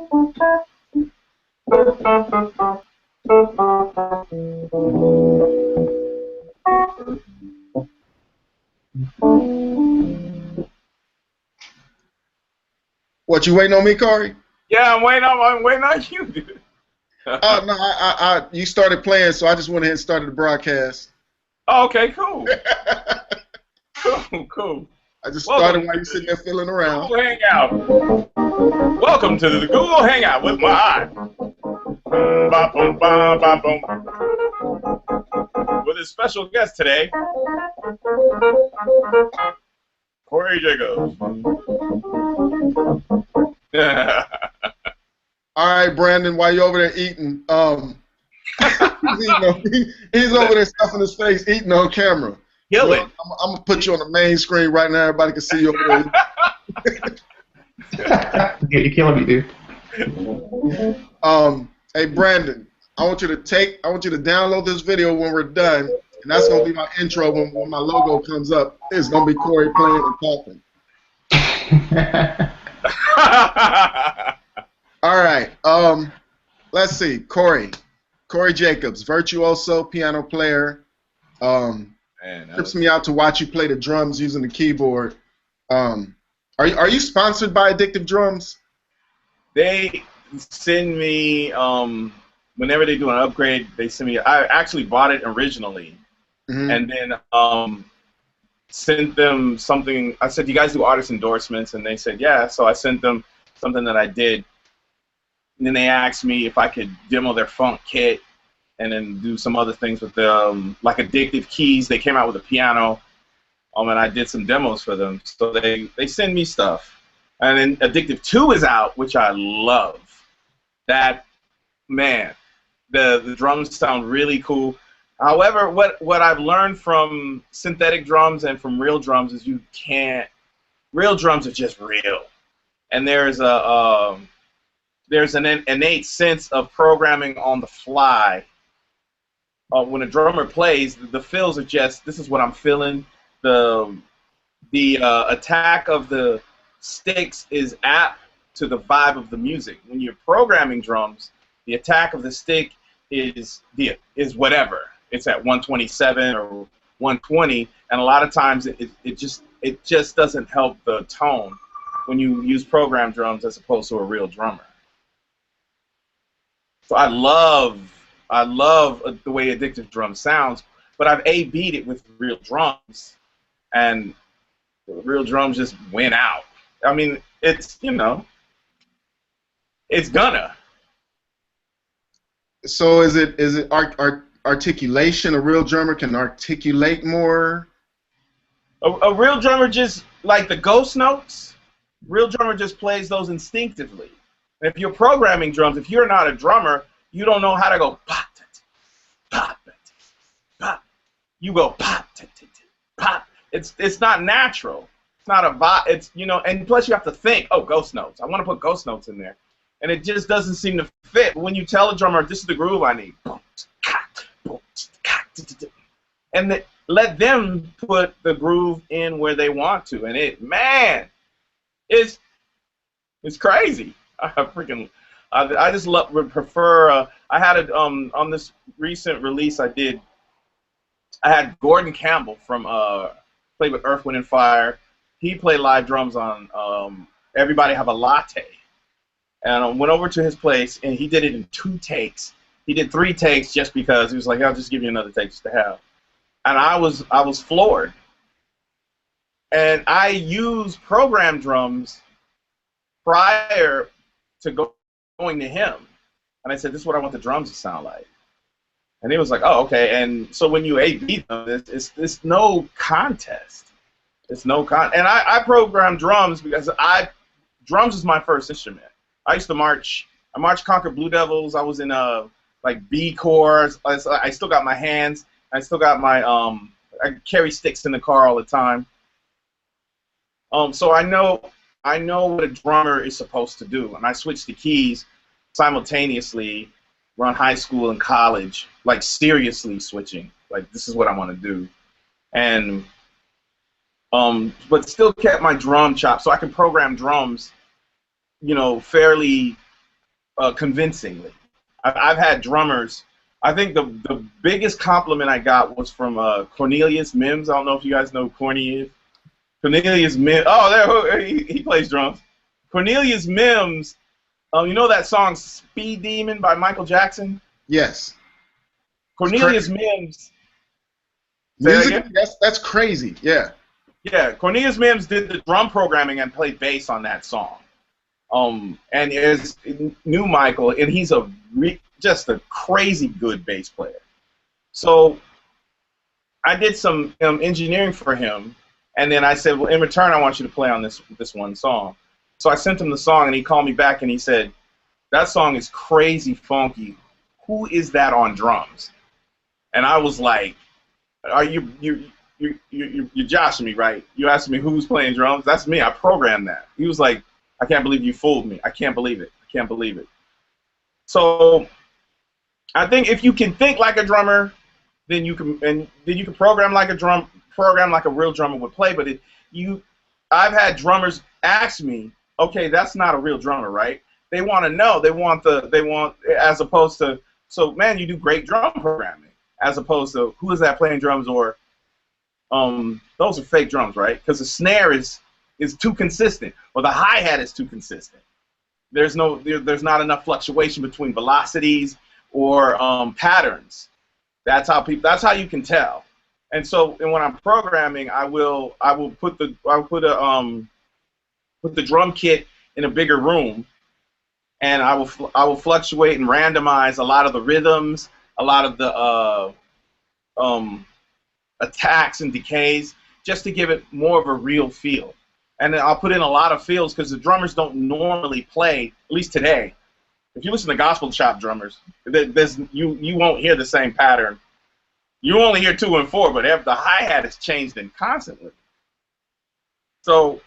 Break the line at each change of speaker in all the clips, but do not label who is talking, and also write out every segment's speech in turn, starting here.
What, you waiting on me, Cori?
Yeah, I'm waiting on you, dude.
Oh no, you started playing, so I just went ahead and started the broadcast.
Oh, okay, cool. Cool.
I just started while you're sitting there fiddling around.
Google Hangout. Welcome to the Google Hangout with my with a special guest today, Cori Jacobs.
All right, Brandon, while you're over there eating, he's over there stuffing his face, eating on camera.
Kill it.
I'm gonna put you on the main screen right now. Everybody can see you over
there. You're killing me, dude.
Hey, Brandon, I want you to download this video when we're done, and that's gonna be my intro when my logo comes up. It's gonna be Cori playing and talking. All right. Let's see. Cori Jacobs, virtuoso piano player. Trips me out to watch you play the drums using the keyboard. Are you sponsored by Addictive Drums?
They send me whenever they do an upgrade. They send me. I actually bought it originally, and then sent them something. I said, "You guys do artist endorsements?" And they said, "Yeah." So I sent them something that I did. And then they asked me if I could demo their funk kit and then do some other things with them, like Addictive Keys. They came out with a piano, and I did some demos for them. So they send me stuff. And then Addictive 2 is out, which I love. That, man, the drums sound really cool. However, what I've learned from synthetic drums and from real drums is real drums are just real. And there's an innate sense of programming on the fly. When a drummer plays, the fills are just, this is what I'm feeling. The attack of the sticks is apt to the vibe of the music. When you're programming drums, the attack of the stick is whatever. It's at 127 or 120, and a lot of times it just doesn't help the tone when you use program drums as opposed to a real drummer. So I love the way Addictive Drum sounds, but I've A/B'd it with real drums, and the real drums just went out. I mean, it's gonna.
So is it articulation? A real drummer can articulate more?
A real drummer just, like the ghost notes, real drummer just plays those instinctively. If you're programming drums, if you're not a drummer, you don't know how to go pop, pop, pop. You go pop, pop. It's not natural. It's not a vibe. It's, and plus you have to think, oh, ghost notes. I want to put ghost notes in there, and it just doesn't seem to fit. When you tell a drummer, this is the groove I need, and let them put the groove in where they want to, and it's crazy. I just prefer. I had on this recent release I had Gordon Campbell from played with Earth, Wind and Fire. He played live drums on Everybody Have a Latte, and I went over to his place and he did it in 2 takes. He did 3 takes just because he was like, "I'll just give you another take just to have," and I was floored. And I use program drums prior to going to him, and I said, "This is what I want the drums to sound like," and he was like, "Oh, okay." And so when you A/B them, it's no contest. It's no and I program drums because drums is my first instrument. I used to march. I marched Concord Blue Devils. I was in like B Corps. I still got my hands. I still got my I carry sticks in the car all the time. So I know what a drummer is supposed to do, and I switched to keys simultaneously around high school and college, like seriously switching. Like, this is what I want to do, and but still kept my drum chop, so I can program drums, fairly convincingly. I've had drummers. I think the biggest compliment I got was from Cornelius Mims. I don't know if you guys know who Corny is. Cornelius Mims. Oh, there he plays drums. Cornelius Mims. You know that song "Speed Demon" by Michael Jackson?
Yes.
Cornelius Mims.
Music? That's crazy. Yeah.
Yeah. Cornelius Mims did the drum programming and played bass on that song. And is knew Michael, and he's just a crazy good bass player. So I did some engineering for him, and then I said, well, in return, I want you to play on this one song. So I sent him the song, and he called me back, and he said, that song is crazy funky. Who is that on drums? And I was like, are you're joshing me, right? You asking me who's playing drums? That's me. I programmed that. He was like, I can't believe you fooled me. I can't believe it. I can't believe it. So I think if you can think like a drummer, then you can program like a real drummer would play. But I've had drummers ask me, okay, that's not a real drummer, right? They want to know. They want as opposed to, so man, you do great drum programming, as opposed to who is that playing drums, or those are fake drums, right? Because the snare is too consistent, or the hi-hat is too consistent. There's not enough fluctuation between velocities or patterns. That's how you can tell. And so, when I'm programming, I will put the drum kit in a bigger room, and I will fluctuate and randomize a lot of the rhythms, a lot of the attacks and decays, just to give it more of a real feel. And then I'll put in a lot of feels, because the drummers don't normally play, at least today. If you listen to gospel shop drummers, you won't hear the same pattern. You only hear 2 and 4, but the hi-hat is changed in constantly. So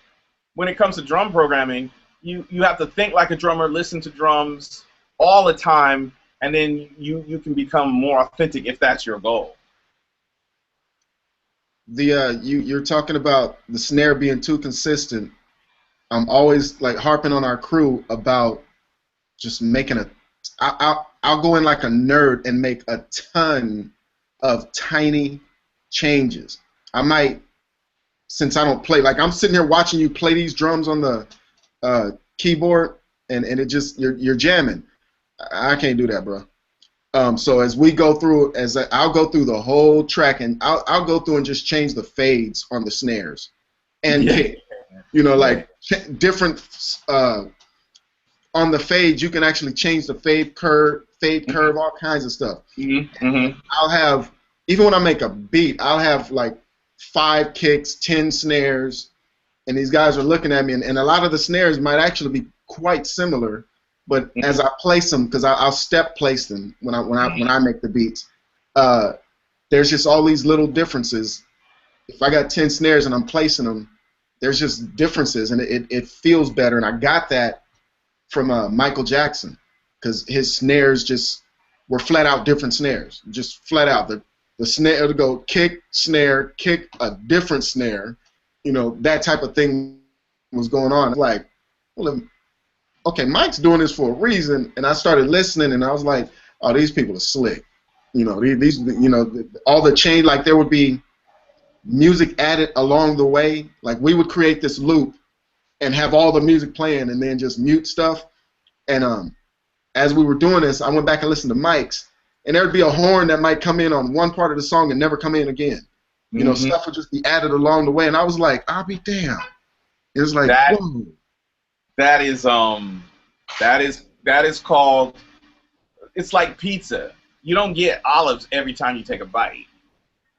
when it comes to drum programming, you have to think like a drummer, listen to drums all the time, and then you can become more authentic if that's your goal.
You're talking about the snare being too consistent. I'm always like harping on our crew about just making I'll go in like a nerd and make a ton of tiny changes. I might, since I don't play, like I'm sitting here watching you play these drums on the keyboard, and it just you're jamming. I can't do that, bro. So as we go through, I'll go through the whole track, and I'll go through and just change the fades on the snares, and like different on the fades. You can actually change the fade curve, all kinds of stuff.
Mm-hmm.
I'll have, even when I make a beat, I'll have like 5 kicks, 10 snares, and these guys are looking at me, and a lot of the snares might actually be quite similar. But as I place them, because I'll step place them when I make the beats, there's just all these little differences. If I got 10 snares and I'm placing them, there's just differences, and it feels better. And I got that from Michael Jackson, because his snares just were flat out different snares, just flat out. The snare would go kick, snare, kick, a different snare, that type of thing was going on. Like, well, okay, Mike's doing this for a reason, and I started listening, and I was like, oh, these people are slick. These all the change, like there would be music added along the way. Like we would create this loop and have all the music playing and then just mute stuff. And as we were doing this, I went back and listened to Mike's, and there would be a horn that might come in on one part of the song and never come in again. Stuff would just be added along the way, and I was like, I'll be damned. It was like, whoa.
That is called, it's like pizza. You don't get olives every time you take a bite.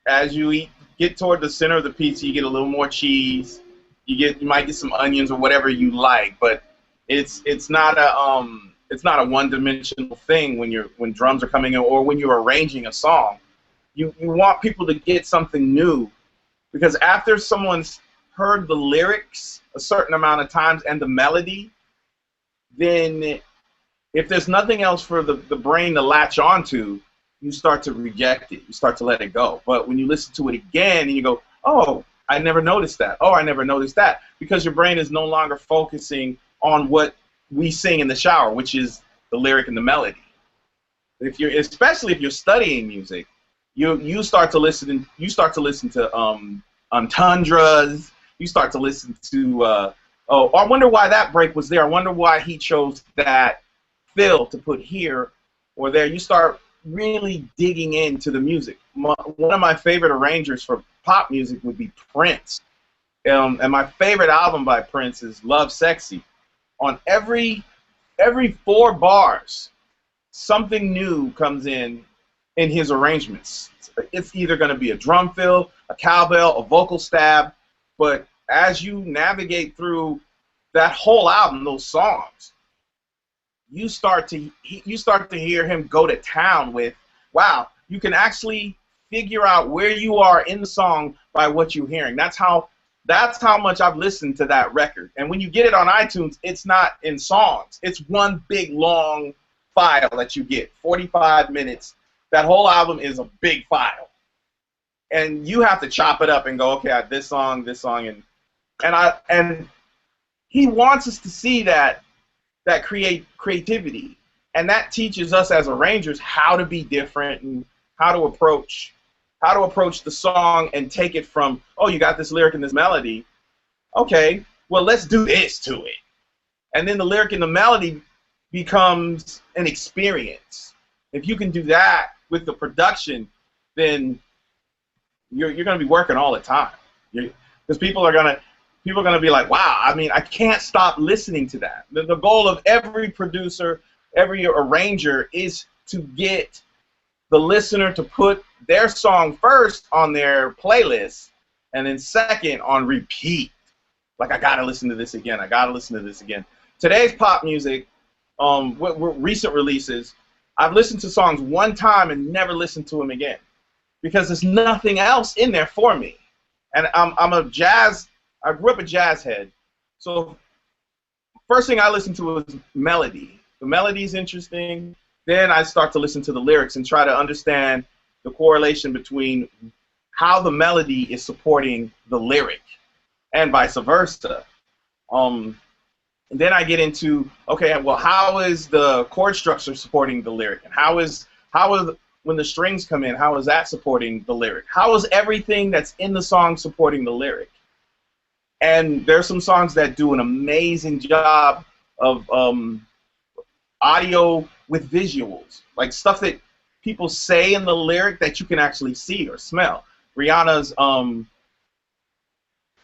As you get toward the center of the pizza, you get a little more cheese. You might get some onions or whatever you like, but it's not a one-dimensional thing when drums are coming in, or when you're arranging a song. You want people to get something new, because after someone's heard the lyrics a certain amount of times and the melody, then if there's nothing else for the brain to latch onto, you start to reject it. You start to let it go. But when you listen to it again and you go, oh, I never noticed that. Oh, I never noticed that. Because your brain is no longer focusing on what we sing in the shower, which is the lyric and the melody. Especially if you're studying music, you start to listen to entendres. You start to listen to oh, I wonder why that break was there. I wonder why he chose that fill to put here or there. You start really digging into the music. One of my favorite arrangers for pop music would be Prince. And my favorite album by Prince is Love Sexy. On every 4 bars, something new comes in his arrangements. It's either going to be a drum fill, a cowbell, a vocal stab, but as you navigate through that whole album, those songs, you start to hear him go to town with, wow, you can actually figure out where you are in the song by what you're hearing. That's how much I've listened to that record. And when you get it on iTunes, it's not in songs. It's one big, long file that you get, 45 minutes. That whole album is a big file. And you have to chop it up and go, okay, this song, and he wants us to see that creativity. And that teaches us as arrangers how to be different and how to approach the song and take it from, oh, you got this lyric and this melody. Okay, well, let's do this to it. And then the lyric and the melody becomes an experience. If you can do that with the production, then you're going to be working all the time. Because people are going to be like, wow, I mean, I can't stop listening to that. The goal of every producer, every arranger is to get the listener to put their song first on their playlist and then second on repeat. Like, I got to listen to this again. I got to listen to this again. Today's pop music, recent releases, I've listened to songs one time and never listened to them again because there's nothing else in there for me. And I grew up a jazz head. So first thing I listen to was melody. The melody's interesting. Then I start to listen to the lyrics and try to understand the correlation between how the melody is supporting the lyric and vice versa. And then I get into, okay, well, how is the chord structure supporting the lyric? And how is when the strings come in, how is that supporting the lyric? How is everything that's in the song supporting the lyric? And there's some songs that do an amazing job of audio with visuals, like stuff that people say in the lyric that you can actually see or smell. Rihanna's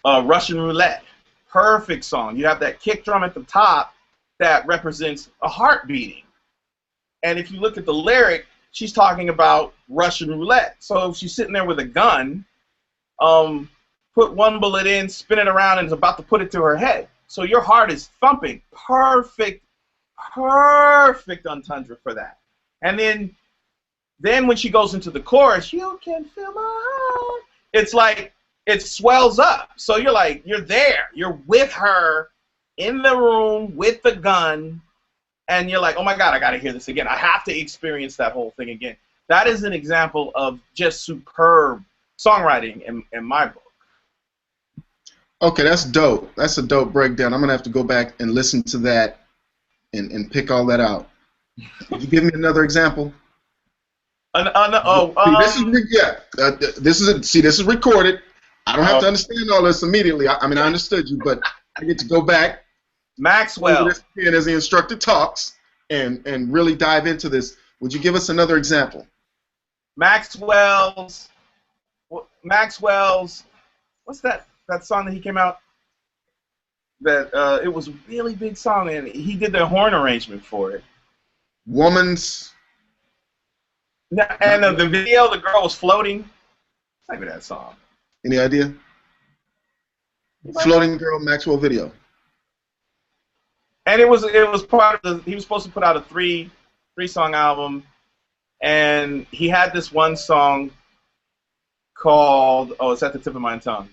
Russian Roulette, perfect song. You have that kick drum at the top that represents a heart beating. And if you look at the lyric, she's talking about Russian roulette. So if she's sitting there with a gun, put one bullet in, spin it around, and is about to put it to her head. So your heart is thumping. Perfect entendre for that. And then when she goes into the chorus, you can feel my heart. It's like it swells up. So you're there. You're with her in the room with the gun, and you're like, oh my God, I got to hear this again. I have to experience that whole thing again. That is an example of just superb songwriting in my book.
Okay, that's dope. That's a dope breakdown. I'm going to have to go back and listen to that and pick all that out. Could you give me another example? This is recorded. I don't have to understand all this immediately. I mean, I understood you, but I get to go back.
Maxwell.
As the instructor talks and really dive into this. Would you give us another example?
Maxwell's. What's that song that he came out? That it was a really big song, and he did the horn arrangement for it.
Woman's.
And the video, the girl was floating. Maybe that song.
Any idea? Floating Girl Maxwell video.
And it was part of he was supposed to put out a three song album, and he had this one song called, oh, it's at the tip of my tongue.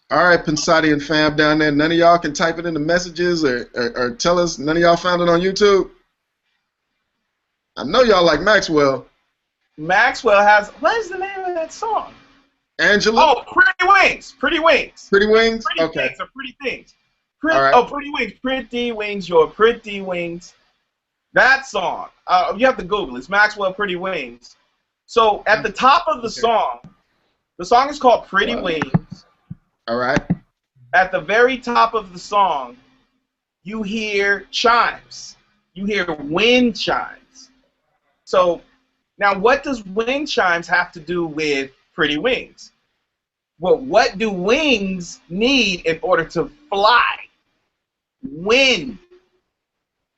All right, Pensati and fam down there, none of y'all can type it in the messages or tell us. None of y'all found it on YouTube? I know y'all like Maxwell.
Maxwell has, what is the name of that song?
Angela?
Oh, Pretty Wings. Pretty Wings.
Pretty Wings?
Pretty
okay.
Things or Pretty Things.
All right.
Oh, Pretty Wings. Pretty Wings, your pretty wings. That song. You have to Google. It's Maxwell Pretty Wings. So at the top of the song is called Pretty Wings.
All right.
At the very top of the song, you hear chimes. You hear wind chimes. So now what does wind chimes have to do with Pretty Wings? Well, what do wings need in order to fly? Wind.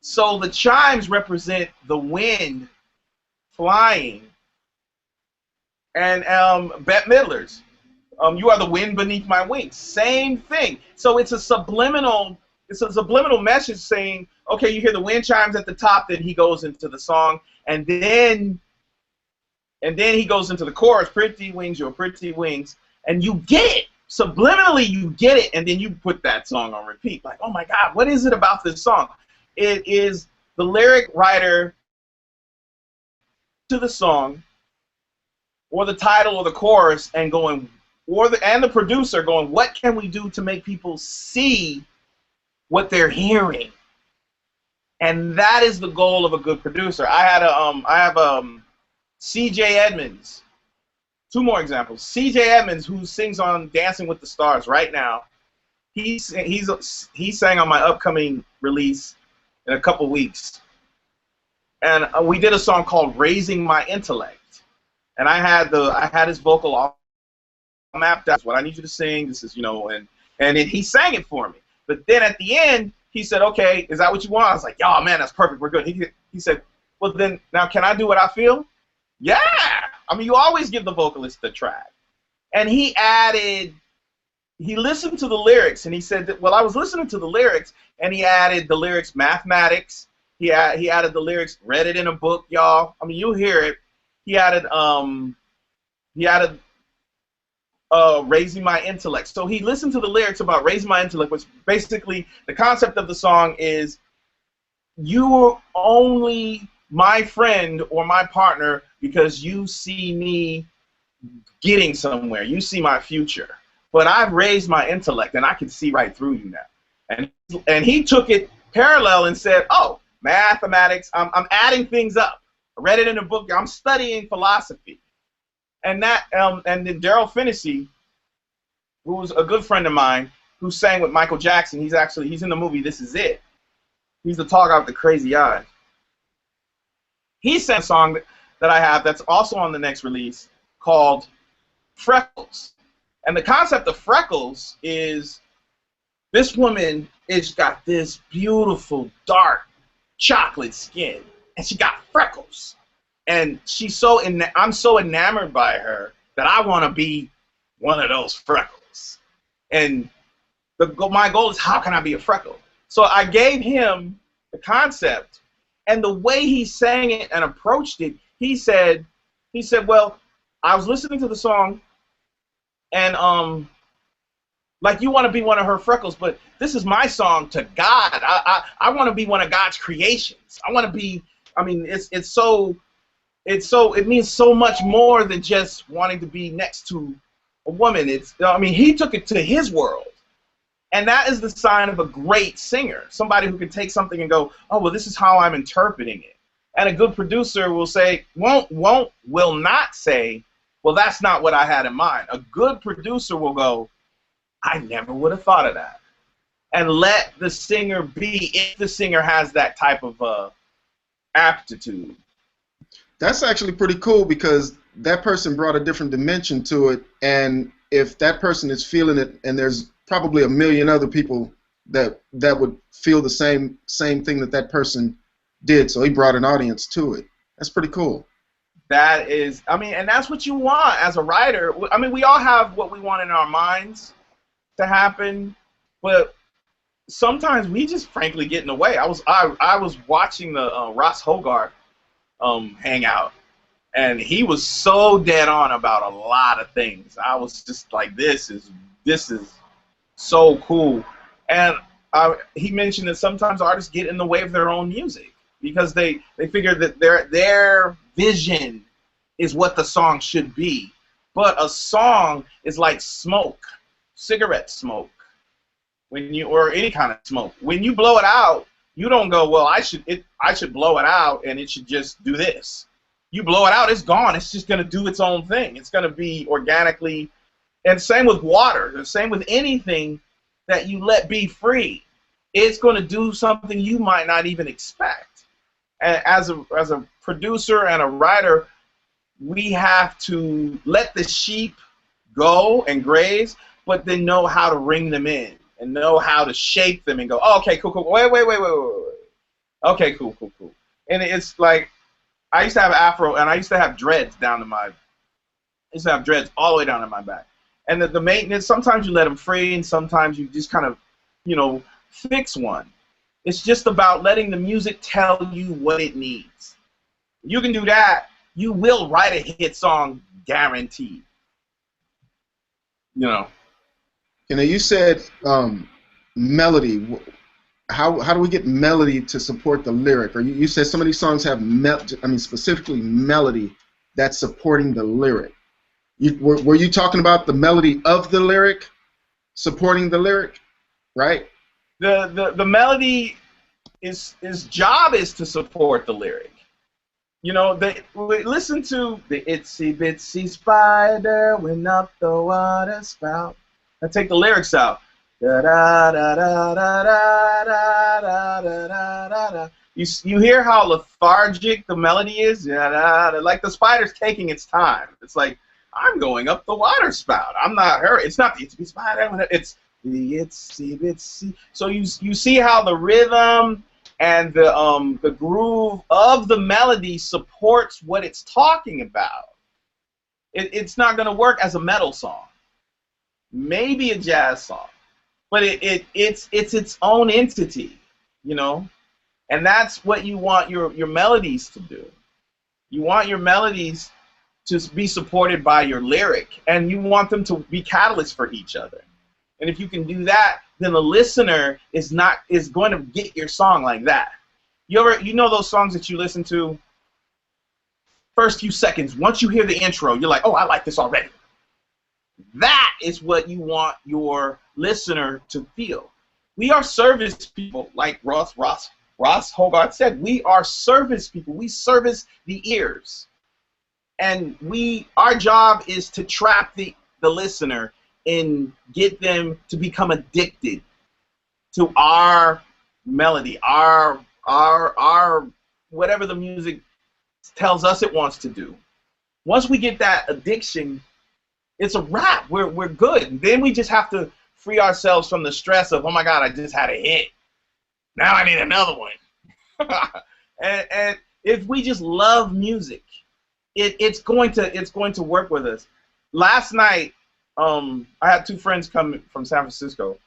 So the chimes represent the wind flying. And Bette Midler's, you are the wind beneath my wings. Same thing. So it's a subliminal message saying, okay, you hear the wind chimes at the top, then he goes into the song, and then he goes into the chorus, pretty wings, your pretty wings, and you get it. Subliminally, you get it, and then you put that song on repeat. Like, oh my God, what is it about this song? It is the lyric writer to the song, or the title or the chorus, and going, and the producer going, what can we do to make people see what they're hearing? And that is the goal of a good producer. I have C.J. Edmonds. Two more examples. C.J. Edmonds, who sings on Dancing with the Stars right now. He sang on my upcoming release in a couple weeks, and we did a song called "Raising My Intellect." And I had his vocal all mapped out. What I need you to sing. This is, and he sang it for me. But then at the end, he said, "Okay, is that what you want?" I was like, "Oh man, that's perfect. We're good." He said, "Well then, now can I do what I feel?" Yeah. I mean, you always give the vocalist the track. And he listened to the lyrics, and he said that, well, I was listening to the lyrics, and he added the lyrics mathematics. He added the lyrics, read it in a book, y'all. I mean, you'll hear it. He added raising my intellect. So he listened to the lyrics about raising my intellect, which basically the concept of the song is, you are only my friend or my partner because you see me getting somewhere. You see my future. But I've raised my intellect, and I can see right through you now. And he took it parallel and said, oh, mathematics, I'm adding things up. I read it in a book. I'm studying philosophy. And then Daryl Finney, who was a good friend of mine, who sang with Michael Jackson, he's in the movie This Is It. He's the tall guy with the crazy eyes. He sang a song that I have that's also on the next release called Freckles. And the concept of freckles is, this woman has got this beautiful, dark, chocolate skin, and she got freckles. And I'm so enamored by her that I want to be one of those freckles. And my goal is, how can I be a freckle? So I gave him the concept, and the way he sang it and approached it, he said, well, I was listening to the song, and like, you want to be one of her freckles, but this is my song to God. I want to be one of God's creations. I want to be, I mean, it means so much more than just wanting to be next to a woman. He took it to his world. And that is the sign of a great singer, somebody who can take something and go, oh, well, this is how I'm interpreting it. And a good producer will say, will not say, well, that's not what I had in mind. A good producer will go, I never would have thought of that. And let the singer be, if the singer has that type of aptitude.
That's actually pretty cool, because that person brought a different dimension to it, and if that person is feeling it, and there's probably a million other people that would feel the same thing that person did, so he brought an audience to it. That's pretty cool.
That is, and that's what you want as a writer. We all have what we want in our minds to happen, but sometimes we just frankly get in the way. I was watching the Ross Hogarth hangout, and he was so dead on about a lot of things. I was just like, this is so cool. And he mentioned that sometimes artists get in the way of their own music because they figure that their vision is what the song should be. But a song is like smoke, cigarette smoke, or any kind of smoke. When you blow it out, You don't go, well, I should blow it out and it should just do this. You blow it out, it's gone. It's just going to do its own thing. It's going to be organically, and same with water, the same with anything that you let be free. It's going to do something you might not even expect. And as a producer and a writer, we have to let the sheep go and graze, but then know how to ring them in and know how to shape them and go, oh, okay, cool, cool, wait. Okay, cool. And it's like, I used to have an afro, and I used to have dreads all the way down to my back. And the maintenance, sometimes you let them free, and sometimes you just kind of, fix one. It's just about letting the music tell you what it needs. You can do that, you will write a hit song, guaranteed.
You said melody. How do we get melody to support the lyric? Or you said some of these songs have specifically melody that's supporting the lyric. Were you talking about the melody of the lyric supporting the lyric, right?
The melody his job is to support the lyric. Listen to the itsy bitsy spider went up the water spout. I take the lyrics out. Da, da, da, da, da, da, da, da, da, da. You hear how lethargic the melody is? Da, da, da. Like the spider's taking its time. It's like, I'm going up the water spout. I'm not her. It's not the itsy bitsy spider. It's the itsy bitsy. So you see how the rhythm and the groove of the melody supports what it's talking about. It's not going to work as a metal song. Maybe a jazz song. But it's its own entity, and that's what you want your melodies to do. You want your melodies to be supported by your lyric, and you want them to be catalysts for each other. And if you can do that, then the listener is going to get your song like that. You know those songs that you listen to first few seconds, once you hear the intro, you're like, oh, I like this already. That is what you want your listener to feel. We are service people, like Ross Hogarth said. We are service people. We service the ears. And our job is to trap the listener and get them to become addicted to our melody, our whatever the music tells us it wants to do. Once we get that addiction, it's a wrap. We're good. And then we just have to free ourselves from the stress of, oh my God, I just had a hit. Now I need another one. and if we just love music, it's going to work with us. Last night, I had two friends come from San Francisco,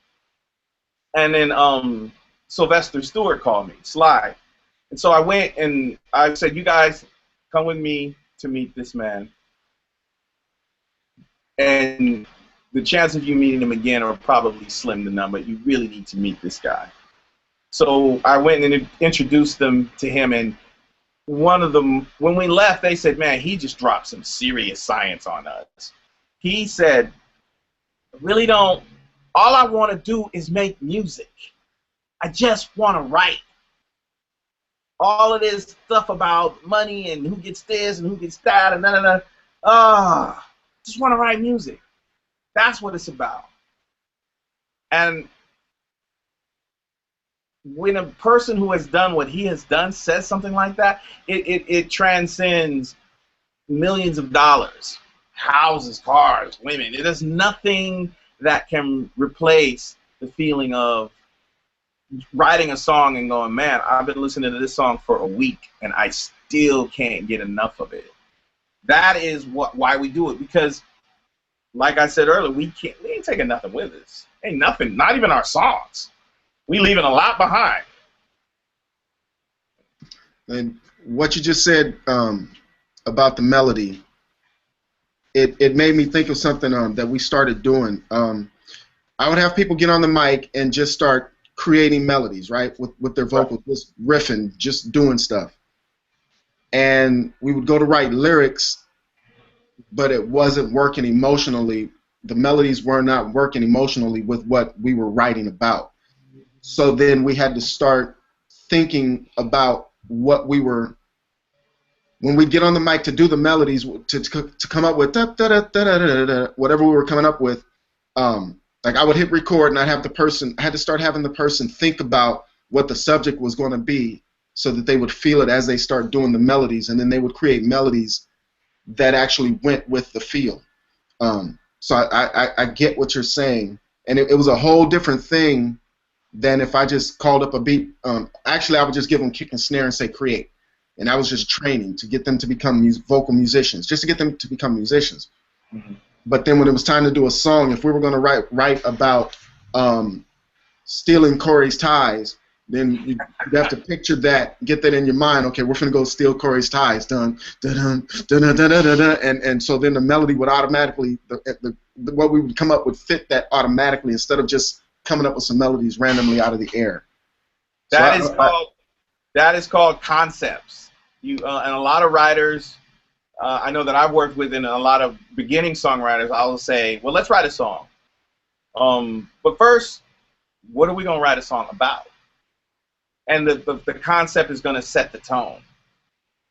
and then Sylvester Stewart called me, Sly. And so I went and I said, you guys come with me to meet this man. And the chance of you meeting him again are probably slim to none, but you really need to meet this guy. So I went and introduced them to him, and one of them, when we left, they said, man, he just dropped some serious science on us. He said, really don't, all I want to do is make music. I just want to write. All of this stuff about money and who gets this and who gets that and just want to write music. That's what it's about. And when a person who has done what he has done says something like that, it transcends millions of dollars, houses, cars, women. There's nothing that can replace the feeling of writing a song and going, man, I've been listening to this song for a week and I still can't get enough of it. That is why we do it, because like I said earlier, we ain't taking nothing with us. Ain't nothing, not even our songs. We leaving a lot behind.
And what you just said about the melody, it made me think of something that we started doing. I would have people get on the mic and just start creating melodies, right, with their vocals, just riffing, just doing stuff. And we would go to write lyrics, but it wasn't working emotionally. The melodies were not working emotionally with what we were writing about. So then we had to start thinking about what we were, when we'd get on the mic to do the melodies, to come up with whatever we were coming up with. Like I would hit record and I had to start having the person think about what the subject was going to be so that they would feel it as they start doing the melodies, and then they would create melodies that actually went with the feel. So I get what you're saying, and it was a whole different thing than if I just called up a beat. Actually, I would just give them kick and snare and say create, and I was just training to get them to become vocal musicians, just to get them to become musicians. Mm-hmm. But then when it was time to do a song, if we were going to write about stealing Cori's ties, then you'd have to picture that, get that in your mind. Okay, we're going to go steal Cori's ties. Dun, dun, dun, dun, dun, dun, dun, dun, and so then the melody would automatically, what we would come up would fit that automatically instead of just coming up with some melodies randomly out of the air.
That is called concepts. And a lot of writers, I know that I've worked with, in a lot of beginning songwriters, I'll say, well, let's write a song. But first, what are we going to write a song about? And the concept is going to set the tone.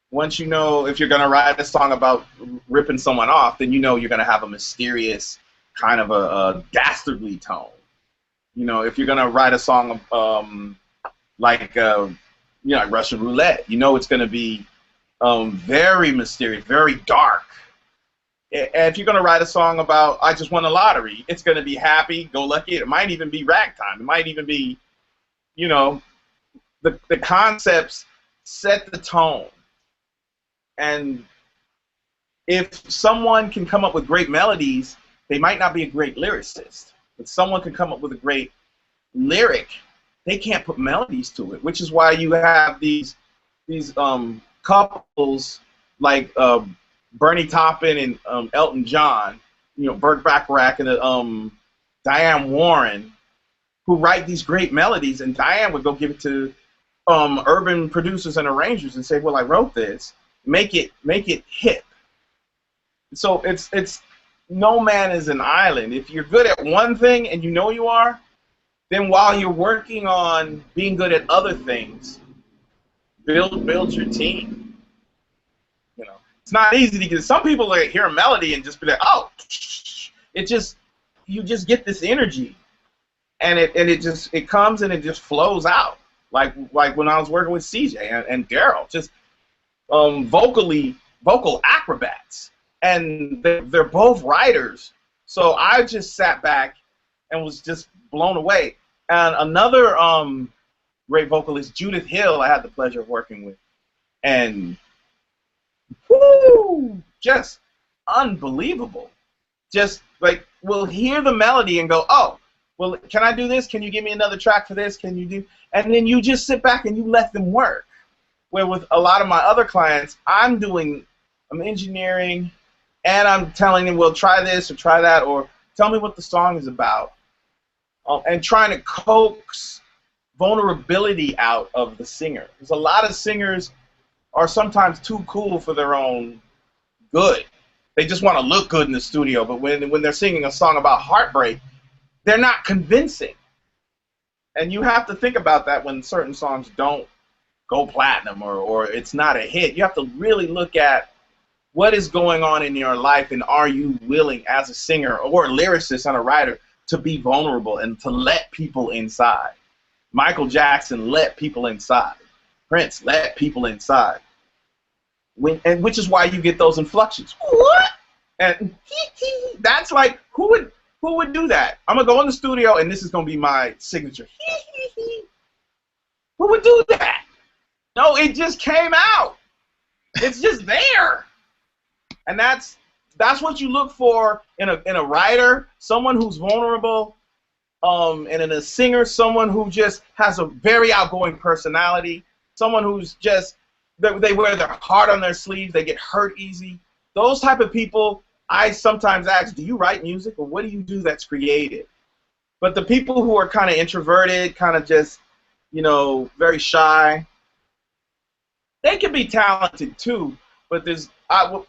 Once you know if you're going to write a song about ripping someone off, then you know you're going to have a mysterious kind of a dastardly tone. You know, if you're going to write a song like Russian Roulette, you know it's going to be very mysterious, very dark. And if you're going to write a song about I just won a lottery, it's going to be happy, go lucky. It might even be ragtime. It might even be, you know, the concepts set the tone. And if someone can come up with great melodies, they might not be a great lyricist. But someone can come up with a great lyric, they can't put melodies to it, which is why you have these couples like Bernie Taupin and Elton John, you know, Burt Bacharach and Diane Warren, who write these great melodies, and Diane would go give it to urban producers and arrangers and say, well, I wrote this, make it hip. So it's no man is an island. If you're good at one thing and you know you are, then while you're working on being good at other things, build your team. You know, it's not easy to get. Some people like hear a melody and just be like, oh, you just get this energy, and it comes and it just flows out. Like when I was working with CJ and Daryl, just vocal acrobats, and they're both writers. So I just sat back and was just blown away. And another great vocalist, Judith Hill, I had the pleasure of working with, and whoo, just unbelievable. Just like we'll hear the melody and go, oh, well, can I do this? Can you give me another track for this? Can you do? And then you just sit back and you let them work. Where with a lot of my other clients, I'm engineering, and I'm telling them, well, try this or try that, or tell me what the song is about, and trying to coax vulnerability out of the singer. Because a lot of singers are sometimes too cool for their own good. They just want to look good in the studio, but when they're singing a song about heartbreak, they're not convincing. And you have to think about that when certain songs don't go platinum or it's not a hit. You have to really look at what is going on in your life, and are you willing as a singer or a lyricist and a writer to be vulnerable and to let people inside. Michael Jackson let people inside. Prince let people inside. Which is why you get those inflections. What? And that's like, who would do that? I'm gonna go in the studio and this is gonna be my signature. Who would do that? No, it just came out. It's just there. And that's what you look for in a writer, someone who's vulnerable, and in a singer, someone who just has a very outgoing personality, someone who's just, they wear their heart on their sleeves, they get hurt easy. Those type of people, I sometimes ask, do you write music, or what do you do that's creative? But the people who are kind of introverted, kind of just, you know, very shy, they can be talented too, but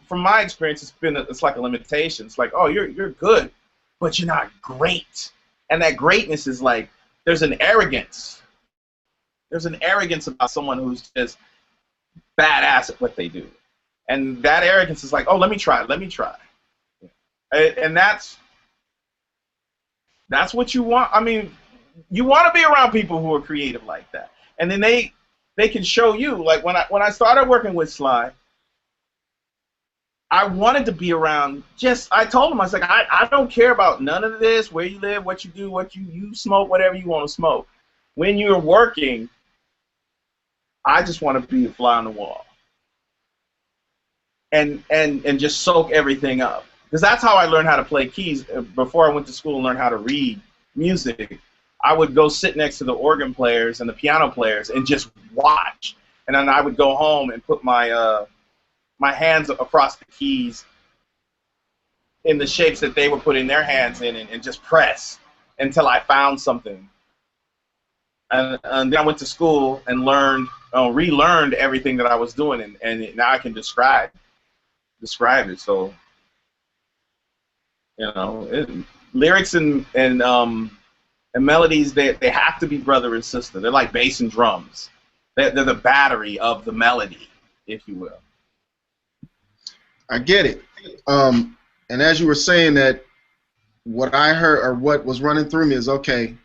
from my experience, it's like a limitation. It's like, oh, you're good, but you're not great. And that greatness is like, there's an arrogance. there's an arrogance about someone who's just badass at what they do, and that arrogance is like, oh, let me try, and that's what you want. I mean, you want to be around people who are creative like that, and then they can show you. Like when I started working with Sly, I wanted to be around. I told him, I was like, I don't care about none of this, where you live, what you do, what you smoke, whatever you want to smoke. When you're working, I just want to be a fly on the wall and just soak everything up. Because that's how I learned how to play keys. Before I went to school and learned how to read music, I would go sit next to the organ players and the piano players and just watch. And then I would go home and put my hands across the keys in the shapes that they were putting their hands in, and just press until I found something. And then I went to school and relearned everything that I was doing, and now I can describe it. So, you know, lyrics and melodies, they have to be brother and sister. They're like bass and drums. They're the battery of the melody, if you will.
I get it. And as you were saying that, what I heard or what was running through me is, okay,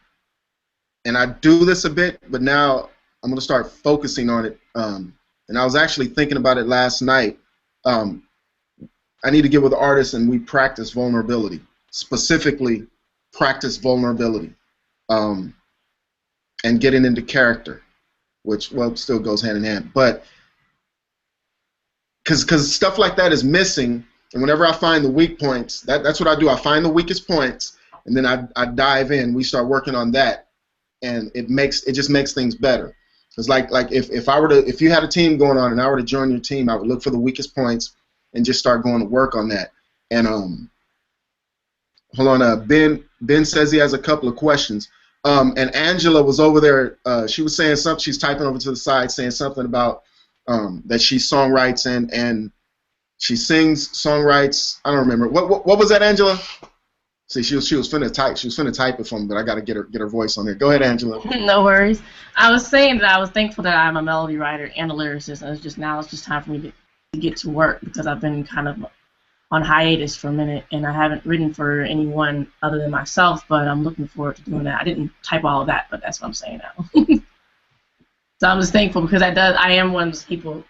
and I do this a bit, but now I'm going to start focusing on it. And I was actually thinking about it last night. I need to get with the artists and we practice vulnerability. Specifically, practice vulnerability and getting into character, which, well, still goes hand in hand. But because stuff like that is missing, and whenever I find the weak points, that's what I do. I find the weakest points, and then I dive in. We start working on that, and it just makes things better. It's like if you had a team going on and I were to join your team, I would look for the weakest points and just start going to work on that. And hold on, Ben says he has a couple of questions. And Angela was over there. She was saying something. She's typing over to the side, saying something about that she songwrites and she sings, songwrites. I don't remember. What was that, Angela? See, she was finna type. She was finna type it for me, but I got to get her voice on there. Go ahead, Angela.
No worries. I was saying that I was thankful that I'm a melody writer and a lyricist. And it's just time for me to get to work, because I've been kind of on hiatus for a minute, and I haven't written for anyone other than myself, but I'm looking forward to doing that. I didn't type all of that, but that's what I'm saying now. So I'm just thankful, because I am one of those people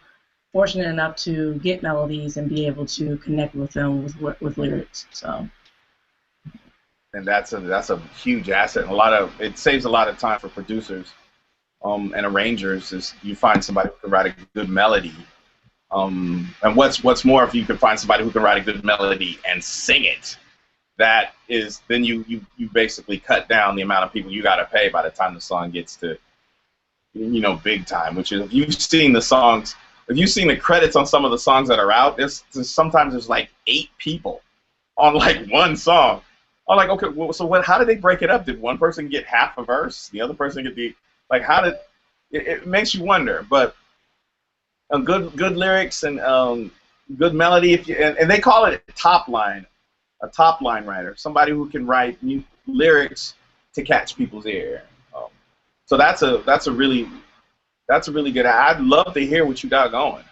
fortunate enough to get melodies and be able to connect with them with lyrics. So.
And that's a huge asset. And it saves a lot of time for producers and arrangers. Is you find somebody who can write a good melody. And what's more, if you can find somebody who can write a good melody and sing it, that is, then you basically cut down the amount of people you got to pay by the time the song gets to, you know, big time. Which is, if you've seen the credits on some of the songs that are out, sometimes there's like 8 people on like one song. I'm like, okay, well, so how did they break it up? Did one person get half a verse, the other person get how did it makes you wonder. But good lyrics and good melody, and they call it a top line writer, somebody who can write new lyrics to catch people's ear. So that's a really good. I'd love to hear what you got going.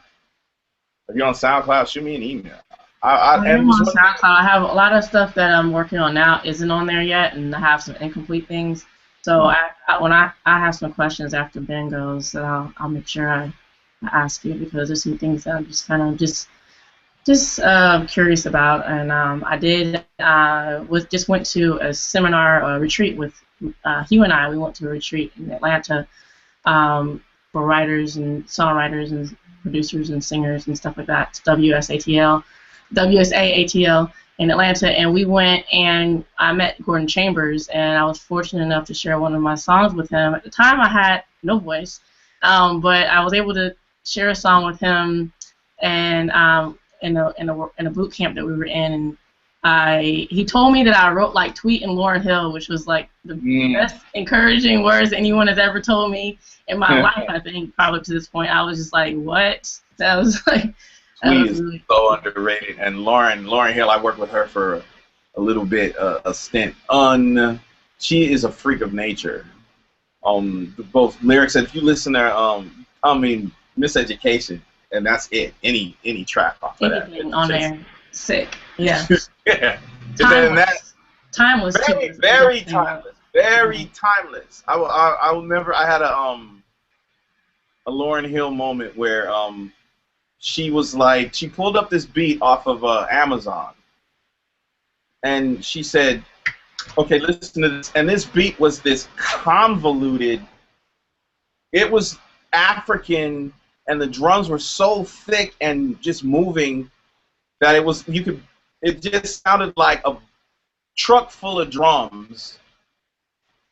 If you're on SoundCloud, shoot me an email.
I'm on SoundCloud. I have a lot of stuff that I'm working on now isn't on there yet, and I have some incomplete things. So when I have some questions after Ben goes, that I'll make sure I ask you, because there's some things that I'm just kind of just curious about. And I did just went to a seminar, a retreat with Hugh and I. We went to a retreat in Atlanta for writers and songwriters and producers and singers and stuff like that. It's WSAATL in Atlanta, and we went and I met Gordon Chambers, and I was fortunate enough to share one of my songs with him. At the time, I had no voice, but I was able to share a song with him, and in a boot camp that we were in, and he told me that I wrote like Tweet and Lauryn Hill, which was like the best encouraging words anyone has ever told me in my life. I think probably to this point, I was just like, what? That was like.
Tweet is so underrated, and Lauryn Hill, I worked with her for a little bit, a stint. She is a freak of nature. both lyrics. And if you listen to Miseducation, and that's it. Any track off of that.
Anything on there, sick. Yeah.
Yeah. Timeless.
Timeless.
Very timeless. Very timeless. I will remember I had a Lauryn Hill moment where she was like, she pulled up this beat off of Amazon, and she said, okay, listen to this. And this beat was this convoluted, it was African, and the drums were so thick and just moving that it just sounded like a truck full of drums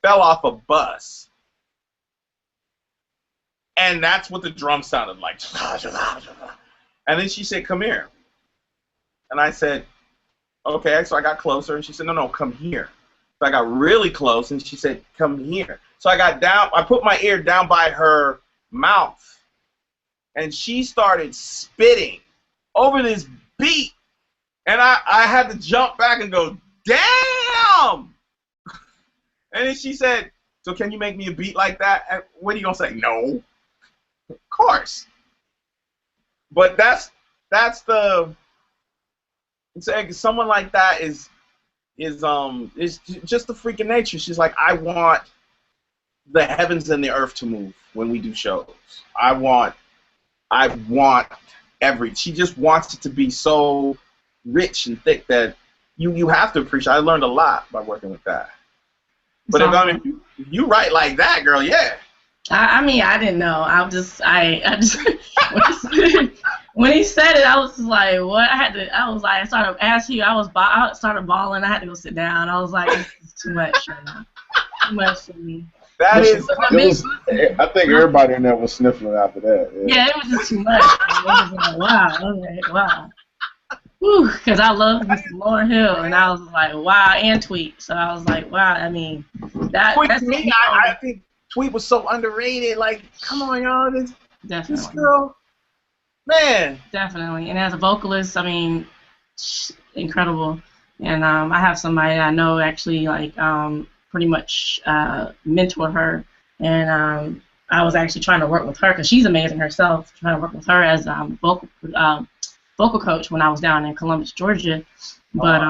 fell off a bus. And that's what the drum sounded like. And then she said, come here. And I said, okay. So I got closer, and she said, no, come here. So I got really close, and she said, come here. So I got down, I put my ear down by her mouth, and she started spitting over this beat. And I had to jump back and go, damn! And then she said, so can you make me a beat like that? And what are you going to say? No. Of course. But that's the, it's like someone like that is just the freaking nature. She's like, I want the heavens and the earth to move when we do shows. I want she just wants it to be so rich and thick that you have to appreciate. I learned a lot by working with that. But if you write like that, girl, yeah.
I mean, I didn't know. I just when he said it, I was just like, what? I started asking you. I started bawling. I had to go sit down. I was like, this is too much right now. Too much for me.
I think everybody in there was sniffling after that.
Yeah, it was just too much. It was like, wow. Okay, wow. Because I love Mr. Lauryn Hill, and I was like, wow, and Tweet. So I was like, wow. I mean, that's
me. I think Tweet was so underrated. Like, come on, y'all, this girl, man.
Definitely, and as a vocalist, I mean, incredible. And I have somebody I know actually, like, pretty much mentor her, and I was actually trying to work with her because she's amazing herself. Trying to work with her as vocal coach when I was down in Columbus, Georgia. But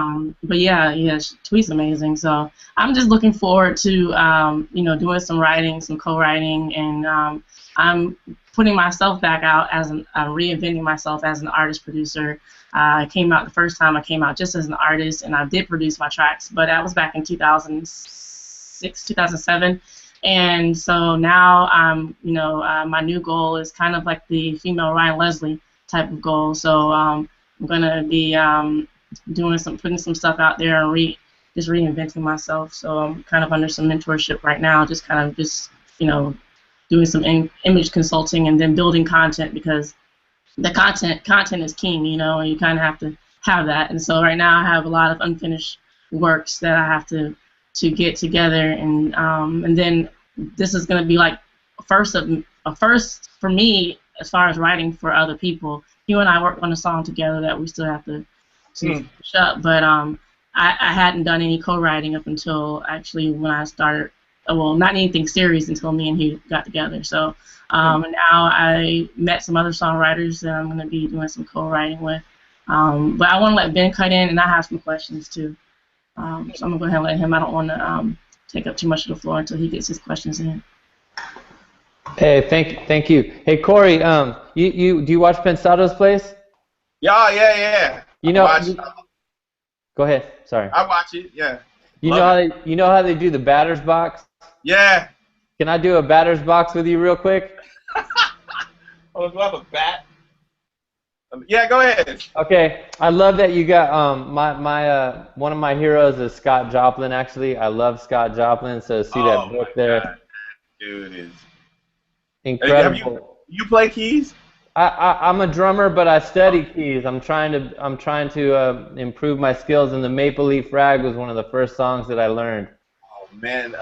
yeah, Tweet's amazing. So I'm just looking forward to doing some writing, some co-writing, and I'm putting myself back out as reinventing myself as an artist producer. I came out the first time I came out just as an artist, and I did produce my tracks, but that was back in 2006, 2007. And so now my new goal is kind of like the female Ryan Leslie type of goal. So I'm gonna be putting some stuff out there and just reinventing myself. So I'm kind of under some mentorship right now, just doing some image consulting and then building content, because the content is king, and you kind of have to have that. And so right now I have a lot of unfinished works that I have to get together, and then this is gonna be like a first for me as far as writing for other people. You and I worked on a song together that we still have to finish up, but I hadn't done any co-writing up until actually when I started, well, not anything serious until me and he got together. So now I met some other songwriters that I'm going to be doing some co-writing with. But I want to let Ben cut in, and I have some questions too. So I'm going to go ahead and let him. I don't want to take up too much of the floor until he gets his questions in.
Hey, thank you. Hey, Cori, do you watch Pensato's Place?
Yeah.
Go ahead. Sorry.
I watch it. Yeah.
You know how they do the batter's box?
Yeah.
Can I do a batter's box with you real quick?
Oh, do I have a bat? Yeah, go ahead.
Okay. I love that you got one of my heroes is Scott Joplin. Actually, I love Scott Joplin. So see that book there.
God. Dude is
incredible.
You play keys?
I'm a drummer, but I study keys. I'm trying to improve my skills, and the Maple Leaf Rag was one of the first songs that I learned.
Oh man,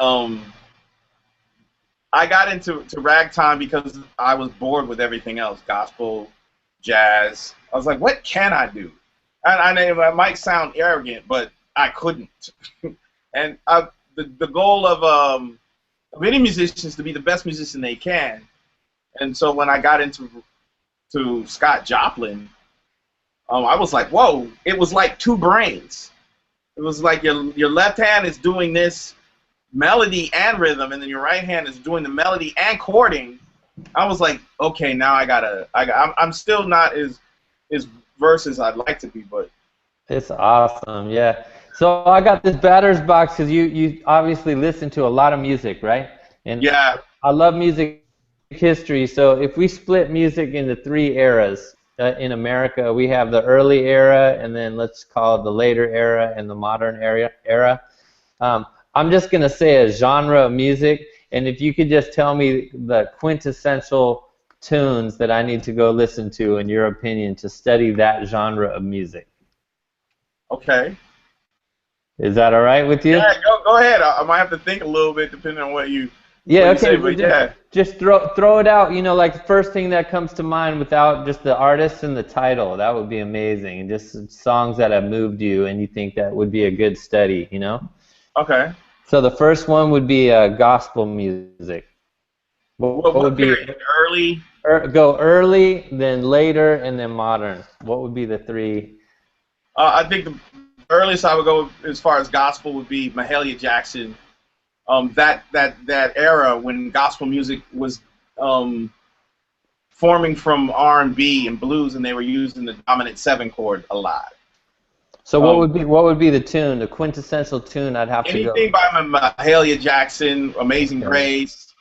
I got into ragtime because I was bored with everything else, gospel, jazz. I was like, what can I do? And it might sound arrogant, but I couldn't. And the goal of of any musicians to be the best musician they can. And so when I got into Scott Joplin, I was like, whoa! It was like two brains. It was like your left hand is doing this melody and rhythm, and then your right hand is doing the melody and chording. I was like, okay, now I'm still not as versed as I'd like to be, but
it's awesome, yeah. So I got this batter's box because you obviously listen to a lot of music, right? And
yeah,
I love music history. So if we split music into 3 eras in America, we have the early era, and then let's call it the later era and the modern era. I'm just gonna say a genre of music, and if you could just tell me the quintessential tunes that I need to go listen to, in your opinion, to study that genre of music.
Okay.
Is that all right with you?
Yeah, go ahead. I might have to think a little bit depending on what you.
Yeah,
what
okay.
You say, but yeah.
Just throw it out. You know, like the first thing that comes to mind without just the artist and the title. That would be amazing. And just songs that have moved you, and you think that would be a good study. You know.
Okay.
So the first one would be gospel music. What would be
early?
Go early, then later, and then modern. What would be the 3?
I think the earliest I would go as far as gospel would be Mahalia Jackson. That era when gospel music was forming from R&B and blues, and they were using the dominant 7 chord a lot.
So what would be the tune, the quintessential tune I'd have to go?
Anything by Mahalia Jackson, Amazing Grace.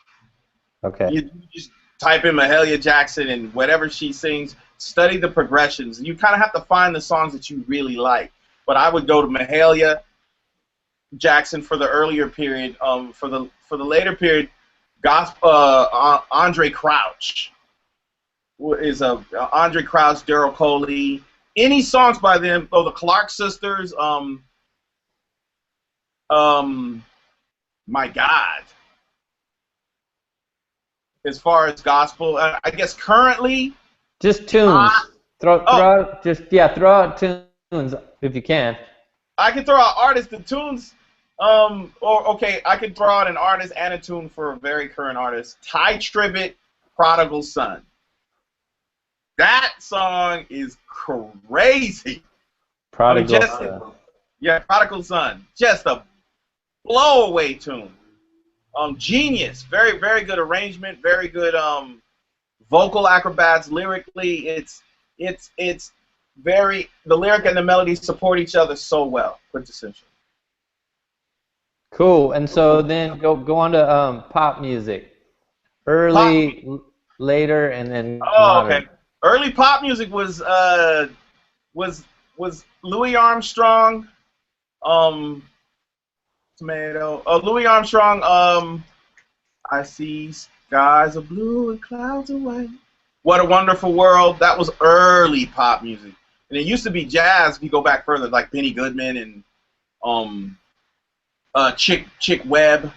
Okay.
You just type in Mahalia Jackson and whatever she sings, study the progressions. You kind of have to find the songs that you really like. But I would go to Mahalia Jackson for the earlier period. For the later period, gospel. Andre Crouch is Andre Crouch, Daryl Coley. Any songs by them? Oh, the Clark sisters. My God. As far as gospel, I guess currently.
Just tunes. Throw out tunes if you can.
I can throw out artists and tunes. Okay, I can throw out an artist and a tune for a very current artist. Ty Tribbett, Prodigal Son. That song is crazy.
Prodigal Son.
Yeah, Prodigal Son. Just a blow-away tune. Genius. Very, very good arrangement. Very good vocal acrobats. Lyrically, it's very, the lyric and the melody support each other so well. Quintessential.
Cool. And so then go on to pop music. Early, later, and then modern.
Okay. Early pop music was Louis Armstrong. Louis Armstrong. I see skies are blue and clouds are white. What a Wonderful World. That was early pop music, and it used to be jazz. If you go back further, like Benny Goodman and Chick Webb.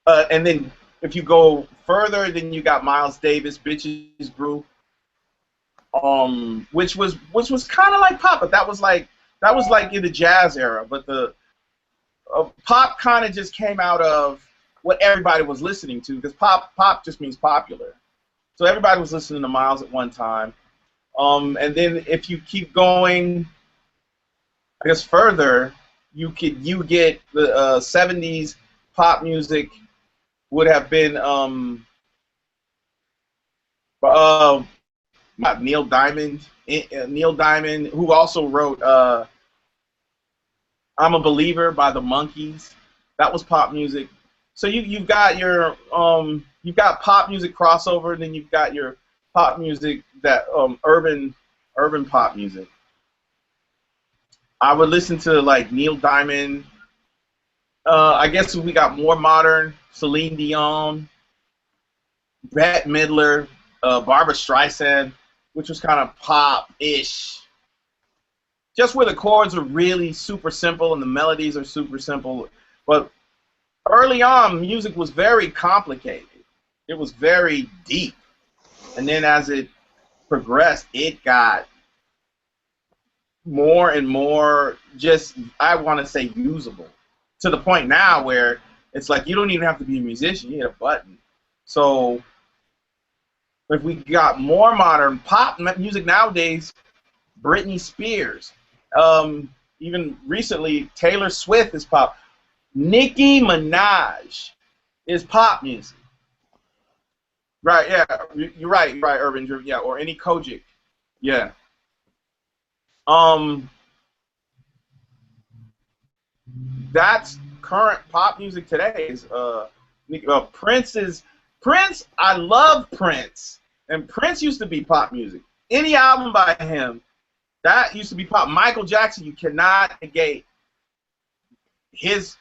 And then if you go further, then you got Miles Davis, Bitches Brew, which was kind of like pop, but that was like in the jazz era. But the pop kind of just came out of what everybody was listening to, because pop just means popular. So everybody was listening to Miles at one time. And then if you keep going, I guess further, you get the 70s pop music would have been not Neil Diamond. Neil Diamond, who also wrote "I'm a Believer" by the Monkees. That was pop music. So you've got your you've got pop music crossover, and then you've got your pop music that urban pop music. I would listen to like Neil Diamond. I guess we got more modern, Celine Dion, Bette Midler, Barbra Streisand, which was kind of pop-ish. Just where the chords are really super simple and the melodies are super simple. But early on, music was very complicated. It was very deep. And then as it progressed, it got more and more just, I want to say, usable. To the point now where It's like you don't even have to be a musician. You hit a button. So if we got more modern pop music nowadays, Britney Spears, even recently Taylor Swift is pop. Nicki Minaj is pop music. Right, yeah, you're right, Urban, yeah, or any Kojic, yeah. That's current pop music today. Is Prince. I love Prince, and Prince used to be pop music. Any album by him, that used to be pop. Michael Jackson, you cannot negate his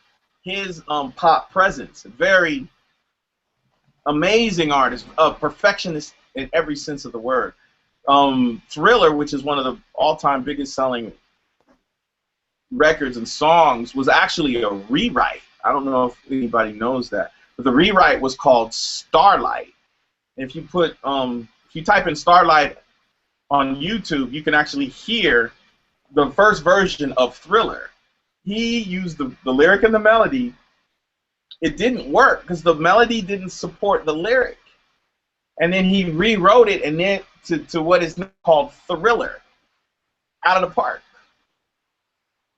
pop presence. Very amazing artist, a perfectionist in every sense of the word. Thriller, which is one of the all-time biggest selling records and songs, was actually a rewrite. I don't know if anybody knows that, but the rewrite was called Starlight. If you put if you type in Starlight on YouTube, you can actually hear the first version of Thriller. He used the lyric and the melody. It didn't work because the melody didn't support the lyric, and then he rewrote it and then to what is now called Thriller. Out of the park.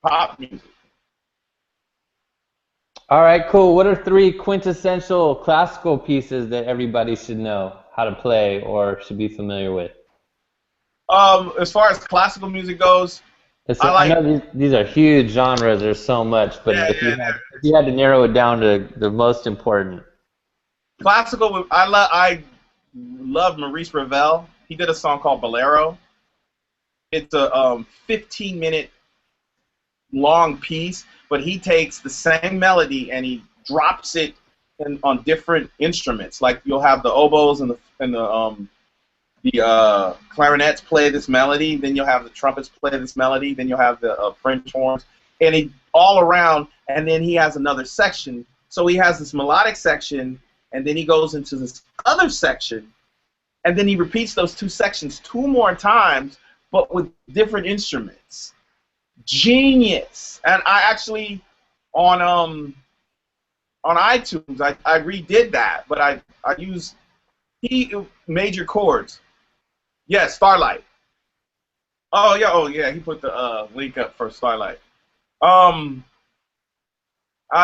Pop music.
All right, cool. What are 3 quintessential classical pieces that everybody should know how to play or should be familiar with?
As far as classical music goes,
I know these are huge genres. There's so much, but if you had to narrow it down to the most important.
Classical, I love Maurice Ravel. He did a song called Bolero. It's a 15-minute long piece, but he takes the same melody and he drops it on different instruments. Like you'll have the oboes and the clarinets play this melody, then you'll have the trumpets play this melody, then you'll have the French horns, and it all around, and then he has another section. So he has this melodic section, and then he goes into this other section, and then he repeats those 2 sections 2 more times, but with different instruments. Genius. And I actually on iTunes I redid that, but I used major chords. Yeah, Starlight. Oh yeah, he put the link up for Starlight. I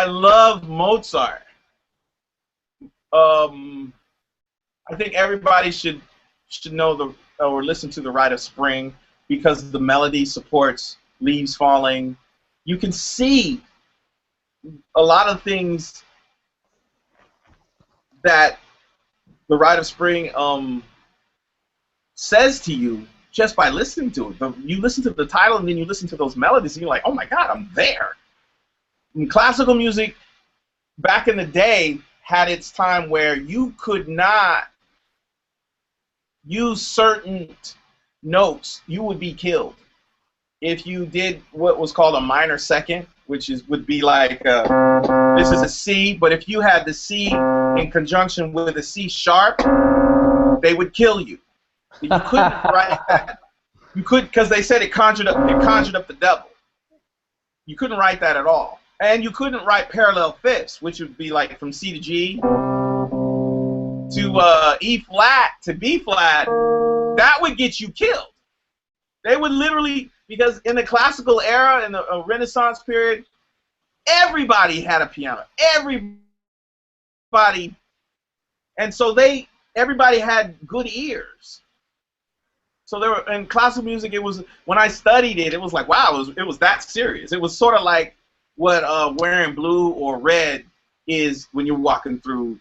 love Mozart. I think everybody should know or listen to the Rite of Spring because the melody supports leaves falling. You can see a lot of things that the Rite of Spring says to you just by listening to it. You listen to the title and then you listen to those melodies and you're like, oh my God, I'm there. And classical music back in the day had its time where you could not use certain notes, you would be killed. If you did what was called a minor second, which would be like this is a C, but if you had the C in conjunction with a C sharp, they would kill you. You couldn't write that. You could, because they said it conjured up the devil. You couldn't write that at all, and you couldn't write parallel fifths, which would be like from C to G to E flat to B flat. That would get you killed. They would literally, because in the classical era, in the Renaissance period, everybody had a piano. Everybody, and so everybody had good ears. So there were, in classical music, it was, when I studied it, it was like, wow, it was that serious. It was sort of like what wearing blue or red is when you're walking through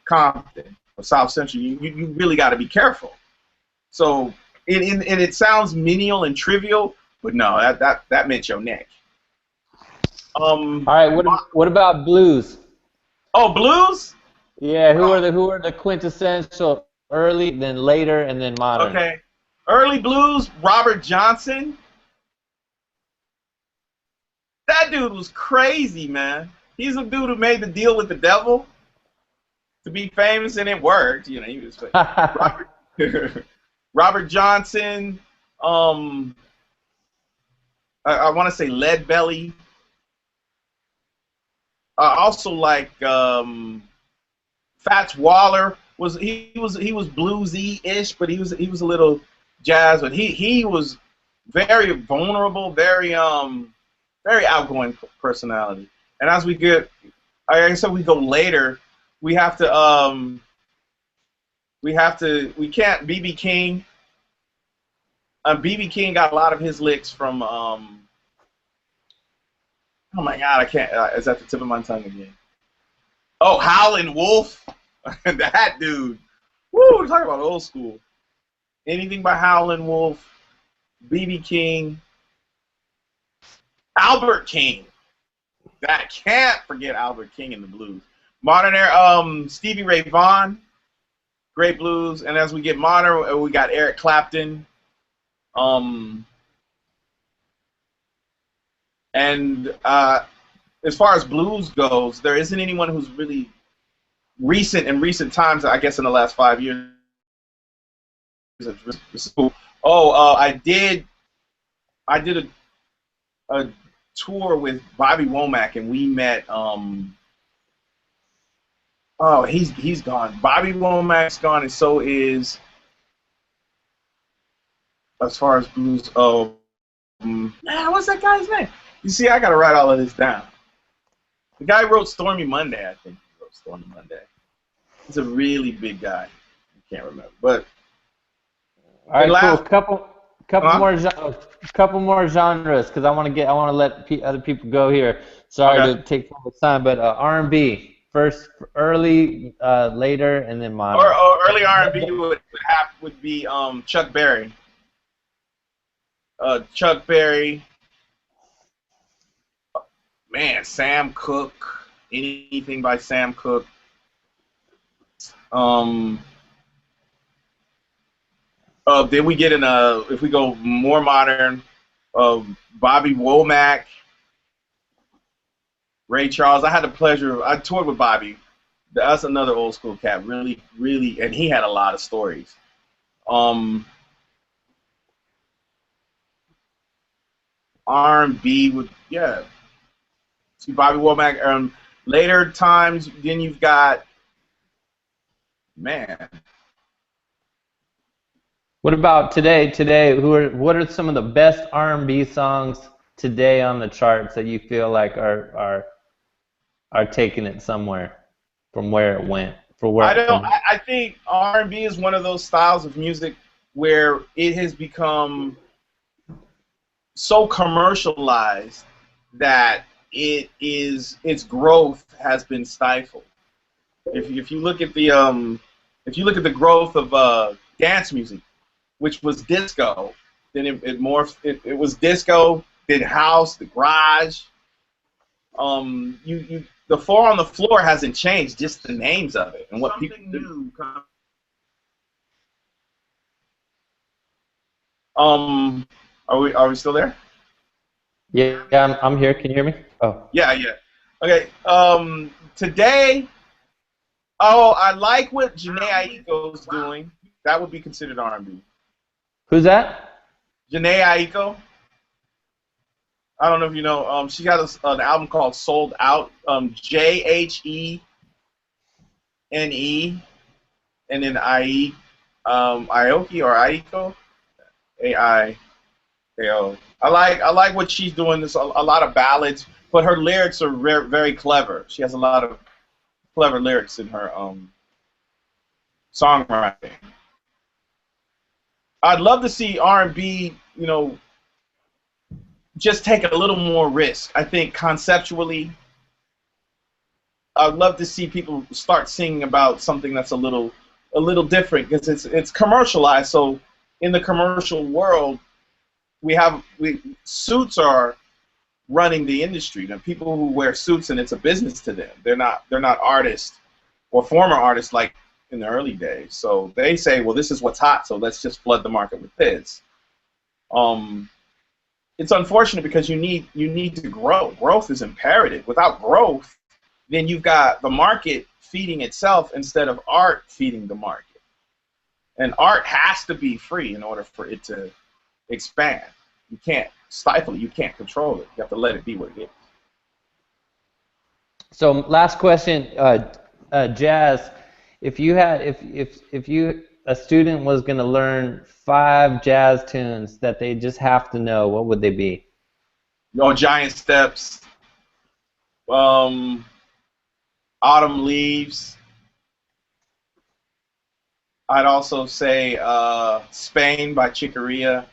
Compton or South Central. You really got to be careful. So, and it sounds menial and trivial, but no, that meant your neck.
All right, what about blues?
Oh, blues?
Yeah, who are the quintessential early, then later, and then modern?
Okay, early blues, Robert Johnson. That dude was crazy, man. He's a dude who made the deal with the devil to be famous, and it worked. You know, he was Robert Johnson. I want to say Lead Belly. also like Fats Waller was bluesy-ish, but he was a little jazz, but he was very vulnerable, very outgoing personality. And as we get, like I said, we go later, we can't BB King. BB King got a lot of his licks from oh my God, I can't. It's at the tip of my tongue again. Oh, Howlin' Wolf, that dude. Woo, we're talking about old school. Anything by Howlin' Wolf, BB King, Albert King. That can't forget Albert King in the blues. Modern era, Stevie Ray Vaughan, great blues. And as we get modern, we got Eric Clapton. And as far as blues goes, there isn't anyone who's really recent in recent times. I guess in the last 5 years. Oh, I did a tour with Bobby Womack, and we met. Oh, he's gone. Bobby Womack's gone, and so is. As far as blues, man, what's that guy's name? You see, I gotta write all of this down. The guy wrote Stormy Monday, I think. He wrote Stormy Monday. He's a really big guy. I can't remember, but.
All right, cool. Couple more genres, because I want to let other people go here. Sorry to take so much time, but R&B first, early, later, and then modern.
Or early R&B would be Chuck Berry. Chuck Berry. Man, Sam Cooke. Anything by Sam Cooke. Then we get in if we go more modern, Bobby Womack, Ray Charles. I had the pleasure. I toured with Bobby. That's another old school cat. Really, really, and he had a lot of stories. R&B would, yeah. See Bobby Womack. Later times, then you've got, man.
What about today? What are some of the best R&B songs today on the charts that you feel like are taking it somewhere from where it went?
I think R&B is one of those styles of music where it has become so commercialized that its growth has been stifled. If you look at the growth of dance music, which was disco, then it morphed. It was disco, then house, the garage. The four on the floor hasn't changed, just the names of it and what people do. Are we still there?
Yeah, I'm here. Can you hear me? Oh.
Yeah. Okay. Today, I like what Jhené Aiko's doing. That would be considered R&B.
Who's that?
Jhené Aiko. I don't know if you know. She got an album called Sold Out. JHENE, and then Aoki or Aiko. AIKO. I like what she's doing. There's a lot of ballads, but her lyrics are very, very clever. She has a lot of clever lyrics in her songwriting. I'd love to see R&B, just take a little more risk. I think conceptually, I'd love to see people start singing about something that's a little different, because it's commercialized. So in the commercial world, suits are running the industry. Now, people who wear suits, and it's a business to them. They're not artists or former artists like in the early days. So they say, well, this is what's hot, so let's just flood the market with this. It's unfortunate because you need to grow. Growth is imperative. Without growth, then you've got the market feeding itself instead of art feeding the market. And art has to be free in order for it to expand. You can't stifle it. You can't control it. You have to let it be what it is.
So last question, Jazz. If you had, if you a student was going to learn 5 jazz tunes that they just have to know, what would they be?
Oh, Giant Steps. Autumn Leaves. I'd also say Spain by Chicoria.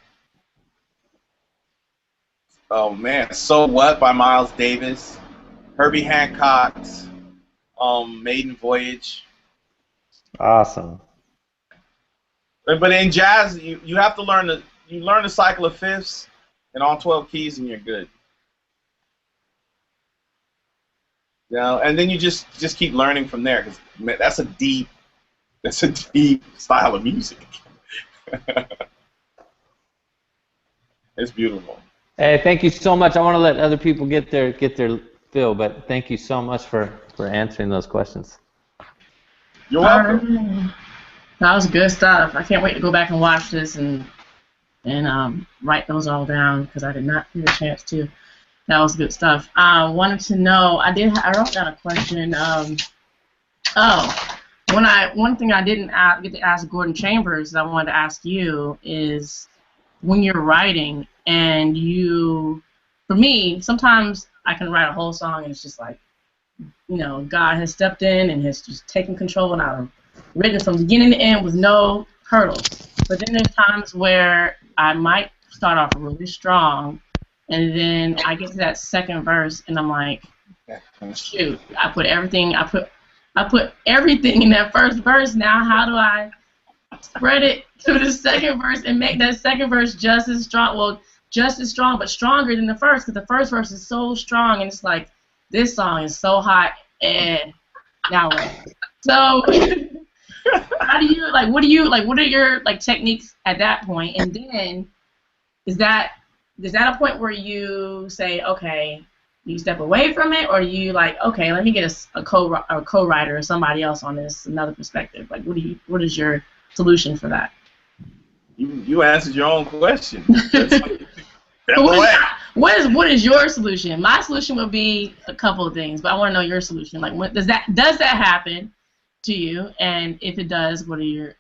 Oh man, So What by Miles Davis. Herbie Hancock's Maiden Voyage.
Awesome.
But in jazz, you have to learn the cycle of fifths and all 12 keys, and you're good. You know, and then you just keep learning from there, because that's a deep style of music. It's beautiful.
Hey, thank you so much. I want to let other people get their fill, but thank you so much for answering those questions.
You're welcome.
That was good stuff. I can't wait to go back and watch this and write those all down, because I did not get a chance to. That was good stuff. I wanted to know. I wrote down a question. One thing I didn't get to ask Gordon Chambers that I wanted to ask you is, when you're writing and for me, sometimes I can write a whole song and it's just like, God has stepped in and has just taken control, and I've written from beginning to end with no hurdles. But then there's times where I might start off really strong, and then I get to that second verse and I'm like, shoot, I put everything in that first verse. Now how do I spread it to the second verse and make that second verse just as strong? Well, just as strong, but stronger than the first, because the first verse is so strong, and it's like, this song is so hot, and now what? So how do you, what are your techniques at that point? And then is that a point where you say, okay, you step away from it, or do you okay, let me get a co-writer or somebody else on this, another perspective? What is your solution for that?
You answered your own question.
What is your solution? My solution would be a couple of things, but I want to know your solution. Does that happen to you? And if it does, what are your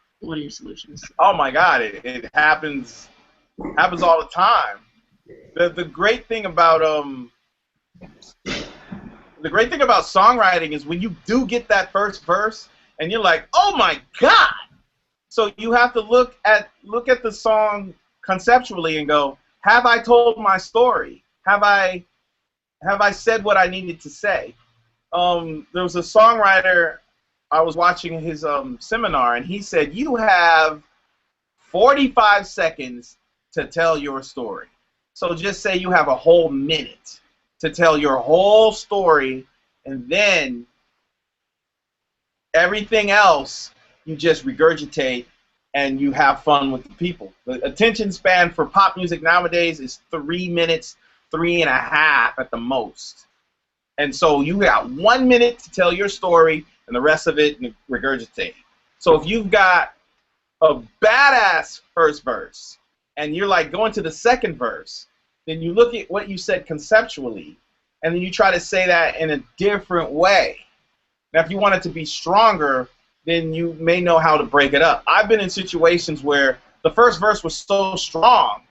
solutions?
Oh my God, it happens all the time. The great thing about songwriting is when you do get that first verse and you're like, oh my God. So you have to look at the song conceptually and go, have I told my story? Have I said what I needed to say? There was a songwriter, I was watching his seminar, and he said, you have 45 seconds to tell your story. So just say you have a whole minute to tell your whole story, and then everything else you just regurgitate and you have fun with the people. The attention span for pop music nowadays is 3 minutes, 3.5 at the most. And so you got 1 minute to tell your story, and the rest of it regurgitate. So if you've got a badass first verse, and you're going to the second verse, then you look at what you said conceptually, and then you try to say that in a different way. Now, if you want it to be stronger, then you may know how to break it up. I've been in situations where the first verse was so strong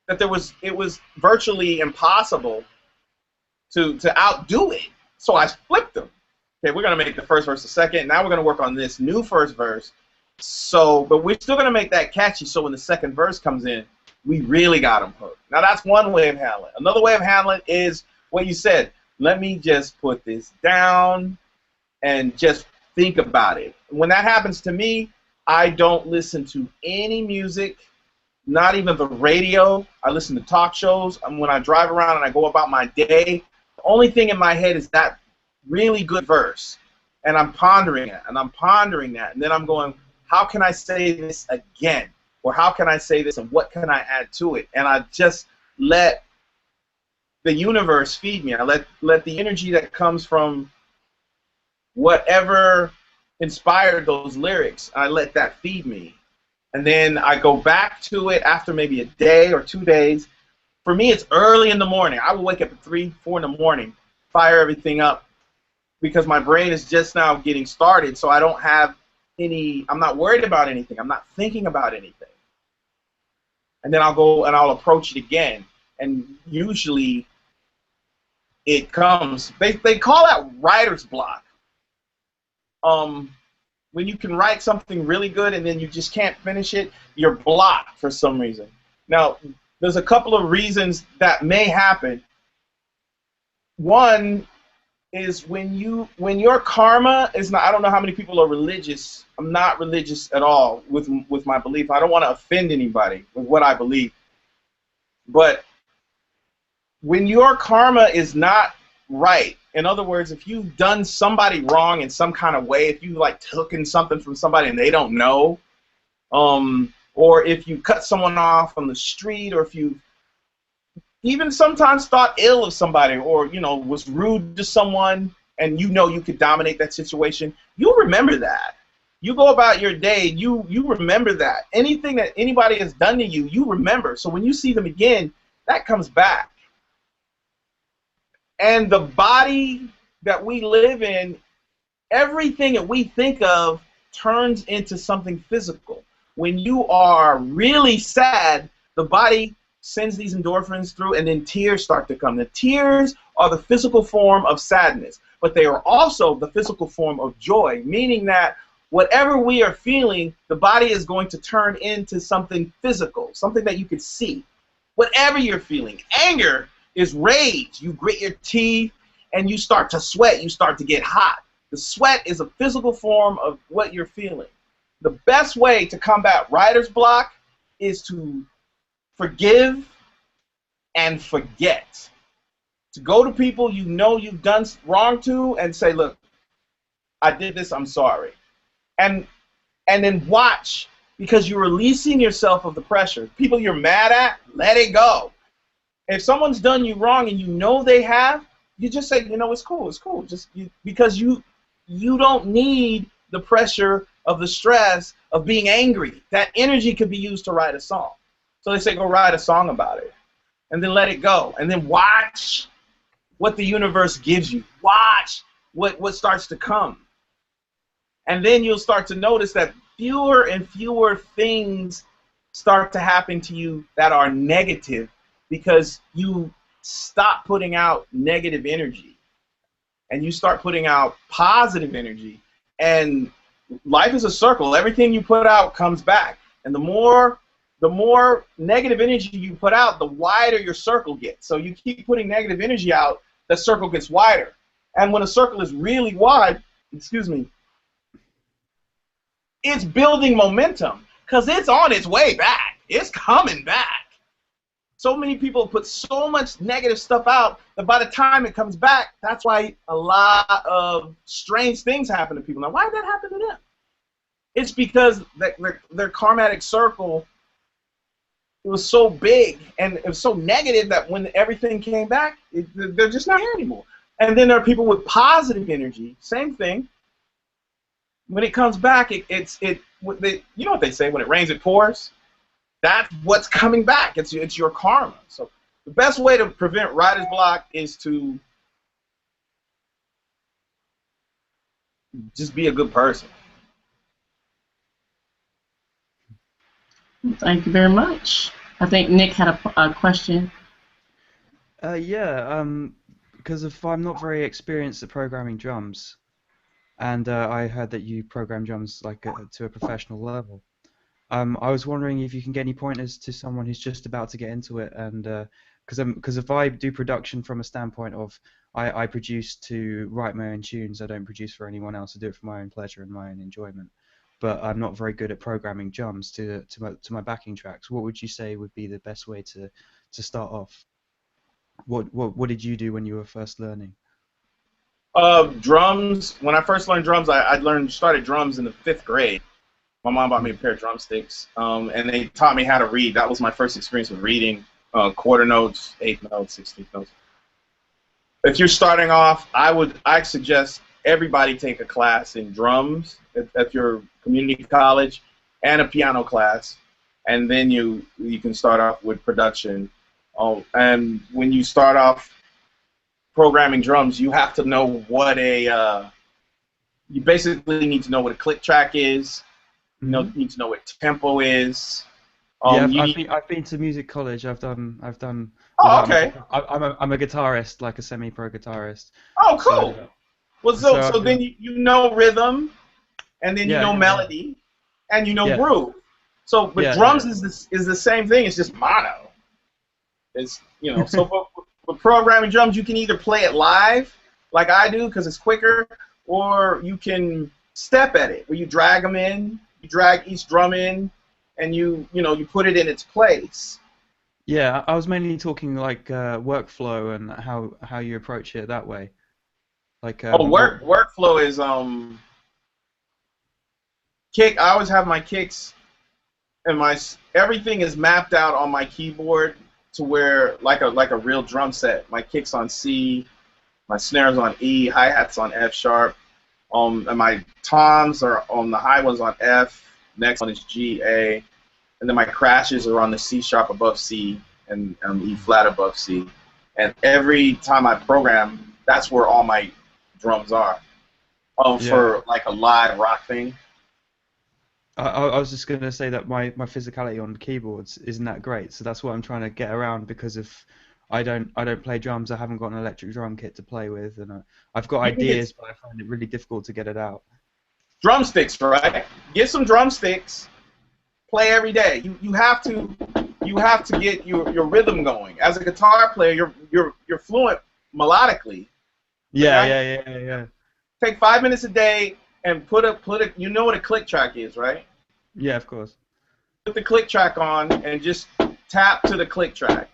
that it was virtually impossible to outdo it. So I flipped them. Okay, we're going to make the first verse the second. Now we're going to work on this new first verse. So, but we're still going to make that catchy, so when the second verse comes in, we really got them hooked. Now that's one way of handling it. Another way of handling it is what you said. Let me just put this down and just think about it. When that happens to me, I don't listen to any music, not even the radio. I listen to talk shows. When I drive around and I go about my day, the only thing in my head is that really good verse. And I'm pondering it, and I'm pondering that. And then I'm going, how can I say this again? Or how can I say this, and what can I add to it? And I just let the universe feed me. I let the energy that comes from whatever inspired those lyrics, I let that feed me. And then I go back to it after maybe a day or 2 days. For me, it's early in the morning. I will wake up at 3, 4 in the morning, fire everything up, because my brain is just now getting started, so I don't have I'm not worried about anything. I'm not thinking about anything. And then I'll go and I'll approach it again. And usually it comes. They call that writer's block. When you can write something really good and then you just can't finish it, you're blocked for some reason. Now, there's a couple of reasons that may happen. One is when your karma is not. I don't know how many people are religious. I'm not religious at all with my belief. I don't want to offend anybody with what I believe. But when your karma is not right, in other words, if you've done somebody wrong in some kind of way, if you like taken something from somebody and they don't know, or if you cut someone off on the street, or if you even sometimes thought ill of somebody, or was rude to someone, and you could dominate that situation, you'll remember that. You go about your day, you remember that. Anything that anybody has done to you, you remember. So when you see them again, that comes back. And the body that we live in, everything that we think of turns into something physical. When you are really sad, the body sends these endorphins through, and then tears start to come. The tears are the physical form of sadness, but they are also the physical form of joy, meaning that whatever we are feeling, the body is going to turn into something physical, something that you can see. Whatever you're feeling. Anger is rage. You grit your teeth, and you start to sweat. You start to get hot. The sweat is a physical form of what you're feeling. The best way to combat writer's block is to forgive and forget. To go to people you know you've done wrong to and say, look, I did this, I'm sorry. And then watch, because you're releasing yourself of the pressure. People you're mad at, let it go. If someone's done you wrong and you know they have, you just say, it's cool, it's cool. Because you don't need the pressure of the stress of being angry. That energy could be used to write a song. So they say, go write a song about it, and then let it go, and then watch what the universe gives you. Watch what starts to come. And then you'll start to notice that fewer and fewer things start to happen to you that are negative, because you stop putting out negative energy, and you start putting out positive energy. And life is a circle. Everything you put out comes back. And the more negative energy you put out, the wider your circle gets. So you keep putting negative energy out, the circle gets wider. And when a circle is really wide, it's building momentum, because it's on its way back. It's coming back. So many people put so much negative stuff out that by the time it comes back, that's why a lot of strange things happen to people. Now, why did that happen to them? It's because their karmatic circle, it was so big and it was so negative that when everything came back, they're just not here anymore. And then there are people with positive energy, same thing. When it comes back, you know what they say, when it rains, it pours. That's what's coming back. It's your karma. So the best way to prevent writer's block is to just be a good person.
Thank you very much. I think Nick had a question.
Yeah, because I'm not very experienced at programming drums, and I heard that you program drums like to a professional level. I was wondering if you can get any pointers to someone who's just about to get into it, and because if I do production from a standpoint of I produce to write my own tunes, I don't produce for anyone else. I do it for my own pleasure and my own enjoyment. But I'm not very good at programming drums to my backing tracks. What would you say would be the best way to start off? What did you do when you were first learning?
Drums. When I first learned drums, I started drums in the 5th grade. My mom bought me a pair of drumsticks, and they taught me how to read. That was my first experience with reading quarter notes, 8th notes, 16th notes. If you're starting off, I'd suggest everybody take a class in drums at your community college, and a piano class, and then you can start off with production. And when you start off, programming drums, you have to know what you basically need to know what a click track is. You need to know what tempo is.
Yeah, I've been to music college. I've done.
Oh, okay.
I'm a guitarist, like a semi-pro guitarist.
Oh, cool. So then you know rhythm, and then you know melody, and you know groove. So, but drums is the same thing. It's just mono. It's so for programming drums, you can either play it live, like I do, because it's quicker, or you can step at it, where you drag them in. You drag each drum in, and you put it in its place.
Yeah, I was mainly talking like workflow and how you approach it that way. Like
workflow is kick. I always have my kicks, and everything is mapped out on my keyboard to where like a real drum set. My kicks on C, my snares on E, hi-hats on F sharp. And my toms are on the high ones on F, next one is G, A, and then my crashes are on the C sharp above C and E flat above C. And every time I program, that's where all my drums are. For like a live rock thing.
I was just gonna say that my physicality on keyboards isn't that great, so that's what I'm trying to get around, because if I don't play drums, I haven't got an electric drum kit to play with, and I've got ideas, but I find it really difficult to get it out.
Drumsticks, right? Get some drumsticks. Play every day. You have to get your rhythm going. As a guitar player, you're fluent melodically.
Yeah.
Take 5 minutes a day and put a. You know what a click track is, right?
Yeah, of course.
Put the click track on and just tap to the click track.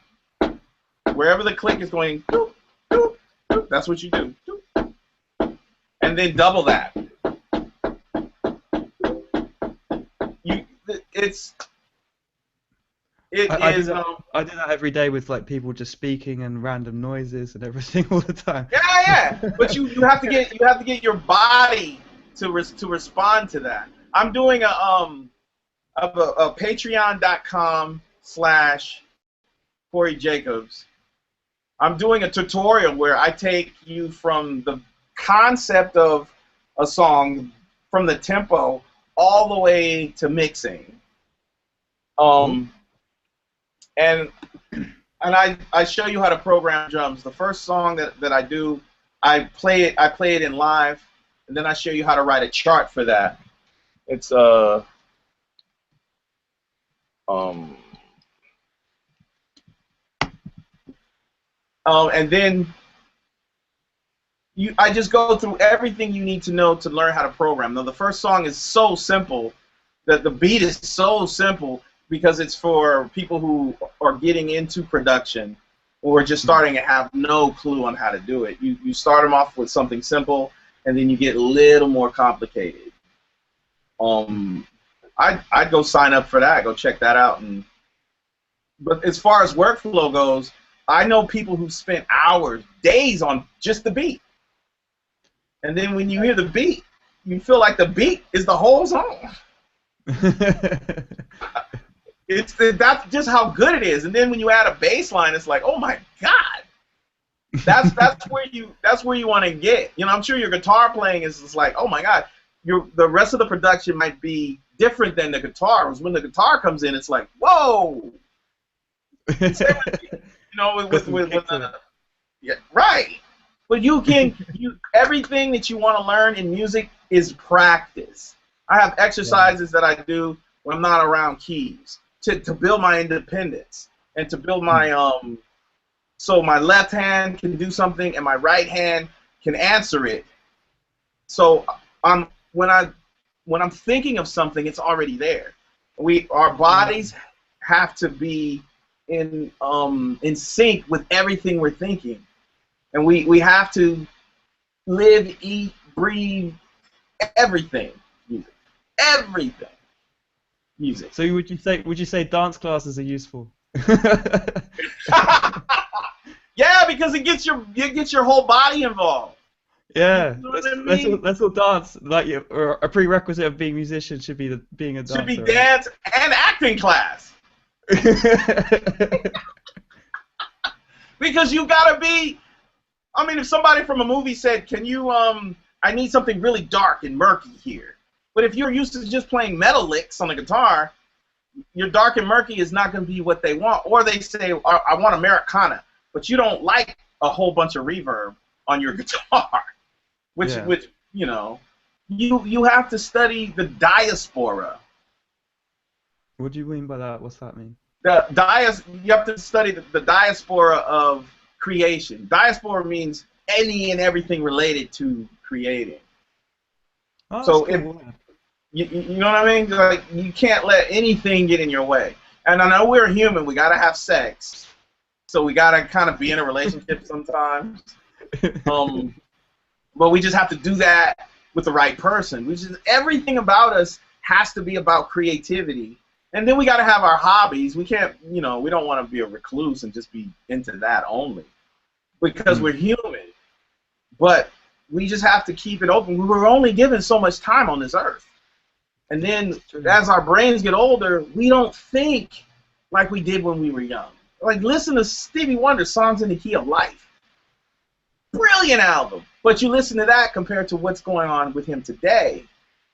Wherever the click is going, doop, doop, doop, that's what you do. Doop. And then double that. I do
that every day with like people just speaking and random noises and everything all the time.
Yeah. But you have to get your body to respond to that. I'm doing a patreon.com/Cori Jacobs. I'm doing a tutorial where I take you from the concept of a song, from the tempo, all the way to mixing. And I show you how to program drums. The first song that I do, I play it in live, and then I show you how to write a chart for that. It's and then I just go through everything you need to know to learn how to program. Now, the first song is so simple that the beat is so simple because it's for people who are getting into production or just starting to have no clue on how to do it. You start them off with something simple, and then you get a little more complicated. I'd go sign up for that. Go check that out. But as far as workflow goes, I know people who spent hours, days on just the beat. And then when you hear the beat, you feel like the beat is the whole song. That's just how good it is. And then when you add a bass line, it's like, oh my God. That's where you want to get. I'm sure your guitar playing is just like, oh my God. The rest of the production might be different than the guitar. When the guitar comes in, it's like, whoa. Yeah, right. But everything that you want to learn in music is practice. I have exercises that I do when I'm not around keys to build my independence and to build my so my left hand can do something and my right hand can answer it. So when I'm thinking of something, it's already there. Our bodies have to be in sync with everything we're thinking, and we have to live, eat, breathe, everything. Music.
So would you say dance classes are useful?
Yeah, because it gets your whole body involved.
Yeah,
you know what I mean?
That's what dance, or a prerequisite of being a musician should be being a dancer.
Should be dance and acting class. Because you gotta be I mean, if somebody from a movie said, "Can you I need something really dark and murky here," but if you're used to just playing metal licks on the guitar, your dark and murky is not going to be what they want. Or they say, "I want Americana," but you don't like a whole bunch of reverb on your guitar, which you know, you have to study the diaspora.
What do you mean by that? What's that mean?
You have to study the diaspora of creation. Diaspora means any and everything related to creating.
Oh,
So
cool.
if you know what I mean, like you can't let anything get in your way. And I know we're human. We gotta have sex, so we gotta kind of be in a relationship sometimes. But we just have to do that with the right person. Which is everything about us has to be about creativity. And then we got to have our hobbies. We can't, you know, we don't want to be a recluse and just be into that only because we're human. But we just have to keep it open. We were only given so much time on this earth. And then as our brains get older, we don't think like we did when we were young. Like, listen to Stevie Wonder's Songs in the Key of Life. Brilliant album. But you listen to that compared to what's going on with him today.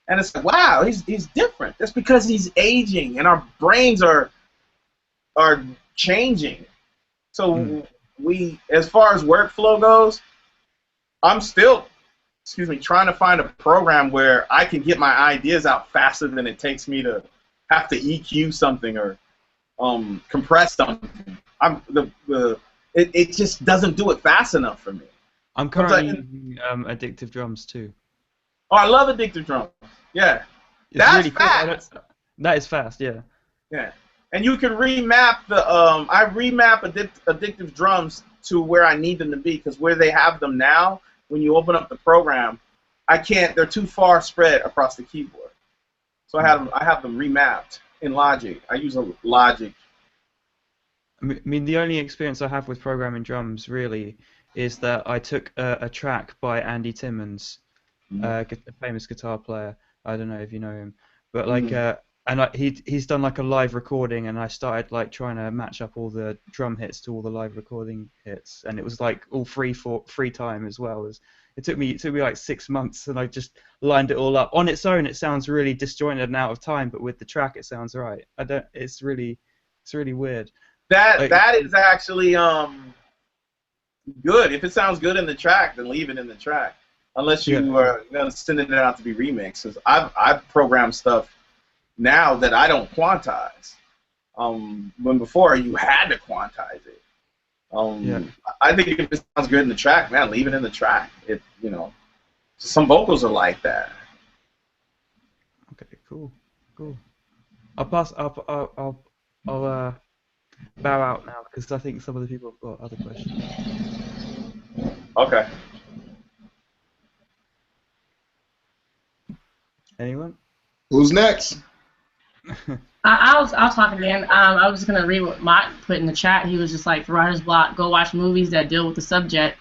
And it's like, wow, he's different. That's because he's aging and our brains are changing. So we, as far as workflow goes, I'm still, trying to find a program where I can get my ideas out faster than it takes me to have to EQ something or compress something. It just doesn't do it fast enough for me.
I'm currently using Addictive Drums too.
Oh, I love Addictive Drums. Yeah. That's really fast.
That is fast, yeah.
Yeah. And you can remap I remap Addictive Drums to where I need them to be, because where they have them now, when you open up the program, they're too far spread across the keyboard. So I have them remapped in Logic. I use a Logic.
I mean, the only experience I have with programming drums really is that I took a track by Andy Timmons, a famous guitar player. I don't know if you know him, but like, he's done like a live recording, and I started like trying to match up all the drum hits to all the live recording hits, and it was like all free time as well. It took me like 6 months, and I just lined it all up. On its own, it sounds really disjointed and out of time, but with the track, it sounds right. It's really weird.
That is actually good. If it sounds good in the track, then leave it in the track. Unless you are sending it out to be remixed. 'Cause I've programmed stuff now that I don't quantize. When before you had to quantize it. I think if it sounds good in the track, man, leave it in the track. Some vocals are like that.
Okay, cool. I'll bow out now because I think some of the people have got other questions.
Okay.
Anyone?
Who's next?
I'll talk again. I was just gonna read what Mott put in the chat. He was just like, for writer's block, go watch movies that deal with the subject,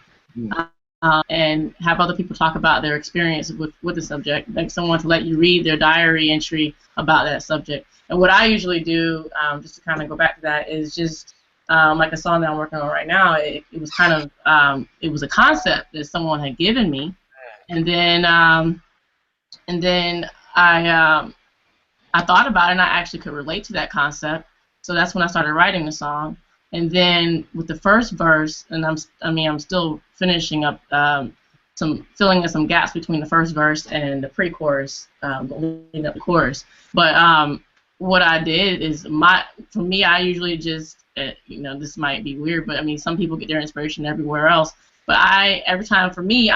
and have other people talk about their experience with the subject. Like someone to let you read their diary entry about that subject. And what I usually do, just to kind of go back to that, is just like a song that I'm working on right now. It was kind of it was a concept that someone had given me, and then I thought about it, and I actually could relate to that concept. So that's when I started writing the song. And then with the first verse, and I'm still finishing up filling in some gaps between the first verse and the pre-chorus, leading up the chorus. But what I did is for me, I usually just this might be weird, but I mean some people get their inspiration everywhere else. But every time for me,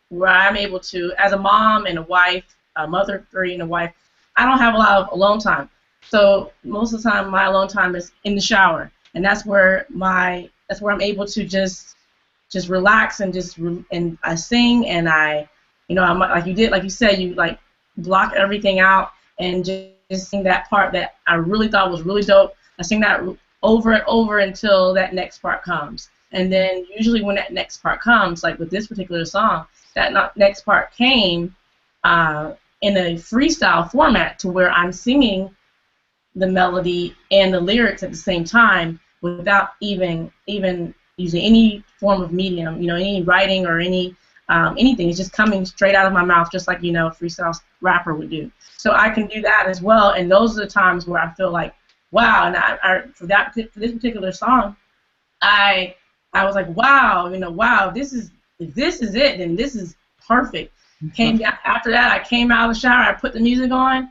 where I'm able to, as a mom and a wife, a mother of 3 and a wife, I don't have a lot of alone time. So most of the time, my alone time is in the shower, and that's where I'm able to just relax and and I sing, and I'm like you said, you like block everything out and just sing that part that I really thought was really dope. I sing that over and over until that next part comes, and then usually when that next part comes, like with this particular song, that next part came in a freestyle format to where I'm singing the melody and the lyrics at the same time without even using any form of medium, you know, any writing or any anything. It's just coming straight out of my mouth, just like, you know, a freestyle rapper would do. So I can do that as well, and those are the times where I feel like, wow. And for this particular song, I was like, wow, you know, wow, if this is it, then this is perfect. After that, I came out of the shower, I put the music on,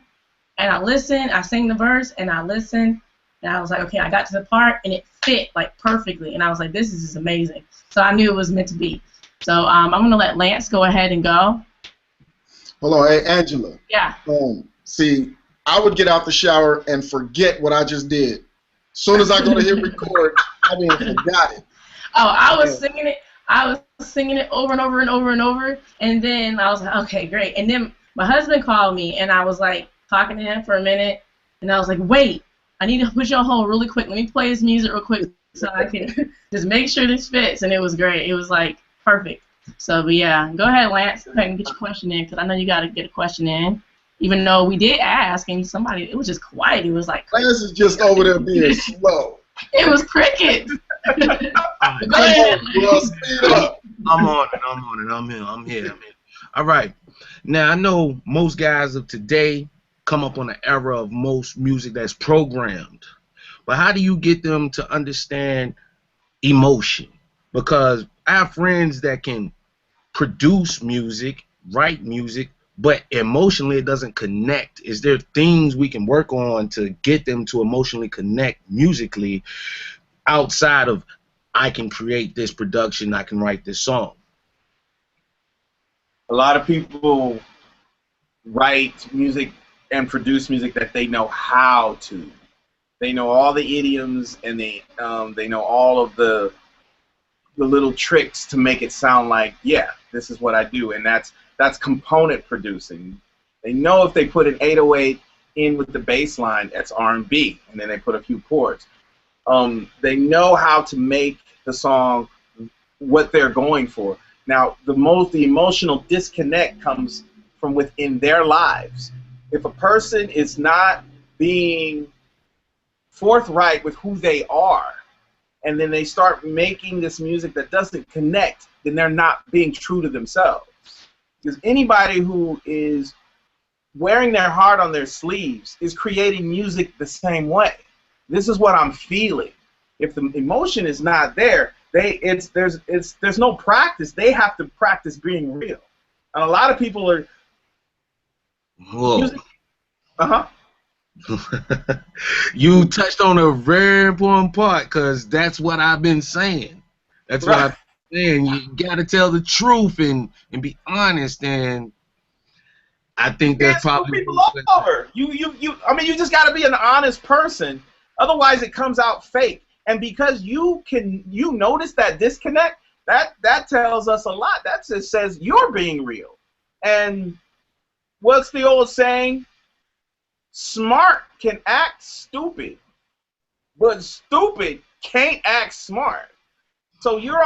and I listened, I sang the verse, and I listened, and I was like, okay, I got to the part, and it fit, like, perfectly, and I was like, this is just amazing. So I knew it was meant to be. So I'm going to let Lance go ahead and go.
Hold on, hey, Angela.
Yeah.
See, I would get out the shower and forget what I just did. As soon as I go to hit record, I forgot it.
Oh, I was singing it. I was singing it over and over and over and over, and then I was like, okay, great. And then my husband called me, and I was like talking to him for a minute, and I was like, wait, I need to put you on hold really quick. Let me play his music real quick so I can just make sure this fits. And it was great. It was like perfect. So, but yeah, go ahead, Lance. Go ahead and get your question in, because I know you got to get a question in. Even though we did ask, and somebody, it was just quiet. It was like,
Lance is just over there being slow.
It was crickets. Go
ahead. Well, speed up.
I'm on it. I'm here. All right. Now, I know most guys of today come up on the era of most music that's programmed. But how do you get them to understand emotion? Because I have friends that can produce music, write music, but emotionally it doesn't connect. Is there things we can work on to get them to emotionally connect musically outside of I can create this production, I can write this song?
A lot of people write music and produce music that they know how to. They know all the idioms, and they know all of the little tricks to make it sound like, yeah, this is what I do, and that's component producing. They know if they put an 808 in with the bass line, that's R&B, and then they put a few chords. They know how to make the song what they're going for. Now, the emotional disconnect comes from within their lives. If a person is not being forthright with who they are, and then they start making this music that doesn't connect, then they're not being true to themselves. Because anybody who is wearing their heart on their sleeves is creating music the same way. This is what I'm feeling. If the emotion is not there, there's no practice. They have to practice being real. And a lot of people are music.
You touched on a very important part, because that's what I've been saying. That's right. What I've been saying. You got to tell the truth and be honest, and I think that's probably
people over. I mean, you just got to be an honest person. Otherwise, it comes out fake. And because you notice that disconnect, that tells us a lot. That just says you're being real. And what's the old saying? Smart can act stupid, but stupid can't act smart. So you're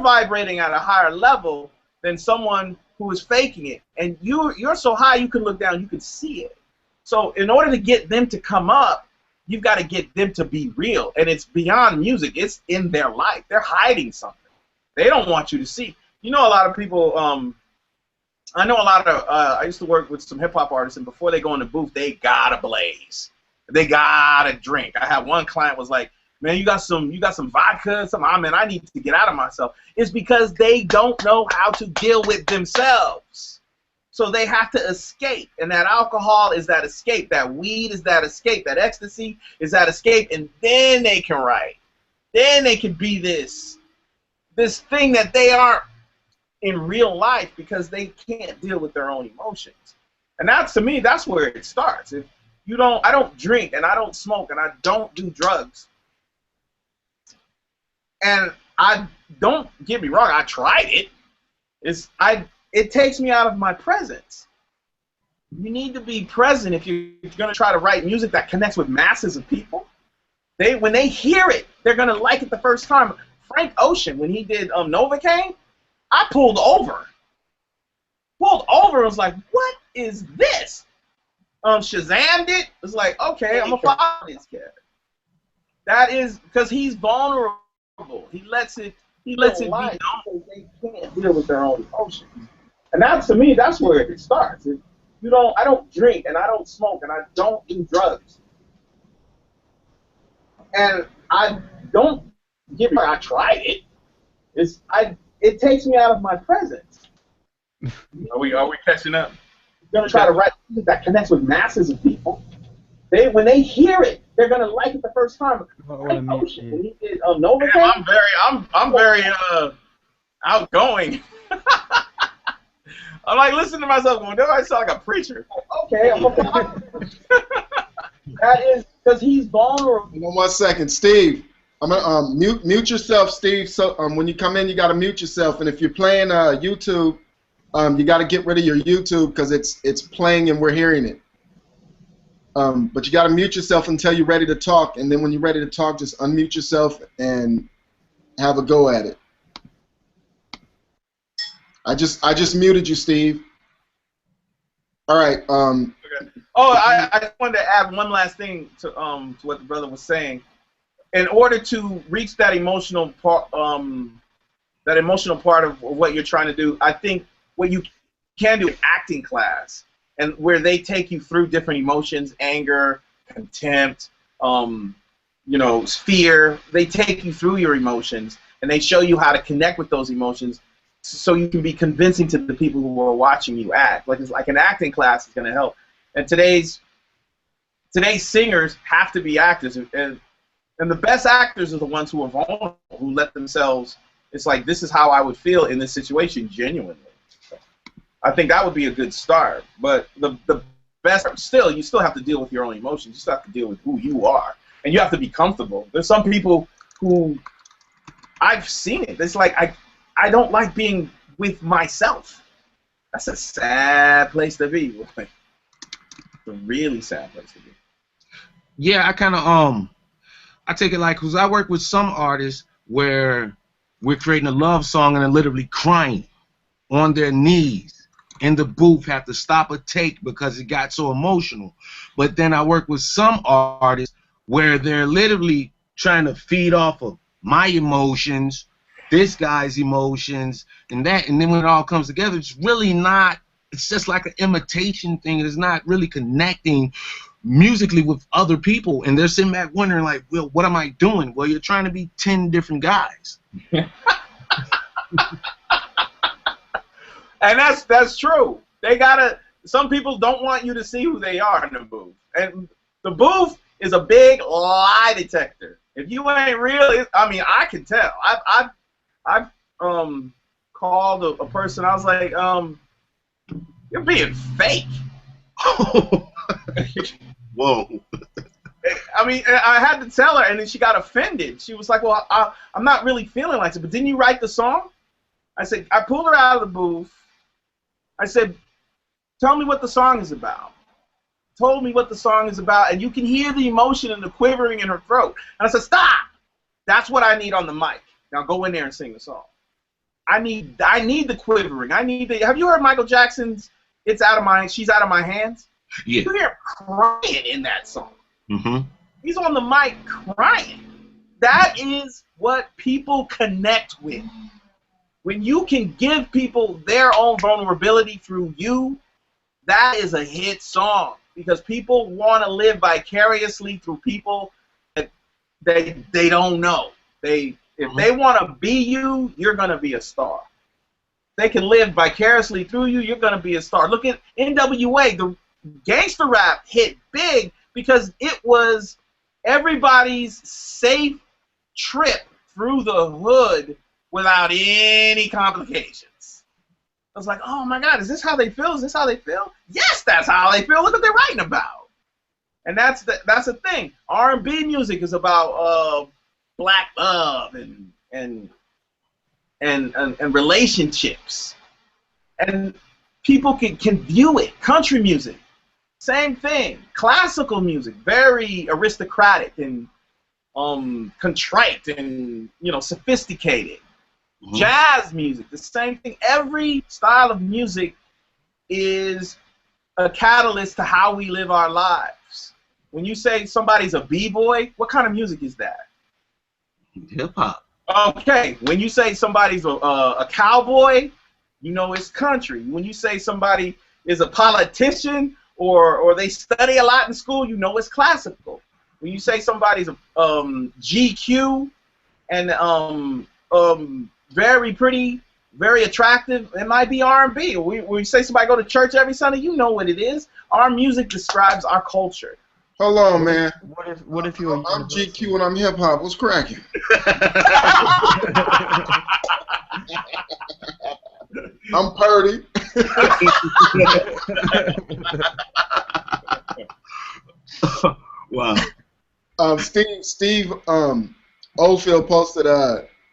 vibrating at a higher level than someone who is faking it, and you're so high you can look down, you can see it. So in order to get them to come up, you've got to get them to be real, and it's beyond music. It's in their life. They're hiding something. They don't want you to see. You know, a lot of people. I know a lot of. I used to work with some hip hop artists, and before they go in the booth, they gotta blaze. They gotta drink. I had one client was like, "Man, you got some vodka or something." I need to get out of myself. It's because they don't know how to deal with themselves. So they have to escape, and that alcohol is that escape. That weed is that escape. That ecstasy is that escape, and then they can write. Then they can be this thing that they aren't in real life, because they can't deal with their own emotions. And that's, to me, that's where it starts. If you don't, I don't drink, and I don't smoke, and I don't do drugs. And I don't get me wrong, I tried it. It takes me out of my presence. You need to be present if you're going to try to write music that connects with masses of people. When they hear it, they're going to like it the first time. Frank Ocean, when he did Novocaine, I pulled over. And was like, what is this? Shazammed it. It's like, okay, I'm going to follow this kid. That is because he's vulnerable. He lets it He lets it be
known
known.
because they can't deal with their own emotions. And that's, to me, that's where it starts. I don't drink and I don't smoke and I don't do drugs. And I don't I tried it. It takes me out of my presence.
Are we catching up?
You're gonna try to write music that connects with masses of people. When they hear it, they're gonna like it the first time. I'm
very outgoing. I'm like listening to myself going, "No, I sound like a preacher."
Okay. That is because he's vulnerable.
One second, Steve. I'm gonna mute yourself, Steve. So when you come in, you gotta mute yourself. And if you're playing YouTube, you gotta get rid of your YouTube because it's playing and we're hearing it. But you gotta mute yourself until you're ready to talk, and then when you're ready to talk, just unmute yourself and have a go at it. I just muted you, Steve. All right.
Okay. Oh, I wanted to add one last thing to what the brother was saying. In order to reach that emotional part of what you're trying to do, I think what you can do is acting class, and where they take you through different emotions, anger, contempt, fear. They take you through your emotions, and they show you how to connect with those emotions, so you can be convincing to the people who are watching you act. It's like an acting class is going to help. And today's singers have to be actors, and the best actors are the ones who are vulnerable, who let themselves. It's like, this is how I would feel in this situation, genuinely. I think that would be a good start. But the best, you still have to deal with your own emotions. You still have to deal with who you are, and you have to be comfortable. There's some people who I've seen it. It's like I don't like being with myself. That's a sad place to be. It's a really sad place to be.
Yeah, I kind of I take it like, because I work with some artists where we're creating a love song and they're literally crying on their knees in the booth, have to stop a take because it got so emotional. But then I work with some artists where they're literally trying to feed off of my emotions, this guy's emotions, and then when it all comes together, it's really not, it's just like an imitation thing. It's not really connecting musically with other people, and they're sitting back wondering, like, well, what am I doing? Well, you're trying to be 10 different guys.
And that's true. Some people don't want you to see who they are in the booth. And the booth is a big lie detector. If you ain't real, I can tell. I've called a person, I was like, you're being fake.
Whoa.
I had to tell her, and then she got offended. She was like, well, I'm not really feeling like it, but didn't you write the song? I said, I pulled her out of the booth. I said, tell me what the song is about. Told me what the song is about, and you can hear the emotion and the quivering in her throat. And I said, stop! That's what I need on the mic. Now go in there and sing the song. I need the quivering. Have you heard Michael Jackson's "It's Out of My, She's Out of My Hands"?
Yeah.
You hear him crying in that song.
Mm-hmm.
He's on the mic crying. That is what people connect with. When you can give people their own vulnerability through you, that is a hit song, because people want to live vicariously through people that they don't know. If they want to be you, you're going to be a star. They can live vicariously through you, you're going to be a star. Look at NWA. The gangster rap hit big because it was everybody's safe trip through the hood without any complications. I was like, oh my God, is this how they feel? Is this how they feel? Yes, that's how they feel. Look what they're writing about. And that's the thing. R&B music is about black love and relationships, and people can view it. Country music, same thing. Classical music, very aristocratic and contrite and sophisticated. Mm-hmm. Jazz music, the same thing. Every style of music is a catalyst to how we live our lives. When you say somebody's a b-boy, what kind of music is that?
Hip hop.
Okay, when you say somebody's a cowboy, you know it's country. When you say somebody is a politician or they study a lot in school, you know it's classical. When you say somebody's a GQ and very pretty, very attractive, it might be R&B. When you say somebody go to church every Sunday, you know what it is. Our music describes our culture.
Hold on, man.
What if you're?
I'm GQ and I'm hip hop. What's cracking? I'm Purdy.
Wow.
Steve Oldfield posted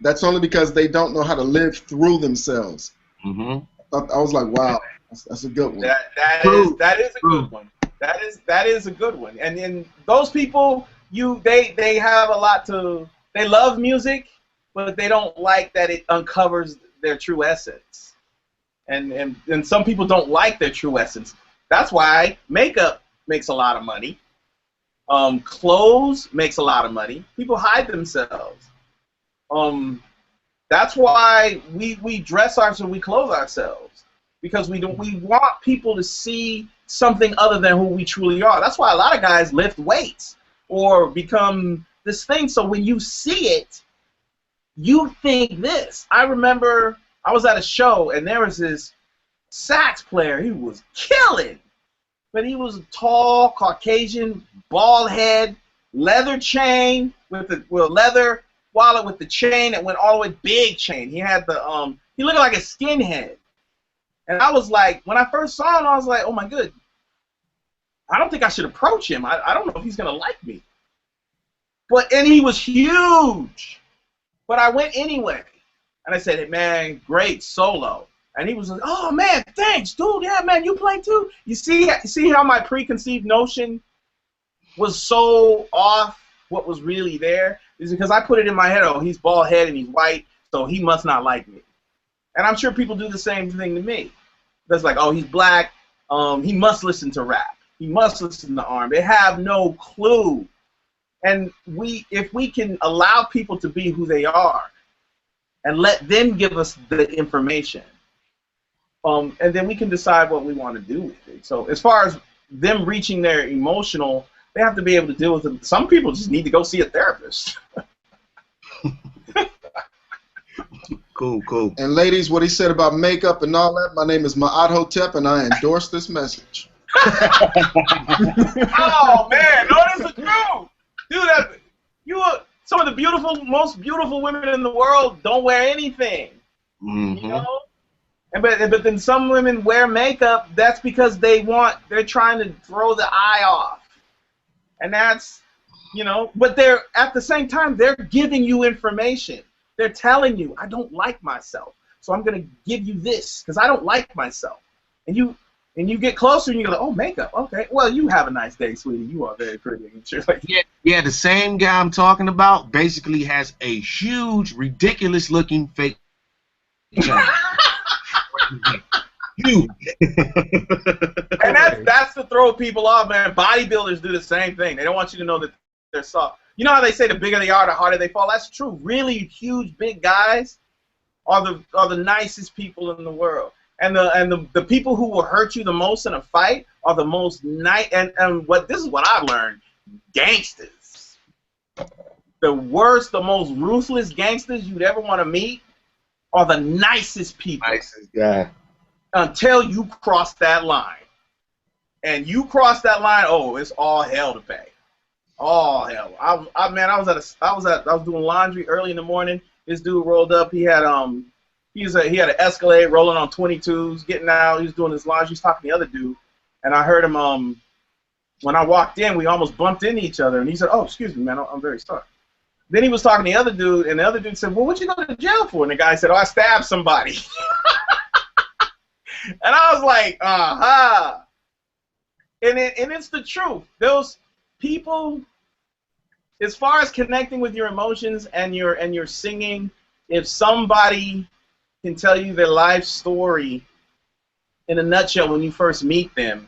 that's only because they don't know how to live through themselves.
Mm-hmm.
I was like, wow, that's a good one.
That is a good one. That is a good one. And then those people, they have a lot to. They love music, but they don't like that it uncovers their true essence. And some people don't like their true essence. That's why makeup makes a lot of money. Clothes makes a lot of money. People hide themselves. That's why we dress ourselves, we clothe ourselves, because we want people to see something other than who we truly are. That's why a lot of guys lift weights or become this thing. So when you see it, you think this. I remember I was at a show and there was this sax player. He was killing, but he was tall, Caucasian, bald head, leather chain with a leather wallet with the chain that went all the way, big chain. He had the he looked like a skinhead. And I was like, when I first saw him, I was like, oh my good. I don't think I should approach him. I don't know if he's gonna like me. And he was huge. But I went anyway. And I said, hey man, great solo. And he was like, oh man, thanks, dude. Yeah, man, you play too. You see how my preconceived notion was so off what was really there? Is because I put it in my head, oh, he's bald head and he's white, so he must not like me. And I'm sure people do the same thing to me. That's like, oh, he's black, he must listen to rap. He must listen to R&B. They have no clue. And if we can allow people to be who they are and let them give us the information, and then we can decide what we want to do with it. So as far as them reaching their emotional, they have to be able to deal with it. Some people just need to go see a therapist.
Cool.
And ladies, what he said about makeup and all that, my name is Ma'at Hotep, and I endorse this message.
Oh, man, no, that's the truth. Dude, some of the most beautiful women in the world don't wear anything.
Mm-hmm.
You know? But then some women wear makeup. That's because they're trying to throw the eye off, and that's, But they're at the same time they're giving you information. They're telling you, I don't like myself, so I'm gonna give you this because I don't like myself. And you get closer and you're like, oh, makeup, okay. Well, you have a nice day, sweetie. You are very pretty. And you're like,
yeah. The same guy I'm talking about basically has a huge, ridiculous-looking fake. Huge.
And that's to throw people off, man. Bodybuilders do the same thing. They don't want you to know that they're soft. You know how they say the bigger they are, the harder they fall? That's true. Really huge, big guys are the nicest people in the world. And the people who will hurt you the most in a fight are the most nice. And this is what I've learned: gangsters. The worst, the most ruthless gangsters you'd ever want to meet are the nicest people.
Nicest guy. Until
you cross that line. And you cross that line, oh, it's all hell to pay. All hell. I was doing laundry early in the morning. This dude rolled up. He had an Escalade rolling on 22s, getting out. He was doing his laundry. He's talking to the other dude, and I heard him. When I walked in, we almost bumped into each other, and he said, "Oh, excuse me, man. I'm very sorry." Then he was talking to the other dude, and the other dude said, "Well, what'd you go to jail for?" And the guy said, "Oh, I stabbed somebody." And I was like, "Uh-huh." And it's the truth. Those people, as far as connecting with your emotions and your singing, if somebody can tell you their life story in a nutshell when you first meet them,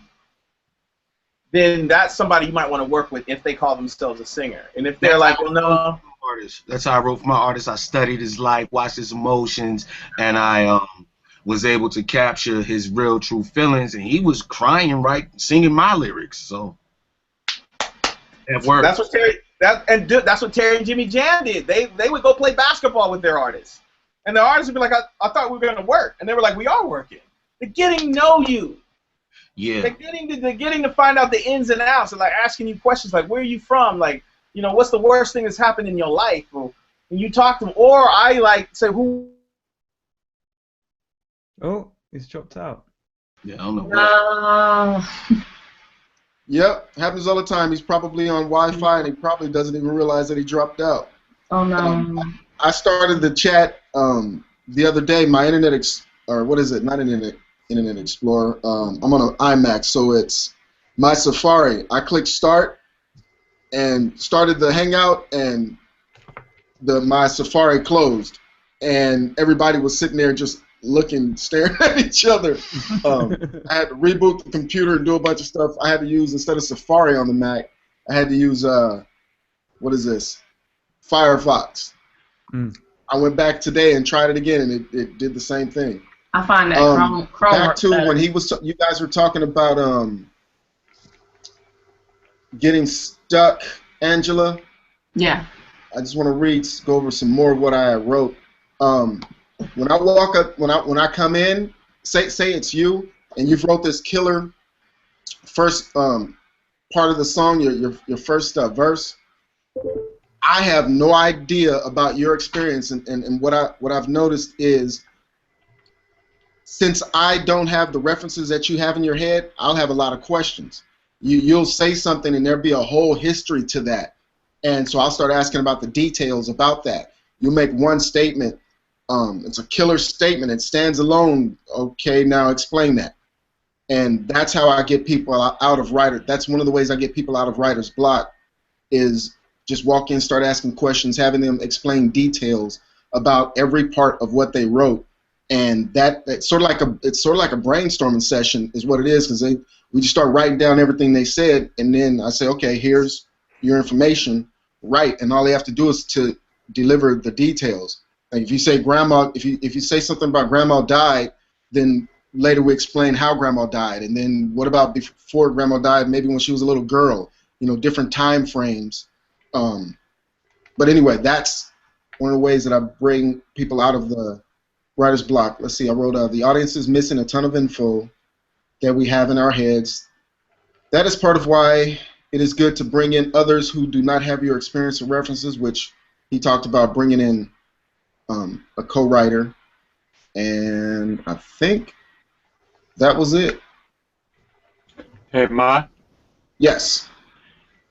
then that's somebody you might want to work with if they call themselves a singer. And if they're like, well, no,
artist. That's how I wrote for my artist. I studied his life, watched his emotions, and I was able to capture his real, true feelings. And he was crying, right, singing my lyrics. So that worked.
That's what Terry. That's what Terry and Jimmy Jam did. They would go play basketball with their artists, and the artists would be like, I thought we were going to work, and they were like, we are working. They're getting to know you.
Yeah.
They're getting to find out the ins and outs, and like asking you questions like, where are you from? Like, you know, what's the worst thing that's happened in your life? Or when you talk to them, or I like say who.
Oh, he's dropped out.
Yeah, I don't know what.
Yep, happens all the time. He's probably on Wi-Fi, and he probably doesn't even realize that he dropped out.
Oh no.
I started the chat the other day. My Not Internet Explorer. I'm on an iMac, so it's my Safari. I clicked start and started the Hangout, and my Safari closed, and everybody was sitting there just looking, staring at each other. I had to reboot the computer and do a bunch of stuff. I had to use, instead of Safari on the Mac, I had to use what is this? Firefox. I went back today and tried it again, and it did the same thing.
I find that Chrome
back to
better.
when you guys were talking about getting stuck, Angela.
Yeah.
I just want to go over some more of what I wrote. When I walk up, when I come in, say it's you, and you've wrote this killer first part of the song, your first verse. I have no idea about your experience, and what I've noticed is, since I don't have the references that you have in your head, I'll have a lot of questions. You'll say something, and there'll be a whole history to that, and so I'll start asking about the details about that. You make one statement, it's a killer statement, it stands alone. Okay, now explain that. And that's how I get people out of writer. That's one of the ways I get people out of writer's block, is just walk in, start asking questions, having them explain details about every part of what they wrote. And it's sort of like a brainstorming session is what it is, because we just start writing down everything they said, and then I say, okay, here's your information, write, and all they have to do is to deliver the details. Like if you say grandma, if you say something about grandma died, then later we explain how grandma died, and then what about before grandma died, maybe when she was a little girl, different time frames. But anyway, that's one of the ways that I bring people out of the writer's block. Let's see, I wrote, the audience is missing a ton of info that we have in our heads. That is part of why it is good to bring in others who do not have your experience or references, which he talked about bringing in a co-writer. And I think that was it.
Hey, Ma.
Yes.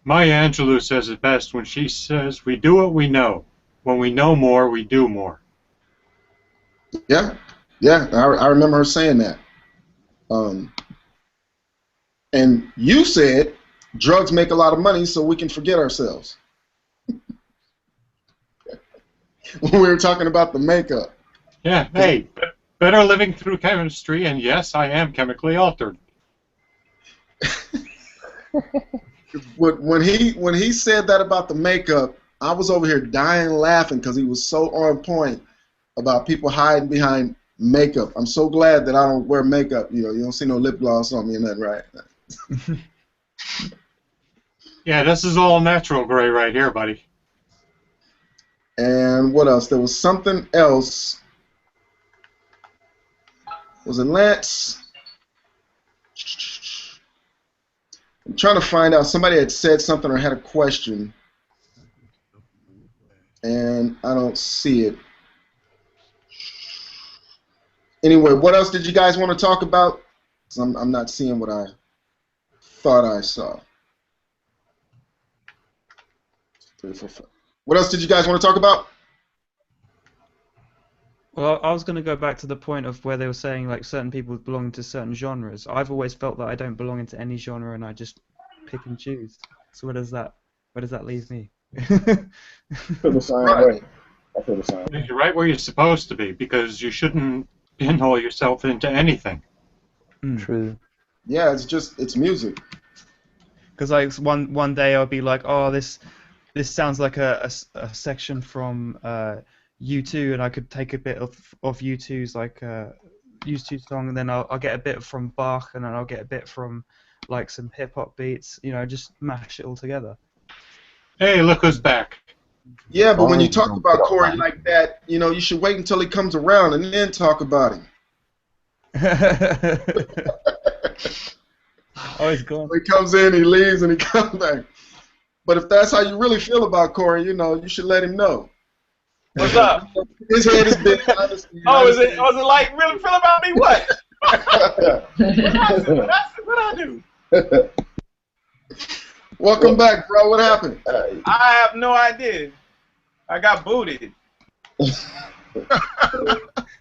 Maya Angelou says it best when she says, we do what we know. When we know more, we do more.
Yeah, I remember her saying that. And you said drugs make a lot of money, so we can forget ourselves. When we were talking about the makeup.
Yeah, hey, better living through chemistry, and yes, I am chemically altered.
When he said that about the makeup, I was over here dying laughing because he was so on point about people hiding behind makeup. I'm so glad that I don't wear makeup. You don't see no lip gloss on me or nothing, right?
Yeah, this is all natural gray right here, buddy.
And what else? There was something else. Was it Lance? I'm trying to find out. Somebody had said something or had a question, and I don't see it. Anyway, what else did you guys want to talk about? 'Cause I'm not seeing what I thought I saw. 3, 4, 5. What else did you guys want to talk about?
Well, I was going to go back to the point of where they were saying like certain people belong to certain genres. I've always felt that I don't belong into any genre and I just pick and choose. So where does that leave me?
I feel the same way. I feel the same way.
You're right where you're supposed to be, because you shouldn't pinhole yourself into anything.
True.
Yeah, it's music.
Because like one day I'll be like, oh, this this sounds like a section from U2, and I could take a bit of U2's like U2 song, and then I'll get a bit from Bach, and then I'll get a bit from like some hip hop beats. You know, just mash it all together.
Hey, look who's back.
Yeah, but when you talk about Cori like that, you know, you should wait until he comes around and then talk about him.
Oh, he's gone.
He comes in, he leaves, and he comes back. But if that's how you really feel about Cori, you know, you should let him know.
What's up?
His head is big.
Oh, is it like really feel about me? What? What I do?
Welcome back, bro. What happened?
I have no idea. I got booted.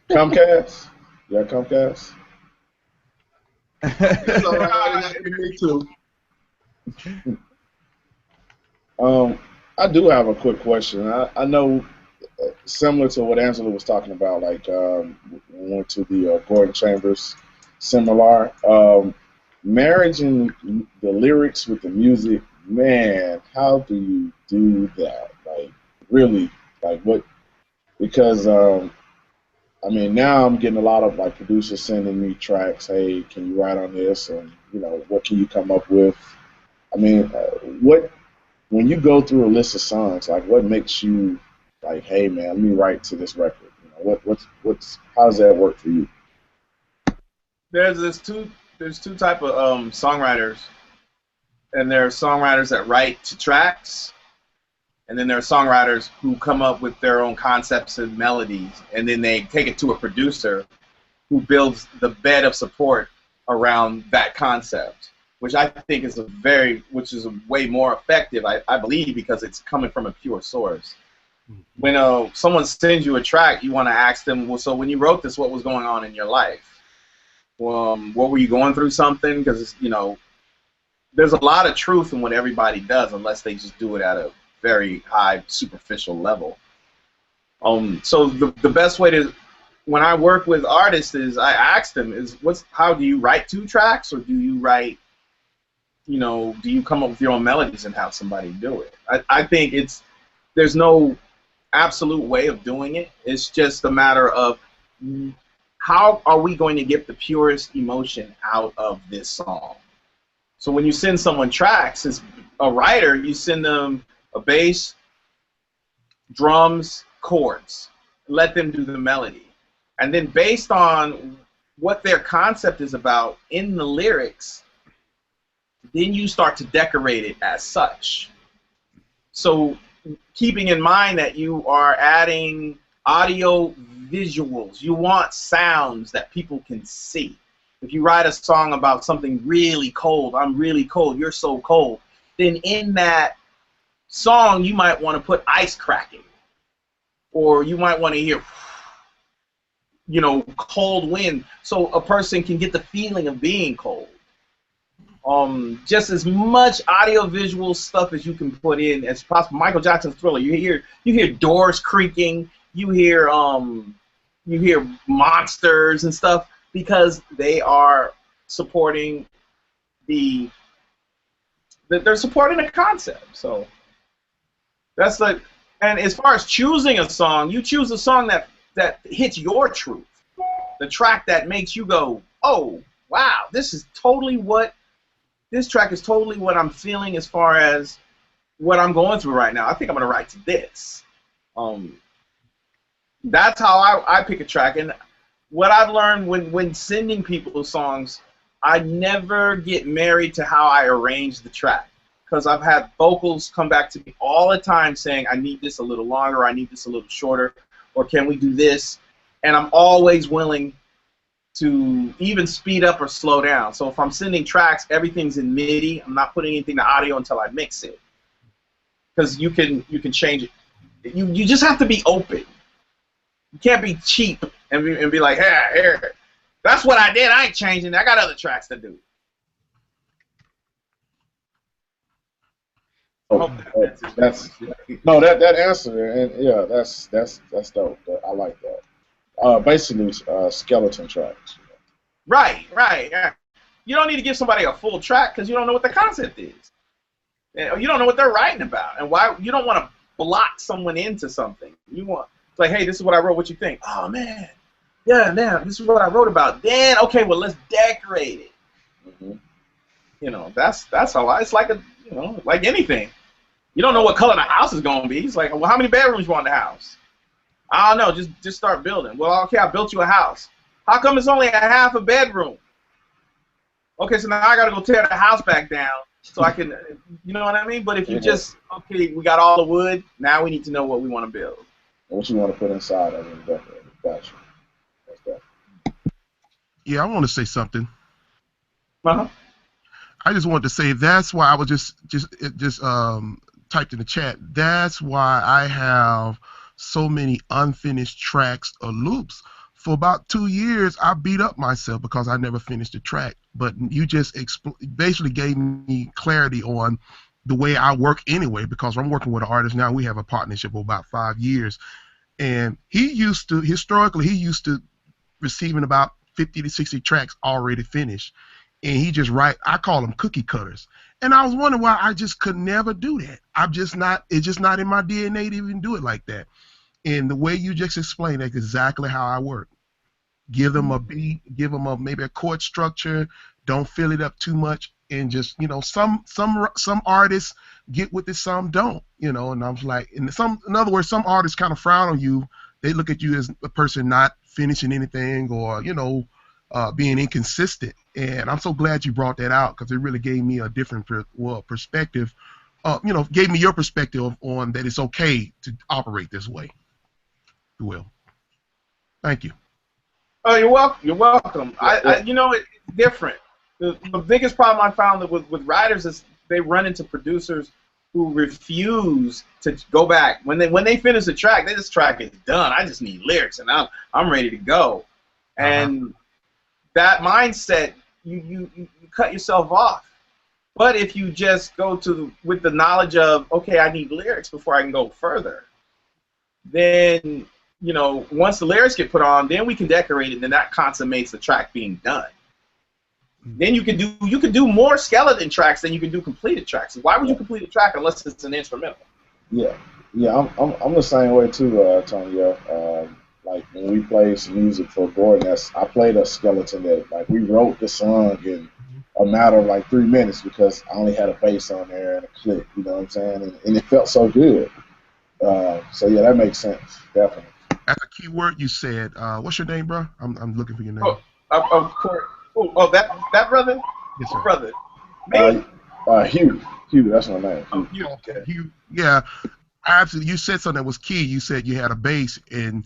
Comcast? Yeah, Comcast?
It's all right. It happened to me too.
I do have a quick question. I know, similar to what Angela was talking about, like we went to the Gordon Chambers seminar. Marrying the lyrics with the music, man, how do you do that? Like, really, like what? Because I mean, now I'm getting a lot of like producers sending me tracks. Hey, can you write on this? And you know, what can you come up with? I mean, when you go through a list of songs, like what makes you like, hey man, let me write to this record? You know, how does that work for you?
There's two type of songwriters, and there are songwriters that write to tracks, and then there are songwriters who come up with their own concepts and melodies, and then they take it to a producer who builds the bed of support around that concept, which I think is which is way more effective, I believe, because it's coming from a pure source. When someone sends you a track, you want to ask them, well, so when you wrote this, what was going on in your life? What were you going through something? Because, you know, there's a lot of truth in what everybody does unless they just do it at a very high superficial level. So the best way to, when I work with artists, is I ask them, how do you write 2 tracks, or do you write, you know, do you come up with your own melodies and have somebody do it? I think there's no absolute way of doing it. It's just a matter of how are we going to get the purest emotion out of this song? So when you send someone tracks, as a writer, you send them a bass, drums, chords. Let them do the melody. And then based on what their concept is about in the lyrics, then you start to decorate it as such. So keeping in mind that you are adding audio visuals, you want sounds that people can see. If you write a song about something really cold, I'm really cold, you're so cold, then in that song you might want to put ice cracking, or you might want to hear, you know, cold wind, so a person can get the feeling of being cold. Just as much audio-visual stuff as you can put in as possible. Michael Jackson's Thriller, you hear doors creaking, you hear monsters and stuff, because they are supporting they're supporting the concept. So that's like, and as far as choosing a song, you choose a song that hits your truth, the track that makes you go, oh wow, this track is totally what I'm feeling as far as what I'm going through right now. I think I'm gonna write to this. That's how I pick a track. And what I've learned when sending people songs, I never get married to how I arrange the track, because I've had vocals come back to me all the time saying, I need this a little longer, I need this a little shorter, or can we do this? And I'm always willing to even speed up or slow down. So if I'm sending tracks, everything's in MIDI. I'm not putting anything to audio until I mix it, because you can change it. You just have to be open. You can't be cheap and be like, hey, here, that's what I did. I ain't changing. I got other tracks to do.
Oh, that answer, and yeah, that's dope. I like that. Basically, skeleton tracks.
Right. Yeah. You don't need to give somebody a full track because you don't know what the concept is. You don't know what they're writing about, and why you don't want to block someone into something. You want it's like, hey, this is what I wrote. What you think? Oh man, yeah, this is what I wrote about. Then okay, well let's decorate it.
Mm-hmm.
You know, that's how it's like like anything. You don't know what color the house is gonna be. It's like, well, how many bedrooms you want in the house? I don't know. Just start building. Well, okay, I built you a house. How come it's only a half a bedroom? Okay, so now I gotta go tear the house back down so I can, you know what I mean? But if you just, okay, we got all the wood. Now we need to know what we want to build.
What you want to put inside of it, definitely. Gotcha. That's that.
Yeah, I want to say something.
Uh-huh.
I just wanted to say that's why I was just typed in the chat. That's why I have so many unfinished tracks or loops. For about 2 years, I beat up myself because I never finished the track. But you just basically gave me clarity on the way I work anyway, because I'm working with an artist now. We have a partnership of about 5 years. And historically, he used to receiving about 50 to 60 tracks already finished. And he just I call them cookie cutters. And I was wondering why I just could never do that. It's just not in my DNA to even do it like that. And the way you just explained, that's exactly how I work. Give them a beat, give them maybe a chord structure, don't fill it up too much, and just, some artists get with it, some don't, and I was like, in other words, some artists kind of frown on you. They look at you as a person not finishing anything or, being inconsistent. And I'm so glad you brought that out, because it really gave me a different perspective. Gave me your perspective on that it's okay to operate this way. Will. Thank you.
Oh, you're welcome. You're welcome. It's different. The biggest problem I found with writers is they run into producers who refuse to go back. When they finish a track, this track is done. I just need lyrics, and I'm ready to go. And that mindset, you cut yourself off. But if you just go with the knowledge of, okay, I need lyrics before I can go further, then once the lyrics get put on, then we can decorate it, and then that consummates the track being done. Then you can do more skeleton tracks than you can do completed tracks. Why would you complete a track unless it's an instrumental?
Yeah, I'm the same way too, Tony. Like when we played some music for Gordon, I played a skeleton that we wrote the song in a matter of 3 minutes because I only had a bass on there and a click. You know what I'm saying? And it felt so good. So yeah, that makes sense, definitely.
That's a key word you said. What's your name, bro? I'm looking for your name.
Of course. Oh, that brother?
Yes, sir.
Brother.
Hugh. Hugh, that's my name.
Oh, Hugh. Okay.
Hugh, yeah. Absolutely. You said something that was key. You said you had a bass, and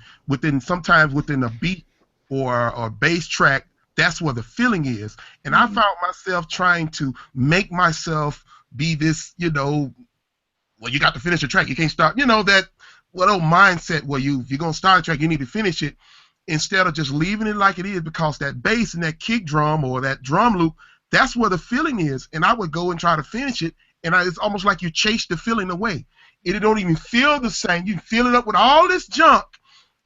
sometimes within a beat or a bass track, that's where the feeling is. And I found myself trying to make myself be this, well, you got to finish a track. You can't start, that old mindset where if you're going to start a track, you need to finish it, instead of just leaving it like it is, because that bass and that kick drum or that drum loop, that's where the feeling is. And I would go and try to finish it, and it's almost like you chase the feeling away. It don't even feel the same. You fill it up with all this junk,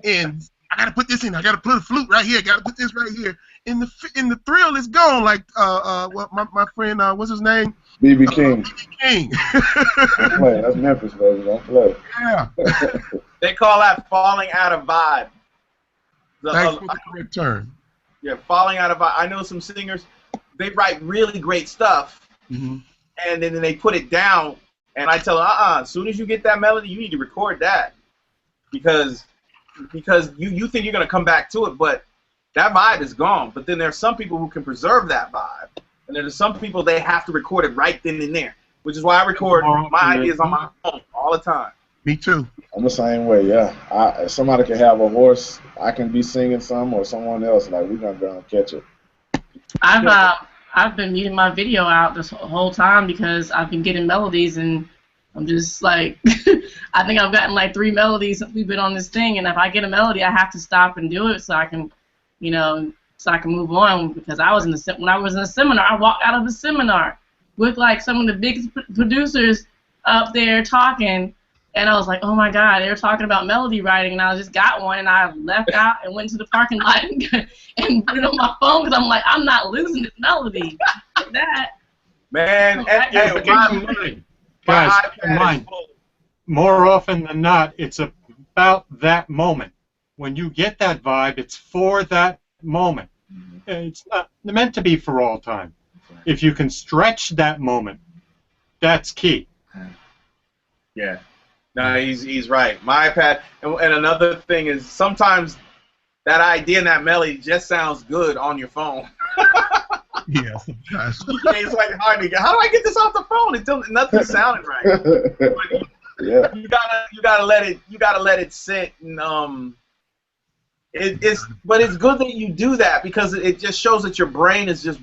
and I got to put this in. I got to put a flute right here. I got to put this right here. And the thrill is gone. Like my friend, what's his name?
B.B. King.
B.B. King.
Don't play. That's Memphis, baby. Don't play.
Yeah.
They call that falling out of vibe.
Thanks for the correct term.
Yeah, falling out of vibe. I know some singers, they write really great stuff, and then they put it down, and I tell them, as soon as you get that melody, you need to record that, because you think you're going to come back to it, but that vibe is gone. But then there are some people who can preserve that vibe, and there's some people they have to record it right then and there, which is why I record my ideas on my phone all the time.
Me too.
I'm the same way, yeah. If somebody can have a horse, I can be singing some, or someone else, we're going to go and catch it.
I've been muting my video out this whole time because I've been getting melodies, and I'm just I think I've gotten 3 melodies since we've been on this thing, and if I get a melody, I have to stop and do it so I can, so I can move on, because when I was in a seminar, I walked out of the seminar with some of the biggest producers up there talking, and I was like, oh my God, they were talking about melody writing, and I just got one, and I left out and went to the parking lot and put it on my phone, because I'm like, I'm not losing this melody. Like that.
Man,
Guys,
My
keep in
iPad is
mind,
full.
more often than not, it's about that moment. When you get that vibe, it's for that moment. It's not meant to be for all time. If you can stretch that moment, that's key.
Yeah. No, he's right. My iPad, and another thing is sometimes that idea and that melody just sounds good on your phone.
Yeah, sometimes.
It's like hard to get. How do I get this off the phone? Until nothing's sounding right.
Yeah.
You gotta let it sit, and but it's good that you do that because it just shows that your brain is just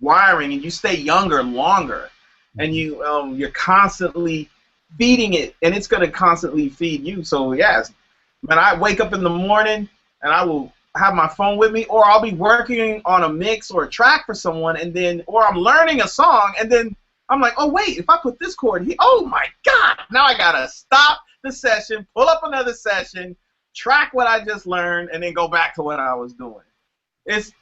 wiring and you stay younger longer, and you're constantly feeding it, and it's gonna constantly feed you. So yes, when I wake up in the morning and I will have my phone with me, or I'll be working on a mix or a track for someone, and then, or I'm learning a song, and then I'm like, oh wait, if I put this chord here, oh my God, now I gotta stop the session, pull up another session, track what I just learned, and then go back to what I was doing. It's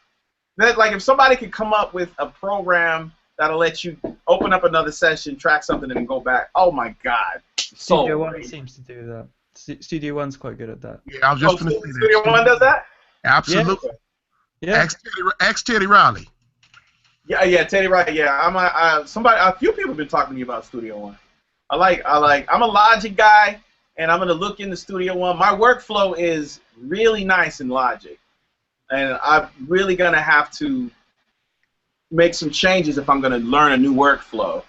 that, like, if somebody could come up with a program that'll let you open up another session, track something, and then go back, oh my God.
Studio One seems to do that. Studio One's quite good at that.
Yeah, I was just going to say that.
Studio One does that?
Absolutely.
Yeah.
Ask Teddy Riley.
Yeah, Teddy Riley. Yeah, a few people have been talking to me about Studio One. I'm a Logic guy, and I'm gonna look into Studio One. My workflow is really nice in Logic, and I'm really gonna have to make some changes if I'm gonna learn a new workflow.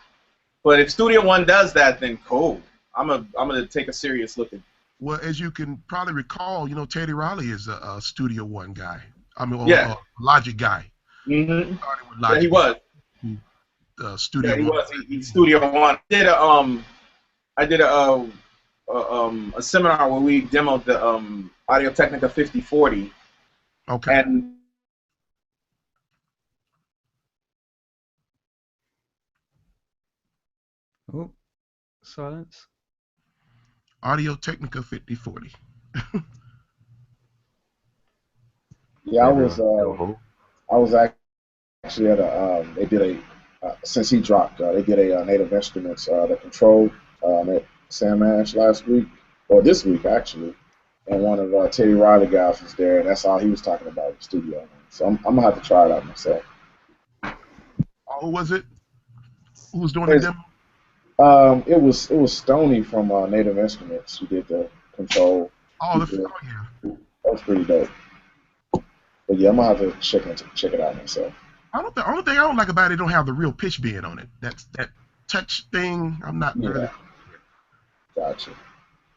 But if Studio One does that, then cool. I'm gonna take a serious look at it.
Well, as you can probably recall, Teddy Riley is a Studio One guy. I mean,
yeah.
a Logic guy.
Mm-hmm.
Logic,
yeah, he was.
Studio
One.
He
was. He Studio One. I did a seminar where we demoed the Audio Technica 5040.
Okay.
And
oh, silence.
Audio Technica 5040.
Yeah, I was actually at they did since he dropped, they did a Native Instruments, the Control at Sam Ash last week, or this week actually, and one of Teddy Riley guys was there, and that's all he was talking about in the studio. So I'm gonna have to try it out myself.
Who was it? Who was doing the demo?
It was Stoney from Native Instruments who did the Control.
Yeah.
That was pretty dope. But yeah, I'm gonna have to check it out myself.
The only thing I don't like about it don't have the real pitch bend on it. That touch thing, I'm not really.
Gotcha.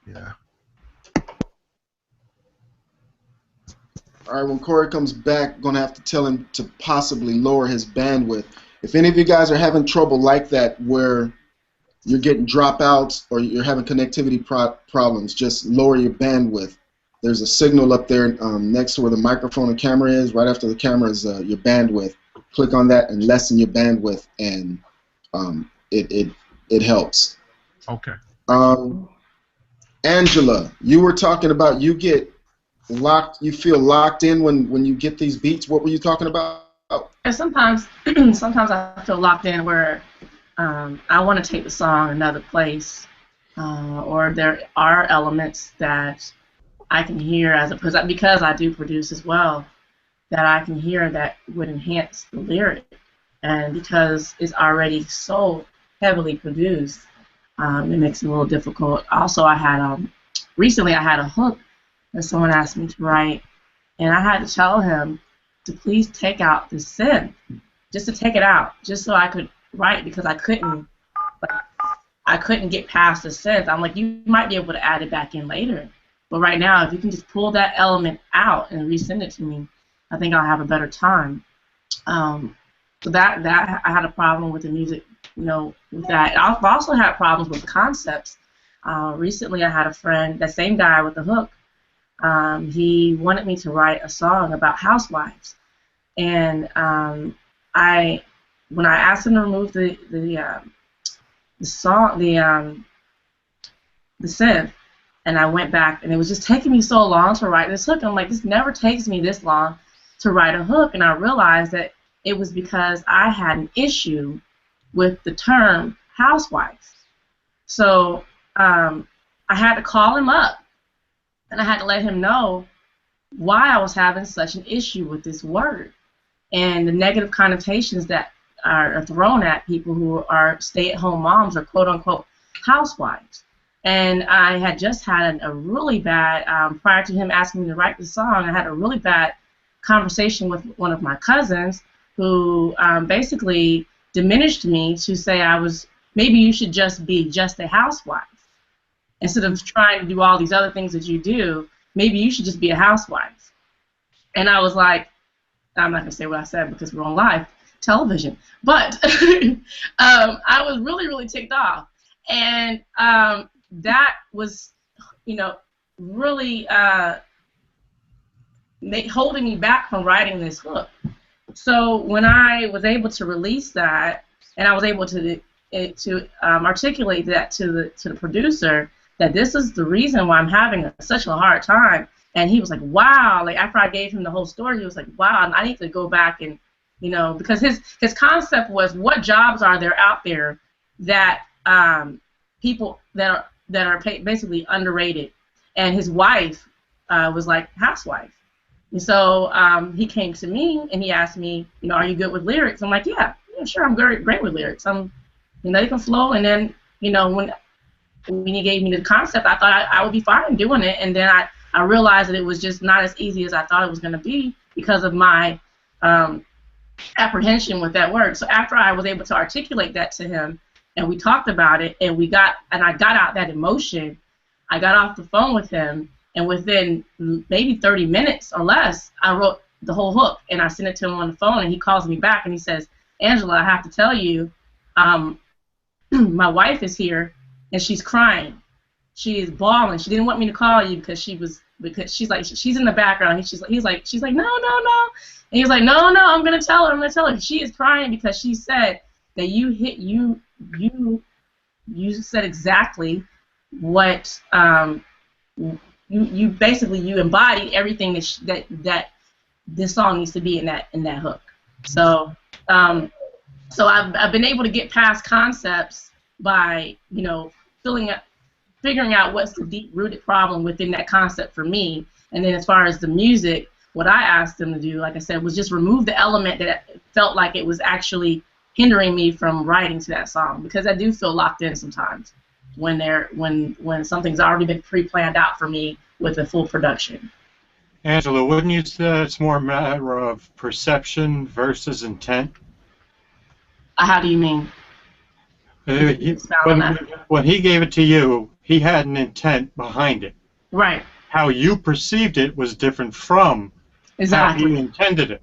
Yeah.
All right, when Cori comes back, I'm gonna have to tell him to possibly lower his bandwidth. If any of you guys are having trouble like that, where you're getting dropouts or you're having connectivity problems, just lower your bandwidth. There's a signal up there next to where the microphone and camera is. Right after the camera is your bandwidth. Click on that and lessen your bandwidth, and it helps.
Okay.
Angela, you were talking about you get locked. You feel locked in when you get these beats. What were you talking about?
And sometimes I feel locked in where I want to take the song another place, or there are elements that I can hear because I do produce as well, that I can hear that would enhance the lyric, and because it's already so heavily produced, it makes it a little difficult. Also, recently I had a hook that someone asked me to write, and I had to tell him to please take out the synth, just to take it out, just so I could write, because I couldn't get past the synth. I'm like, you might be able to add it back in later, but right now, if you can just pull that element out and resend it to me, I think I'll have a better time. So that I had a problem with the music, with that. I've also had problems with concepts. Recently, I had a friend, that same guy with the hook. He wanted me to write a song about housewives, and when I asked him to remove the synth, and I went back, and it was just taking me so long to write this hook. And I'm like, this never takes me this long to write a hook, and I realized that it was because I had an issue with the term housewives. So I had to call him up, and I had to let him know why I was having such an issue with this word and the negative connotations that are thrown at people who are stay-at-home moms or quote-unquote housewives. And I had just had a really bad, prior to him asking me to write the song, I had a really bad conversation with one of my cousins who basically diminished me to say maybe you should just be just a housewife. Instead of trying to do all these other things that you do, maybe you should just be a housewife. And I was like, I'm not going to say what I said because we're on live television, but I was really, really ticked off. And that was, really holding me back from writing this hook. So when I was able to release that, and I was able to articulate that to the producer, that this is the reason why I'm having such a hard time, and he was like, wow, like after I gave him the whole story, he was like, wow, I need to go back and, because his concept was, what jobs are there out there that people that are basically underrated, and his wife was like housewife. And so he came to me and he asked me, are you good with lyrics? I'm like, yeah, sure, I'm great with lyrics. They can flow. And then, when he gave me the concept, I thought I would be fine doing it. And then I realized that it was just not as easy as I thought it was going to be because of my apprehension with that word. So after I was able to articulate that to him, and we talked about it, and I got out that emotion, I got off the phone with him, and within maybe 30 minutes or less, I wrote the whole hook, and I sent it to him on the phone, and he calls me back, and he says, Angela, I have to tell you, my wife is here, and she's crying. She is bawling. She didn't want me to call you because she's like, she's in the background. And she's like, no. And he was like, no, I'm gonna tell her. She is crying because she said that you said exactly what you basically embodied everything that this song needs to be in that hook. So I've been able to get past concepts by figuring out what's the deep-rooted problem within that concept for me. And then as far as the music, what I asked them to do, like I said, was just remove the element that felt like it was actually hindering me from writing to that song, because I do feel locked in sometimes when something's already been pre-planned out for me with a full production.
Angela, wouldn't you say it's more a matter of perception versus intent?
How do you mean?
When he gave it to you, he had an intent behind it.
Right.
How you perceived it was different from how he intended it.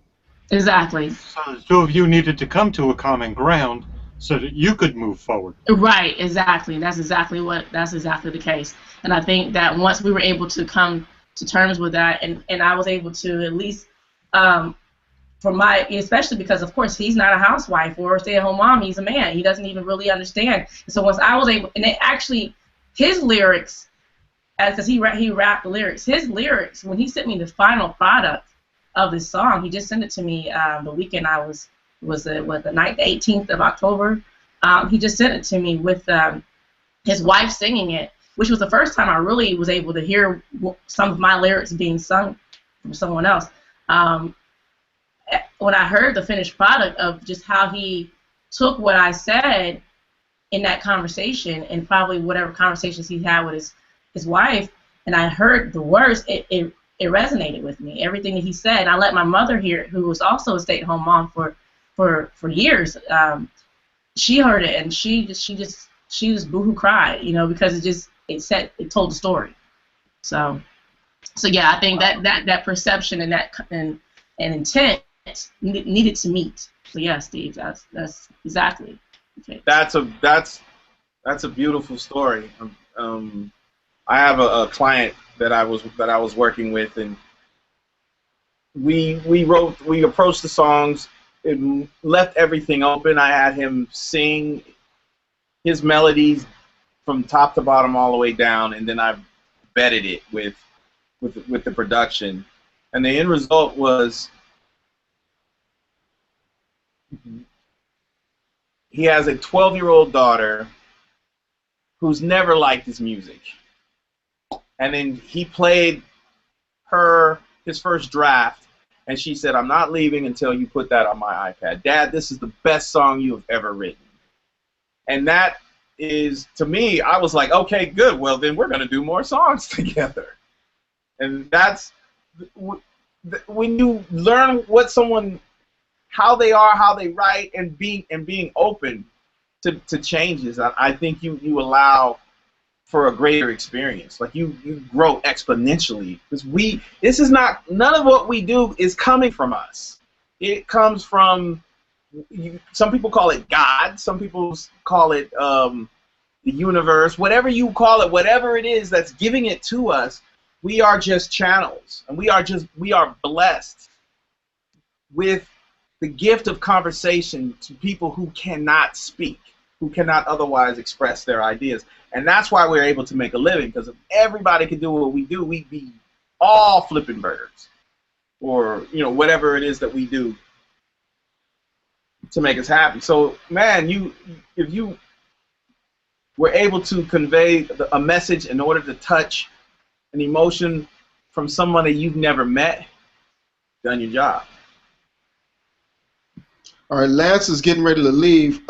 Exactly.
So the two of you needed to come to a common ground so that you could move forward.
Right, exactly. That's exactly the case. And I think that once we were able to come to terms with that, and I was able to at least, especially because of course he's not a housewife or a stay-at-home mom, he's a man. He doesn't even really understand. So once I was able, and it actually, his lyrics, because he rapped the lyrics, his lyrics, when he sent me the final product of this song, he just sent it to me the weekend the night, the 18th of October. He just sent it to me with his wife singing it, which was the first time I really was able to hear some of my lyrics being sung from someone else. When I heard the finished product of just how he took what I said in that conversation, and probably whatever conversations he had with his wife, and I heard the words, it resonated with me. Everything that he said. And I let my mother hear it, who was also a stay-at-home mom for years. She heard it, and she just boohoo cried, because it told the story. So yeah, I think that perception and intent needed to meet. So yeah, Steve, that's exactly okay.
That's a beautiful story. I have a client that I was working with, and we approached the songs and left everything open. I had him sing his melodies from top to bottom all the way down, and then I vetted it with the production, and the end result was he has a 12-year-old daughter who's never liked his music. And then he played her his first draft, and she said, "I'm not leaving until you put that on my iPad. Dad, this is the best song you have ever written." And that is, to me, I was like, okay, good. Well, then we're going to do more songs together. And that's, when you learn what someone, how they are, how they write, and being open to changes, I think you allow for a greater experience. Like you grow exponentially, because this is not, none of what we do is coming from us. It comes from, some people call it God, some people call it the universe, whatever you call it, whatever it is that's giving it to us, we are just channels, and we are blessed with the gift of conversation to people who cannot speak, who cannot otherwise express their ideas. And that's why we're able to make a living, because if everybody could do what we do, we'd be all flipping burgers, or whatever it is that we do to make us happy. So, man, if you were able to convey a message in order to touch an emotion from someone that you've never met, done your job.
All right, Lance is getting ready to leave.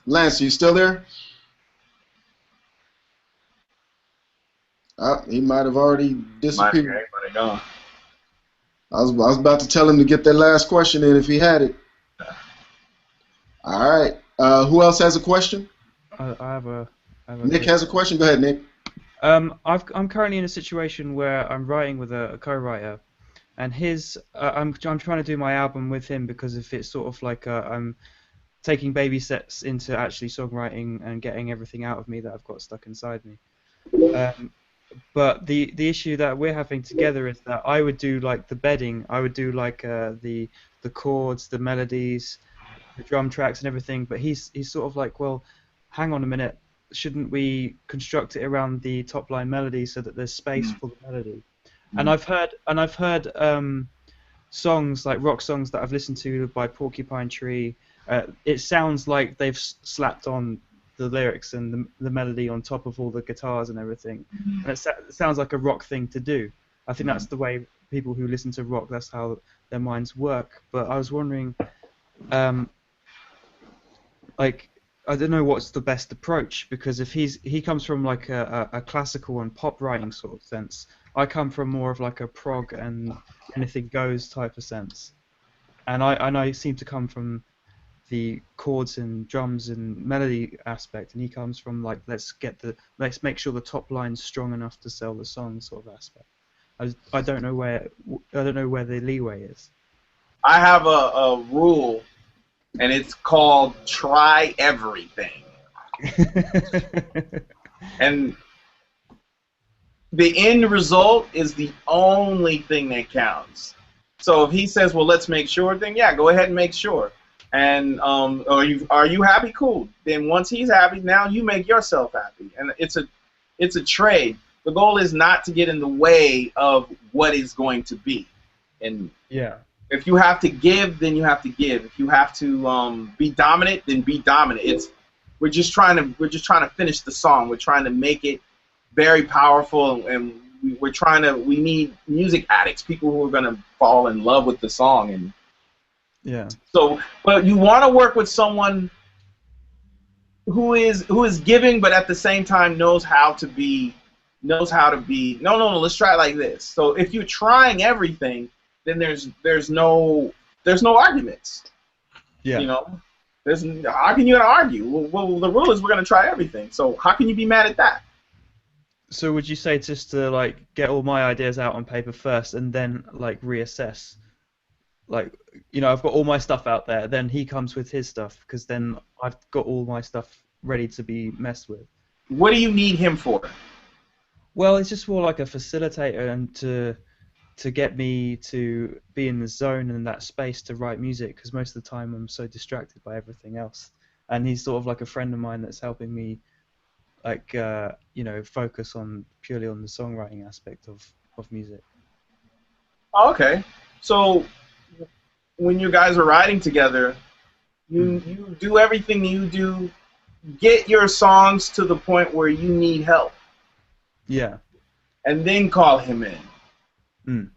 Lance, are you still there? He might have already disappeared.
Gone.
I was about to tell him to get that last question in if he had it. All right. Who else has a question?
I have a
Nick has a question. Go ahead, Nick.
I'm currently in a situation where I'm writing with a co-writer, and I'm trying to do my album with him because if it's sort of like I'm taking baby steps into actually songwriting and getting everything out of me that I've got stuck inside me. But the issue that we're having together is that I would do like the bedding, I would do like the chords, the melodies, the drum tracks and everything, but he's sort of like, well, hang on a minute, shouldn't we construct it around the top line melody so that there's space for the melody? And I've heard songs like rock songs that I've listened to by Porcupine Tree. It sounds like they've slapped on the lyrics and the melody on top of all the guitars and everything, and it sounds like a rock thing to do. I think that's the way people who listen to rock, that's how their minds work. But I was wondering, like, I don't know what's the best approach, because if he comes from like a classical and pop writing sort of sense, I come from more of like a prog and anything goes type of sense, and I seem to come from the chords and drums and melody aspect, and he comes from like let's make sure the top line's strong enough to sell the song sort of aspect. I don't know where the leeway is.
I have a rule, and it's called try everything. And the end result is the only thing that counts. So if he says, well, let's make sure, then yeah, go ahead and make sure. And are you happy? Cool. Then once he's happy, now you make yourself happy. And it's a trade. The goal is not to get in the way of what is going to be. And
yeah,
if you have to give, then you have to give. If you have to be dominant, then be dominant. We're just trying to finish the song. We're trying to make it very powerful, and we need music addicts, people who are gonna fall in love with the song. And
yeah. So,
but you want to work with someone who is giving, but at the same time knows how to be. No, let's try it like this. So if you're trying everything, then there's no arguments.
Yeah.
How can you argue? Well, the rule is we're gonna try everything. So how can you be mad at that?
So would you say just to like get all my ideas out on paper first and then like reassess? Like, I've got all my stuff out there, then he comes with his stuff, because then I've got all my stuff ready to be messed with.
What do you need him for?
Well, it's just more like a facilitator, and to get me to be in the zone and that space to write music, because most of the time I'm so distracted by everything else. And he's sort of like a friend of mine that's helping me, like, focus purely on the songwriting aspect of music.
Okay. So when you guys are writing together, you do everything you do get your songs to the point where you need help.
Yeah.
And then call him in.
Mm.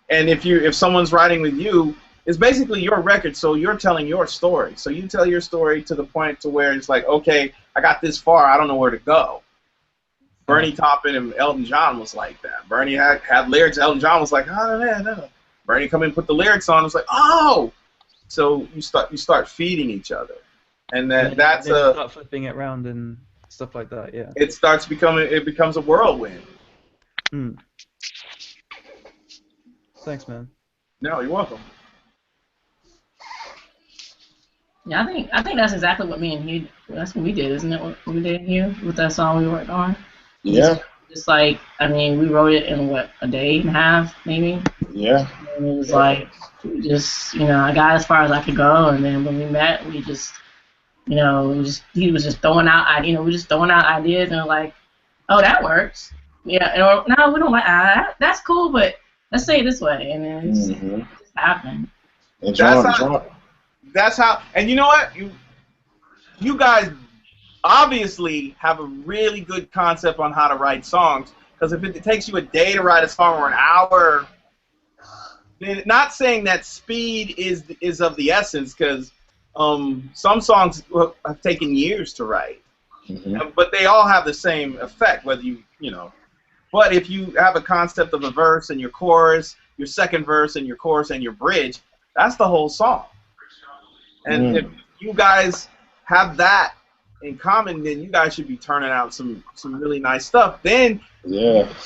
And if someone's writing with you, it's basically your record, so you're telling your story. So you tell your story to the point to where it's like, okay, I got this far, I don't know where to go. Bernie Taupin and Elton John was like that. Bernie had lyrics. Elton John was like, oh man, no. Bernie come in and put the lyrics on. It was like, oh. So you start feeding each other, and that's
start flipping it around and stuff like that. Yeah.
It becomes a whirlwind.
Mm. Thanks, man.
No, you're welcome.
Yeah, I think that's exactly what me and Hugh. That's what we did, isn't it? What we did, Hugh, with that song we worked on.
Yeah.
Just like, I mean, we wrote it in what, a day and a half, maybe.
Yeah.
And it was like, just, you know, I got as far as I could go, and then when we met, we just, you know, he was just throwing out, we were just throwing out ideas, and like, oh, that works. Yeah. Or, no, we don't like that's cool, but let's say it this way, and then it just happened.
And
that's how, and you know what? You guys obviously have a really good concept on how to write songs, because if it takes you a day to write a song or an hour, then not saying that speed is of the essence, because some songs have taken years to write, but they all have the same effect, whether you know. But if you have a concept of a verse and your chorus, your second verse and your chorus and your bridge, that's the whole song. And if you guys have that in common, then you guys should be turning out some really nice stuff. Then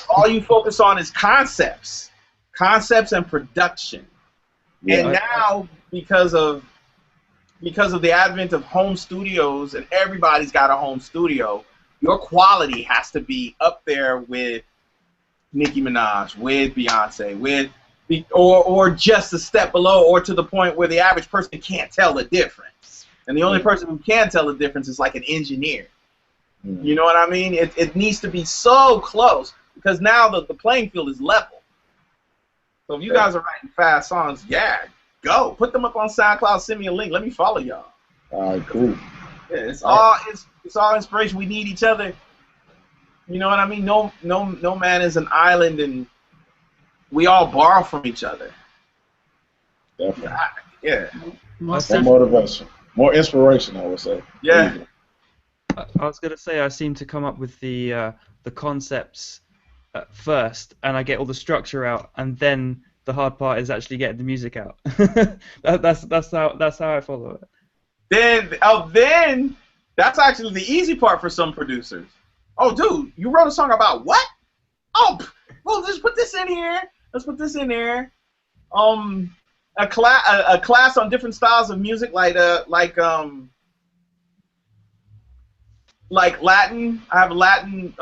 all you focus on is concepts and production. Yeah. And now because of the advent of home studios, and everybody's got a home studio, your quality has to be up there with Nicki Minaj, with Beyonce, or just a step below, or to the point where the average person can't tell the difference. And the only person who can tell the difference is like an engineer. You know what I mean? It needs to be so close, because now the playing field is level. So if you guys are writing fast songs, go. Put them up on SoundCloud, send me a link, let me follow y'all.
All right, cool.
Yeah, it's all inspiration. We need each other. You know what I mean? No man is an island, and we all borrow from each other.
Definitely.
Yeah.
More motivation. More inspiration, I would say.
Yeah.
I was going to say, I seem to come up with the concepts first, and I get all the structure out, and then the hard part is actually getting the music out. that's how I follow it.
Then that's actually the easy part for some producers. Oh, dude, you wrote a song about what? Oh, well, just put this in here. Let's put this in there. A class on different styles of music, like Latin. I have Latin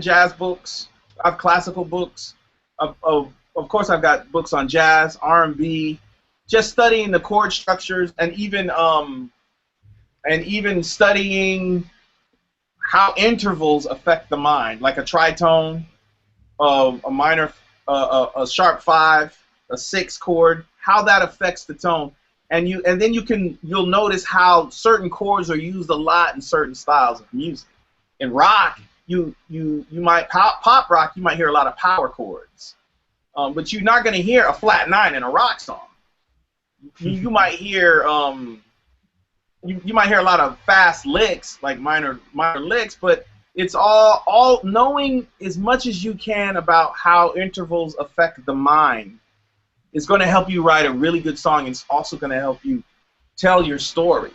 jazz books. I have classical books. Of course, I've got books on jazz, R&B, just studying the chord structures, and even studying how intervals affect the mind, like a tritone, a minor, a sharp 5, a 6 chord, how that affects the tone, and then you'll notice how certain chords are used a lot in certain styles of music. In rock, you might pop rock, you might hear a lot of power chords, but you're not going to hear a flat 9 in a rock song. You might hear you might hear a lot of fast licks, like minor licks, but it's all knowing as much as you can about how intervals affect the mind is going to help you write a really good song, and it's also going to help you tell your story.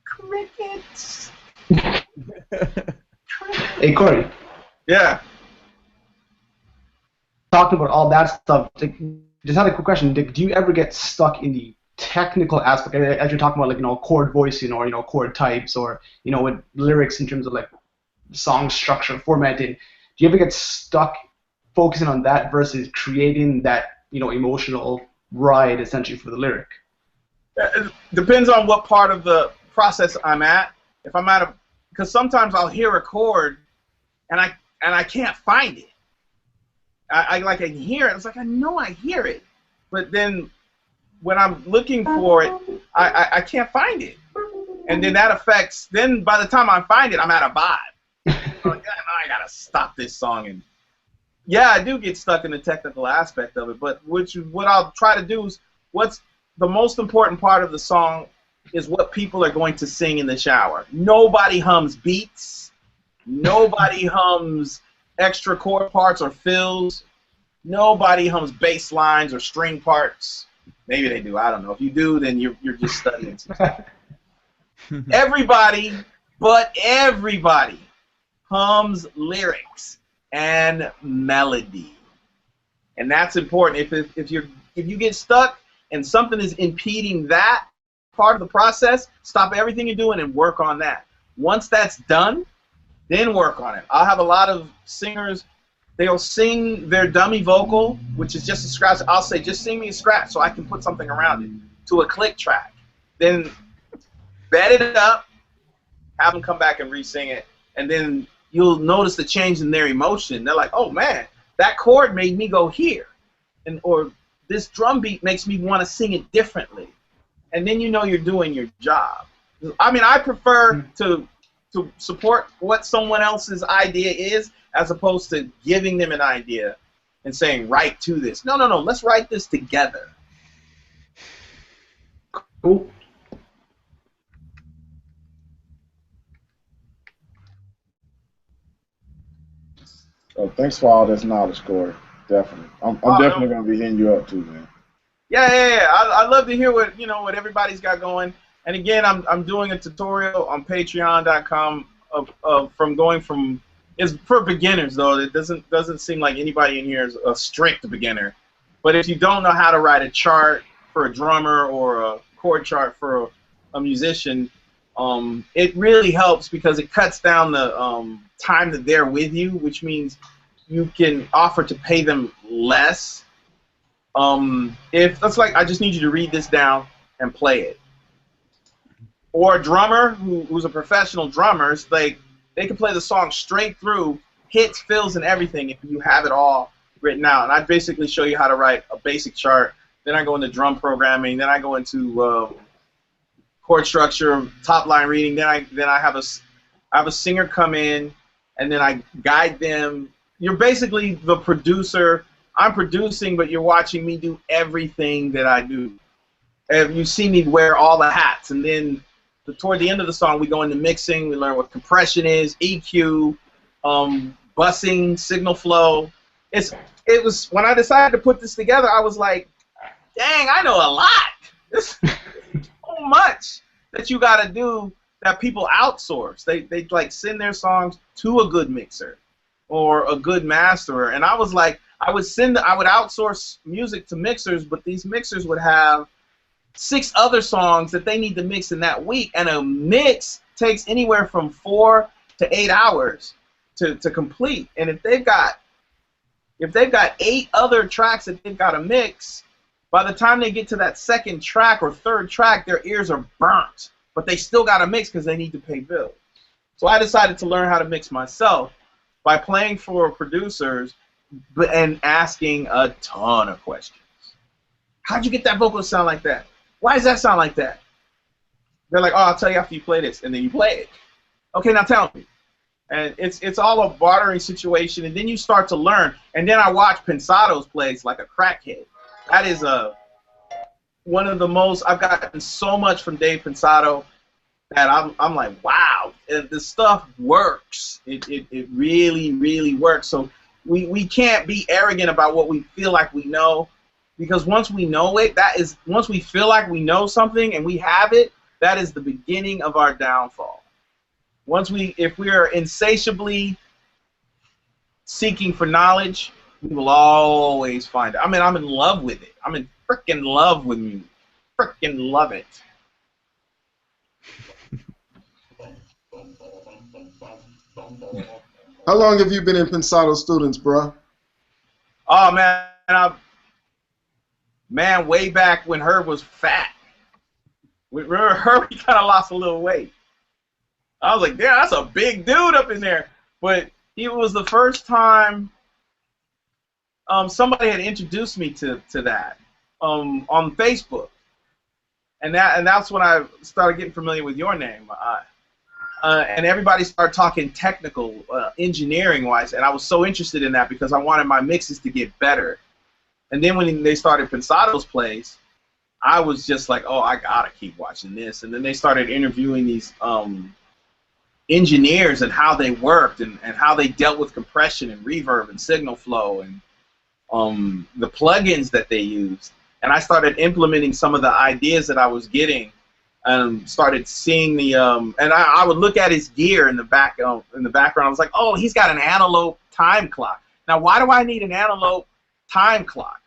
Crickets.
Hey, Cori.
Yeah.
Talking about all that stuff, just had a quick question. Do you ever get stuck in the technical aspect, as you're talking about, like, chord voicing, or chord types, or with lyrics in terms of like song structure, formatting? Do you ever get stuck focusing on that versus creating that emotional ride essentially for the lyric?
It depends on what part of the process I'm at. If I'm at because sometimes I'll hear a chord and I can't find it. I can hear it. I was like, I know I hear it, but then when I'm looking for it, I can't find it, and then that affects. Then by the time I find it, I'm out of vibe. I'm like, I gotta stop this song. And yeah, I do get stuck in the technical aspect of it, but what I'll try to do is what's the most important part of the song is what people are going to sing in the shower. Nobody hums beats. Nobody hums extra chord parts or fills. Nobody hums bass lines or string parts. Maybe they do. I don't know. If you do, then you're just studying some stuff. Everybody, but everybody, hums lyrics and melody, and that's important. If you get stuck and something is impeding that part of the process, stop everything you're doing and work on that. Once that's done, then work on it. I'll have a lot of singers, they'll sing their dummy vocal, which is just a scratch. I'll say, just sing me a scratch so I can put something around it, to a click track. Then bed it up, have them come back and re-sing it, and then you'll notice the change in their emotion. They're like, oh man, that chord made me go here, or this drum beat makes me want to sing it differently. And then you know you're doing your job. I mean, I prefer to support what someone else's idea is as opposed to giving them an idea and saying, write to this. No, let's write this together.
Cool.
Oh, thanks for all this knowledge, Corey. Definitely. I'm definitely going to be hitting you up too, man.
Yeah. I love to hear what everybody's got going. And again, I'm doing a tutorial on Patreon.com from going from, it's for beginners though. It doesn't seem like anybody in here is a strict beginner. But if you don't know how to write a chart for a drummer or a chord chart for a musician, it really helps because it cuts down the time that they're with you, which means you can offer to pay them less. If that's like, I just need you to read this down and play it. Or a drummer who's a professional drummer, they can play the song straight through, hits, fills, and everything if you have it all written out. And I basically show you how to write a basic chart. Then I go into drum programming. Then I go into chord structure, top line reading. Then I have a singer come in, and then I guide them. You're basically the producer. I'm producing, but you're watching me do everything that I do. And you see me wear all the hats, and then toward the end of the song, we go into mixing. We learn what compression is, EQ, busing, signal flow. It was when I decided to put this together, I was like, dang, I know a lot. There's so much that you got to do that people outsource. They like send their songs to a good mixer or a good masterer, and I was like, I would outsource music to mixers, but these mixers would have 6 other songs that they need to mix in that week, and a mix takes anywhere from 4 to 8 hours to complete. And if they've got 8 other tracks that they've got to mix, by the time they get to that second track or third track, their ears are burnt, but they still got to mix because they need to pay bills. So I decided to learn how to mix myself by playing for producers and asking a ton of questions. How'd you get that vocal to sound like that? Why does that sound like that? They're like, oh, I'll tell you after you play this, and then you play it. Okay, now tell me. And it's all a bartering situation, and then you start to learn. And then I watch Pensado's plays like a crackhead. That is one of the most, I've gotten so much from Dave Pensado that I'm like, wow, this stuff works. It really, really works. So we can't be arrogant about what we feel like we know. Because once we know it, once we feel like we know something and we have it, that is the beginning of our downfall. If we are insatiably seeking for knowledge, we will always find it. I mean, I'm in love with it. I'm in frickin' love with music. Frickin' love it.
How long have you been in Pensado Students, bro?
Oh, man, way back when Herb was fat. Remember Herb? He kind of lost a little weight. I was like, damn, that's a big dude up in there. But it was the first time somebody had introduced me to that on Facebook, and that's when I started getting familiar with your name. And everybody started talking technical, engineering-wise, and I was so interested in that because I wanted my mixes to get better. And then when they started Pensado's Place, I was just like, oh, I gotta keep watching this. And then they started interviewing these engineers and how they worked and how they dealt with compression and reverb and signal flow and the plugins that they used. And I started implementing some of the ideas that I was getting. Started seeing the and I would look at his gear in the background. I was like, oh, he's got an analog time clock. Now, why do I need an analog time clock?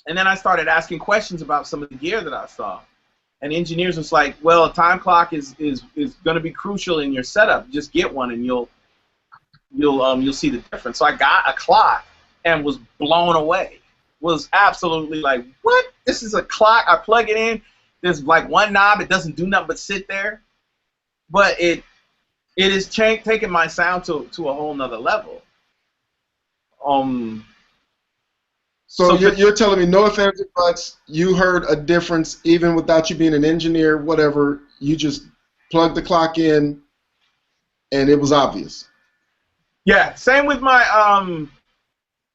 And then I started asking questions about some of the gear that I saw, and engineers was like, well, a time clock is going to be crucial in your setup. Just get one, and you'll see the difference. So I got a clock and was blown away. Was absolutely like, what? This is a clock. I plug it in. There's like one knob. It doesn't do nothing but sit there. But it is taking my sound to a whole nother level.
So you're telling me, no offense, but you heard a difference even without you being an engineer, whatever. You just plugged the clock in, and it was obvious.
Yeah. Same with my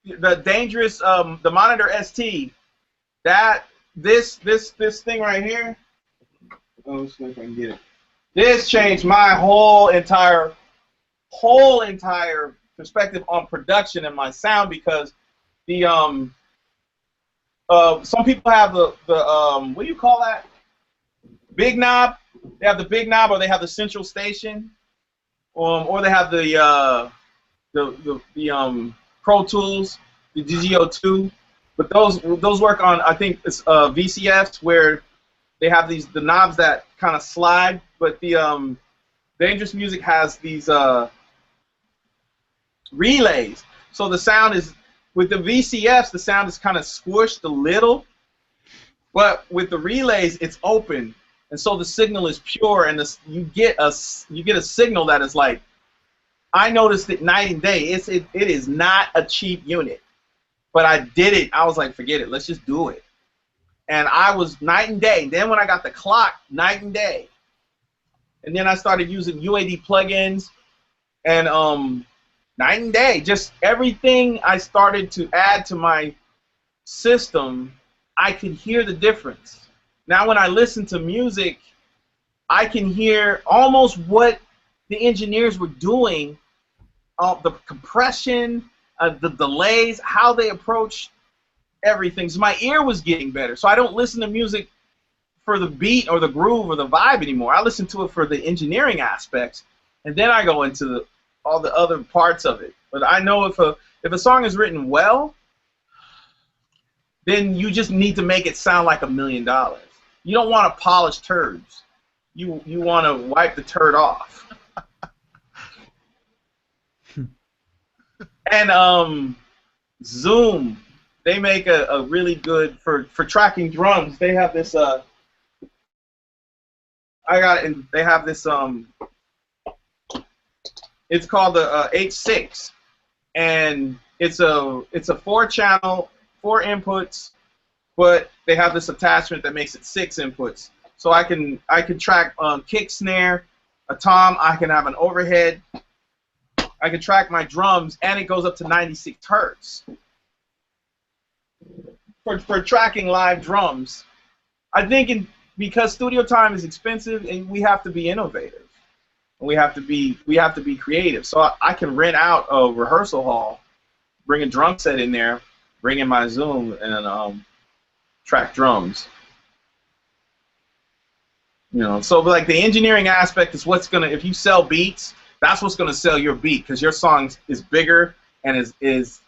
the dangerous the Monitor ST. This thing right here. Oh, let's see if I can get it. This changed my whole entire perspective on production and my sound, because the some people have the what do you call that? Big knob. They have the big knob, or they have the central station, or they have the Pro Tools, the DGO2. But those work on, I think it's VCFs, where they have the knobs that kind of slide. But the Dangerous Music has these relays. So the sound is, with the VCFs, the sound is kind of squished a little. But with the relays, it's open, and so the signal is pure, and you get a signal that is like, I noticed it night and day. It is not a cheap unit. But I did it. I was like, forget it. Let's just do it. And I was night and day. Then when I got the clock, night and day. And then I started using UAD plugins, and night and day. Just everything I started to add to my system, I could hear the difference. Now when I listen to music, I can hear almost what the engineers were doing, the compression, the delays, how they approach everything. So my ear was getting better. So I don't listen to music for the beat or the groove or the vibe anymore. I listen to it for the engineering aspects, and then I go into all the other parts of it. But I know if a song is written well, then you just need to make it sound like $1 million. You don't want to polish turds. You want to wipe the turd off. And Zoom, they make a really good for tracking drums. They have this they have this it's called the H6, and it's a 4-channel, 4 inputs, but they have this attachment that makes it 6 inputs. So I can track kick, snare, a tom. I can have an overhead. I can track my drums, and it goes up to 96 hertz. For tracking live drums, I think because studio time is expensive, and we have to be innovative, and we have to be creative. So I can rent out a rehearsal hall, bring a drum set in there, bring in my Zoom, and track drums. You know, so like the engineering aspect is what's gonna, if you sell beats, that's what's gonna sell your beat, because your song is bigger and it's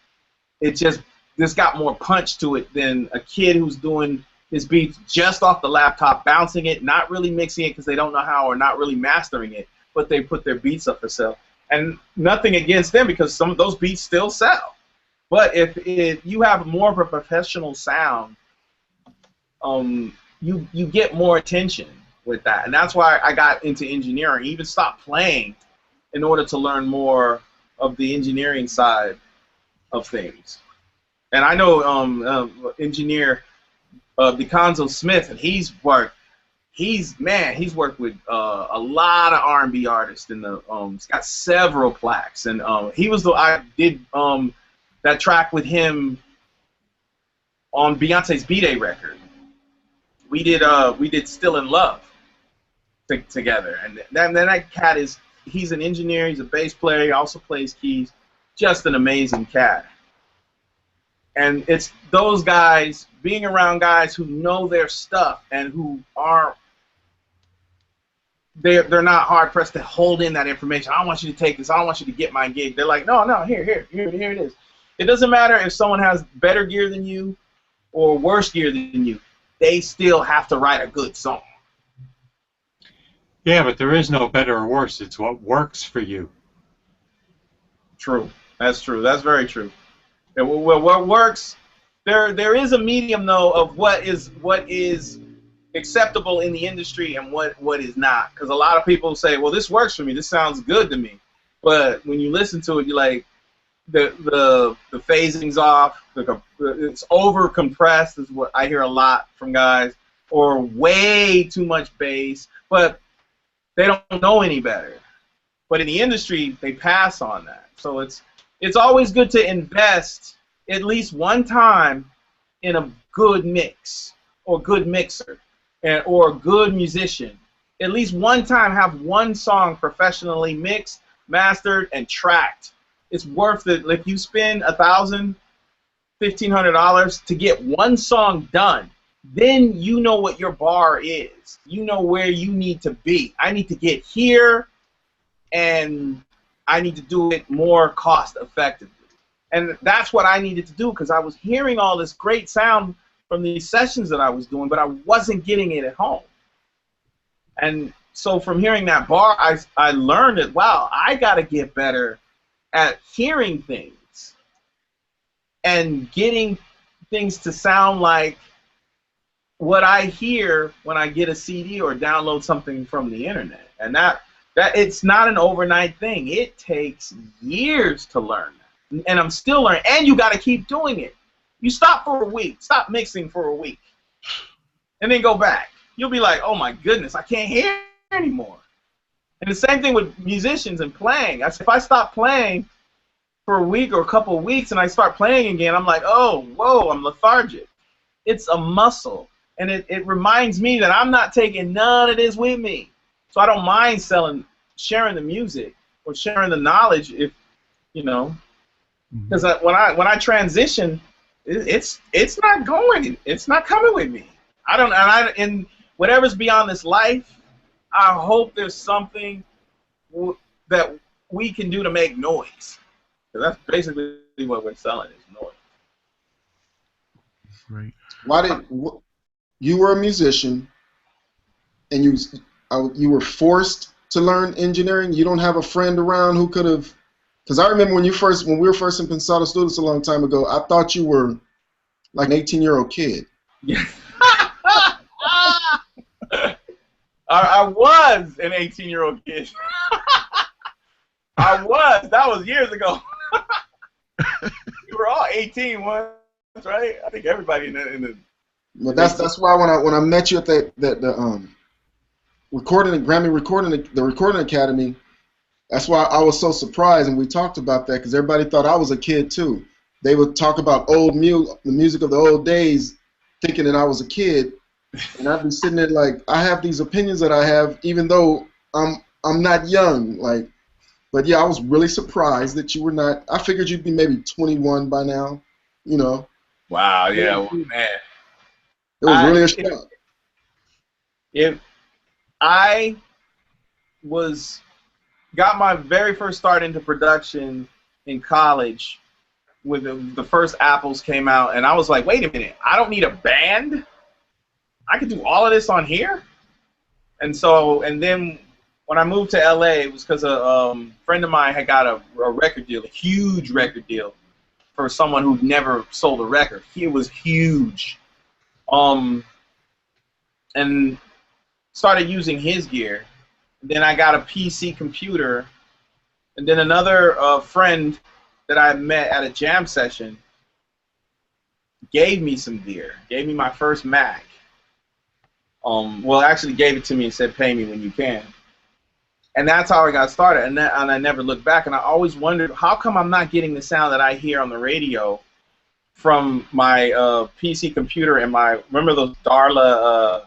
got more punch to it than a kid who's doing his beats just off the laptop, bouncing it, not really mixing it because they don't know how, or not really mastering it, but they put their beats up for sale. And nothing against them, because some of those beats still sell. But if you have more of a professional sound, you get more attention with that. And that's why I got into engineering, even stopped playing in order to learn more of the engineering side of things. And I know engineer DeConzo Smith, and he's worked with a lot of R&B artists, and he's got several plaques. And I did that track with him on Beyonce's B-Day record. We did Still in Love together, and then that cat he's an engineer, he's a bass player, he also plays keys, just an amazing cat. And it's those guys, being around guys who know their stuff and who they're not hard pressed to hold in that information. I don't want you to take this, I don't want you to get my gig. They're like, no, here it is. It doesn't matter if someone has better gear than you or worse gear than you, they still have to write a good song.
Yeah, but there is no better or worse. It's what works for you.
True. That's true. That's very true. Well, what works, there is a medium, though, of what is acceptable in the industry and what is not. Because a lot of people say, well, this works for me. This sounds good to me. But when you listen to it, you're like, the phasing's off. It's over compressed is what I hear a lot from guys, or way too much bass. But they don't know any better. But in the industry, they pass on that. So it's always good to invest at least one time in a good mix or good mixer or a good musician. At least one time have one song professionally mixed, mastered, and tracked. It's worth it. If you spend $1,000, $1,500 to get one song done, then you know what your bar is. You know where you need to be. I need to get here, and I need to do it more cost effectively. And that's what I needed to do, because I was hearing all this great sound from these sessions that I was doing, but I wasn't getting it at home. And so from hearing that bar, I learned that, wow, I got to get better at hearing things and getting things to sound like what I hear when I get a CD or download something from the internet. And that it's not an overnight thing. It takes years to learn that. And I'm still learning. And you got to keep doing it. You stop for a week. Stop mixing for a week. And then go back. You'll be like, oh my goodness, I can't hear anymore. And the same thing with musicians and playing. If I stop playing for a week or a couple of weeks and I start playing again, I'm like, oh, whoa, I'm lethargic. It's a muscle. And it reminds me that I'm not taking none of this with me. So I don't mind sharing the music or sharing the knowledge, if you know, because when I transition, it's not going, it's not coming with me. And whatever's beyond this life, I hope there's something that we can do to make noise. Because that's basically what we're selling, is noise.
Right.
You were a musician, and you were forced to learn engineering? You don't have a friend around who could have? Because I remember when we were first in Pensado Studios a long time ago, I thought you were like an 18-year-old kid.
Yeah. I was an 18-year-old kid. I was. That was years ago. We were all 18 once, right? I think everybody in the.
Well, that's why when I met you at the Grammy Recording Academy, that's why I was so surprised, and we talked about that because everybody thought I was a kid too. They would talk about the music of the old days, thinking that I was a kid, and I'd be sitting there like, I have these opinions that I have, even though I'm not young. Like, but yeah, I was really surprised that you were not. I figured you'd be maybe 21 by now, you know.
Wow. Yeah. Well, man.
It was really a shock.
If I got my very first start into production in college when the first Apples came out, and I was like, wait a minute, I don't need a band? I could do all of this on here? And then when I moved to LA, it was because a friend of mine had got a record deal, a huge record deal, for someone who'd never sold a record. It was huge. And started using his gear. Then I got a PC computer, and then another friend that I met at a jam session gave me some gear, gave me my first Mac. Well, actually gave it to me and said, pay me when you can. And that's how I got started, and I never looked back. And I always wondered, how come I'm not getting the sound that I hear on the radio from my PC computer and my, remember those Darla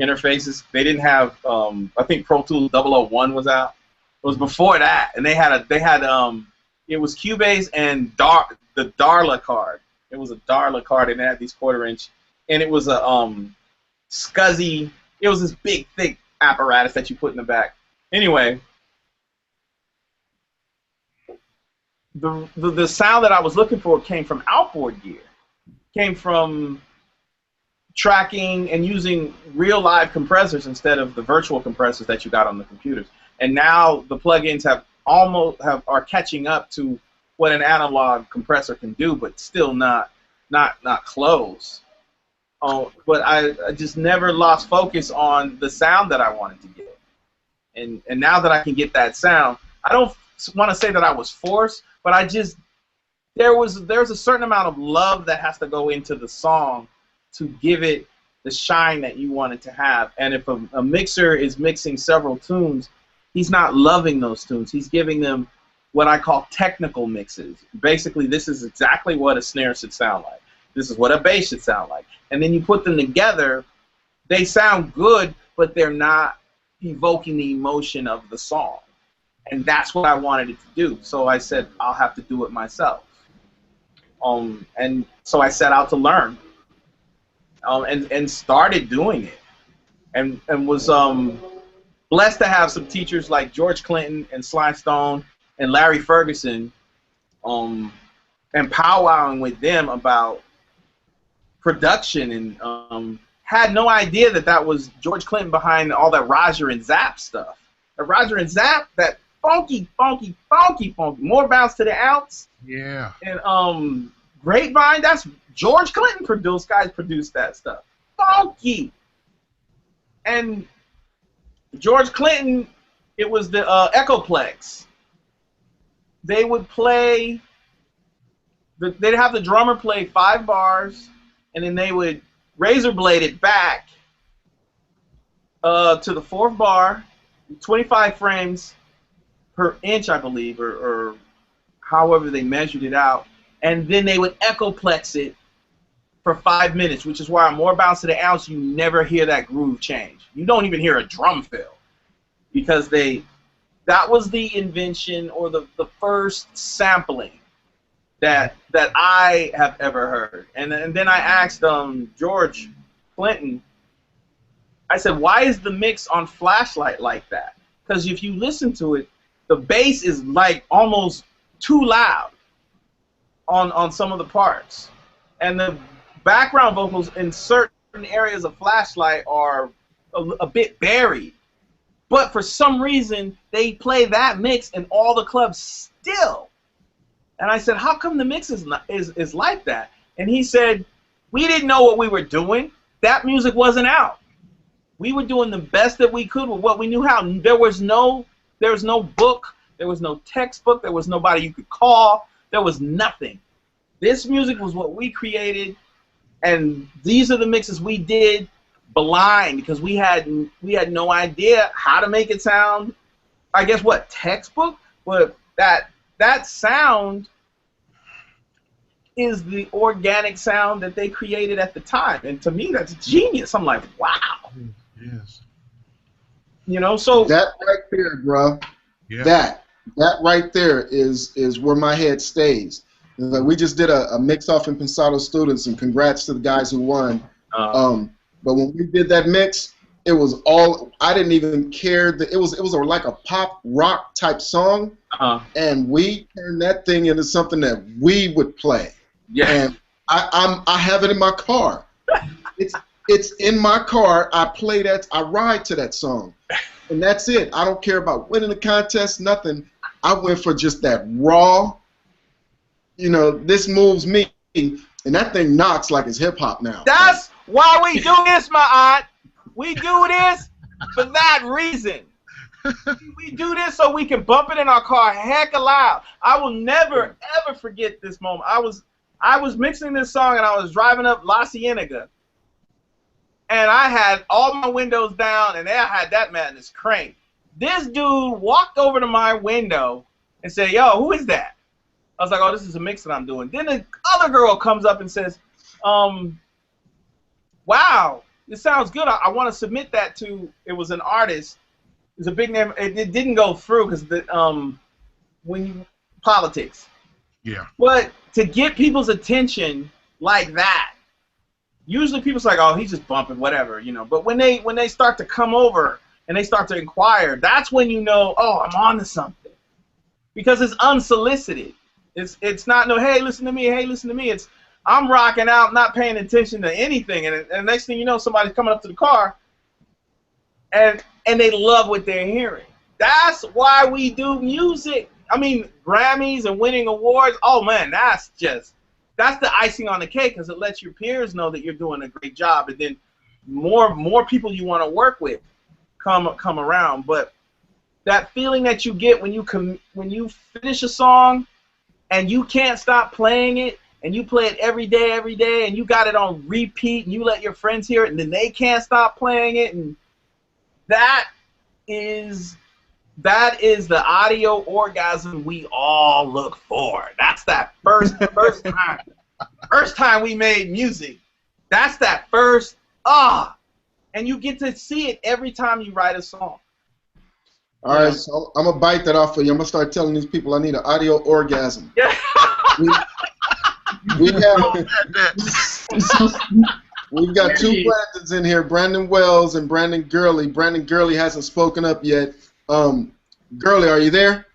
interfaces? They didn't have, I think Pro Tools 001 was out. It was before that, and they had it was Cubase and the Darla card. It was a Darla card, and it had these 1/4 inch, and it was a SCSI. It was this big, thick apparatus that you put in the back. Anyway, the sound that I was looking for came from outboard gear, came from tracking and using real live compressors instead of the virtual compressors that you got on the computers. And now the plugins are catching up to what an analog compressor can do, but still not close. But I just never lost focus on the sound that I wanted to get. And now that I can get that sound, I don't want to say that I was forced, but there's a certain amount of love that has to go into the song to give it the shine that you want it to have. And if a mixer is mixing several tunes, he's not loving those tunes. He's giving them what I call technical mixes. Basically, this is exactly what a snare should sound like. This is what a bass should sound like. And then you put them together, they sound good, but they're not evoking the emotion of the song. And that's what I wanted it to do. So I said, I'll have to do it myself. And so I set out to learn. And started doing it. And was blessed to have some teachers like George Clinton and Sly Stone and Larry Ferguson, and powwowing with them about production, and had no idea that was George Clinton behind all that Roger and Zapp stuff. The Roger and Zapp, that funky, more bounce to the ounce.
Yeah.
And Grapevine, that's George Clinton produced that stuff. Funky. And George Clinton, it was the Echoplex. They would play, they'd have the drummer play 5 bars, and then they would razor blade it back to the 4th bar, 25 frames per inch, I believe, or however they measured it out, and then they would Echoplex it for 5 minutes, which is why on More Bounce to the Ounce, you never hear that groove change. You don't even hear a drum fill, because that was the invention, or the first sampling that I have ever heard. And then I asked George Clinton, I said, why is the mix on Flashlight like that? Because if you listen to it, the bass is like almost too loud on some of the parts. And the background vocals in certain areas of Flashlight are a bit buried. But for some reason, they play that mix in all the clubs still. And I said, how come the mix is like that? And he said, we didn't know what we were doing. That music wasn't out. We were doing the best that we could with what we knew how. There was no book. There was no textbook. There was nobody you could call. There was nothing. This music was what we created, and these are the mixes we did blind, because we had no idea how to make it sound. I guess what textbook? But that sound is the organic sound that they created at the time, and to me that's genius. I'm like, wow.
Yes.
You know, so
that right there, bro.
Yeah.
That right there is where my head stays. Like, we just did a mix-off in Pensado students, and congrats to the guys who won. But when we did that mix, it was all, I didn't even care. It was like a pop rock type song, and we turned that thing into something that we would play.
Yeah.
And I have it in my car. It's in my car. I play that. I ride to that song, and that's it. I don't care about winning the contest, nothing. I went for just that raw. You know, this moves me, and that thing knocks like it's hip hop now.
That's why we do this, my aunt. We do this for that reason. We do this so we can bump it in our car heck loud. I will never ever forget this moment. I was mixing this song and I was driving up La Cienega, and I had all my windows down, and I had that madness cranked. This dude walked over to my window and said, "Yo, who is that?" I was like, "Oh, this is a mix that I'm doing." Then the other girl comes up and says, "Wow, this sounds good. I want to submit that to." It was an artist. It's a big name. It didn't go through because politics.
Yeah.
But to get people's attention like that, usually people's like, "Oh, he's just bumping, whatever," you know. But when they start to come over and they start to inquire, that's when you know, oh, I'm on to something, because it's unsolicited. It's not no, hey, listen to me, hey, listen to me. It's I'm rocking out, not paying attention to anything, and next thing you know, somebody's coming up to the car, and they love what they're hearing. That's why we do music. I mean, Grammys and winning awards. Oh man, that's the icing on the cake, because it lets your peers know that you're doing a great job, and then more people you want to work with come around. But that feeling that you get when you finish a song and you can't stop playing it, and you play it every day, and you got it on repeat, and you let your friends hear it, and then they can't stop playing it, and that is the audio orgasm we all look for. That's that first time we made music. That's that first and you get to see it every time you write a song.
All right, so I'm gonna bite that off of you. I'm gonna start telling these people I need an audio orgasm.
Yeah.
We've got two Brandons in here, Brandon Wells and Brandon Gurley. Brandon Gurley hasn't spoken up yet. Gurley, are you there?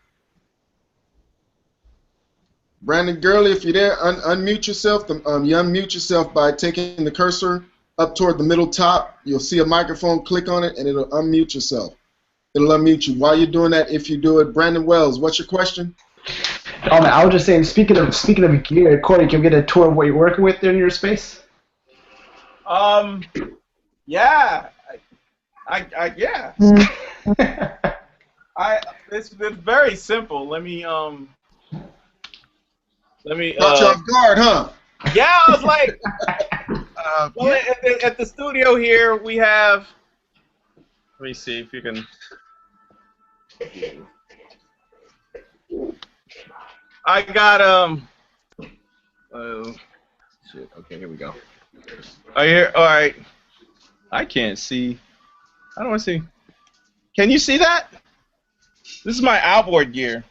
Brandon Gurley, if you're there, unmute yourself. You unmute yourself by taking the cursor up toward the middle top. You'll see a microphone. Click on it, and it'll unmute yourself. It'll unmute you. While you're doing that, if you do it, Brandon Wells, what's your question?
Oh man, I was just saying. Speaking of gear, Cori, can we get a tour of what you're working with there in your space?
Yeah. Yeah. It's very simple. Let me
Caught you off guard, huh?
Yeah, I was like, well, at the studio here we have. Let me see if you can. I got shit. Okay, here we go. All right. I can't see. I don't want to see. Can you see that? This is my outboard gear.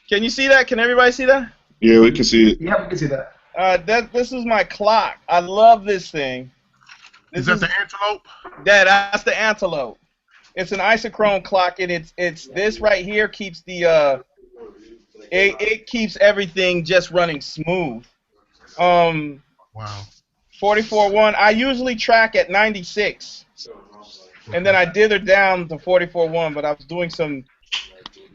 Can you see that? Can everybody see that?
Yeah, we can see it.
Yeah, we can see that.
This is my clock. I love this thing.
Is that the antelope?
Yeah, that's the antelope. It's an isochrone clock, and it's this right here keeps the it keeps everything just running smooth.
Wow.
44.1. I usually track at 96, and then I dithered down to 44.1. But I was doing some.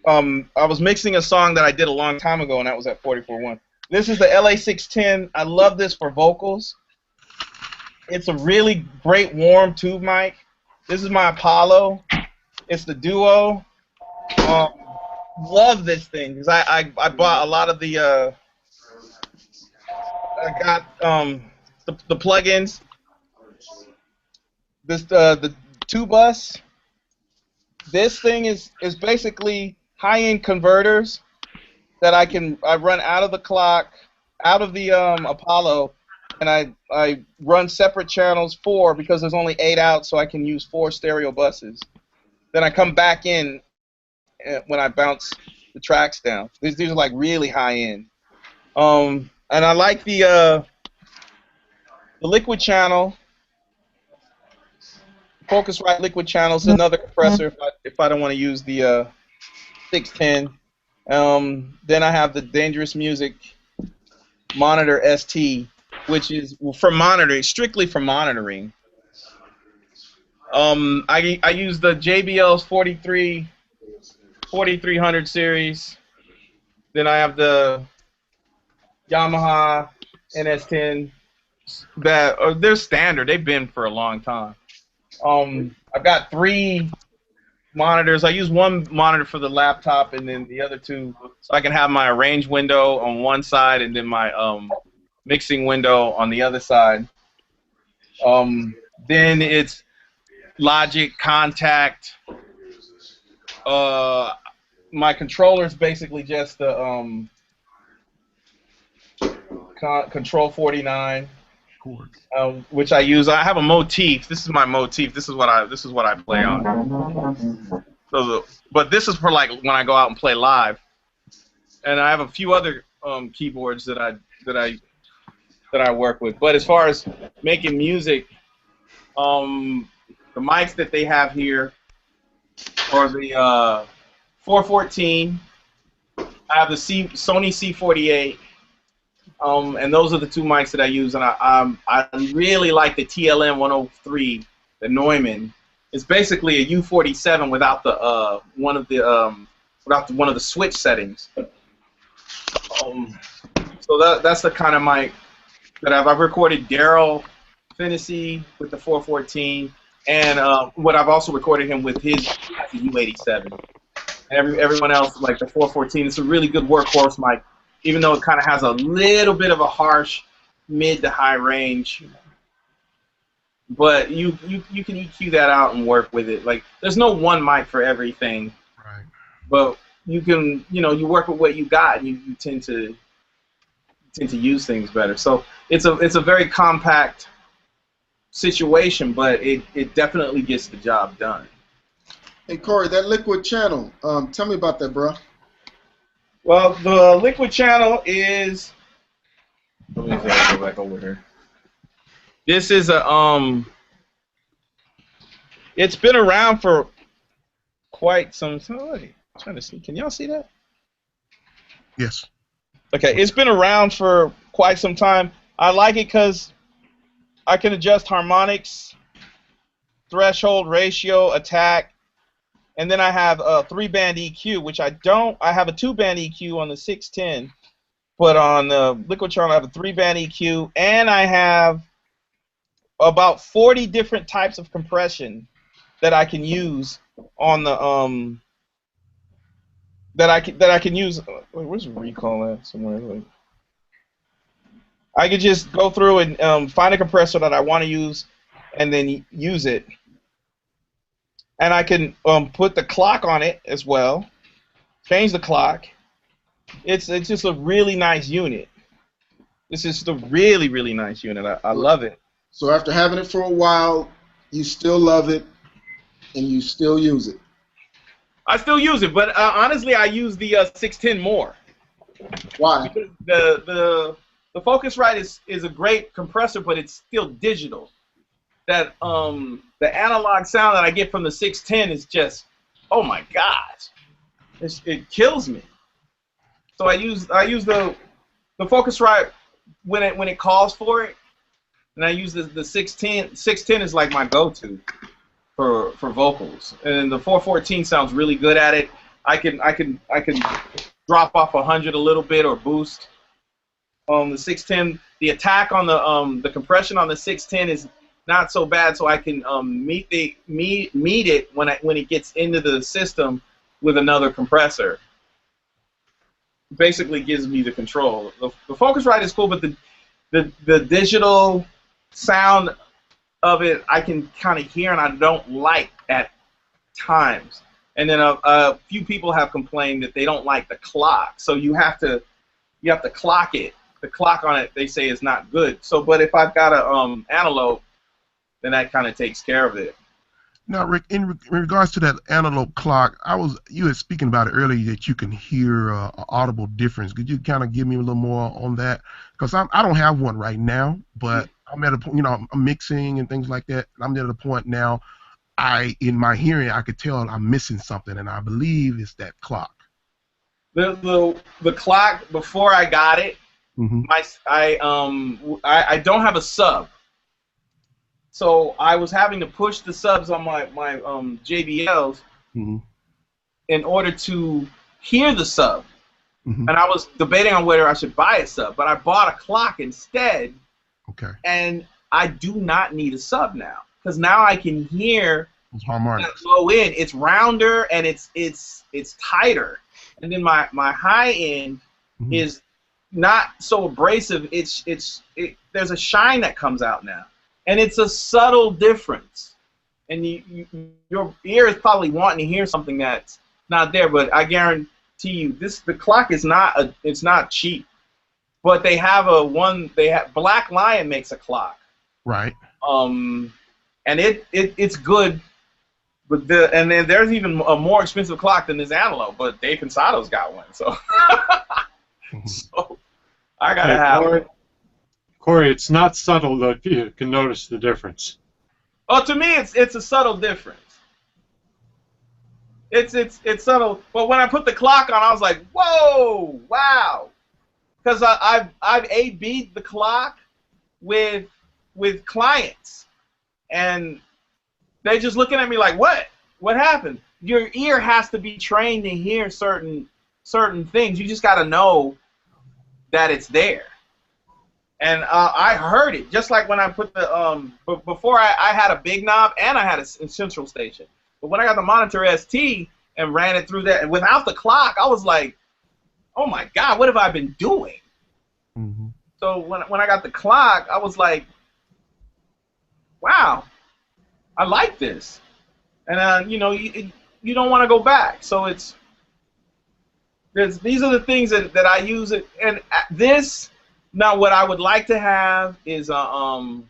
I was mixing a song that I did a long time ago, and that was at 44.1. This is the LA610. I love this for vocals. It's a really great warm tube mic. This is my Apollo. It's the Duo. Love this thing because I bought a lot of the I got the plugins. This the tube bus. This thing is basically high-end converters that I run out of the clock, out of the Apollo, and I run separate channels 4 because there's only 8 out, so I can use 4 stereo buses. Then I come back in when I bounce the tracks down. These are like really high-end. And I like the liquid channel. Focusrite liquid channel is another compressor if I don't want to use the 610. Then I have the Dangerous Music Monitor ST, which is for monitoring, strictly for monitoring. I use the JBL's 4300 series. Then I have the Yamaha NS10 that they're standard. They've been for a long time. I've got 3 monitors. I use one monitor for the laptop, and then the other two, so I can have my arrange window on one side, and then my mixing window on the other side. Then it's Logic, Contact. My controller is basically just the Control 49, which I use. I have a motif. This is my motif. This is what I play on. So but this is for like when I go out and play live. And I have a few other keyboards that I work with. But as far as making music, the mics that they have here are the 414. I have the Sony C48. And those are the two mics that I use, and I really like the TLM 103, the Neumann. It's basically a U47 without the one of the switch settings. So that's the kind of mic that I've recorded Daryl Finney with the 414, and what I've also recorded him with his U87. Everyone else like the 414. It's a really good workhorse mic. Even though it kind of has a little bit of a harsh mid to high range, but you can EQ that out and work with it. Like there's no one mic for everything,
right?
But you can you work with what you got, and you tend to use things better. So it's a very compact situation, but it definitely gets the job done.
Hey Corey, that Liquid channel, tell me about that, bro.
Well, the Liquid channel is. Let me go back over here. This is a It's been around for quite some time. I'm trying to see. Can y'all see that?
Yes.
Okay, it's been around for quite some time. I like it because I can adjust harmonics, threshold, ratio, attack. And then I have a 3-band EQ, which I don't. I have a 2-band EQ on the 610, but on the Liquid channel I have a 3-band EQ, and I have about 40 different types of compression that I can use on the that I can use. Wait, where's recall at somewhere? Like, I could just go through and find a compressor that I want to use, and then use it. And I can put the clock on it as well, change the clock. It's just a really nice unit. This is a really, really nice unit. I love it.
So after having it for a while, you still love it, and you still use it.
I still use it, but honestly, I use the 610 more.
Why?
Because the Focusrite is a great compressor, but it's still digital. That the analog sound that I get from the 610 is just, oh my gosh, it kills me. So I use the Focusrite when it calls for it, and I use the 610. 610 is like my go-to for vocals, and the 414 sounds really good at it. I can drop off 100 a little bit or boost. The 610, the attack on the compression on the 610 is not so bad, so I can meet it when it gets into the system with another compressor. Basically gives me the control. The Focusrite is cool, but the digital sound of it I can kind of hear and I don't like at times. And then a few people have complained that they don't like the clock, so you have to clock it. The clock on it, they say, is not good. So, but if I've got a analog, then that kind of takes care of it.
Now, Rick, in regards to that analog clock, you were speaking about it earlier that you can hear an audible difference. Could you kind of give me a little more on that? Because I don't have one right now, but I'm at a point, I'm mixing and things like that. I'm at a point now, in my hearing, I could tell I'm missing something, and I believe it's that clock.
The clock, before I got it, I don't have a sub. So I was having to push the subs on my JBLs in order to hear the sub. And I was debating on whether I should buy a sub, but I bought a clock instead.
Okay.
And I do not need a sub now, because now I can hear
It's harmonics.
Low end, it's rounder and it's tighter. And then my high end is not so abrasive. There's a shine that comes out now, and it's a subtle difference. And your ear is probably wanting to hear something that's not there. But I guarantee you, the clock is it's not cheap. But they have Black Lion makes a clock.
Right.
And it's good. But and then there's even a more expensive clock than this analog, but Dave Pensado's got one, so so I gotta have it.
Cori, it's not subtle though. You can notice the difference.
Oh, to me, it's a subtle difference. It's subtle. But when I put the clock on, I was like, whoa, wow, because I've A/B'd the clock with clients, and they just looking at me like, what? What happened? Your ear has to be trained to hear certain things. You just got to know that it's there. And I heard it, just like when I put the before I had a big knob and I had a central station. But when I got the Monitor ST and ran it through that, and without the clock, I was like, oh my God, what have I been doing? So when I got the clock, I was like, wow, I like this, and you know, you don't want to go back. So these are the things that I use it. And this now, what I would like to have is an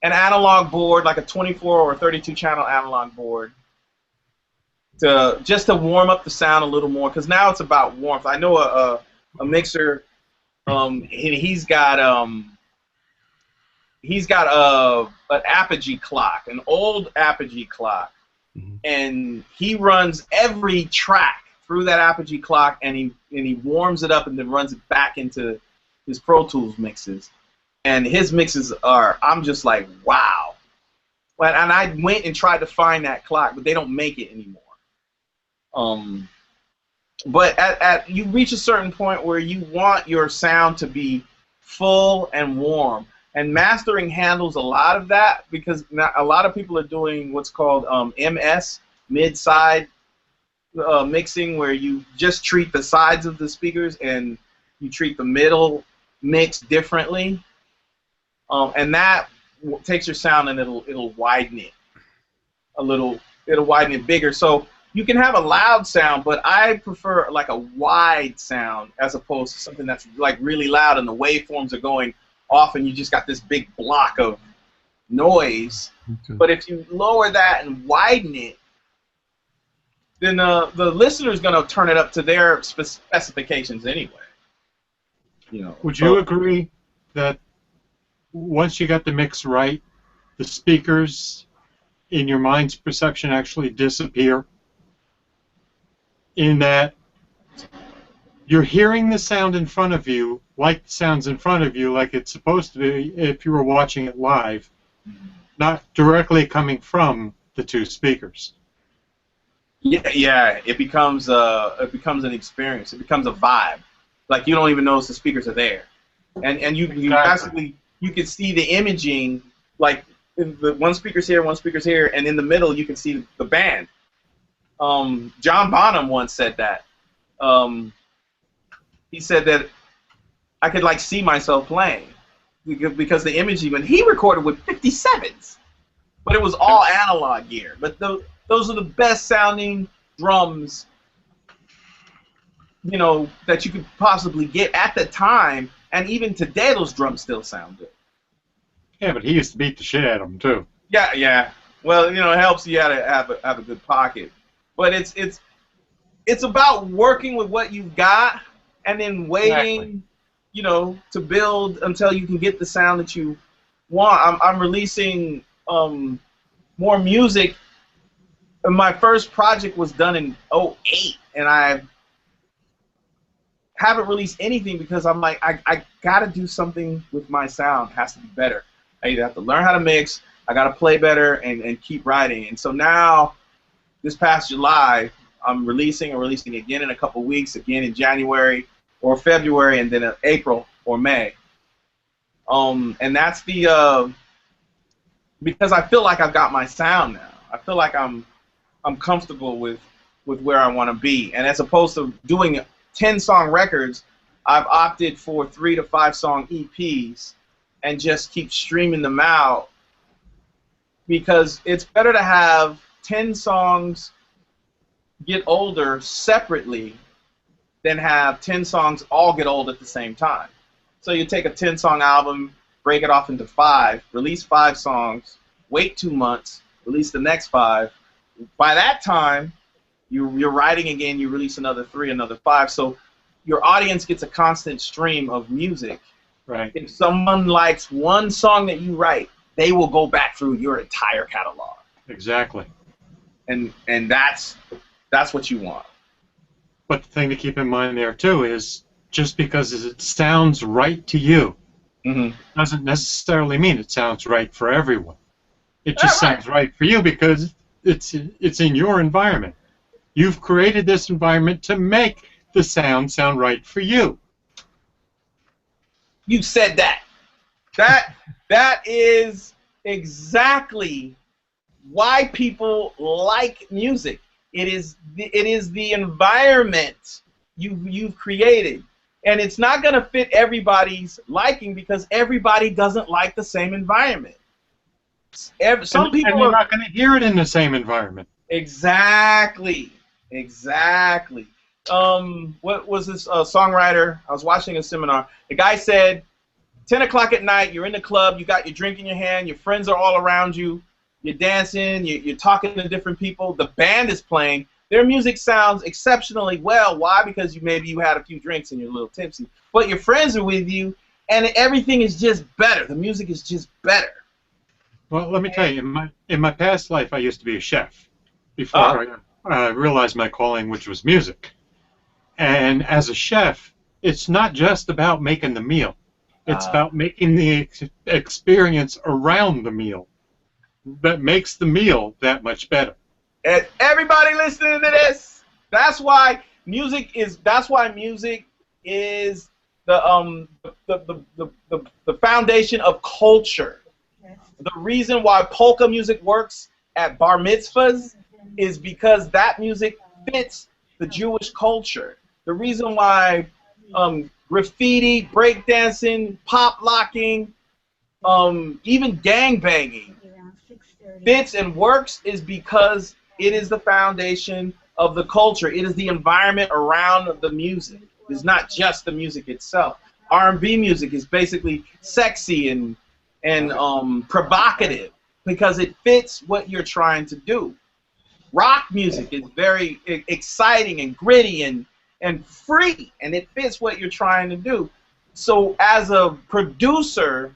analog board, like a 24 or 32 channel analog board, just to warm up the sound a little more. Because now it's about warmth. I know a mixer, he's got an Apogee clock, an old Apogee clock, and he runs every track through that Apogee clock, and he warms it up and then runs it back into his Pro Tools mixes. And his mixes I'm just like, wow. And I went and tried to find that clock, but they don't make it anymore. But you reach a certain point where you want your sound to be full and warm. And mastering handles a lot of that, because now a lot of people are doing what's called MS, mid-side mixing, where you just treat the sides of the speakers and you treat the middle mix differently. And that takes your sound and it'll widen it a little. It'll widen it bigger. So you can have a loud sound, but I prefer like a wide sound as opposed to something that's like really loud and the waveforms are going off and you just got this big block of noise. But if you lower that and widen it, then the listener's going to turn it up to their specifications anyway. You know.
Would you agree that once you got the mix right, the speakers in your mind's perception actually disappear? In that you're hearing the sound in front of you like the sound's in front of you, like it's supposed to be if you were watching it live, not directly coming from the two speakers.
Yeah, it becomes an experience. It becomes a vibe. Like you don't even notice the speakers are there, and you basically you can see the imaging. Like the one speaker's here, and in the middle you can see the band. John Bonham once said that. He said that I could like see myself playing because the imaging, when he recorded with 57s, but it was all analog gear. But those are the best sounding drums, you know, that you could possibly get at the time, and even today those drums still sound good.
Yeah, but he used to beat the shit out of them too.
Yeah. Well, you know, it helps you to have a good pocket, but it's about working with what you've got and then waiting, you know, to build until you can get the sound that you want. I'm releasing more music. My first project was done in 2008, and I haven't released anything because I'm like, I got to do something with my sound. It has to be better. I either have to learn how to mix, I got to play better, and keep writing. And so now, this past July, I'm releasing again in a couple weeks, again in January or February, and then in April or May. And that's because I feel like I've got my sound now. I feel like I'm comfortable with where I want to be. And as opposed to doing 10-song records, I've opted for 3 to 5 song EPs and just keep streaming them out, because it's better to have 10 songs get older separately than have 10 songs all get old at the same time. So you take a 10-song album, break it off into 5, release 5 songs, wait 2 months, release the next 5. By that time, you're writing again, you release another 3, another 5. So your audience gets a constant stream of music.
Right.
If someone likes one song that you write, they will go back through your entire catalog.
Exactly.
And that's what you want.
But the thing to keep in mind there too is, just because it sounds right to you doesn't necessarily mean it sounds right for everyone. It just sounds right for you because it's in your environment. You've created this environment to make the sound right for you.
You said that. That is exactly why people like music. It is the environment you've created, and it's not going to fit everybody's liking because everybody doesn't like the same environment. Some people
are not going to hear it in the same environment.
Exactly. What was this songwriter? I was watching a seminar. The guy said, 10 o'clock at night, you're in the club, you got your drink in your hand, your friends are all around you, you're dancing, you're talking to different people, the band is playing, their music sounds exceptionally well. Why? Because maybe you had a few drinks and you're a little tipsy. But your friends are with you, and everything is just better. The music is just better.
Well, let me tell you, in my past life, I used to be a chef before I realized my calling, which was music. And as a chef, it's not just about making the meal. It's about making the experience around the meal that makes the meal that much better.
And everybody listening to this, that's why music is the foundation of culture. The reason why polka music works at bar mitzvahs is because that music fits the Jewish culture. The reason why graffiti, breakdancing, pop locking, even gangbanging fits and works is because it is the foundation of the culture. It is the environment around the music. It's not just the music itself. R&B music is basically sexy and provocative because it fits what you're trying to do. Rock music is very exciting and gritty and free, and it fits what you're trying to do. So as a producer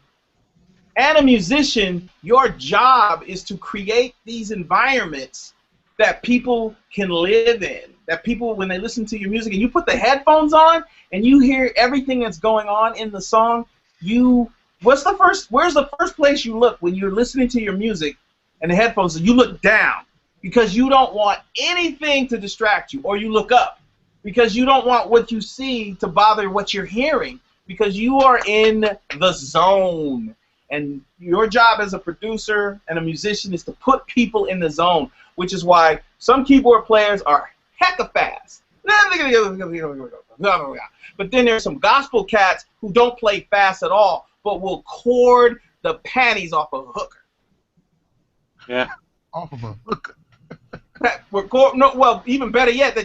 and a musician, your job is to create these environments that people can live in, that people, when they listen to your music and you put the headphones on and you hear everything that's going on in the song, where's the first place you look when you're listening to your music and the headphones? You look down because you don't want anything to distract you, or you look up because you don't want what you see to bother what you're hearing, because you are in the zone. And your job as a producer and a musician is to put people in the zone, which is why some keyboard players are hecka fast. But then there's some gospel cats who don't play fast at all, but will chord the panties off a hooker.
Yeah.
Off of a hooker.
Well, even better yet,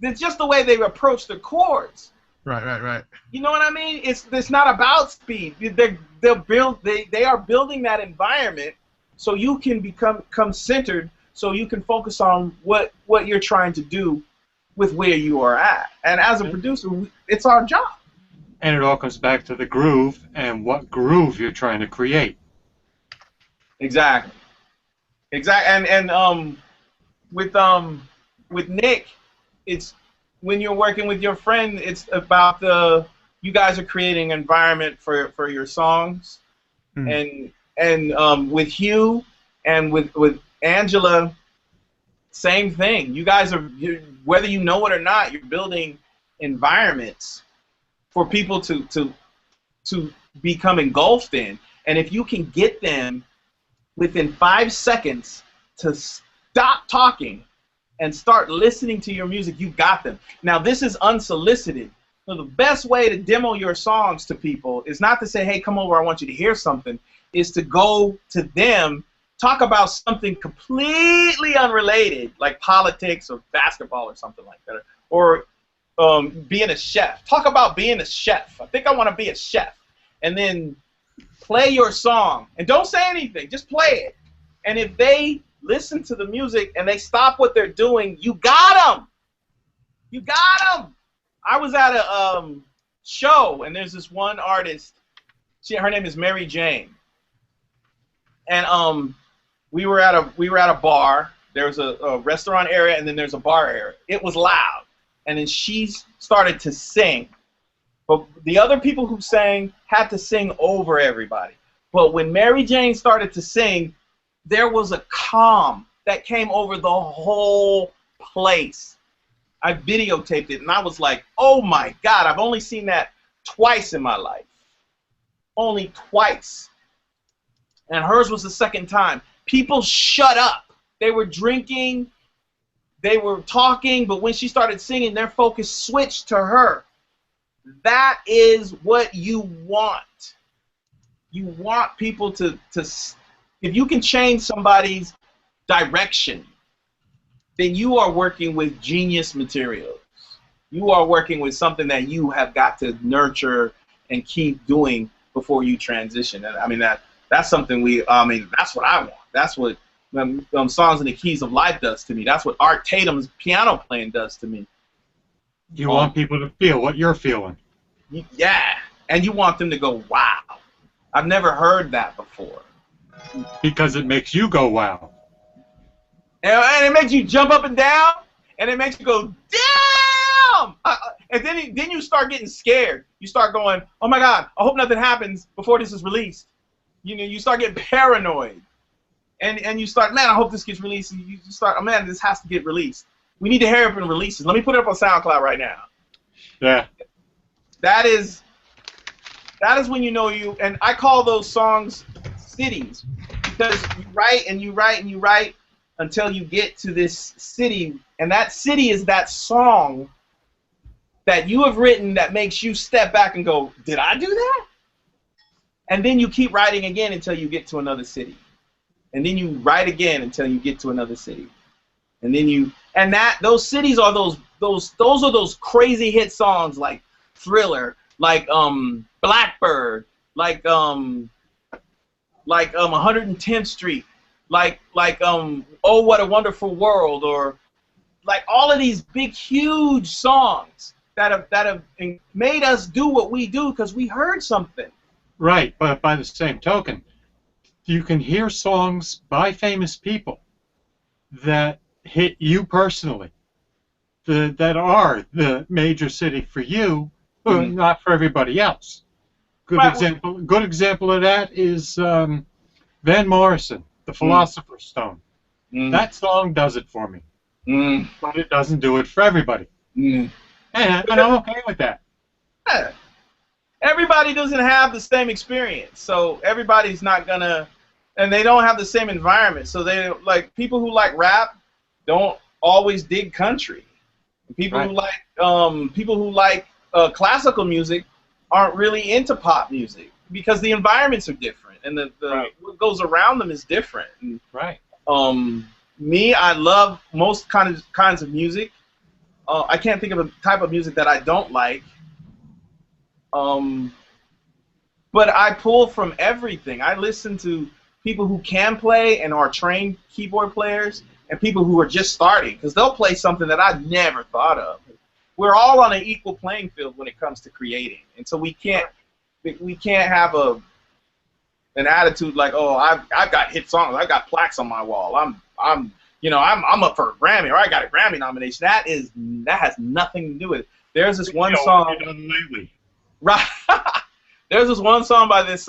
it's just the way they approach the chords.
Right.
You know what I mean? It's not about speed. They are building that environment so you can become centered, so you can focus on what you're trying to do with where you are at. And as a producer, it's our job.
And it all comes back to the groove and what groove you're trying to create.
Exactly. And with Nick, it's when you're working with your friend, it's about you guys are creating an environment for your songs, and with Hugh and with Angela, same thing. You guys are, whether you know it or not, you're building environments for people to become engulfed in, and if you can get them within 5 seconds to stop talking and start listening to your music, you got them. Now, this is unsolicited. So the best way to demo your songs to people is not to say, hey, come over, I want you to hear something, is to go to them, talk about something completely unrelated, like politics or basketball or something like that, or being a chef. Talk about being a chef. I think I want to be a chef. And then play your song. And don't say anything. Just play it. And if they listen to the music and they stop what they're doing, you got them. You got them. I was at a show, and there's this one artist. Her name is Mary Jane. And we were at a bar. There's a restaurant area, and then there's a bar area. It was loud. And then she started to sing. But the other people who sang had to sing over everybody. But when Mary Jane started to sing, there was a calm that came over the whole place. I videotaped it, and I was like, oh, my God, I've only seen that twice in my life. Only twice. And hers was the second time. People shut up. They were drinking. They were talking, but when she started singing, their focus switched to her. That is what you want. You want people to if you can change somebody's direction, then you are working with genius materials. You are working with something that you have got to nurture and keep doing before you transition. And I mean, that's something that's what I want. That's what Songs in the Keys of Life does to me. That's what Art Tatum's piano playing does to me.
You want people to feel what you're feeling.
Yeah, and you want them to go, wow, I've never heard that before.
Because it makes you go, wow.
And it makes you jump up and down, and it makes you go, damn! And then you start getting scared. You start going, oh my God, I hope nothing happens before this is released. You know, you start getting paranoid. And you start, man, I hope this gets released. And you start, oh man, this has to get released. We need to hurry up and release it. Let me put it up on SoundCloud right now.
Yeah.
That is when you know you, and I call those songs cities, because you write and you write and you write until you get to this city, and that city is that song that you have written that makes you step back and go, did I do that? And then you keep writing again until you get to another city. And then you write again until you get to another city. And then those cities are those are those crazy hit songs like Thriller, like Blackbird, like 110th Street, like Oh What a Wonderful World, or like all of these big huge songs that have made us do what we do because we heard something.
Right, but by the same token, you can hear songs by famous people that hit you personally, that are the major city for you, but not for everybody else. Good example of that is Van Morrison, The Philosopher's Stone. That song does it for me, but it doesn't do it for everybody. And I'm okay with that.
Yeah. Everybody doesn't have the same experience, so everybody's not gonna, and they don't have the same environment. So they, like, people who like rap don't always dig country. People who like classical music aren't really into pop music because the environments are different and what goes around them is different. And, me, I love most kinds of music. I can't think of a type of music that I don't like. But I pull from everything. I listen to people who can play and are trained keyboard players, and people who are just starting, because they'll play something that I never thought of. We're all on an equal playing field when it comes to creating, and so we can't have an attitude like, oh, I've got hit songs, I've got plaques on my wall, I'm up for a Grammy, or I got a Grammy nomination. That has nothing to do with it. There's this one song. Right. There's this one song by this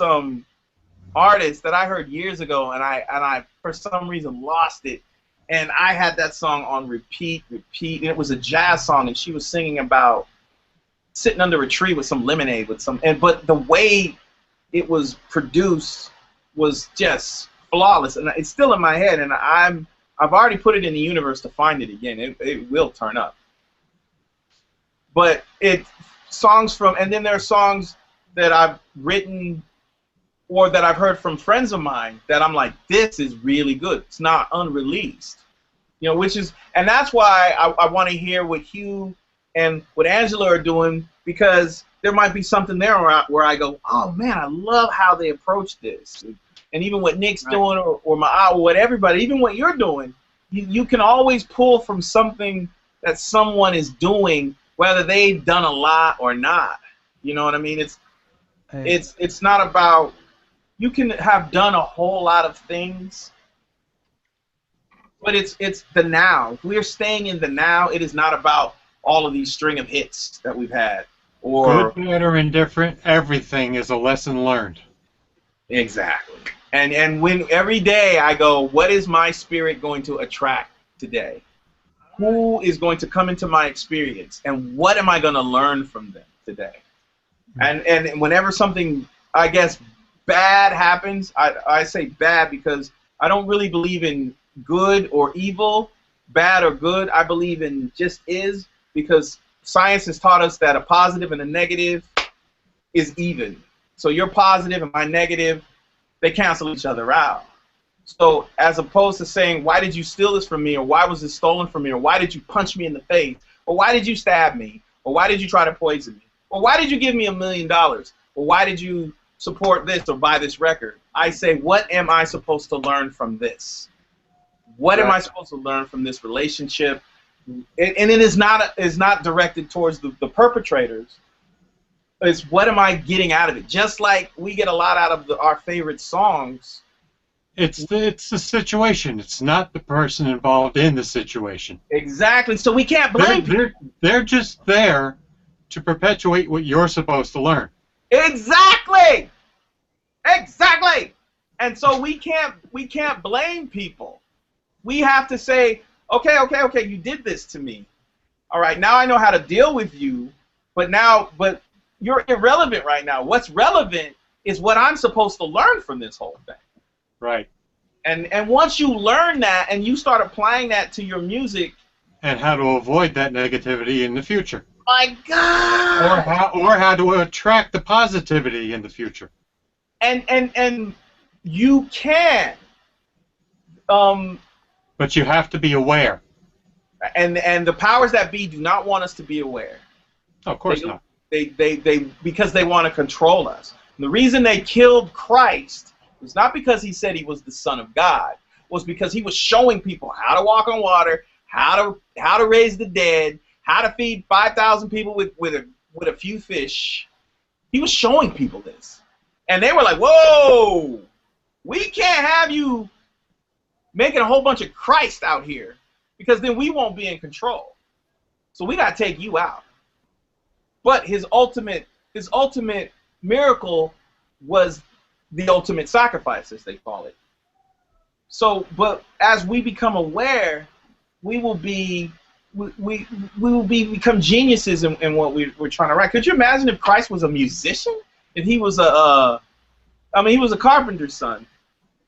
artist that I heard years ago, and I for some reason lost it. And I had that song on repeat, and it was a jazz song, and she was singing about sitting under a tree with some lemonade but the way it was produced was just flawless, and it's still in my head, and I've already put it in the universe to find it again. It will turn up. But songs from, and then there are songs that I've written or that I've heard from friends of mine that I'm like, this is really good. It's not unreleased. You know, which is, and that's why I want to hear what Hugh and what Angela are doing, because there might be something there where I go, oh man, I love how they approach this. And even what Nick's doing, or what everybody, even what you're doing, you can always pull from something that someone is doing, whether they've done a lot or not. You know what I mean? It's not about, you can have done a whole lot of things, but it's the now. If we're staying in the now, it is not about all of these string of hits that we've had. Or
good, bad, or indifferent, everything is a lesson learned.
Exactly. And when every day I go, what is my spirit going to attract today? Who is going to come into my experience? And what am I going to learn from them today? And whenever something, I guess, bad happens, I say bad because I don't really believe in good or evil, bad or good. I believe in just is, because science has taught us that a positive and a negative is even. So you're positive and my negative, they cancel each other out. So as opposed to saying, why did you steal this from me, or why was this stolen from me, or why did you punch me in the face, or why did you stab me, or why did you try to poison me, or why did you give me $1 million, or why did you support this or buy this record? I say, what am I supposed to learn from this? What am I supposed to learn from this relationship? And it is not directed towards the perpetrators. It's what am I getting out of it? Just like we get a lot out of our favorite songs.
It's the situation. It's not the person involved in the situation.
Exactly. So we can't blame people.
They're just there to perpetuate what you're supposed to learn.
Exactly. Exactly. And so we can't blame people. We have to say, okay, you did this to me. All right, now I know how to deal with you, but you're irrelevant right now. What's relevant is what I'm supposed to learn from this whole thing.
Right.
And once you learn that and you start applying that to your music,
and how to avoid that negativity in the future.
My God.
Or how to attract the positivity in the future.
And you can.
But you have to be aware.
And the powers that be do not want us to be aware.
Of course not.
Because they want to control us. And the reason they killed Christ was not because he said he was the Son of God. It was because he was showing people how to walk on water, how to raise the dead, how to feed 5,000 people with a few fish. He was showing people this. And they were like, whoa, we can't have you making a whole bunch of Christ out here, because then we won't be in control. So we got to take you out. But his ultimate miracle was the ultimate sacrifice, as they call it. So, but as we become aware, we will become geniuses in what we're trying to write. Could you imagine if Christ was a musician? If he was he was a carpenter's son.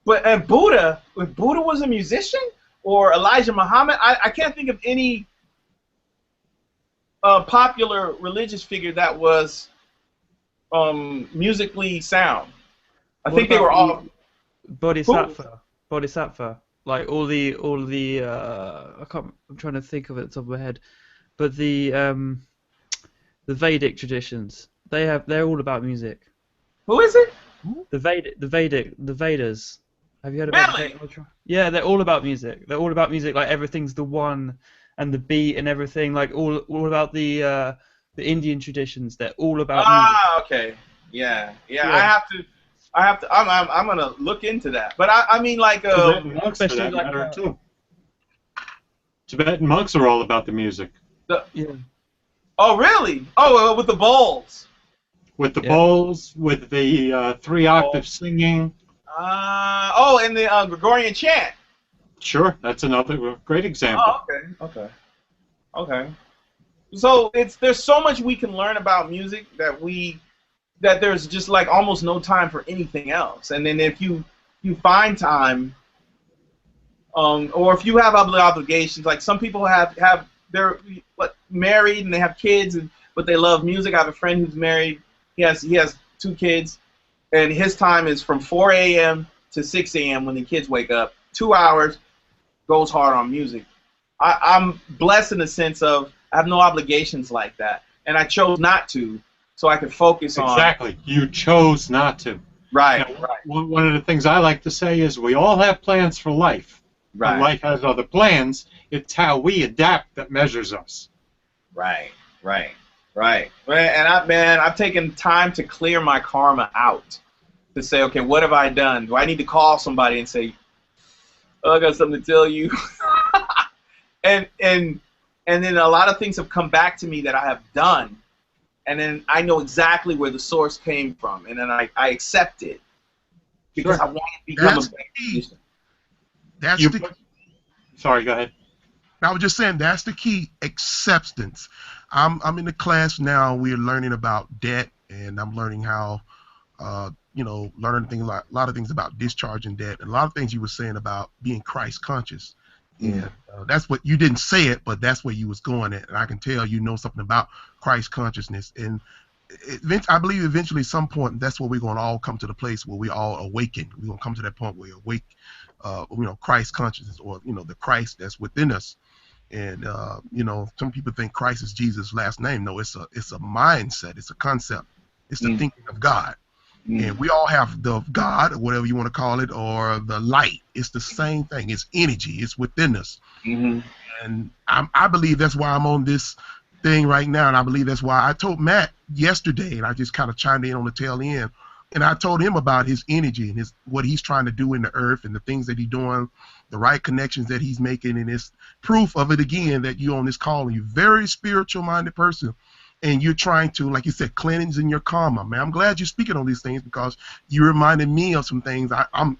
But if Buddha was a musician, or Elijah Muhammad, I can't think of any popular religious figure that was musically sound. I think they were all
Bodhisattva. Like all the I'm trying to think of it at the top of my head, but the Vedic traditions, they're all about music.
Who is it?
The Vedas. Have you heard about the Vedas? Yeah, they're all about music. They're all about music. Like everything's the one and the beat and everything. Like all about the Indian traditions. They're all about music.
Okay. Yeah. I'm gonna look into that. But I mean, like,
Tibetan monks for that matter too. Tibetan monks are all about the music.
Oh, really? Oh, with the bowls.
With the bowls, with the 3-octave singing.
And the Gregorian chant.
Sure, that's another great example.
Oh, okay. So there's so much we can learn about music that there's just like almost no time for anything else. And then if you find time, or if you have other obligations, like some people they're married and they have kids, but they love music. I have a friend who's married. He has 2 kids, and his time is from 4 a.m. to 6 a.m. when the kids wake up. 2 hours, goes hard on music. I'm blessed in the sense of I have no obligations like that, and I chose not to, so I could focus on.
Exactly. You chose not to.
Right,
now,
right.
One of the things I like to say is we all have plans for life.
Right.
And life has other plans. It's how we adapt that measures us.
Right. And I've taken time to clear my karma out, to say, okay, what have I done? Do I need to call somebody and say, oh, I got something to tell you? and then a lot of things have come back to me that I have done, and then I know exactly where the source came from, and then I accept it because I want to become a better musician.
Sorry, go ahead.
I was just saying that's the key, acceptance. I'm in the class now. We're learning about debt, and I'm learning how, learning things a lot of things about discharging debt, and a lot of things you were saying about being Christ conscious. And that's what you didn't say it, but that's where you was going at, and I can tell you know something about Christ consciousness. And I believe eventually, at some point, that's where we're going to all come to the place where we all awaken. We're going to come to that point where we awake, Christ consciousness, or the Christ that's within us. And some people think Christ is Jesus' last name. No, it's a mindset. It's a concept. It's the thinking of God. And we all have the God, or whatever you want to call it, or the light. It's the same thing. It's energy. It's within us. And I believe that's why I'm on this thing right now. And I believe that's why I told Matt yesterday, and I just kind of chimed in on the tail end, and I told him about his energy and what he's trying to do in the earth and the things that he's doing, the right connections that he's making, and it's proof of it again that you're on this call and you're a very spiritual-minded person. And you're trying to, like you said, cleansing your karma, man. I'm glad you're speaking on these things because you reminded me of some things. I'm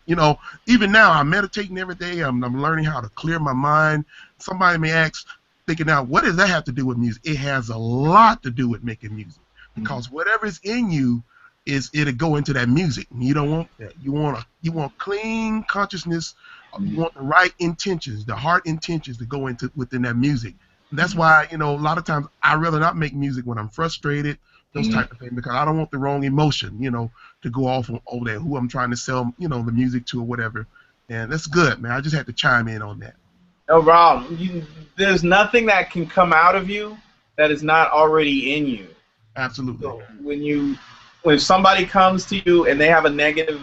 even now I'm meditating every day. I'm learning how to clear my mind. Somebody may ask, thinking now, what does that have to do with music? It has a lot to do with making music because whatever is in you it'll go into that music. And you don't want that. You want clean consciousness. You want the right intentions, the heart intentions to go within that music. That's why, a lot of times I rather not make music when I'm frustrated, those type of things, because I don't want the wrong emotion, to go off over there, who I'm trying to sell, the music to or whatever. And that's good, man. I just had to chime in on that.
No problem. There's nothing that can come out of you that is not already in you.
Absolutely.
So when somebody comes to you and they have a negative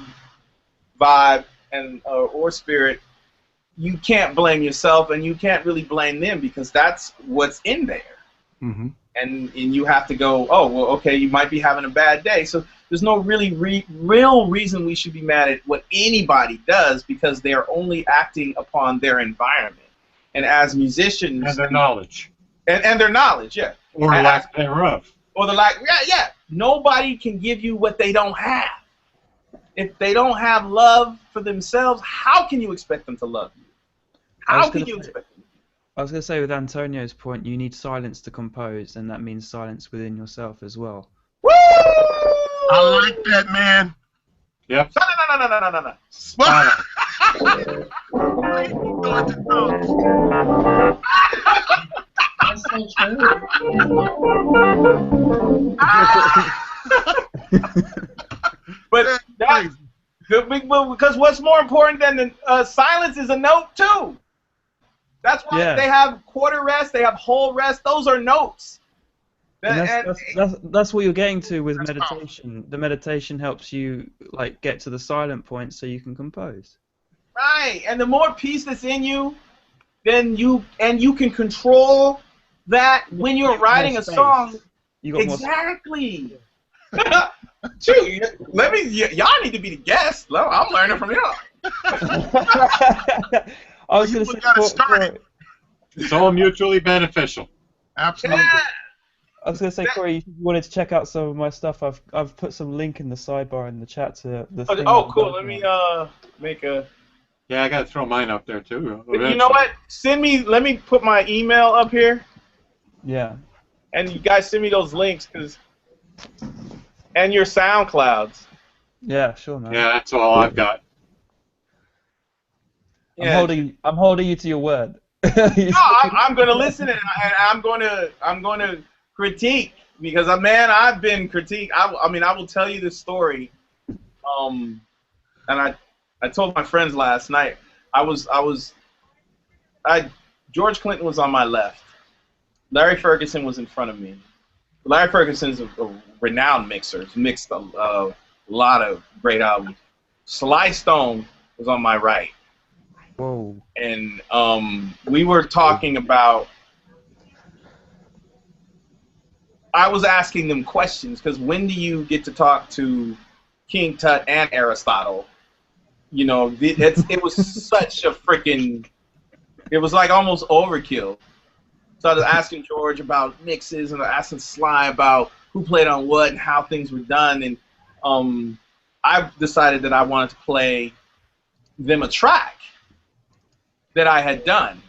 vibe or spirit, you can't blame yourself and you can't really blame them because that's what's in there. And you have to go, oh, well, okay, you might be having a bad day. So there's no really real reason we should be mad at what anybody does because they're only acting upon their environment. And as musicians...
And their knowledge.
And their knowledge, yeah.
Or lack thereof.
Or the lack, yeah. Nobody can give you what they don't have. If they don't have love for themselves, how can you expect them to love you? How can you expect them?
I was going to say, with Antonio's point, you need silence to compose, and that means silence within yourself as well.
Woo!
I like that, man.
Yep.
No.
Spot
That's so true.
But because what's more important than silence is a note too. That's why they have quarter rest, they have whole rest. Those are notes.
That's what you're getting to with meditation. The meditation helps you get to the silent point so you can compose.
Right, and the more peace that's in you, then you can control that when you're writing a song. Exactly. Shoot, y'all need to be the guests. I'm learning from y'all.
I was going to say,
it's all mutually beneficial.
Absolutely.
Yeah.
I was going to say, Corey, if you wanted to check out some of my stuff, I've put some link in the sidebar in the chat to the thing.
Oh, cool. Let me make a...
Yeah, I got to throw mine up there, too.
You know what? Let me put my email up here.
Yeah.
And you guys send me those links, and your SoundClouds.
Yeah, sure, man.
Yeah, that's all I've got.
Yeah.
I'm holding you to your word.
No, I'm going to listen and I'm going to critique because man, I've been critiqued. I mean, I will tell you this story. And I told my friends last night. George Clinton was on my left. Larry Ferguson was in front of me. Larry Ferguson's a renowned mixer. He's mixed a lot of great albums. Sly Stone was on my right.
Whoa.
And we were talking about, I was asking them questions, because when do you get to talk to King Tut and Aristotle? You know, it was such a freaking, it was like almost overkill. So I was asking George about mixes, and I was asking Sly about who played on what and how things were done, and I decided that I wanted to play them a track that I had done,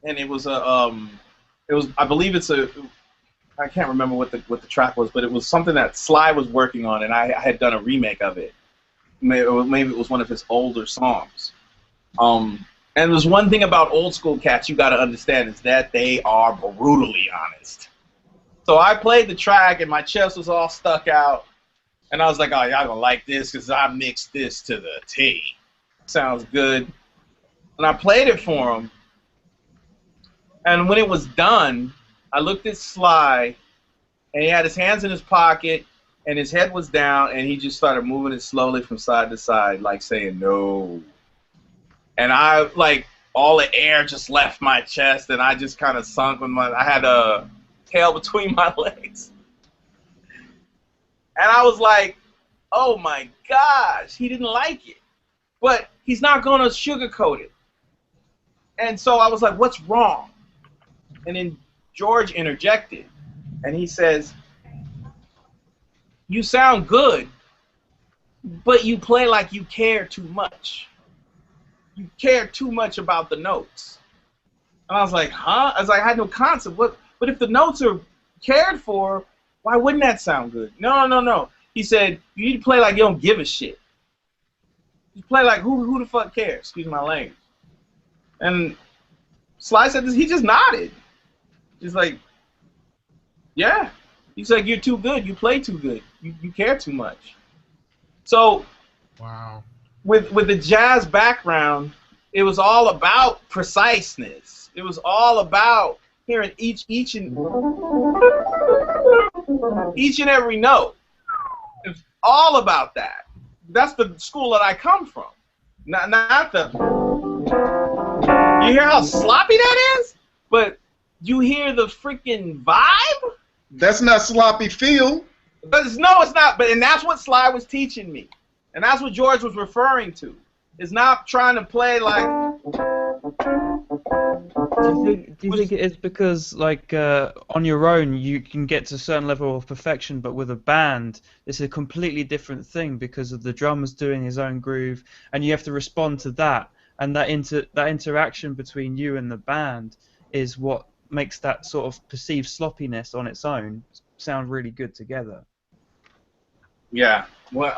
and it was I believe I can't remember what the track was, but it was something that Sly was working on, and I had done a remake of it. Maybe it was one of his older songs. And there's one thing about old school cats you got to understand is that they are brutally honest. So I played the track, and my chest was all stuck out, and I was like, "Oh, y'all gonna like this because I mixed this to the T. Sounds good." And I played it for him, and when it was done, I looked at Sly, and he had his hands in his pocket, and his head was down, and he just started moving it slowly from side to side, like saying no. And I, like, all the air just left my chest, and I just kind of sunk with I had a tail between my legs. And I was like, oh my gosh, he didn't like it. But he's not going to sugarcoat it. And so I was like, what's wrong? And then George interjected, and he says, you sound good, but you play like you care too much. You care too much about the notes. And I was like, huh? I was like, I had no concept. But if the notes are cared for, why wouldn't that sound good? No. He said, you need to play like you don't give a shit. You play like who the fuck cares? Excuse my language. And Sly said this, he just nodded. He's like, yeah. He's like, you're too good. You play too good. You care too much. So,
wow.
With the jazz background, it was all about preciseness. It was all about hearing each and every note. It's all about that. That's the school that I come from. Not the. You hear how sloppy that is? But you hear the freaking vibe?
That's not sloppy feel.
No, it's not. And that's what Sly was teaching me. And that's what George was referring to. It's not trying to play like.
Do you think it is because, like, on your own you can get to a certain level of perfection, but with a band it's a completely different thing because of the drummer's doing his own groove, and you have to respond to that, and that interaction between you and the band is what makes that sort of perceived sloppiness on its own sound really good together.
Yeah. Well,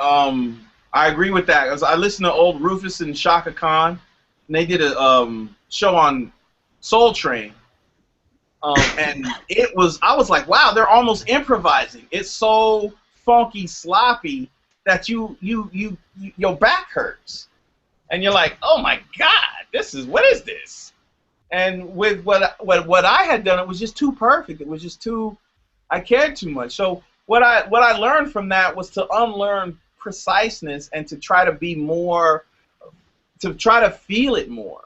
I agree with that. As I listened to old Rufus and Shaka Khan, and they did a show on Soul Train, and I was like, wow, they're almost improvising. It's so funky, sloppy that your back hurts, and you're like, oh my God, what is this? And with what I had done, it was just too perfect. It was just I cared too much. So what I learned from that was to unlearn preciseness and to try to be more, to try to feel it more.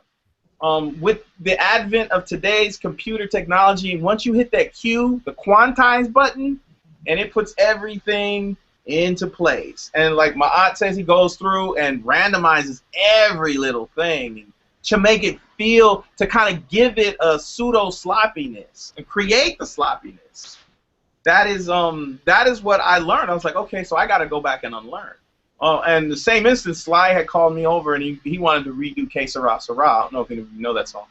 With the advent of today's computer technology, once you hit that cue, the quantize button, and it puts everything into place. And like my aunt says, he goes through and randomizes every little thing to make it feel, to kind of give it a pseudo sloppiness and create the sloppiness. That is what I learned. I was like, okay, so I got to go back and unlearn. And the same instance, Sly had called me over and he wanted to redo Que Sera Sera. I don't know if any of you know that song.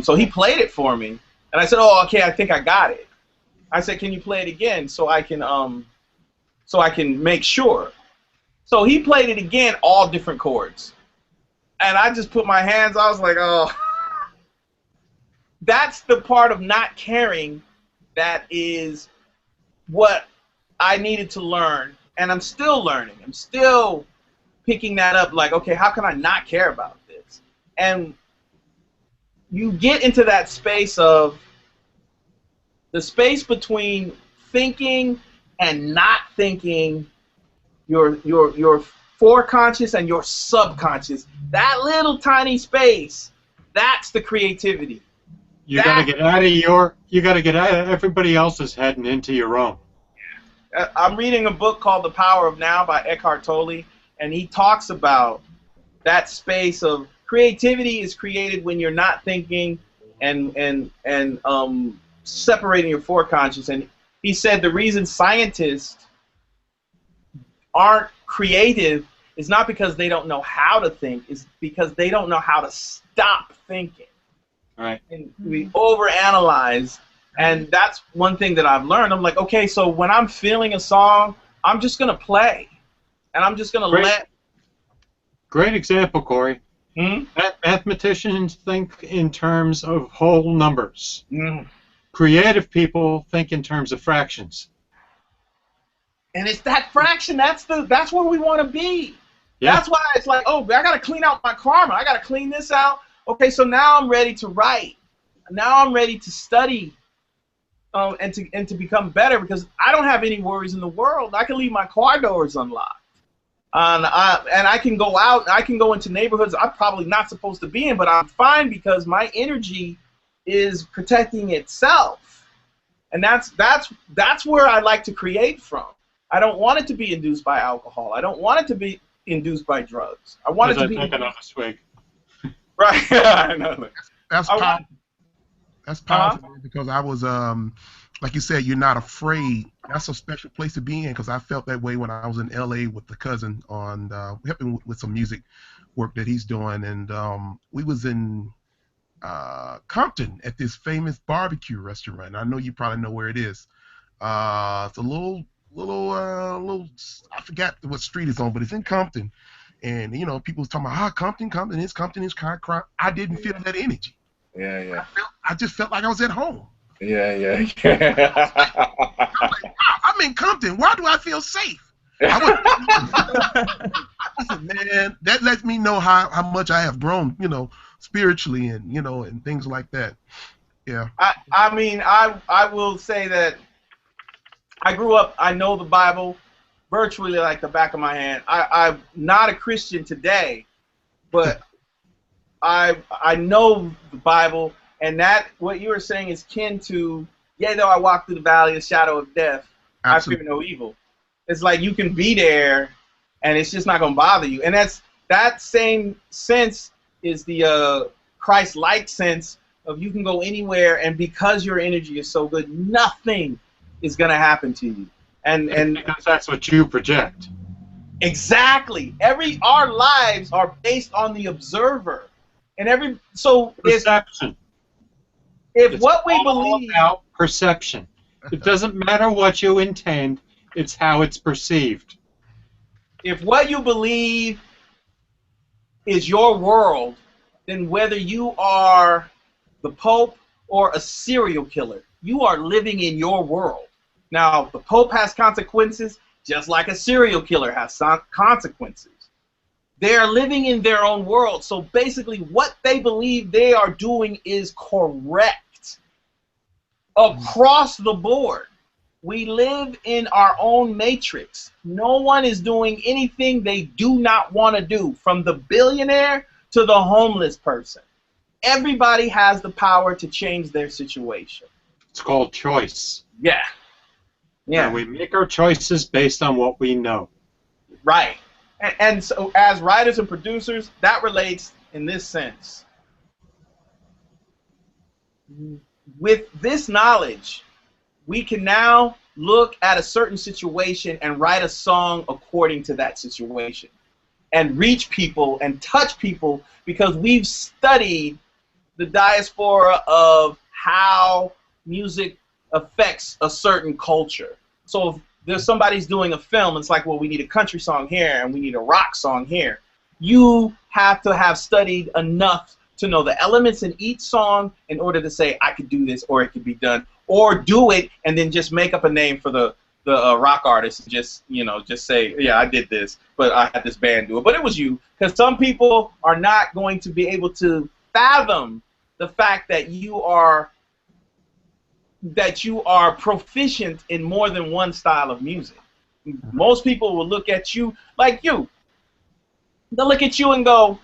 So he played it for me, and I said, oh, okay, I think I got it. I said, can you play it again so I can make sure? So he played it again, all different chords. And I just put my hands, I was like, oh. That's the part of not caring that is what I needed to learn, and I'm still learning. I'm still picking that up, like, okay, how can I not care about this? And you get into that space of the space between thinking and not thinking, your foreconscious and your subconscious. That little tiny space, that's the creativity.
You got to get out of you got to get out of everybody else's head and into your own.
I'm reading a book called The Power of Now by Eckhart Tolle, and he talks about that space of creativity is created when you're not thinking and separating your foreconscious. And he said the reason scientists aren't creative is not because they don't know how to think, it's because they don't know how to stop thinking.
Right.
And we overanalyze, and that's one thing that I've learned. I'm like, okay, so when I'm feeling a song, I'm just gonna play, and I'm just gonna let.
Great example, Corey. Mathematicians think in terms of whole numbers. Creative people think in terms of fractions.
And it's that fraction. That's where we want to be.
Yeah.
That's why it's like, oh, I gotta clean out my karma. I gotta clean this out. Okay, so now I'm ready to write. Now I'm ready to study, and to become better, because I don't have any worries in the world. I can leave my car doors unlocked, and I can go out. I can go into neighborhoods I'm probably not supposed to be in, but I'm fine because my energy is protecting itself, and that's where I like to create from. I don't want it to be induced by alcohol. I don't want it to be induced by drugs. I want it to be.
Take another swig.
Right. I know.
That's powerful. That's powerful because I was, like you said, you're not afraid. That's a special place to be in, because I felt that way when I was in L.A. with the cousin on helping with some music work that he's doing, and we was in Compton at this famous barbecue restaurant. I know you probably know where it is. It's a little. I forgot what street it's on, but it's in Compton. And, you know, people was talking about, Compton is kind of crime. I didn't feel that energy.
Yeah.
I just felt like I was at home.
Yeah.
I'm in Compton. Why do I feel safe? I said, man, that lets me know how much I have grown, you know, spiritually and, you know, and things like that. Yeah.
I mean, I will say that I grew up, I know the Bible virtually like the back of my hand. I'm not a Christian today, but I know the Bible, and that what you were saying is kin to, yea, though I walk through the valley of the shadow of death,
Absolutely.
I fear no evil. It's like you can be there, and it's just not going to bother you. And that same sense is the Christ-like sense of you can go anywhere, and because your energy is so good, nothing is going to happen to you. And
because that's what you project.
Exactly. Our lives are based on the observer, and so
perception.
If what we believe
about perception, it doesn't matter what you intend; it's how it's perceived.
If what you believe is your world, then whether you are the Pope or a serial killer, you are living in your world. Now, the Pope has consequences, just like a serial killer has consequences. They are living in their own world, so basically what they believe they are doing is correct. Across the board, we live in our own matrix. No one is doing anything they do not want to do, from the billionaire to the homeless person. Everybody has the power to change their situation.
It's called choice.
Yeah.
And we make our choices based on what we know.
Right. And so as writers and producers, that relates in this sense. With this knowledge, we can now look at a certain situation and write a song according to that situation and reach people and touch people, because we've studied the diaspora of how music affects a certain culture. So if there's somebody's doing a film, it's like, well, we need a country song here and we need a rock song here. you have to have studied enough to know the elements in each song in order to say, I could do this, or it could be done, or do it and then just make up a name for the rock artist and just, just say, yeah, I did this, but I had this band do it. But it was you, because some people are not going to be able to fathom the fact that you are proficient in more than one style of music. Most people will look at you like you. They'll look at you and go,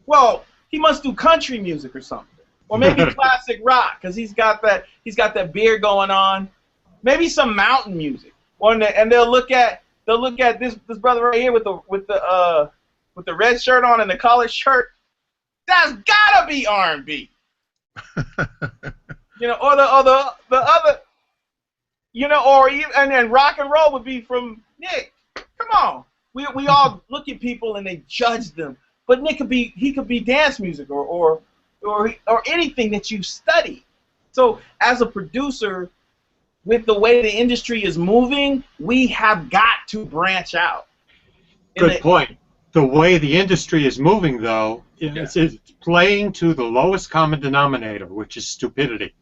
well, he must do country music or something, or maybe classic rock because he's got that beard going on. Maybe some mountain music, and they'll look at this brother right here with the red shirt on and the collared shirt. That's gotta be R&B, or the other, or even and then rock and roll would be from Nick. Come on, we all look at people and they judge them. But Nick could be dance music or anything that you study. So as a producer, with the way the industry is moving, we have got to branch out.
Good point. The way the industry is moving, though, it's playing to the lowest common denominator, which is stupidity.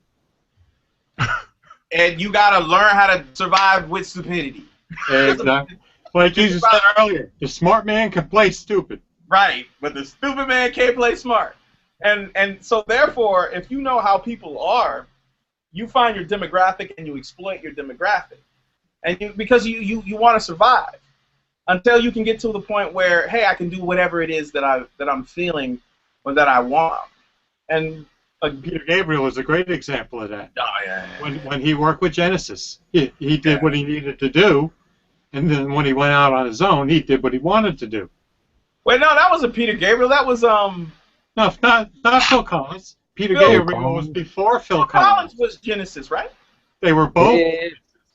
And you got to learn how to survive with stupidity.
Exactly. Like you said earlier, the smart man can play stupid.
Right, but the stupid man can't play smart. And so therefore, if you know how people are, you find your demographic and you exploit your demographic. And because you want to survive until you can get to the point where, hey, I can do whatever it is that I'm feeling or that I want. And
Peter Gabriel is a great example of that.
Oh, yeah.
When he worked with Genesis, he did what he needed to do, and then when he went out on his own, he did what he wanted to do.
Wait, no, that wasn't Peter Gabriel. That was
No, not Phil Collins. Peter Gabriel was before Phil Collins.
Collins was Genesis, right?
They were both.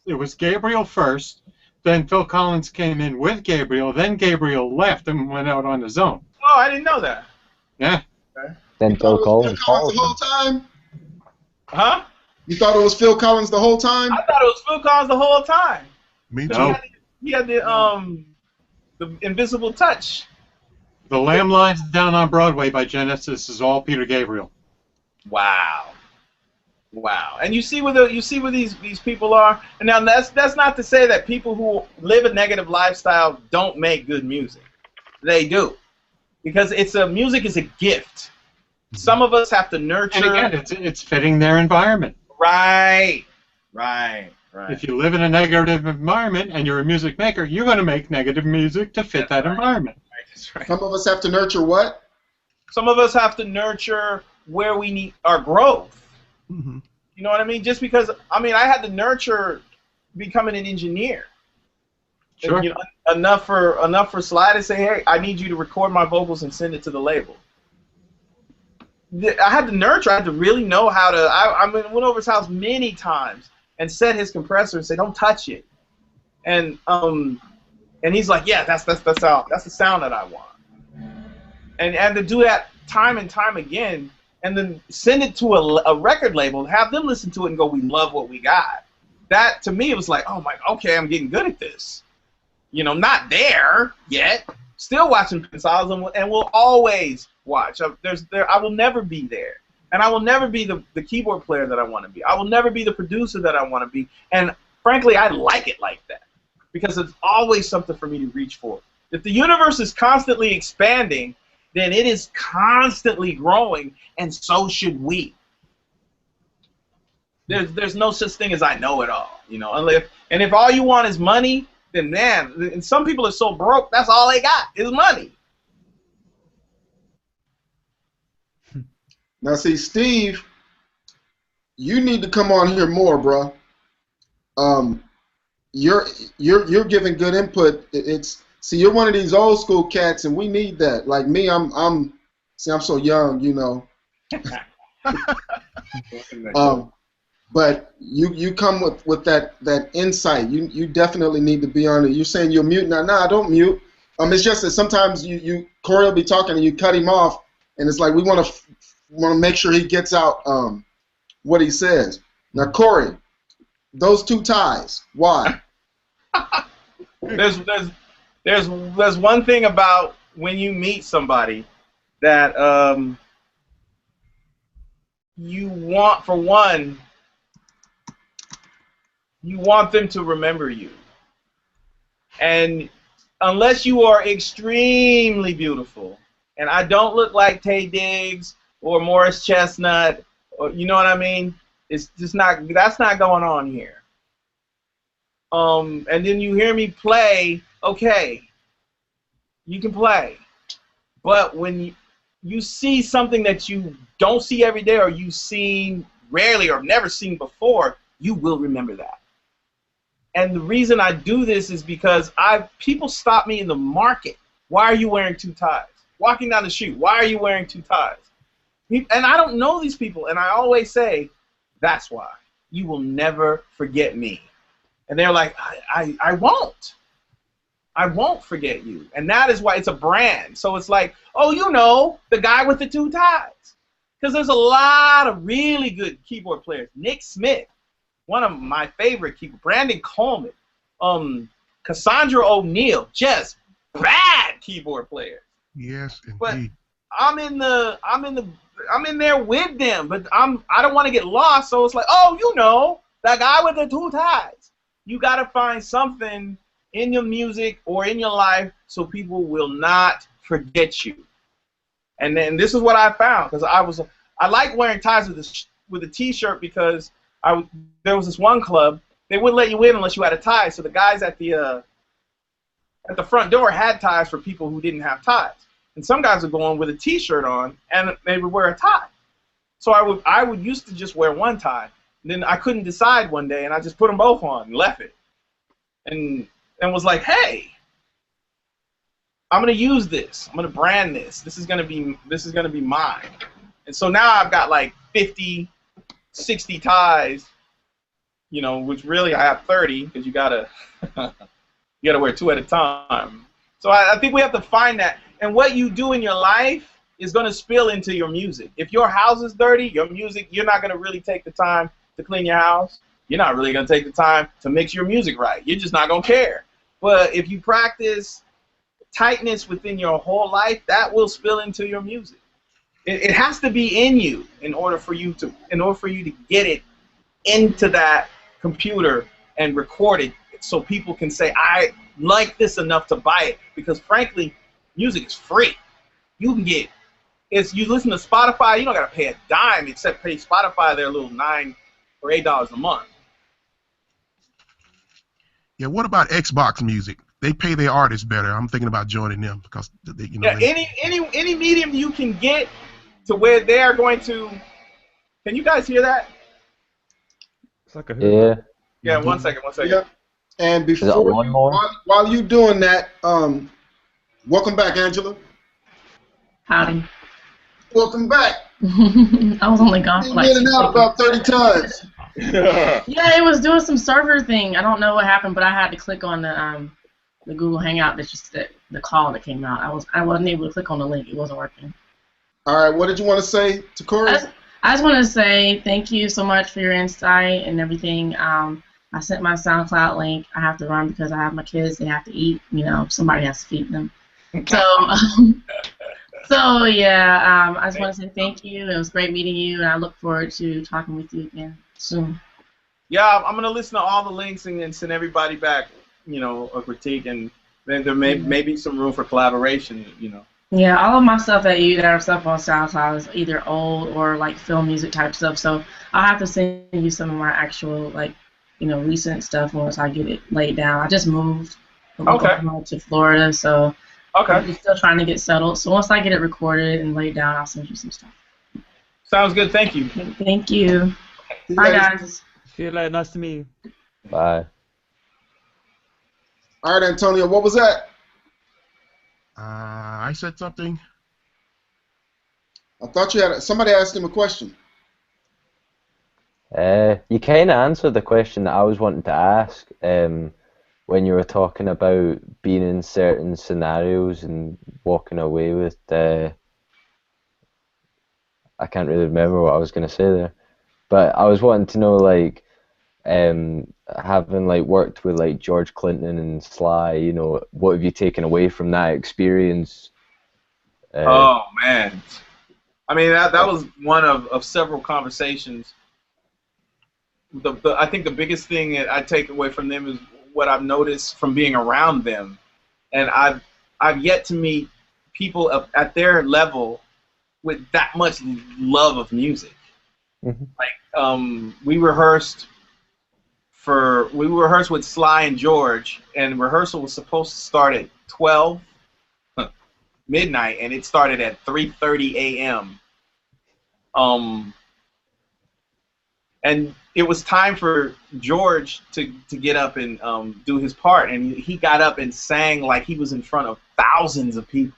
It was Gabriel first, then Phil Collins came in with Gabriel, then Gabriel left and went out on his own.
Oh, I didn't know that.
Yeah.
Okay.
Then Phil Collins
the whole time?
Huh?
You thought it was Phil Collins the whole time?
I thought it was Phil Collins the whole time.
Me too.
No.
He had the invisible touch.
The Lamb Lies Down on Broadway by Genesis is all Peter Gabriel.
Wow. Wow. And you see where these people are. And now that's not to say that people who live a negative lifestyle don't make good music. They do. Because music is a gift. Some of us have to nurture.
And again, it's fitting their environment.
Right.
If you live in a negative environment and you're a music maker, you're going to make negative music to fit that environment.
Right.
Some of us have to nurture what?
Some of us have to nurture where we need our growth.
Mm-hmm.
You know what I mean? Just because, I had to nurture becoming an engineer.
Sure.
Enough for Sly to say, hey, I need you to record my vocals and send it to the label. I had to nurture. I had to really know how to. I went over his house many times and set his compressor and said, don't touch it. And he's like, yeah, that's the sound that I want. And to do that time and time again, and then send it to a record label, have them listen to it and go, we love what we got. That, to me, it was like, oh my, okay, I'm getting good at this. Not there yet. Still watching Pensalas and will always watch. I will never be there. And I will never be the keyboard player that I want to be. I will never be the producer that I want to be. And frankly, I like it like that. Because it's always something for me to reach for. If the universe is constantly expanding, then it is constantly growing, and so should we. There's no such thing as I know it all, And if all you want is money, then man, and some people are so broke, that's all they got is money.
Now, see, Steve, you need to come on here more, bro. You're giving good input. See, you're one of these old school cats, and we need that. Like me, I'm so young, But you come with that insight. You definitely need to be on it. You're saying you're mute now. Nah, don't mute. It's just that sometimes Cori will be talking and you cut him off, and it's like we want to make sure he gets out what he says. Now, Cori, those two ties, why?
There's one thing about when you meet somebody that you want, for one, you want them to remember you. And unless you are extremely beautiful, and I don't look like Taye Diggs or Morris Chestnut, or, you know what I mean? It's just not, that's not going on here. And then you hear me play, okay, you can play. But when you see something that you don't see every day, or you've seen rarely or never seen before, you will remember that. And the reason I do this is because people stop me in the market. Why are you wearing 2 ties? Walking down the street, why are you wearing 2 ties? And I don't know these people, and I always say, that's why. You will never forget me. And they're like, I won't. I won't forget you. And that is why it's a brand. So it's like, oh, you know, the guy with the 2 ties. Because there's a lot of really good keyboard players. Nick Smith, one of my favorite keyboard. Brandon Coleman, Cassandra O'Neill, just bad keyboard players.
Yes, indeed.
But I'm in there with them, but I don't want to get lost. So it's like, oh, you know, that guy with the 2 ties. You got to find something in your music or in your life so people will not forget you. And then this is what I found, because I like wearing ties with a T-shirt, because there was this one club, they wouldn't let you in unless you had a tie. So the guys at the front door had ties for people who didn't have ties. And some guys would go in with a T-shirt on, and they would wear a tie. So I would used to just wear 1 tie. And then I couldn't decide one day, and I just put them both on and left it. And was like, hey, I'm gonna use this. I'm gonna brand this. This is gonna be mine. And so now I've got like 50, 60 ties, you know, which really I have 30, because you gotta wear 2 at a time. So I think we have to find that. And what you do in your life is gonna spill into your music. If your house is dirty, your music, you're not gonna really take the time to clean your house. You're not really gonna take the time to mix your music right. You're just not gonna care. But if you practice tightness within your whole life, that will spill into your music. It has to be in you in order for you to get it into that computer and record it, so people can say, I like this enough to buy it. Because frankly, music is free. You can get, you listen to Spotify, you don't gotta pay a dime except pay Spotify their little $9 or $8 a month.
Yeah, what about Xbox music? They pay their artists better. I'm thinking about joining them, because they, you know.
Yeah, any medium you can get to where they are going to. Can you guys hear that?
It's like a
yeah.
Yeah, one second.
Yeah. And before while you doing that, welcome back, Angela.
Howdy.
Welcome back.
I was only gone for like
in and out about 30 times.
Yeah, it was doing some server thing. I don't know what happened, but I had to click on the Google Hangout. That's just the call that came out. I wasn't able to click on the link. It wasn't working.
All right, what did you want to say to Cori?
I just want to say thank you so much for your insight and everything. I sent my SoundCloud link. I have to run because I have my kids. They have to eat. You know, somebody has to feed them. So yeah, I just want to say thank you. It was great meeting you, and I look forward to talking with you again soon.
Yeah, I'm gonna listen to all the links and then send everybody back, you know, a critique, and then there may be some room for collaboration, you know.
Yeah, all of my stuff that are stuff on SoundCloud is either old or like film music type stuff. So I'll have to send you some of my actual recent stuff once I get it laid down. I just moved from Oklahoma to Florida, so I'm still trying to get settled. So once I get it recorded and laid down, I'll send you some stuff.
Sounds good. Thank you.
Thank you. Bye, guys.
See you later. Nice to meet you.
Bye.
All right, Antonio, what was that?
I said something.
I thought somebody asked him a question.
You kind of answered the question that I was wanting to ask when you were talking about being in certain scenarios and walking away with I can't really remember what I was going to say there, but I was wanting to know, like, having worked with George Clinton and Sly, what have you taken away from that experience Hey.
Oh man, I mean that was one of several conversations. I think the biggest thing that I take away from them is what I've noticed from being around them, and I've yet to meet people at their level with that much love of music.
Mm-hmm.
Like we rehearsed with Sly and George, and rehearsal was supposed to start at 12 midnight, and it started at 3:30 a.m. And it was time for George to get up and do his part, and he got up and sang like he was in front of thousands of people.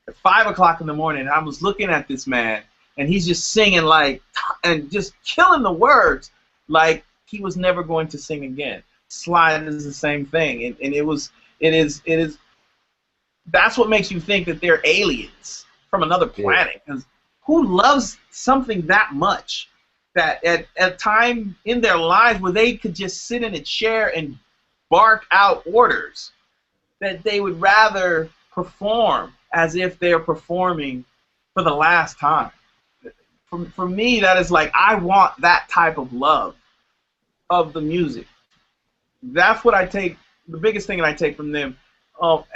At 5 o'clock in the morning, I was looking at this man, and he's just singing like, and just killing the words like he was never going to sing again. Sly is the same thing, and it is. That's what makes you think that they're aliens from another planet. Because who loves something that much that at a time in their lives where they could just sit in a chair and bark out orders, that they would rather perform as if they're performing for the last time? For me, that is like, I want that type of love of the music. That's what I take, the biggest thing that I take from them.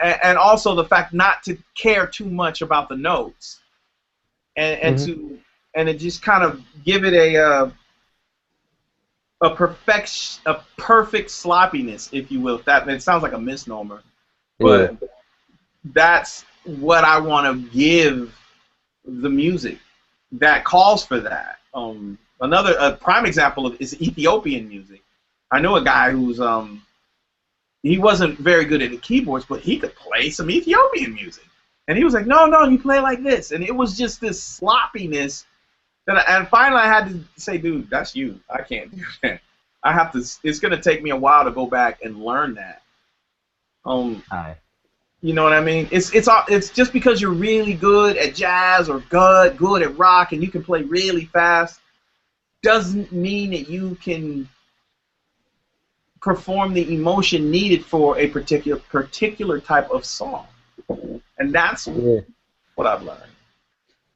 And also the fact not to care too much about the notes, and to just kind of give it a perfect sloppiness, if you will. It sounds like a misnomer, but that's what I want to give the music that calls for that. A prime example is Ethiopian music. I know a guy who's he wasn't very good at the keyboards, but he could play some Ethiopian music. And he was like, no, you play like this. And it was just this sloppiness. And finally I had to say, dude, that's you. I can't do that. It's going to take me a while to go back and learn that. You know what I mean? It's just because you're really good at jazz or good at rock and you can play really fast doesn't mean that you can perform the emotion needed for a particular type of song. And that's what I've learned.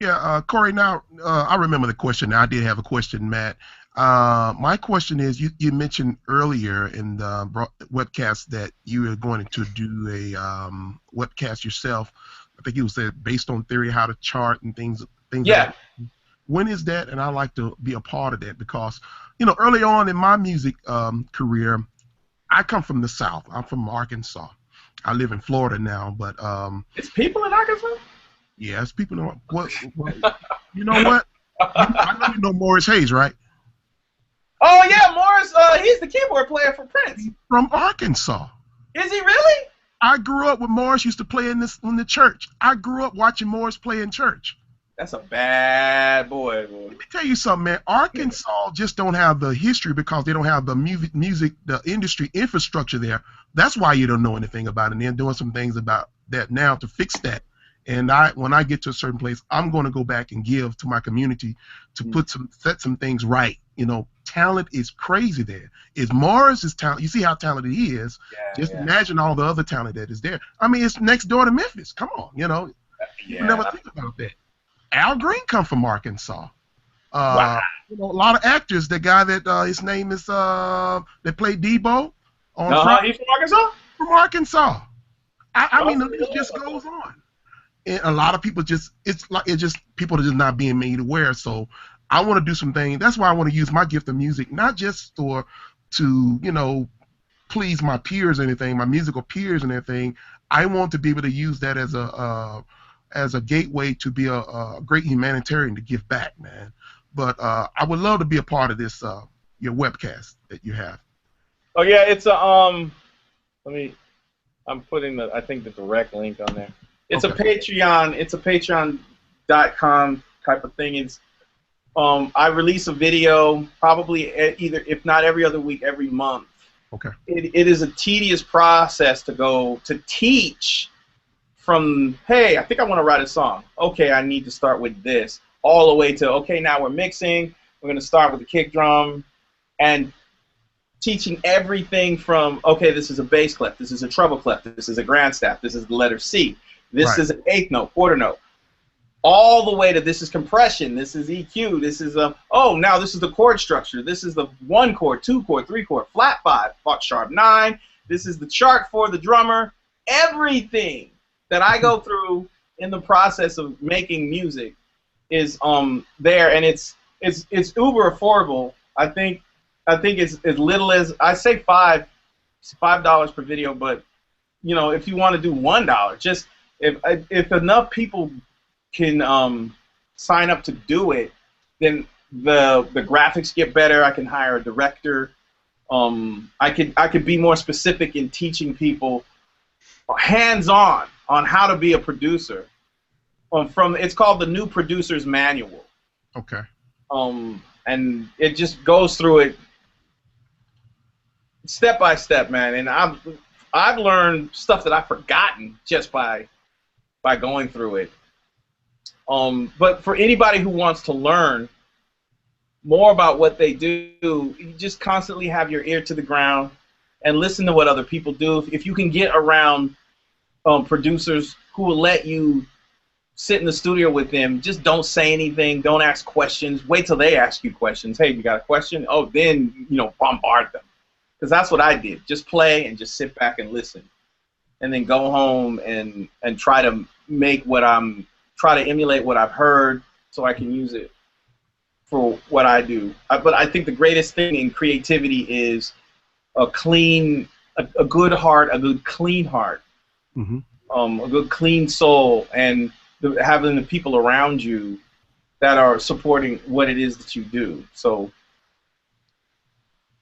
Yeah, Cori, now I remember the question. Now, I did have a question, Matt. My question is, you mentioned earlier in the webcast that you were going to do a webcast yourself. I think you said based on theory, how to chart and things.
Yeah.
Like that. When is that? And I'd like to be a part of that because, you know, early on in my music career, I come from the South. I'm from Arkansas. I live in Florida now, but
it's people in Arkansas.
Yeah, it's people in what? You know what? I know you know Morris Hayes, right?
Oh yeah, Morris. He's the keyboard player for Prince.
He's from Arkansas.
Is he really?
I grew up with Morris. Used to play in the church. I grew up watching Morris play in church.
That's a bad boy.
Let me tell you something, man. Arkansas just don't have the history because they don't have the music, the industry infrastructure there. That's why you don't know anything about it. And they're doing some things about that now to fix that. And when I get to a certain place, I'm going to go back and give to my community to set some things right. You know, talent is crazy there. Is Morris' talent? You see how talented he is. Just imagine all the other talent that is there. I mean, it's next door to Memphis. Come on, you know. You never think about that. Al Green come from Arkansas.
Wow.
You know, a lot of actors. The guy that his name is that played Debo on
he's from Arkansas.
From Arkansas. I mean, the list just goes on. And a lot of people people are just not being made aware. So I want to do some things. That's why I want to use my gift of music, not just to you know, please my peers or anything, my musical peers and everything. I want to be able to use that as a gateway to be a great humanitarian to give back, man. But I would love to be a part of this your webcast that you have.
Oh yeah, it's a I'm putting I think the direct link on there. It's a Patreon. It's a Patreon.com type of thing. It's I release a video probably either, if not every other week, every month.
Okay.
It is a tedious process to teach from, hey, I think I want to write a song. Okay, I need to start with this. All the way to, okay, now we're mixing. We're going to start with the kick drum. And teaching everything from, okay, this is a bass clef. This is a treble clef. This is a grand staff. This is the letter C. This is an eighth note, quarter note. All the way to this is compression, this is EQ, this is oh, now this is the chord structure. This is the 1 chord, 2 chord, 3 chord, flat 5, sharp 9. This is the chart for the drummer. Everything that I go through in the process of making music is there, and it's uber affordable. I think it's as little as, I say $5 per video, but you know, if you want to do $1, just if enough people can sign up to do it, then the graphics get better. I can hire a director. I could be more specific in teaching people hands-on on how to be a producer. It's called the New Producer's Manual.
Okay.
And it just goes through it step by step, man. And I've learned stuff that I've forgotten just by going through it. But for anybody who wants to learn more about what they do, you just constantly have your ear to the ground and listen to what other people do. If you can get around producers who will let you sit in the studio with them, just don't say anything, don't ask questions, wait till they ask you questions. Hey, you got a question? Oh, then, you know, bombard them. Because that's what I did. Just play and just sit back and listen. And then go home and try to make try to emulate what I've heard so I can use it for what I do. But I think the greatest thing in creativity is a good heart, a good clean heart, a good clean soul, and having the people around you that are supporting what it is that you do. So,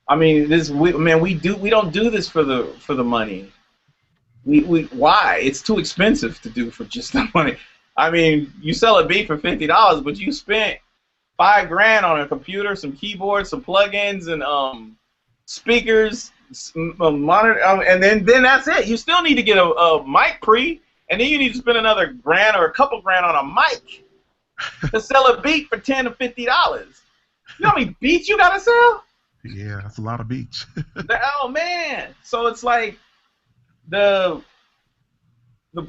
I mean, we don't do this for the money. Why? It's too expensive to do for just the money. I mean, you sell a beat for $50, but you spent $5,000 on a computer, some keyboards, some plugins, and speakers, monitor, and then that's it. You still need to get a mic pre, and then you need to spend another $1,000 or a couple grand on a mic to sell a beat for $10 to $50. You know how many beats you gotta sell?
Yeah, that's a lot of beats.
Oh man! So it's like the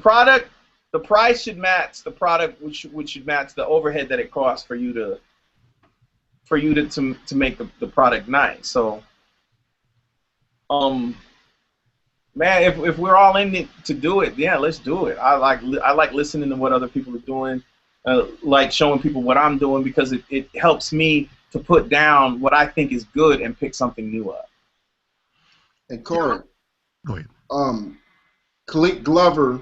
product. The price should match the product, which should match the overhead that it costs for you to make the product nice. So, man, if we're all in it to do it, yeah, let's do it. I like listening to what other people are doing, like showing people what I'm doing, because it helps me to put down what I think is good and pick something new up.
And Cori,
go ahead.
Kalik Glover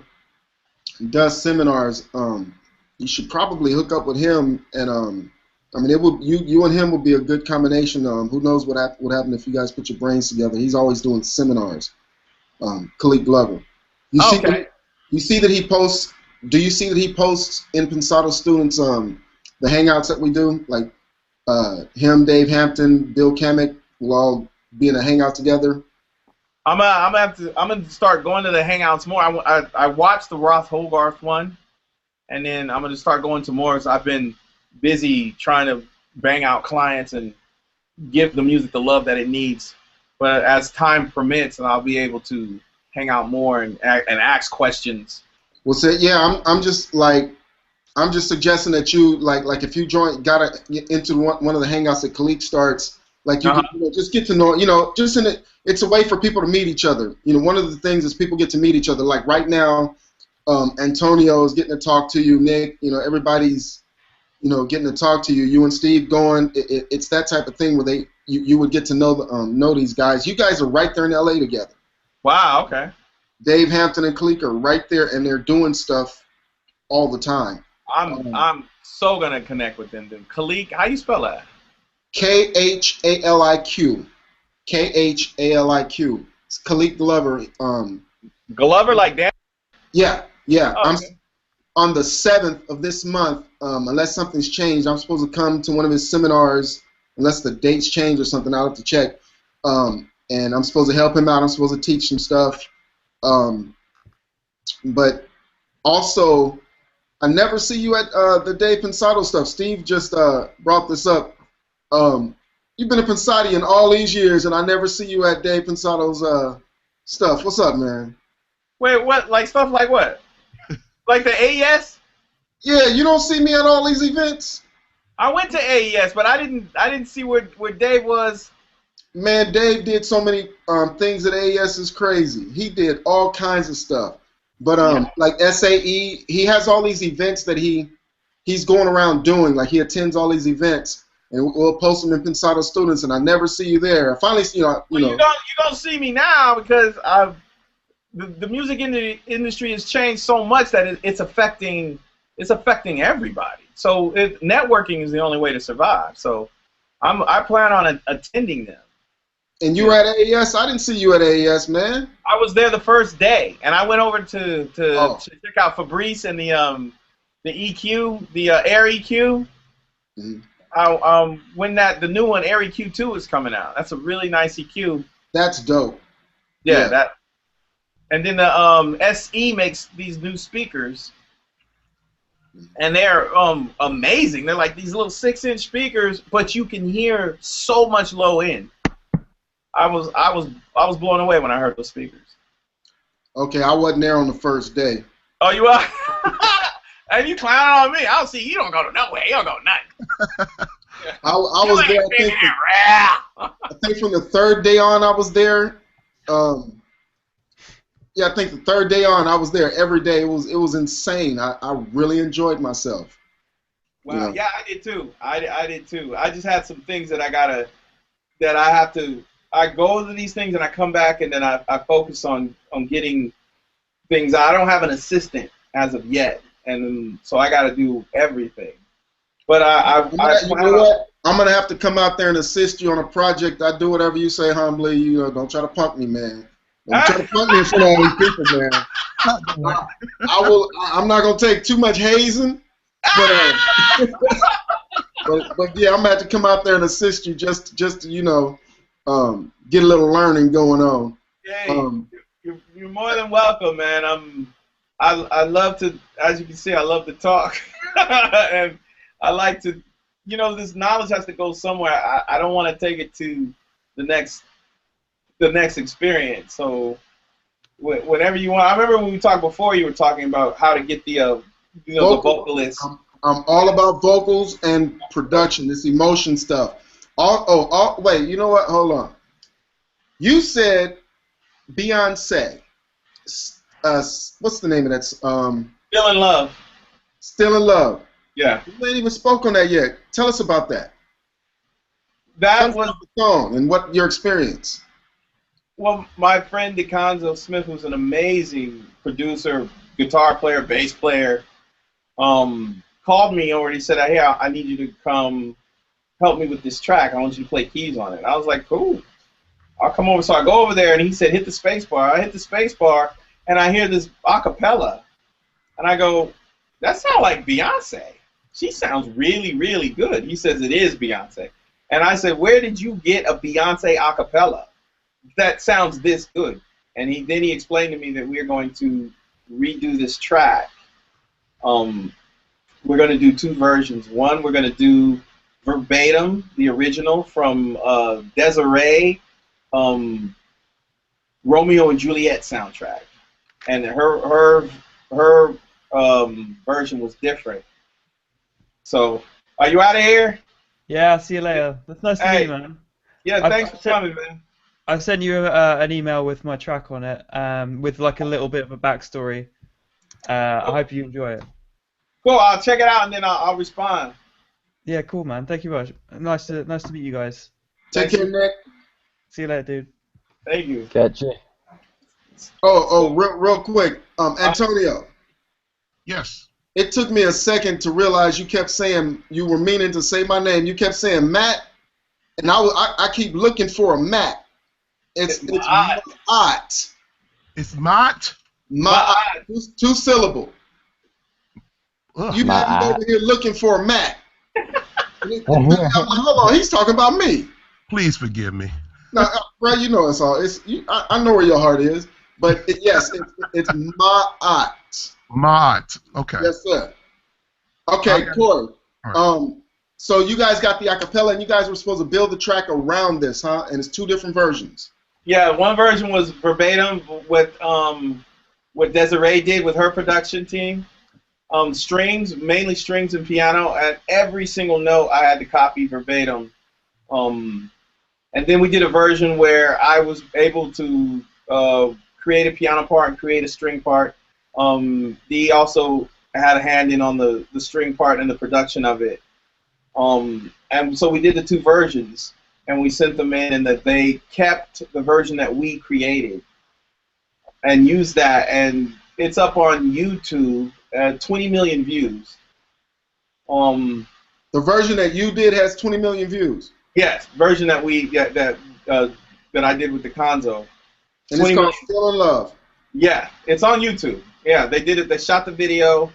does seminars. You should probably hook up with him, and I mean, you and him will be a good combination. Who knows what happened if you guys put your brains together? He's always doing seminars. Kalik Glover. You see that he posts? Do you see that he posts in Pensado students the hangouts that we do? Like him, Dave Hampton, Bill Kamek will all be in a hangout together.
I'm gonna start going to the hangouts more. I watched the Roth Hogarth one, and then I'm gonna start going to more. So I've been busy trying to bang out clients and give the music the love that it needs. But as time permits, and I'll be able to hang out more and ask questions.
Well, yeah, I'm just suggesting that you like if you got into one of the hangouts that Kalik starts. Like you, can, just get to know, it's a way for people to meet each other. One of the things is people get to meet each other. Like right now, Antonio is getting to talk to you, Nick. Everybody's, getting to talk to you. You and Steve going. It's that type of thing where you would get to know these guys. You guys are right there in LA together.
Wow. Okay.
Dave Hampton and Kalik are right there, and they're doing stuff all the time.
I'm so gonna connect with them. Then Kalik, how you spell that?
Khaliq. Khaliq. It's Kalik Glover.
Glover like that?
Yeah.
Oh, okay.
On the 7th of this month, unless something's changed, I'm supposed to come to one of his seminars, unless the dates change or something. I'll have to check. And I'm supposed to help him out. I'm supposed to teach him stuff. But also, I never see you at the Dave Pensado stuff. Steve just brought this up. You've been a Pensadian all these years, and I never see you at Dave Pensado's stuff. What's up, man?
Wait, what? Like stuff like what? Like the AES?
Yeah, you don't see me at all these events.
I went to AES, but I didn't see where Dave was.
Man, Dave did so many things at AES is crazy. He did all kinds of stuff. But like SAE, he has all these events that he's going around doing. Like he attends all these events, and we'll post them in Pensado Students, and I never see you there. I finally, you know.
You don't see me now because the music industry has changed so much that it's affecting everybody. So networking is the only way to survive. So I plan on attending them.
And you were at AES? I didn't see you at AES, man.
I was there the first day, and I went over to check out Fabrice and the EQ, the Air EQ. Mm-hmm. When the new one, Air EQ 2, is coming out. That's a really nice EQ.
That's dope.
Yeah, that. And then the SE makes these new speakers, and they're amazing. They're like these little 6-inch speakers, but you can hear so much low end. I was blown away when I heard those speakers.
Okay, I wasn't there on the first day.
Oh, you are? And you clowning on me? I'll see you don't go to nowhere. You don't go nothing.
I was there. I think from the third day on, I was there. Yeah, I think the third day on, I was there every day. It was insane. I really enjoyed myself.
Wow. Yeah, I did too. I did too. I just had some things that I have to. I go to these things and I come back and then I focus on getting things. I don't have an assistant as of yet, and so I got to do everything. But you know
what? I'm gonna have to come out there and assist you on a project. I do whatever you say humbly. You know, don't try to punk me, man. Don't try to punk me in front of all these people, man. I will. I'm not gonna take too much hazing, but yeah, I'm gonna have to come out there and assist you just to, you know. Get a little learning going on.
Hey, you're more than welcome, man. I love to, as you can see, I love to talk, and I like to, you know, this knowledge has to go somewhere. I don't want to take it to the next experience. So whenever you want. I remember when we talked before, you were talking about how to get the the vocalist.
I'm all about vocals and production. This emotion stuff. Wait, you know what? Hold on. You said Beyonce. What's the name of that?
Still in Love.
Still in Love.
Yeah.
You ain't even spoke on that yet. Tell us about that.
That was
the song and what your experience.
Well, my friend DeConzo Smith, who's an amazing producer, guitar player, bass player, called me over and he said, "Hey, I need you to come help me with this track. I want you to play keys on it." And I was like, "Cool, I'll come over." So I go over there, and he said, "Hit the space bar." I hit the space bar, and I hear this a cappella, and I go, "That sounds like Beyonce. She sounds really, really good." He says, "It is Beyonce." And I said, "Where did you get a Beyonce a cappella that sounds this good?" And then he explained to me that we're going to redo this track. We're going to do two versions. One, we're going to do verbatim, the original from Desiree, Romeo and Juliet soundtrack, and her version was different. So, are you out of here?
Yeah, I'll see you later. That's nice to meet you, man.
Yeah, thanks for coming, man.
I've sent you an email with my track on it, with like a little bit of a backstory. I hope you enjoy it.
Cool. I'll check it out and then I'll respond.
Yeah, cool, man. Thank you much. Nice to meet you guys.
Take care, Nick.
See you later, dude.
Thank you.
Gotcha.
Real quick, Antonio.
Yes.
It took me a second to realize you kept saying, you were meaning to say my name. You kept saying Matt, and I keep looking for a Matt. It's Mott.
It's Mott?
Mott. Two syllable. You have me over here looking for a Matt. Hold on, he's talking about me.
Please forgive me.
No, right? You know it's all. I know where your heart is, but yes, it's Mott.
Mott. Okay.
Yes, sir. Okay, Cori. Right. So you guys got the acapella, and you guys were supposed to build the track around this, huh? And it's two different versions.
Yeah, one version was verbatim with what Desiree did with her production team, Strings, mainly strings and piano, and every single note I had to copy verbatim. And then we did a version where I was able to create a piano part and create a string part. Dee also had a hand in on the string part and the production of it. And so we did the two versions, and we sent them in, and that they kept the version that we created and used that, and it's up on YouTube at 20 million views.
The version that you did has 20 million views.
Yes, version that that I did with the Konzo.
And it's called Still in Love.
Yeah, it's on YouTube. Yeah, they did it. They shot the video,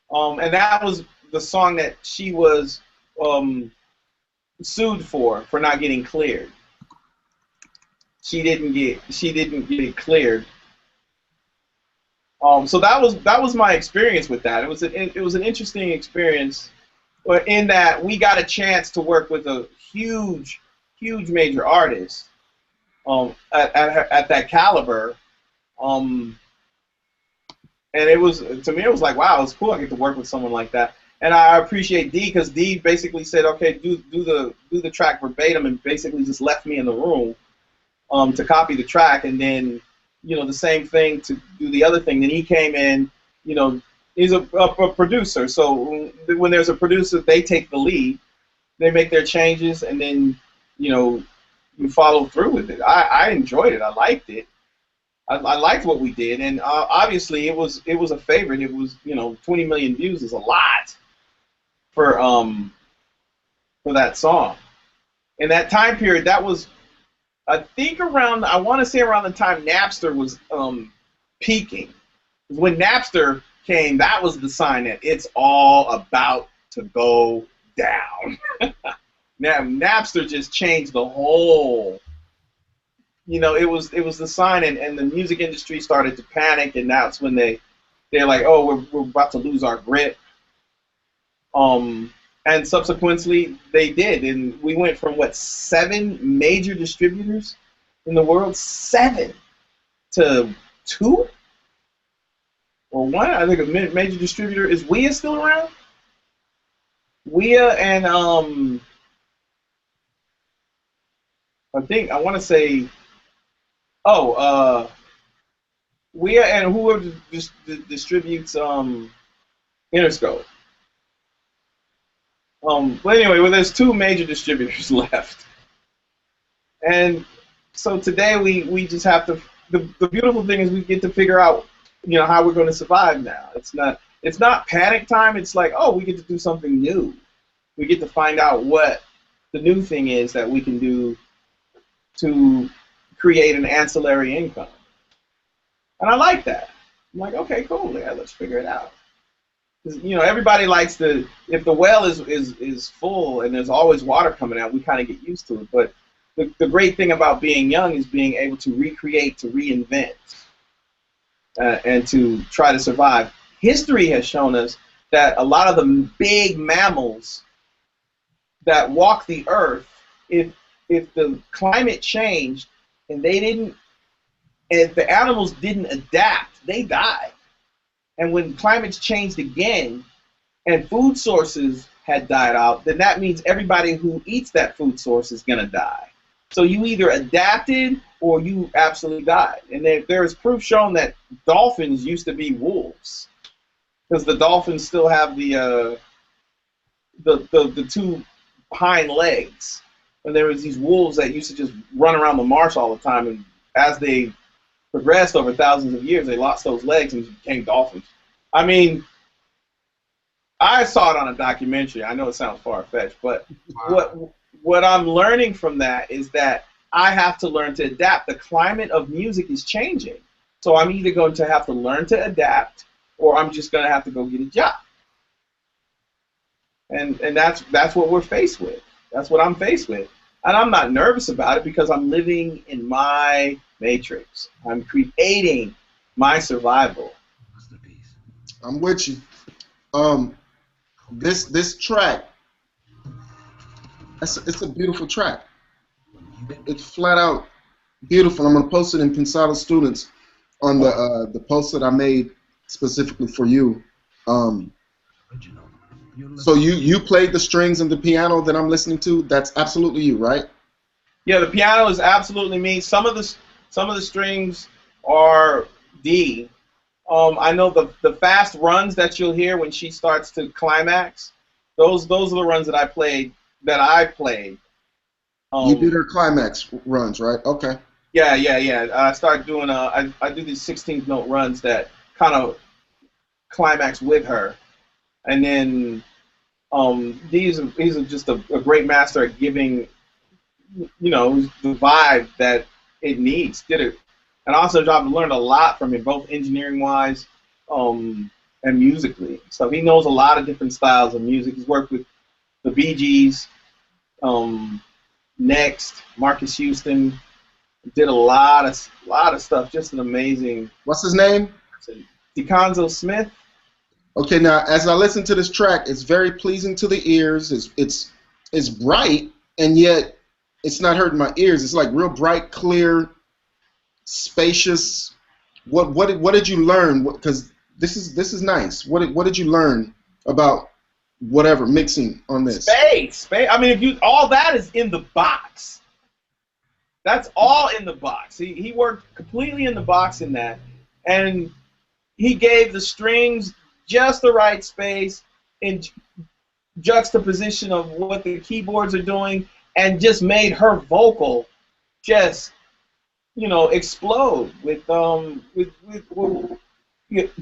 and that was the song that she was sued for not getting cleared. She didn't get it cleared. So that was my experience with that. It was an interesting experience, in that we got a chance to work with a huge major artist at that caliber. And it was, to me, it was like, wow, it's cool. I get to work with someone like that. And I appreciate Dee, because Dee basically said, okay, do the track verbatim, and basically just left me in the room to copy the track, and then, you know, the same thing to do the other thing. Then he came in, you know, he's a producer. So when there's a producer, they take the lead, they make their changes, and then, you know, you follow through with it. I enjoyed it. I liked it. I liked what we did, and obviously it was a favorite. It was, you know, 20 million views is a lot for that song. In that time period, that was, I think, I want to say around the time Napster was peaking. When Napster came, that was the sign that it's all about to go down. Now Napster just changed the whole. You know, it was the sign, and the music industry started to panic, and that's when they're like, oh, we're about to lose our grip. And subsequently they did, and we went from 7 major distributors in the world, 7 to 2 or 1. I think a major distributor is WEA still around. WEA and I want to say. WEA and whoever distributes Interscope. But anyway, there's 2 major distributors left, and so today we just have to. The beautiful thing is we get to figure out, you know, how we're going to survive now. It's not panic time. It's like, oh, we get to do something new. We get to find out what the new thing is that we can do to create an ancillary income. And I like that. I'm like, okay, cool, yeah, let's figure it out. You know, everybody likes if the well is full and there's always water coming out, we kind of get used to it. But the great thing about being young is being able to recreate, to reinvent, and to try to survive. History has shown us that a lot of the big mammals that walk the earth, if the climate changed, and if the animals didn't adapt, they died. And when climates changed again, and food sources had died out, then that means everybody who eats that food source is going to die. So you either adapted or you absolutely died. And there is proof shown that dolphins used to be wolves, because the dolphins still have the 2 hind legs. And there was these wolves that used to just run around the marsh all the time, and as they progressed over thousands of years, they lost those legs and became dolphins. I mean, I saw it on a documentary. I know it sounds far-fetched, but what I'm learning from that is that I have to learn to adapt. The climate of music is changing, so I'm either going to have to learn to adapt, or I'm just going to have to go get a job. And that's what we're faced with. That's what I'm faced with. And I'm not nervous about it, because I'm living in my matrix. I'm creating my survival.
I'm with you. This track, it's a beautiful track. It's flat out beautiful. I'm gonna post it in Pensado Students on the post that I made specifically for you. So you played the strings and the piano that I'm listening to. That's absolutely you, right?
Yeah, the piano is absolutely me. Some of the strings are D. I know the fast runs that you'll hear when she starts to climax. Those are the runs that I played.
You did her climax runs, right? Okay.
Yeah. I start doing I do these 16th note runs that kind of climax with her, and then he's just a great master at giving, the vibe that it needs. And also I've learned a lot from him, both engineering wise, and musically. So he knows a lot of different styles of music. He's worked with the Bee Gees, Next, Marcus Houston. Did a lot of stuff. Just an amazing.
What's his name?
DeConzo Smith.
Okay, now as I listen to this track, it's very pleasing to the ears. It's bright, and yet it's not hurting my ears. It's like real bright, clear, spacious. What did you learn? Because this is nice. What did you learn about whatever mixing on this?
Space. I mean, all that is in the box. That's all in the box. He worked completely in the box in that, and he gave the strings just the right space in juxtaposition of what the keyboards are doing, and just made her vocal just explode with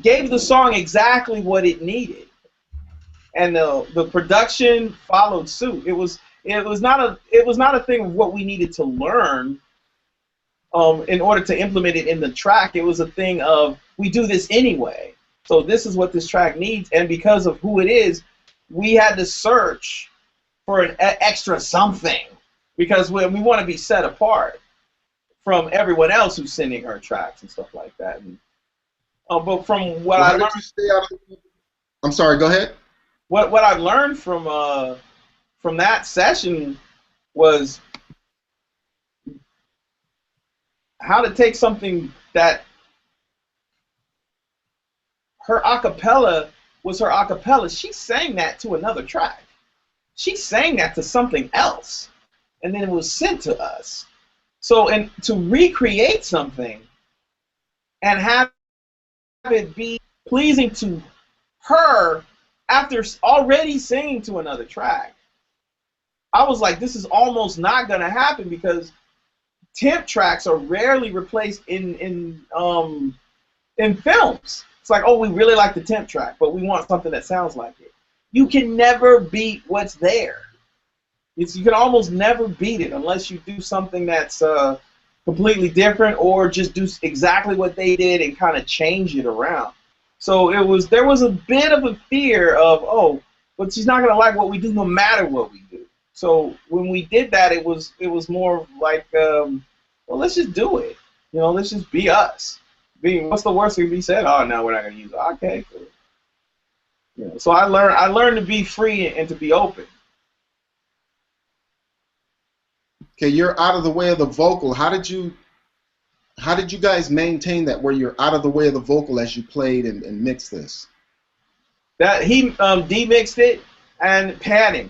gave the song exactly what it needed, and the production followed suit. It was not a thing of what we needed to learn in order to implement it in the track. It was a thing of, we do this anyway, so this is what this track needs, and because of who it is, we had to search for an extra something, because we want to be set apart from everyone else who's sending her tracks and stuff like that. And, but from what I learned,
I'm sorry, go ahead.
What I learned from that session was how to take something that her acapella was her acapella. She sang that to another track. She sang that to something else, and then it was sent to us. So, and to recreate something and have it be pleasing to her after already singing to another track, I was like, this is almost not going to happen, because temp tracks are rarely replaced in films. It's like, oh, we really like the temp track, but we want something that sounds like it. You can never beat what's there. You can almost never beat it unless you do something that's completely different, or just do exactly what they did and kind of change it around. So there was a bit of a fear of, oh, but she's not going to like what we do no matter what we do. So when we did that, it was more like, well, let's just do it. Let's just be us. What's the worst that can be said? Oh, no, we're not going to use it. Okay, cool. So I learned to be free and to be open.
Okay, you're out of the way of the vocal. How did you guys maintain that, where you're out of the way of the vocal as you played and mixed this?
That he demixed it and padding.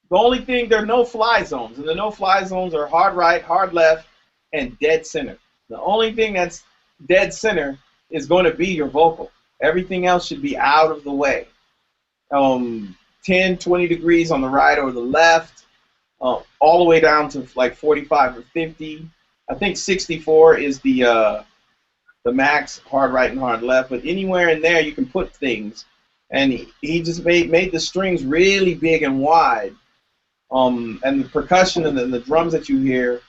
The only thing, there are no fly zones, and the no fly zones are hard right, hard left, and dead center. The only thing that's dead center is going to be your vocal. Everything else should be out of the way. 10, 20 degrees on the right or the left, all the way down to like 45 or 50. I think 64 is the max, hard right and hard left, but anywhere in there you can put things. And he just made the strings really big and wide. And the percussion and the drums that you hear,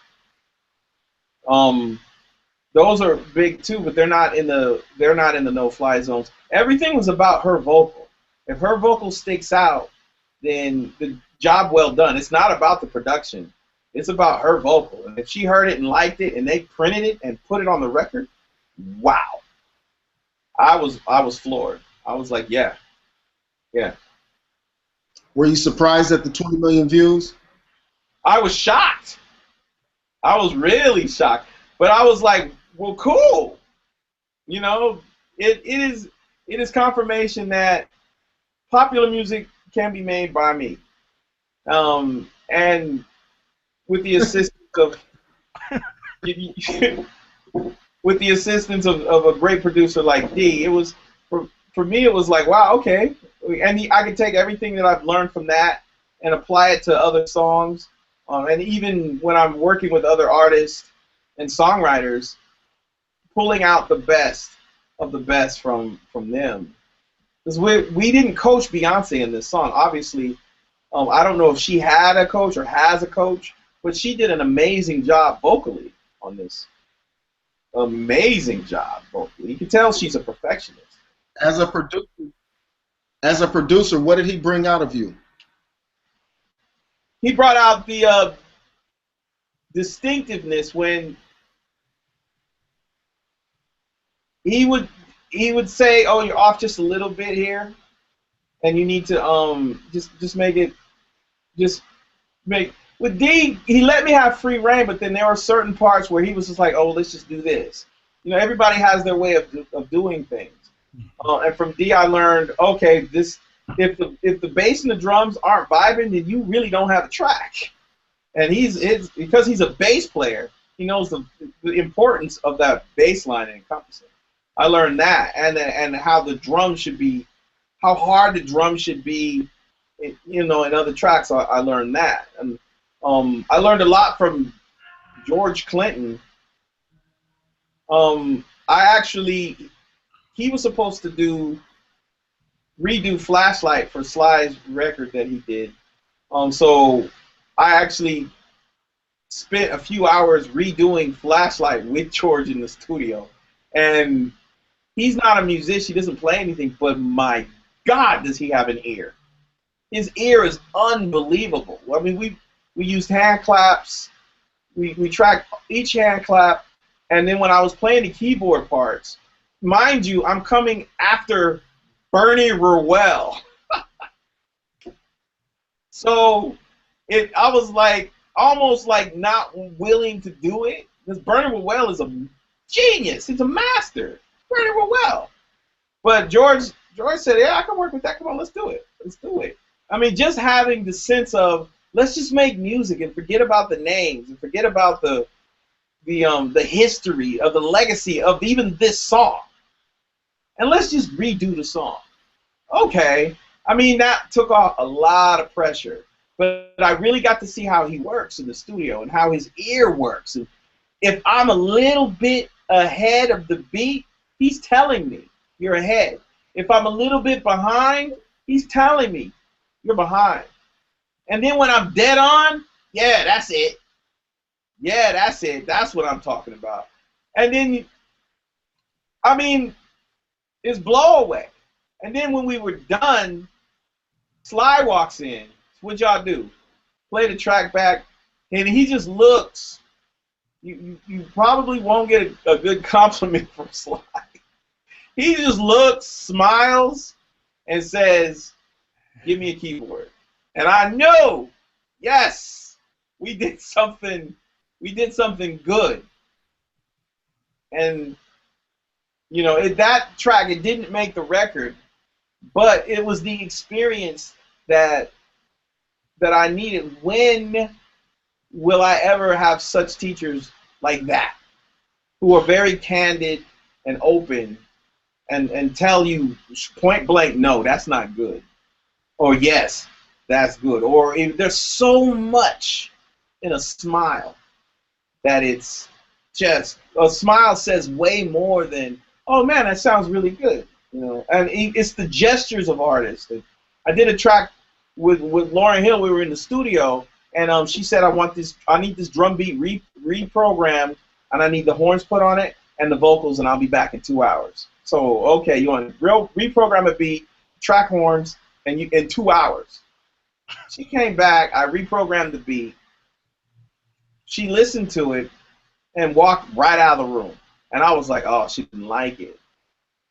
those are big too, but they're not in the no-fly zones. Everything was about her vocal. If her vocal sticks out, then the job well done. It's not about the production. It's about her vocal. And if she heard it and liked it, and they printed it and put it on the record, wow! I was floored. I was like, yeah.
Were you surprised at the 20 million views?
I was shocked. I was really shocked. But I was like, well, cool. It is confirmation that popular music can be made by me, and with the assistance of with the assistance of a great producer like D. It was for me. It was like, wow, okay, and I can take everything that I've learned from that and apply it to other songs, and even when I'm working with other artists and songwriters, pulling out the best of the best from them. Because we didn't coach Beyonce in this song. Obviously, I don't know if she had a coach or has a coach, but she did an amazing job vocally on this. Amazing job vocally. You can tell she's a perfectionist.
As a producer, what did he bring out of you?
He brought out the distinctiveness when he would say, "Oh, you're off just a little bit here, and you need to just make it With D, he let me have free reign, but then there were certain parts where he was just like, "Oh, let's just do this." You know, everybody has their way of doing things, and from D, I learned, okay, this if the bass and the drums aren't vibing, then you really don't have a track. And because he's a bass player, he knows the importance of that bass line and encompassing. I learned that, and how the drum should be, how hard the drum should be, you know, in other tracks. I learned that, and I learned a lot from George Clinton. He was supposed to redo Flashlight for Sly's record that he did. So I actually spent a few hours redoing Flashlight with George in the studio, and he's not a musician, he doesn't play anything, but my God, does he have an ear. His ear is unbelievable. I mean, we used hand claps, we tracked each hand clap, and then when I was playing the keyboard parts, mind you, I'm coming after Bernie Ruel. So I was like, almost like not willing to do it, because Bernie Ruel is a genius, he's a master. Bernie Ruel. But George said, yeah, I can work with that. Come on, let's do it. Let's do it. I mean, just having the sense of, let's just make music and forget about the names and forget about the history of the legacy of even this song. And let's just redo the song. Okay. I mean, that took off a lot of pressure. But I really got to see how he works in the studio and how his ear works. And if I'm a little bit ahead of the beat, he's telling me, you're ahead. If I'm a little bit behind, he's telling me, you're behind. And then when I'm dead on, yeah, that's it. Yeah, that's it. That's what I'm talking about. And then, I mean, it's blow away. And then when we were done, Sly walks in. What'd y'all do? Play the track back, and he just looks. You probably won't get a good compliment from Sly. He just looks, smiles, and says, "Give me a keyboard." And I know, yes, we did something good. And you know, that track, it didn't make the record, but it was the experience that I needed. When will I ever have such teachers like that, who are very candid and open and tell you point blank, no, that's not good, or yes, that's good, or there's so much in a smile that it's just, a smile says way more than, oh man, that sounds really good, you know. And it's the gestures of artists. I did a track with Lauryn Hill. We were in the studio, and she said, I need this drum beat reprogrammed, and I need the horns put on it and the vocals, and I'll be back in 2 hours. So okay, you want to reprogram a beat, track horns, and in 2 hours. She came back. I reprogrammed the beat. She listened to it and walked right out of the room. And I was like, oh, she didn't like it.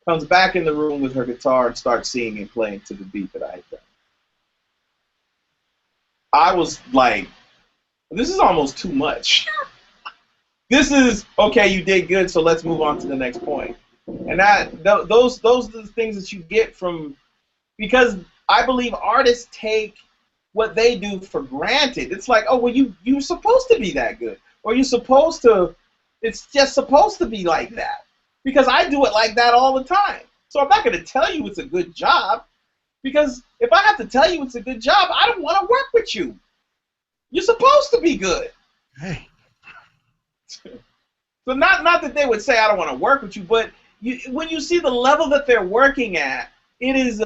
Comes back in the room with her guitar and starts singing and playing to the beat that I had done. I was like, this is almost too much. This is, okay, you did good, so let's move on to the next point. And those are the things that you get from, because I believe artists take what they do for granted. It's like, oh, well, you're supposed to be that good, or you're supposed to. It's just supposed to be like that because I do it like that all the time. So I'm not going to tell you it's a good job because if I have to tell you it's a good job, I don't want to work with you. You're supposed to be good.
Hey.
So not that they would say I don't want to work with you, but when you see the level that they're working at, it is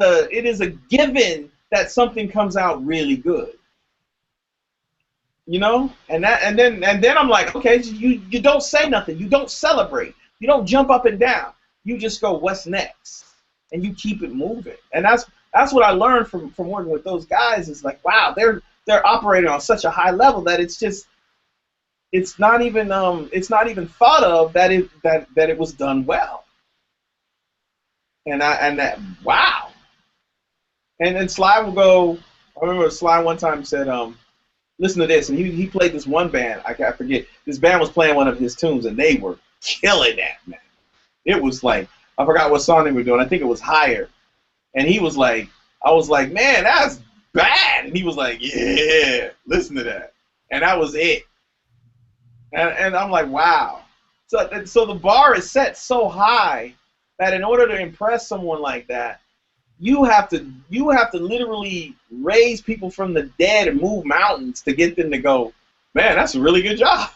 a given that something comes out really good. You know, and then I'm like, okay, you don't say nothing, you don't celebrate, you don't jump up and down, you just go, what's next, and you keep it moving. And that's what I learned from working with those guys. Is like, wow, they're operating on such a high level that it's not even thought of that it was done well. And wow. And then Sly will go. I remember Sly one time said, listen to this, and he played this one band. I forget. This band was playing one of his tunes, and they were killing that, man. It was like, I forgot what song they were doing. I think it was Higher. And he was like, I was like, man, that's bad. And he was like, yeah, listen to that. And that was it. And I'm like, wow. So the bar is set so high that in order to impress someone like that, you have to literally raise people from the dead and move mountains to get them to go, man, that's a really good job.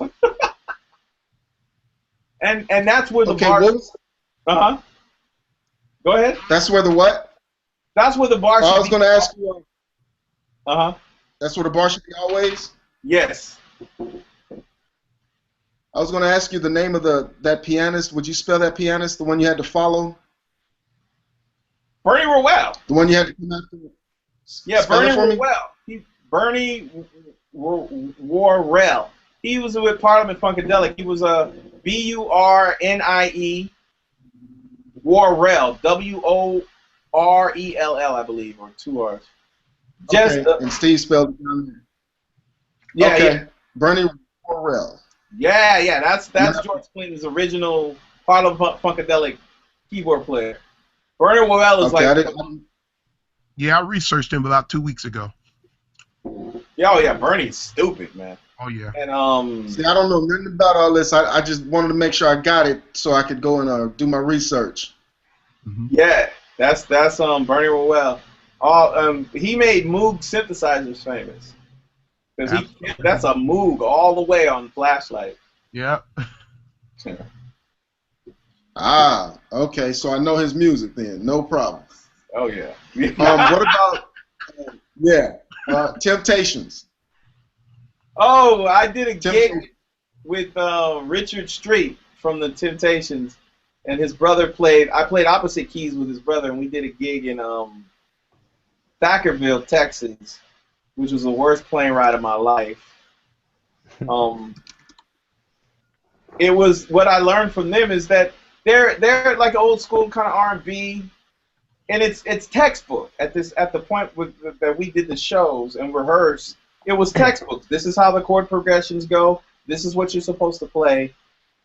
and that's where the bar. Go ahead.
That's where the what?
That's where the bar.
I was going to ask you.
That's
where the bar should be always.
Yes.
I was going to ask you the name of that pianist. Would you spell that pianist? The one you had to follow.
Bernie Worrell.
The one you had to come after?
Yeah, Bernie Worrell. Bernie Worrell. He was with Parliament Funkadelic. He was a B-U-R-N-I-E Worrell. W-O-R-E-L-L, I believe, or 2 R's.
Just and Steve spelled it down there.
Yeah,
okay.
Yeah.
Bernie Worrell.
Yeah. That's George Clinton's original Parliament Funkadelic keyboard player. Bernie Worrell is
I researched him about 2 weeks ago.
Yeah, Bernie's stupid, man.
Oh yeah.
And
see, I don't know nothing about all this. I just wanted to make sure I got it so I could go and do my research.
Mm-hmm.
Yeah, that's Bernie Worrell. He made Moog synthesizers famous. Because that's a Moog all the way on Flashlight.
Yeah.
Okay, so I know his music then. No problem.
Oh, yeah.
What about, Temptations?
Oh, I did a gig with Richard Street from the Temptations, and his brother played. I played opposite keys with his brother, and we did a gig in Thackerville, Texas, which was the worst plane ride of my life. It was what I learned from them is that they're like old school kind of R&B, and it's textbook at the point that we did the shows and rehearsed. It was textbooks. This is how the chord progressions go. This is what you're supposed to play,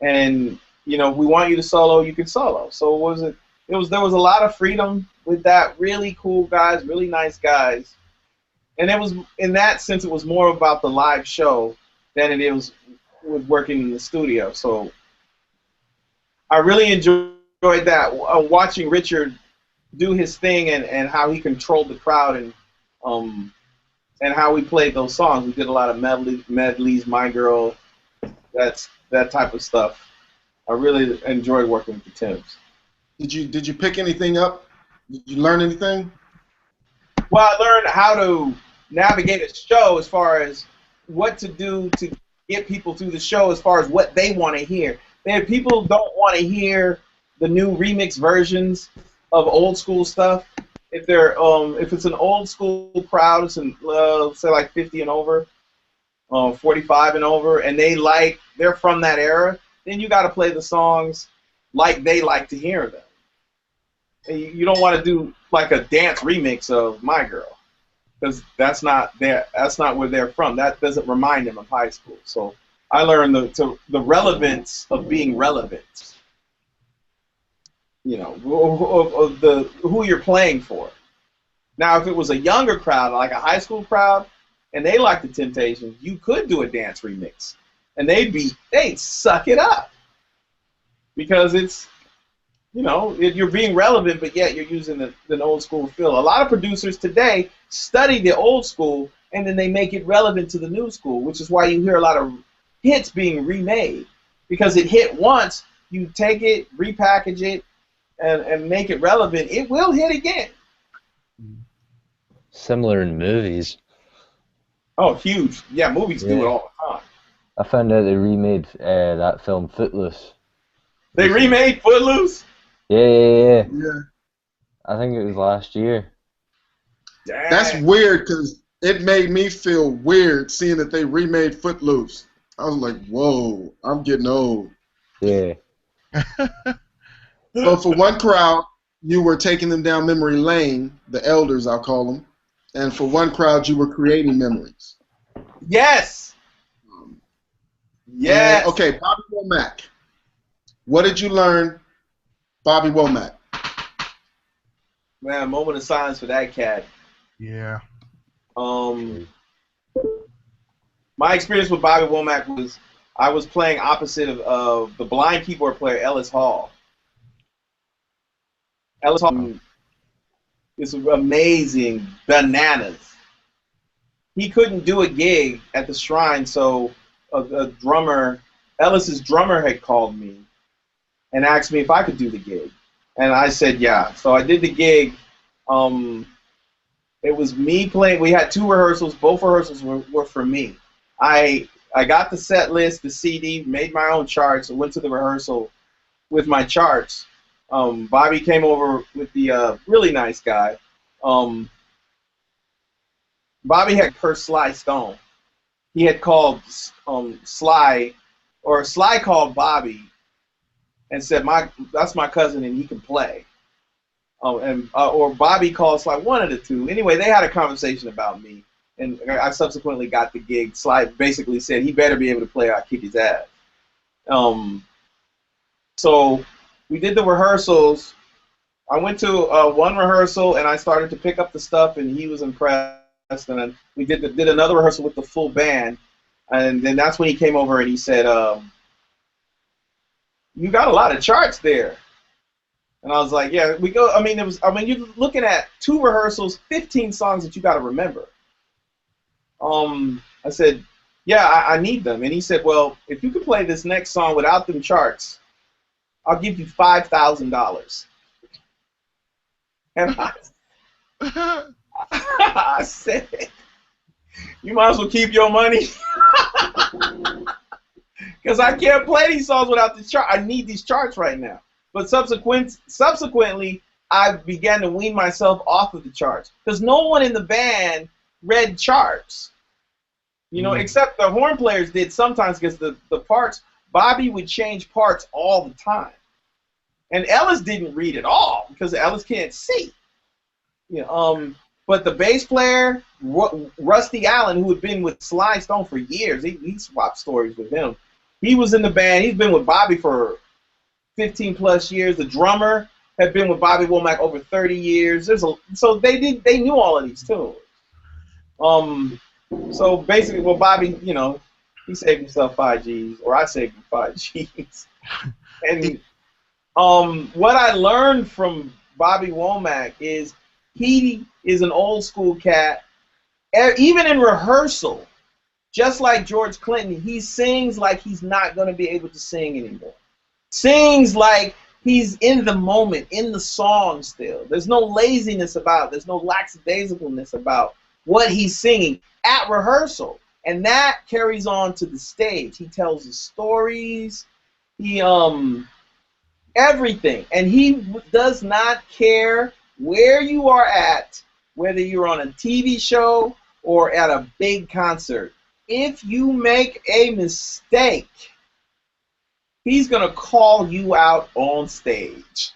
and we want you to solo. You can solo. So there was a lot of freedom with that. Really cool guys, really nice guys, and it was in that sense it was more about the live show than it is with working in the studio. So I really enjoyed that, watching Richard do his thing and how he controlled the crowd and how we played those songs. We did a lot of medleys, My Girl, that type of stuff. I really enjoyed working with the Timbs.
Did you pick anything up? Did you learn anything?
Well, I learned how to navigate a show as far as what to do to get people through the show as far as what they want to hear. If people don't want to hear the new remix versions of old school stuff, if it's an old school crowd, it's say like 50 and over, 45 and over, and they're from that era, then you got to play the songs like they like to hear them. And you don't want to do like a dance remix of My Girl, because that's not where they're from. That doesn't remind them of high school. So I learned the relevance of being relevant. Of who you're playing for. Now, if it was a younger crowd, like a high school crowd, and they like the Temptations, you could do a dance remix, and they'd suck it up because it's, you know, you're being relevant, but yet you're using the old school feel. A lot of producers today study the old school, and then they make it relevant to the new school, which is why you hear a lot of hits being remade, because it hit once. You take it, repackage it, and make it relevant. It will hit again.
Similar in movies.
Oh, huge. Yeah, movies do it all the time.
I found out they remade that film Footloose.
They remade Footloose?
Yeah.
Yeah.
I think it was last year.
Dang.
That's weird because it made me feel weird seeing that they remade Footloose. I was like, whoa, I'm getting old.
Yeah.
So for one crowd, you were taking them down memory lane, the elders, I'll call them. And for one crowd, you were creating memories.
Yes. Yes.
And, okay, Bobby Womack. What did you learn, Bobby Womack?
Man, a moment of silence for that cat.
Yeah.
My experience with Bobby Womack was I was playing opposite of the blind keyboard player Ellis Hall. Ellis Hall is amazing, bananas. He couldn't do a gig at the Shrine, so a drummer, Ellis's drummer, had called me and asked me if I could do the gig, and I said yeah. So I did the gig. It was me playing. We had 2 rehearsals. Both rehearsals were for me. I got the set list, the CD, made my own charts, and went to the rehearsal with my charts. Bobby came over with the really nice guy. Bobby had cursed Sly Stone. He had called Sly called Bobby and said, that's my cousin and he can play. Or Bobby called Sly, one of the two. Anyway, they had a conversation about me, and I subsequently got the gig. Sly basically said he better be able to play or I'll kick his ass. So we did the rehearsals. I went to one rehearsal and I started to pick up the stuff, and he was impressed. And then we did another rehearsal with the full band, and then that's when he came over and he said, "You got a lot of charts there." And I was like, "Yeah, we go." I mean, you're looking at 2 rehearsals, 15 songs that you got to remember. I said, "Yeah, I need them." And he said, "Well, if you could play this next song without them charts, I'll give you $5,000. And I said, "You might as well keep your money." Because I can't play these songs without the chart. I need these charts right now. But subsequently, I began to wean myself off of the charts. Because no one in the band read charts. You know, except the horn players did sometimes, because the parts, Bobby would change parts all the time. And Ellis didn't read at all, because Ellis can't see. You know, but the bass player, Rusty Allen, who had been with Sly Stone for years, he swapped stories with him. He was in the band. He's been with Bobby for 15 plus years. The drummer had been with Bobby Womack over 30 years. So they knew all of these tunes. So basically, well, Bobby, you know, he saved himself 5 G's, or I saved him 5 G's. And what I learned from Bobby Womack is he is an old school cat. Even in rehearsal, just like George Clinton, he sings like he's not going to be able to sing anymore. Sings like he's in the moment, in the song still. There's no laziness about it. There's no lackadaisicalness about what he's singing at rehearsal. And that carries on to the stage. He tells his stories. He, everything. And he does not care where you are at, whether you're on a TV show or at a big concert. If you make a mistake, he's going to call you out on stage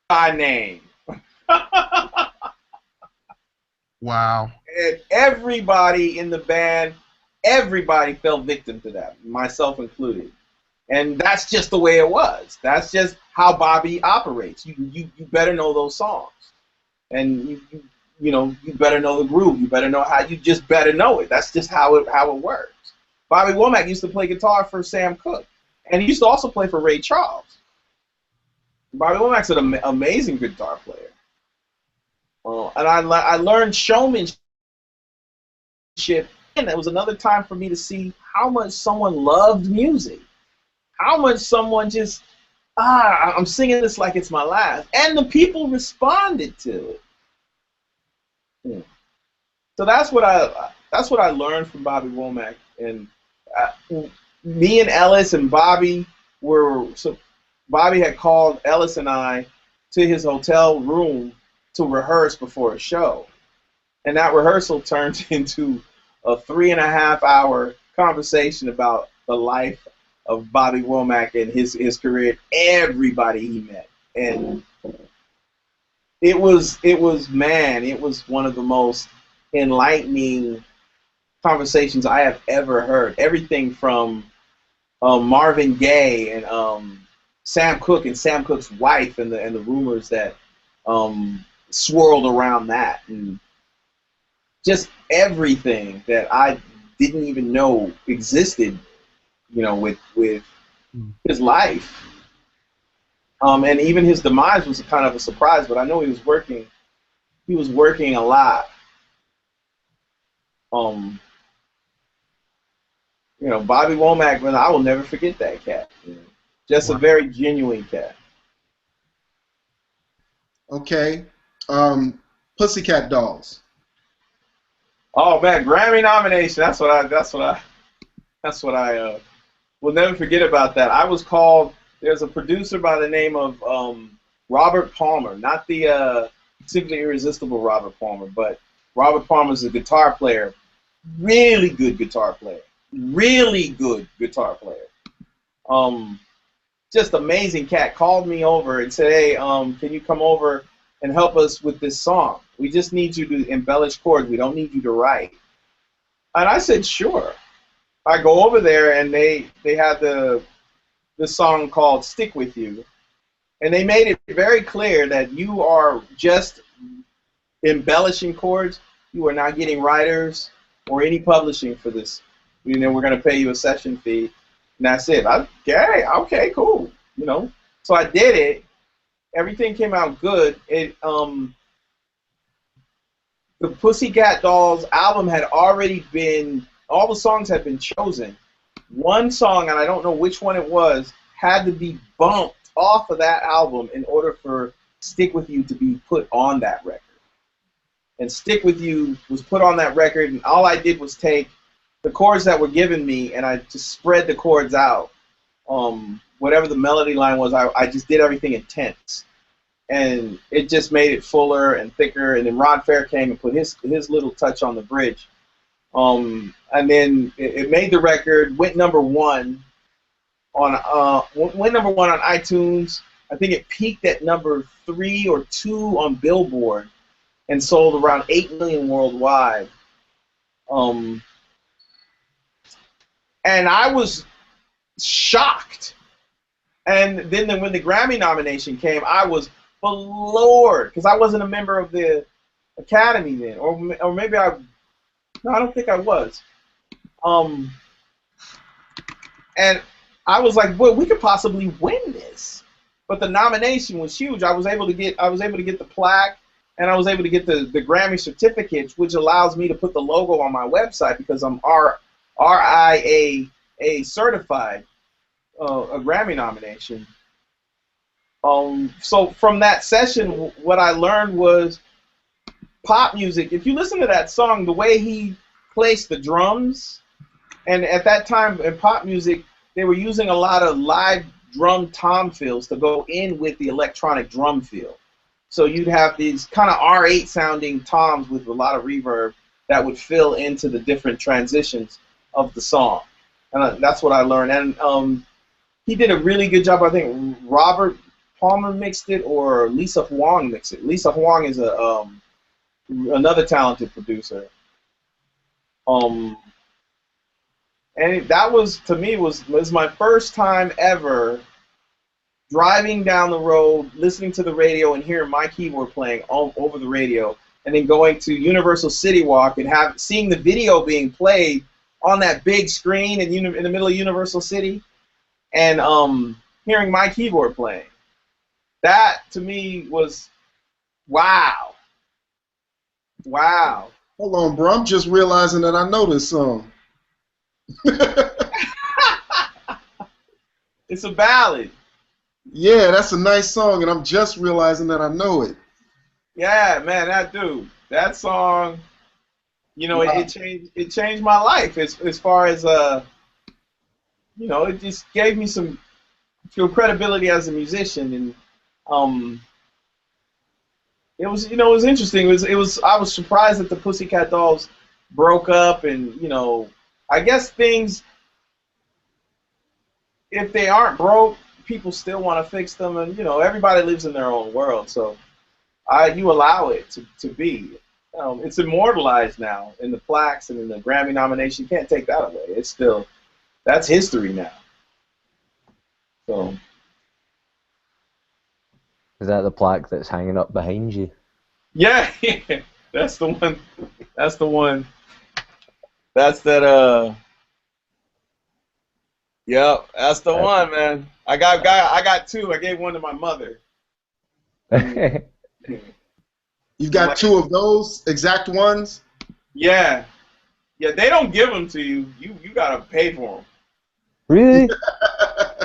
by name.
Wow.
And everybody in the band, everybody fell victim to that, myself included. And that's just the way it was. That's just how Bobby operates. You better know those songs. and you know, you better know the groove. You better know how. You just better know it. That's just how it works. Bobby Womack used to play guitar for Sam Cooke, and he used to also play for Ray Charles. Bobby Womack's an amazing guitar player. And I learned showmanship, and that was another time for me to see how much someone loved music, how much someone just, I'm singing this like it's my last, and the people responded to it. Yeah. So that's what I learned from Bobby Womack, and me and Ellis and Bobby Bobby had called Ellis and I to his hotel room to rehearse before a show. And that rehearsal turned into a 3.5-hour conversation about the life of Bobby Womack and his career, everybody he met. And it was one of the most enlightening conversations I have ever heard. Everything from Marvin Gaye and Sam Cooke and Sam Cooke's wife and the rumors that swirled around that, and just everything that I didn't even know existed, you know, with his life. And even his demise was kind of a surprise, but I know he was working a lot. You know, Bobby Womack, man, I will never forget that cat. You know, just a very genuine cat.
Okay. Pussycat Dolls.
Oh man, Grammy nomination. That's what I will never forget about that. I was called. There's a producer by the name of Robert Palmer, not the Simply Irresistible Robert Palmer, but Robert Palmer's a guitar player, really good guitar player, just amazing cat. Called me over and said, hey, can you come over and help us with this song? We just need you to embellish chords. We don't need you to write. And I said, sure. I go over there, and they had the song called Stick With You. And they made it very clear that you are just embellishing chords. You are not getting writers or any publishing for this. You know, we're going to pay you a session fee. And that's it. Okay, cool. You know, so I did it. Everything came out good. The Pussycat Dolls album had already been, all the songs had been chosen. One song, and I don't know which one it was, had to be bumped off of that album in order for Stick With You to be put on that record. And Stick With You was put on that record, and all I did was take the chords that were given me, and I just spread the chords out. Whatever the melody line was, I just did everything in tenths. And it just made it fuller and thicker, and then Ron Fair came and put his little touch on the bridge. And then it made the record, went number one on iTunes. I think it peaked at number 3 or 2 on Billboard and sold around 8 million worldwide. And I was shocked. And then when the Grammy nomination came, I was floored because I wasn't a member of the Academy then, or maybe no, I don't think I was. And I was like, well, we could possibly win this. But the nomination was huge. I was able to get the plaque, and I was able to get the Grammy certificates, which allows me to put the logo on my website because I'm RIAA certified, a Grammy nomination. So from that session, what I learned was pop music. If you listen to that song, the way he placed the drums, and at that time in pop music, they were using a lot of live drum tom fills to go in with the electronic drum fill. So you'd have these kind of R8 sounding toms with a lot of reverb that would fill into the different transitions of the song. And that's what I learned. And he did a really good job. I think Robert Palmer mixed it, or Lisa Huang mixed it. Lisa Huang is another talented producer. And that was, to me, was my first time ever driving down the road, listening to the radio and hearing my keyboard playing all over the radio, and then going to Universal City Walk and seeing the video being played on that big screen in the middle of Universal City, and hearing my keyboard playing. That to me was wow. Wow.
Hold on, bro. I'm just realizing that I know this song.
It's a ballad.
Yeah, that's a nice song, and I'm just realizing that I know it.
Yeah, man, that song, you know, wow. it changed my life as far as you know, it just gave me some credibility as a musician, and it was, you know, it was interesting. I was surprised that the Pussycat Dolls broke up, and you know, I guess things, if they aren't broke, people still want to fix them, and you know, everybody lives in their own world, so you allow it to be. It's immortalized now in the plaques and in the Grammy nomination. You can't take that away. It's still, that's history now. So.
Is that the plaque that's hanging up behind you?
Yeah, that's the one. That's the one. That's that. Yep, that's the one, man. I got two. I gave one to my mother.
You've got two of those exact ones?
Yeah. Yeah, they don't give them to you. You gotta pay for them.
Really?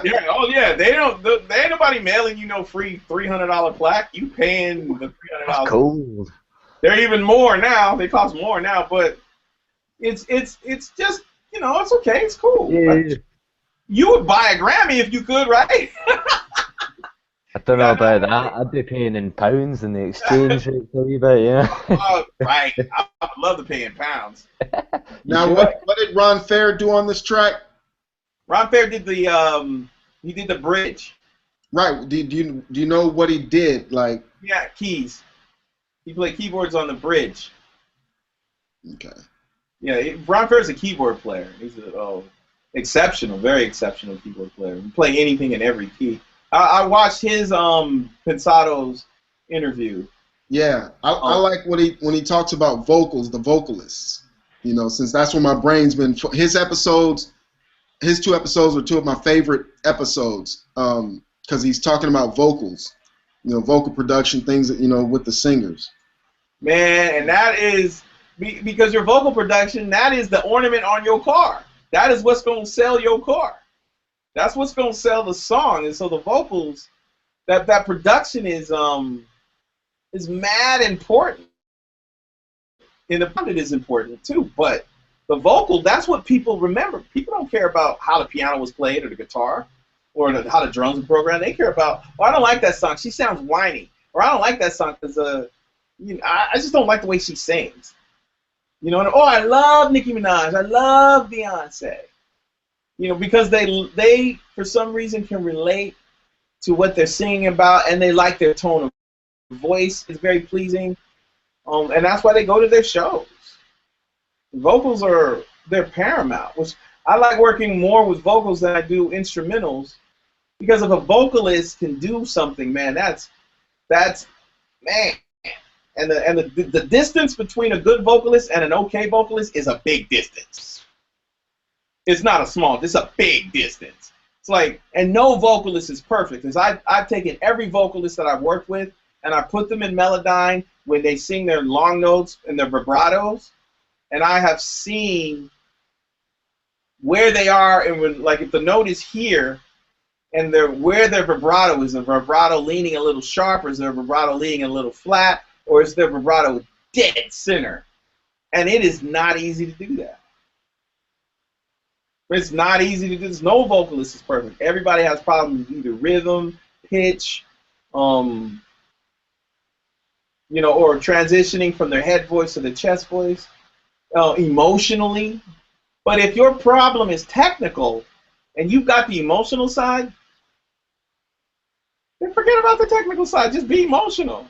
Yeah. Oh yeah. They don't. They ain't nobody mailing you no free $300 plaque. You paying the $300.
That's cool.
They're even more now. They cost more now, but it's just, you know, it's okay. It's cool.
Yeah.
Like, you would buy a Grammy if you could, right?
I don't know about that. I'd be paying in pounds and the exchange rate a wee bit, yeah.
Right. I would love to pay in pounds.
Now, what did Ron Fair do on this track?
Ron Fair did he did the bridge.
Right. Do you know what he did? Like.
Yeah, keys. He played keyboards on the bridge.
Okay.
Yeah, Ron Fair's a keyboard player. He's exceptional, very exceptional keyboard player. He play anything in every key. I watched his Pensado's interview.
Yeah, I like when he talks about vocals, the vocalists. You know, since that's where my brain's been. His two episodes are two of my favorite episodes because he's talking about vocals, you know, vocal production, things that, you know, with the singers.
Man, and that is because your vocal production, that is the ornament on your car. That is what's going to sell your car. That's what's going to sell the song. And so the vocals, that production is mad important. And the content is important too, but the vocal, that's what people remember. People don't care about how the piano was played or the guitar or how the drums were programmed. They care about, oh, I don't like that song. She sounds whiny. Or I don't like that song because you know, I just don't like the way she sings. You know, and, oh, I love Nicki Minaj. I love Beyonce. You know, because they for some reason can relate to what they're singing about, and they like their tone of voice. It's very pleasing, and that's why they go to their shows. Vocals they're paramount. Which I like working more with vocals than I do instrumentals, because if a vocalist can do something, man, that's man. And the distance between a good vocalist and an okay vocalist is a big distance. It's not a small, it's a big distance. It's like, and no vocalist is perfect, because I've taken every vocalist that I've worked with and I put them in Melodyne when they sing their long notes and their vibratos, and I have seen where they are, and when, like, if the note is here and where their vibrato is, the vibrato leaning a little sharp, or is their vibrato leaning a little flat, or is their vibrato dead center? And it is not easy to do that. It's not easy to do this. No vocalist is perfect. Everybody has problems with either rhythm, pitch, you know, or transitioning from their head voice to the chest voice, emotionally. But if your problem is technical and you've got the emotional side, then forget about the technical side. Just be emotional.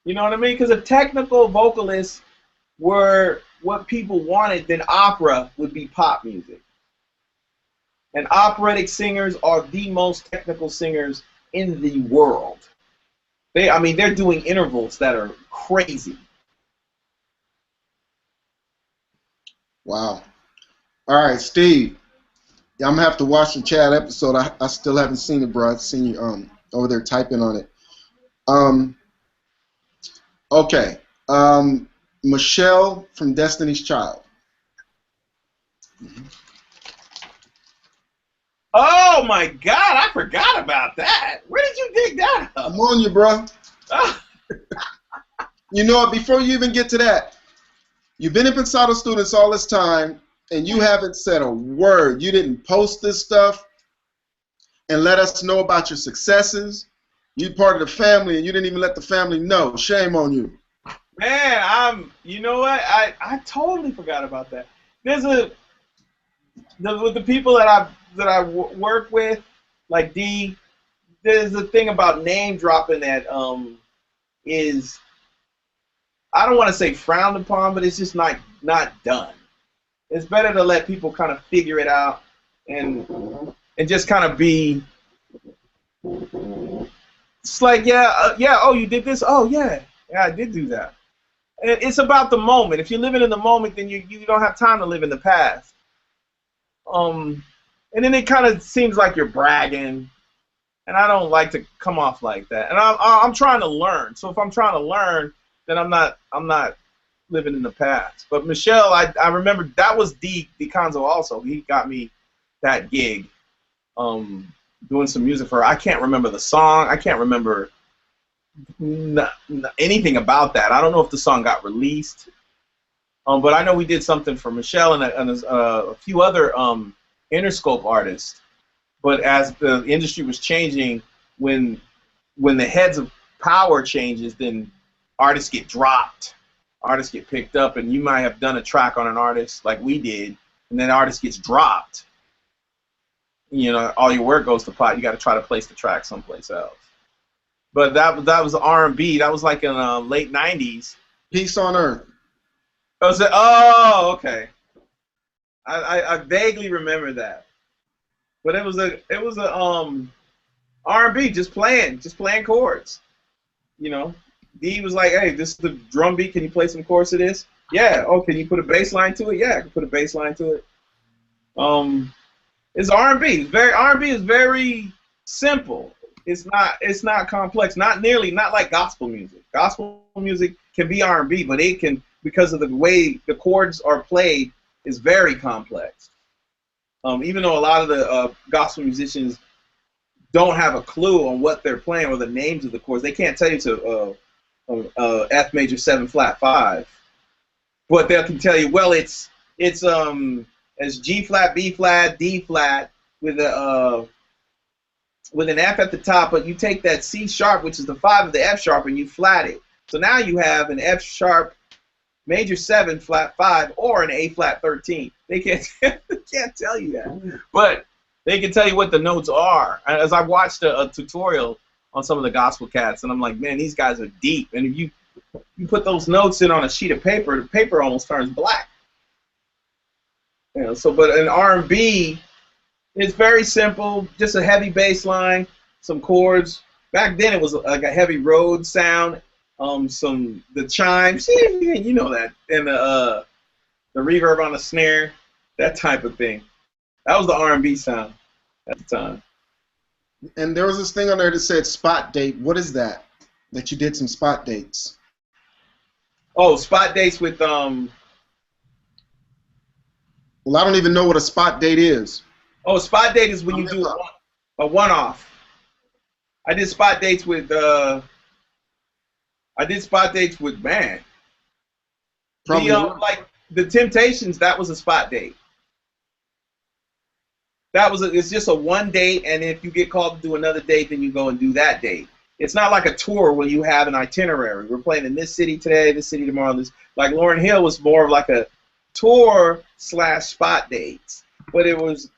You know what I mean? Because if technical vocalists were what people wanted, then opera would be pop music. And operatic singers are the most technical singers in the world. I mean, they're doing intervals that are crazy.
Wow. All right, Steve. I'm gonna have to watch the Chad episode. I still haven't seen it, bro. I've seen you over there typing on it. Okay. Michelle from Destiny's Child.
Oh my God! I forgot about that. Where did you dig that up?
I'm on you, bro. You know what? Before you even get to that, you've been in Pensado Students all this time, and you haven't said a word. You didn't post this stuff and let us know about your successes. You're part of the family, and you didn't even let the family know. Shame on you.
Man, you know what? I totally forgot about that. There's with the people that I work with, like D. There's a thing about name dropping that is, I don't want to say frowned upon, but it's just not done. It's better to let people kind of figure it out and just kind of be. It's like yeah. Oh, you did this. Oh yeah, I did do that. And it's about the moment. If you're living in the moment, then you don't have time to live in the past. And then it kind of seems like you're bragging, and I don't like to come off like that. And I'm trying to learn. So if I'm trying to learn, then I'm not living in the past. But Michelle, I remember that was D Conzo also. He got me that gig, doing some music for her. I can't remember the song. I can't remember anything about that. I don't know if the song got released. But I know we did something for Michelle and a few other Interscope artists. But as the industry was changing, when the heads of power changes, then artists get dropped, artists get picked up, and you might have done a track on an artist like we did, and then the artist gets dropped. You know, all your work goes to pot. You got to try to place the track someplace else. But that was R&B. That was like in the late '90s.
Peace on Earth.
Oh, okay. I vaguely remember that, but it was a R&B, just playing chords. You know, D was like, hey, this is the drum beat. Can you play some chords to this? Yeah. Oh, can you put a bass line to it? Yeah, I can put a bass line to it. It's R&B. R&B is very simple. It's not complex. Not like gospel music. Gospel music can be R&B, but it can, because of the way the chords are played, is very complex. Even though a lot of the gospel musicians don't have a clue on what they're playing or the names of the chords, they can't tell you to F major 7 flat 5, but they can tell you, well, it's G flat, B flat, D flat with an F at the top, but you take that C sharp, which is the 5 of the F sharp, and you flat it. So now you have an F sharp major 7 flat 5 or an A flat 13. They can't tell you that, but they can tell you what the notes are. As I watched a tutorial on some of the gospel cats, and I'm like, man, these guys are deep. And if you put those notes in on a sheet of paper, the paper almost turns black. You know, so but in R&B, it's very simple, just a heavy bass line, some chords. Back then it was like a heavy road sound, the chimes, you know that, and the reverb on the snare, that type of thing. That was the R&B sound at the time.
And there was this thing on there that said spot date. What is that? That you did some spot dates.
Oh, spot dates with
Well, I don't even know what a spot date is.
Oh, spot date is when you do a one-off. I did spot dates with man. Probably like the Temptations. That was a spot date. It's just a one date, and if you get called to do another date, then you go and do that date. It's not like a tour where you have an itinerary. We're playing in this city today, this city tomorrow. This, like Lauryn Hill was more of like a tour / spot dates, but it was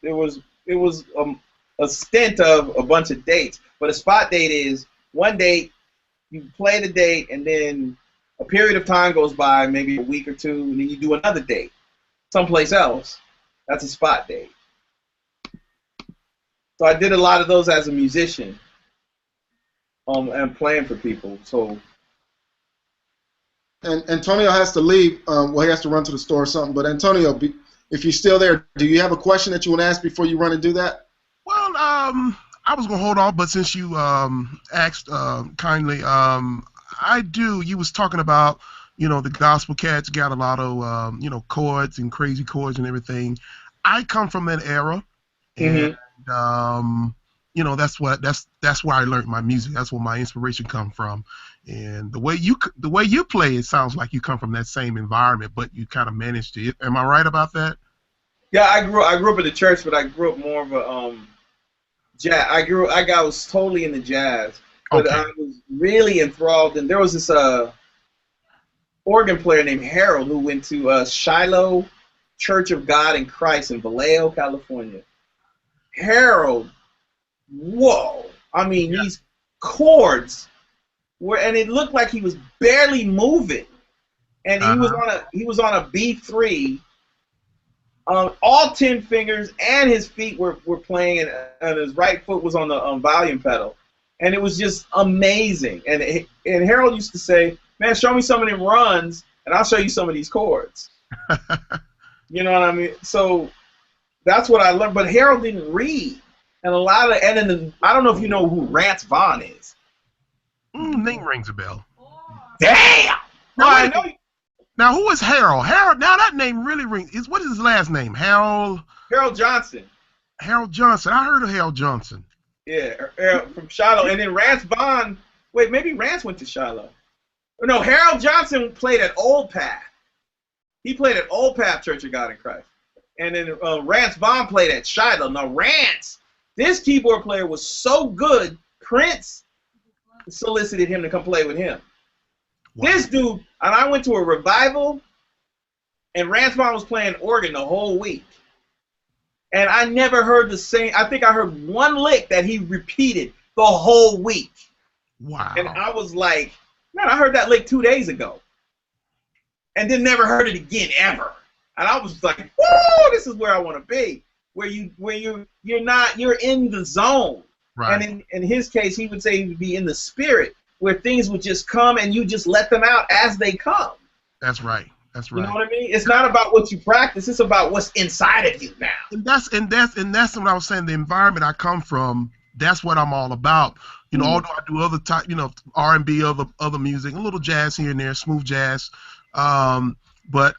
a stint of a bunch of dates. But a spot date is one date, you play the date, and then a period of time goes by, maybe a week or two, and then you do another date someplace else. That's a spot date. So I did a lot of those as a musician, and playing for people. So.
And Antonio has to leave. Well, he has to run to the store or something. But Antonio, if you're still there, do you have a question that you want to ask before you run and do that?
Well, I was gonna hold off, but since you asked kindly, I do. You was talking about, the gospel cats got a lot of chords and crazy chords and everything. I come from that era, and that's where I learned my music. That's where my inspiration come from. And the way you play, it sounds like you come from that same environment, but you kind of managed to. Am I right about that?
Yeah, I grew up in the church, but I grew up more of a jazz. I was totally into jazz, but I was really enthralled. And there was this organ player named Harold who went to Shiloh Church of God in Christ in Vallejo, California. Harold, whoa! I mean, these chords and it looked like he was barely moving, and he was on a B3. All 10 fingers and his feet were playing, and his right foot was on the volume pedal, and it was just amazing. And Harold used to say, "Man, show me some of them runs, and I'll show you some of these chords." You know what I mean? So that's what I learned. But Harold didn't read, and I don't know if you know who Rance Vaughn is.
Name rings a bell.
Damn! No, I know.
Now, who is Harold? Harold. Now that name really rings. What is his last name? Harold
Johnson.
Harold Johnson. I heard of Harold Johnson.
Yeah, from Shiloh. And then Rance Vaughn. Wait, maybe Rance went to Shiloh. No, Harold Johnson played at Old Path. He played at Old Path Church of God in Christ. And then Rance Vaughn played at Shiloh. Now, Rance, this keyboard player was so good, Prince solicited him to come play with him. Wow. This dude, and I went to a revival, and Rance Vaughn was playing organ the whole week. And I never heard the same. I think I heard one lick that he repeated the whole week.
Wow.
And I was like, man, I heard that lick 2 days ago. And then never heard it again ever. And I was like, whoa, this is where I want to be. Where you're in the zone.
Right.
And in his case, he would say he would be in the spirit, where things would just come and you just let them out as they come.
That's right. That's right.
You know what I mean? It's not about what you practice; it's about what's inside of you now.
And that's what I was saying. The environment I come from, that's what I'm all about. Although I do other type, R&B, other music, a little jazz here and there, smooth jazz. But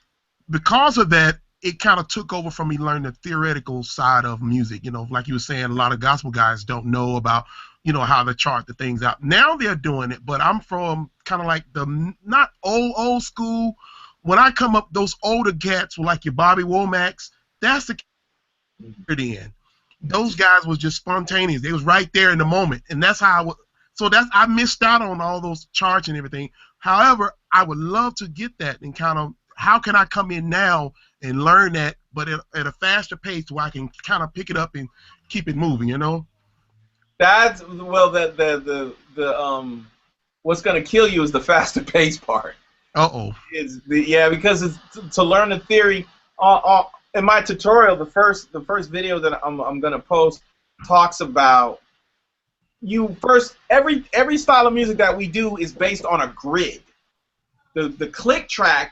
because of that, it kind of took over from me learning the theoretical side of music. Like you were saying, a lot of gospel guys don't know about, how to chart the things out. Now they're doing it, but I'm from kind of like the not old school. When I come up, those older cats were like your Bobby Womacks. That's the in. Those guys was just spontaneous. They was right there in the moment, and that's how I missed out on all those charts and everything. However, I would love to get that and kind of how can I come in now and learn that, but at a faster pace where I can kind of pick it up and keep it moving,
That's the what's gonna kill you is the faster pace part. Because to learn the theory. In my tutorial, the first video that I'm gonna post talks about every style of music that we do is based on a grid. The click track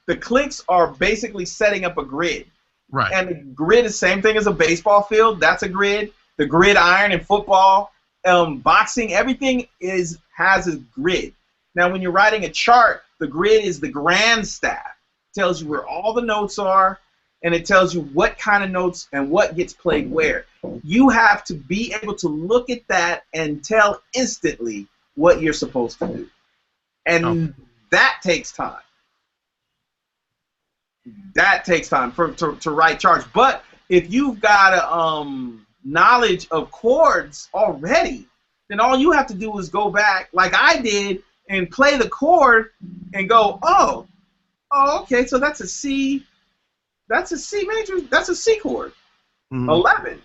the clicks are basically setting up a grid.
Right.
And the grid is the same thing as a baseball field. That's a grid. The gridiron in football, boxing, everything has a grid. Now, when you're writing a chart, the grid is the grand staff. It tells you where all the notes are, and it tells you what kind of notes and what gets played where. You have to be able to look at that and tell instantly what you're supposed to do. And that takes time. That takes time to write charts. But if you've got a knowledge of chords already, then all you have to do is go back, like I did, and play the chord and go, oh, okay, so that's a C. That's a C major. That's a C chord. 11.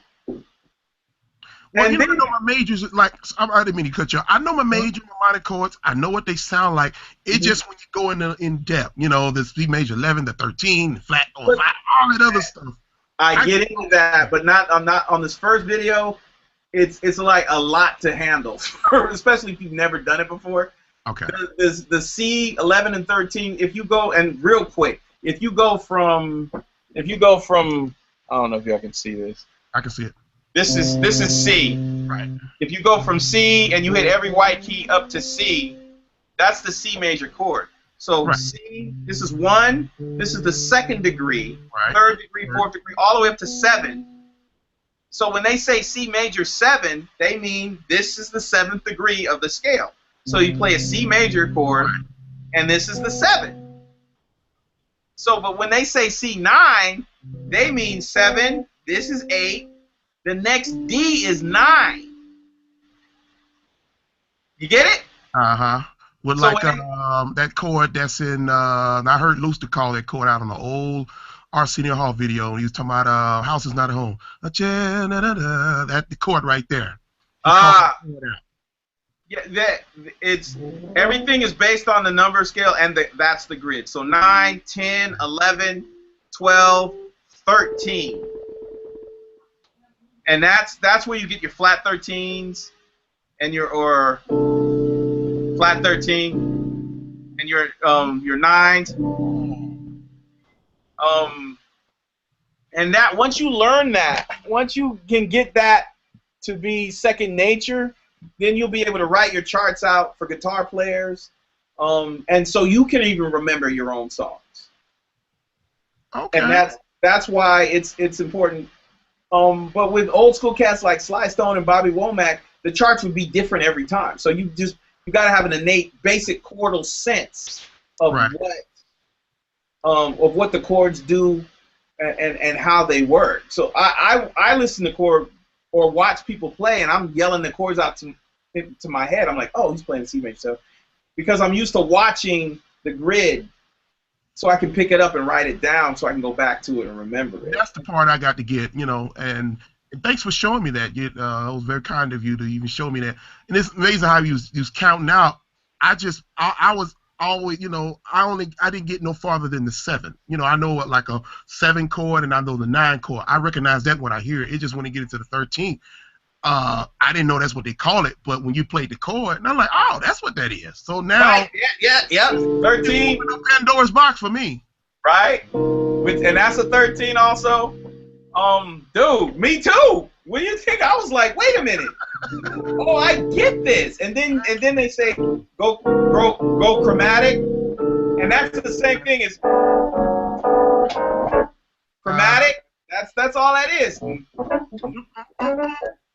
Well, I know my majors, like, I didn't mean to cut you off. I know my major, my minor chords. I know what they sound like. It's just when you go in depth, the C major 11, the 13, the flat, all that other stuff.
I get into that, but I'm not on this first video. It's like a lot to handle, especially if you've never done it before.
Okay.
The C 11 and 13. If you go and real quick, if you go from, I don't know if y'all can see this.
I can see it.
This is C.
Right.
If you go from C and you hit every white key up to C, that's the C major chord. So right. C, this is 1. This is the 2nd degree, right. 3rd degree, 4th degree, all the way up to 7. So when they say C major 7, they mean this is the 7th degree of the scale. So you play a C major chord, and this is the 7. So, but when they say C9, they mean 7. This is 8. The next D is 9. You get it?
Uh-huh. With so like that chord that's in, I heard Looster call that chord out on the old Arsenio Hall video. He was talking about House is Not a Home. That the chord right there.
Yeah, everything is based on the number scale, and that's the grid. So 9, 10, 11, 12, 13. And that's where you get your flat 13s and your flat 13 and your 9s. And that once you learn that, once you can get that to be second nature, then you'll be able to write your charts out for guitar players, and so you can even remember your own songs. Okay. And that's why it's important. But with old school cats like Sly Stone and Bobby Womack, the charts would be different every time. So you got to have an innate, basic chordal sense of right. What the chords do and how they work. So I listen to chord or watch people play, and I'm yelling the chords out to my head. I'm like, oh, he's playing the C major stuff, because I'm used to watching the grid, so I can pick it up and write it down, so I can go back to it and remember it.
That's the part I got to get, and thanks for showing me that. It was very kind of you to even show me that. And it's amazing how you was counting out. I was always, I didn't get no farther than the 7. I know what like a 7 chord, and I know the 9 chord. I recognize that when I hear it. It just when it gets into the 13th, I didn't know that's what they call it. But when you played the chord, and I'm like, oh, that's what that is. So now,
right. Yeah, 13.
Pandora's box for me.
Right, and that's a 13 also. Dude, me too. When you think, I was like, wait a minute. Oh, I get this. And then they say go chromatic, and that's the same thing as chromatic. That's all that is.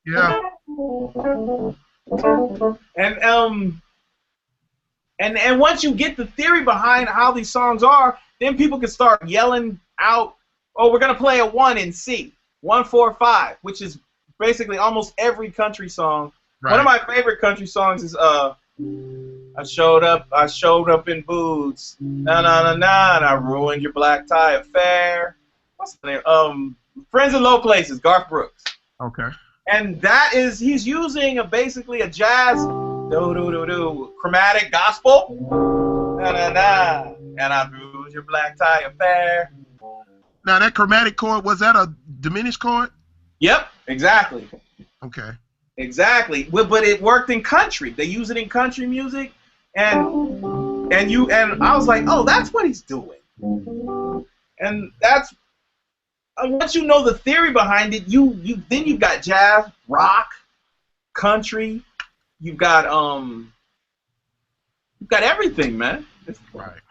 Yeah.
And once you get the theory behind how these songs are, then people can start yelling out, oh, we're gonna play a 1 in C, 1, 4, 5, which is basically almost every country song. Right. One of my favorite country songs is I showed up in boots, na na na na, and I ruined your black tie affair. What's the name? Friends in Low Places, Garth Brooks.
Okay.
And that is, he's using basically a jazz chromatic gospel, na na na, and I ruined your black tie affair.
Now that chromatic chord, was that a diminished chord?
Yep, exactly.
Okay.
Exactly, but it worked in country. They use it in country music, and I was like, oh, that's what he's doing. And that's once you know the theory behind it, then you've got jazz, rock, country. You've got everything, man.
Right.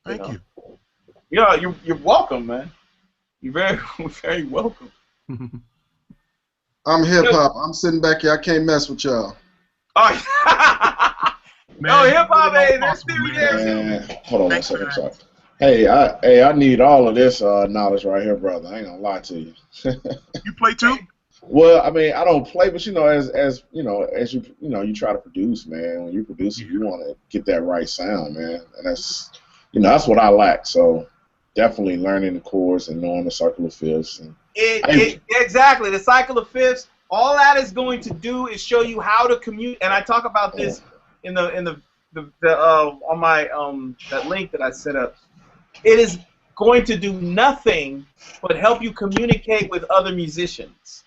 Thank you.
Yeah, you're welcome, man. You're very very welcome.
I'm hip hop. I'm sitting back here. I can't mess with y'all.
Oh, no, hip hop, hey, there's theory there too.
Hold on one second. I'm sorry. Hey, I need all of this knowledge right here, brother. I ain't gonna lie to you.
You play too?
Well, I mean, I don't play, but as you try to produce, man. When you produce, you want to get that right sound, man, and that's what I lack. So definitely learning the chords and knowing the circle of fifths. And
exactly, the cycle of fifths. All that is going to do is show you how to communicate. And I talk about this in the on my that link that I set up. It is going to do nothing but help you communicate with other musicians.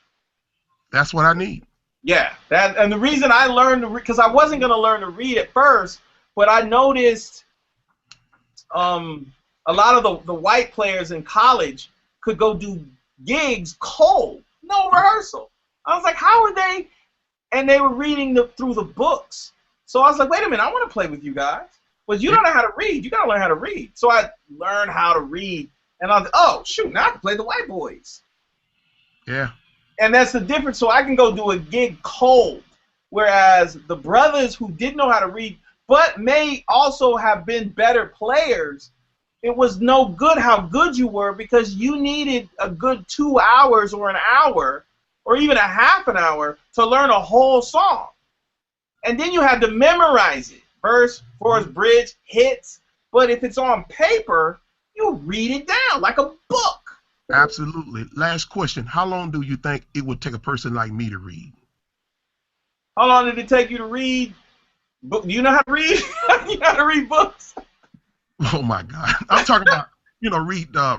That's what I need.
Yeah, and the reason I learned to read, because I wasn't going to learn to read at first, but I noticed a lot of the white players in college could go do gigs cold, no rehearsal. I was like, how are they? And they were reading through the books. So I was like, wait a minute, I want to play with you guys. But you don't know how to read. You got to learn how to read. So I learned how to read. And I was like, oh, shoot, now I can play the white boys.
Yeah.
And that's the difference. So I can go do a gig cold. Whereas the brothers who didn't know how to read, but may also have been better players, it was no good how good you were because you needed a good 2 hours or an hour or even a half an hour to learn a whole song. And then you had to memorize it. Verse, chorus, bridge, hits. But if it's on paper, you read it down like a book.
Absolutely. Last question. How long do you think it would take a person like me to read?
How long did it take you to read? Do you know how to read? You know how to read books?
Oh my God! I'm talking about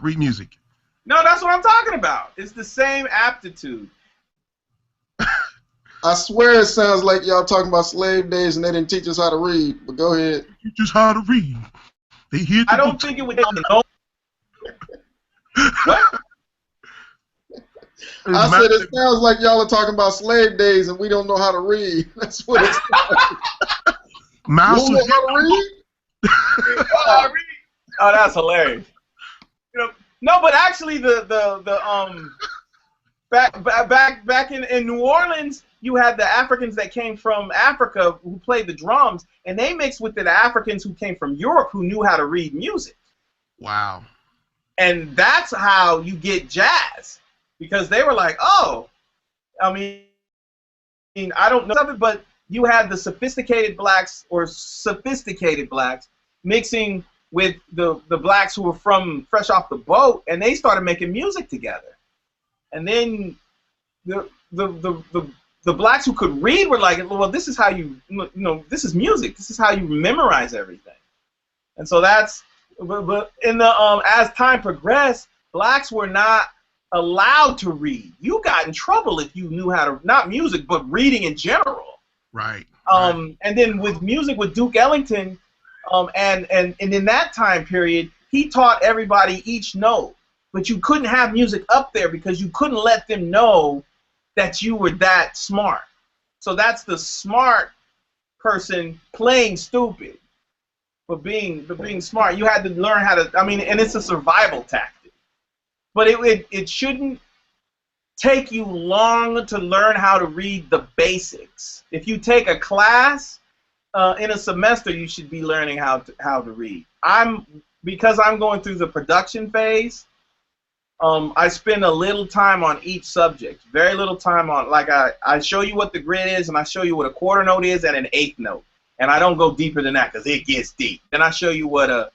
read music.
No, that's what I'm talking about. It's the same aptitude.
I swear it sounds like y'all talking about slave days and they didn't teach us how to read. But go ahead.
Teach us how to read. They hid the
I don't
book.
think it would. What?
I said it sounds like y'all are talking about slave days and we don't know how to read. That's what it's like.
Mouse
You don't know how to read?
Oh, that's hilarious. No, but actually, back in New Orleans, you had the Africans that came from Africa who played the drums, and they mixed with the Africans who came from Europe who knew how to read music.
Wow.
And that's how you get jazz, because they were like, oh, I mean, I don't know of it, but you had the sophisticated blacks mixing with the blacks who were fresh off the boat, and they started making music together. And then the blacks who could read were like, well, this is how this is music. This is how you memorize everything. And so that's, but in the as time progressed, blacks were not allowed to read. You got in trouble if you knew how to, not music, but reading in general.
Right.
And then with music, with Duke Ellington, and in that time period, he taught everybody each note. But you couldn't have music up there because you couldn't let them know that you were that smart. So that's the smart person playing stupid, but being smart. You had to learn how to. I mean, and it's a survival tactic. But it shouldn't take you long to learn how to read the basics. If you take a class in a semester, you should be learning how to read. Because I'm going through the production phase. I spend a little time on each subject, very little time on, like I show you what the grid is, and I show you what a quarter note is and an eighth note, and I don't go deeper than that because it gets deep. Then I show you what a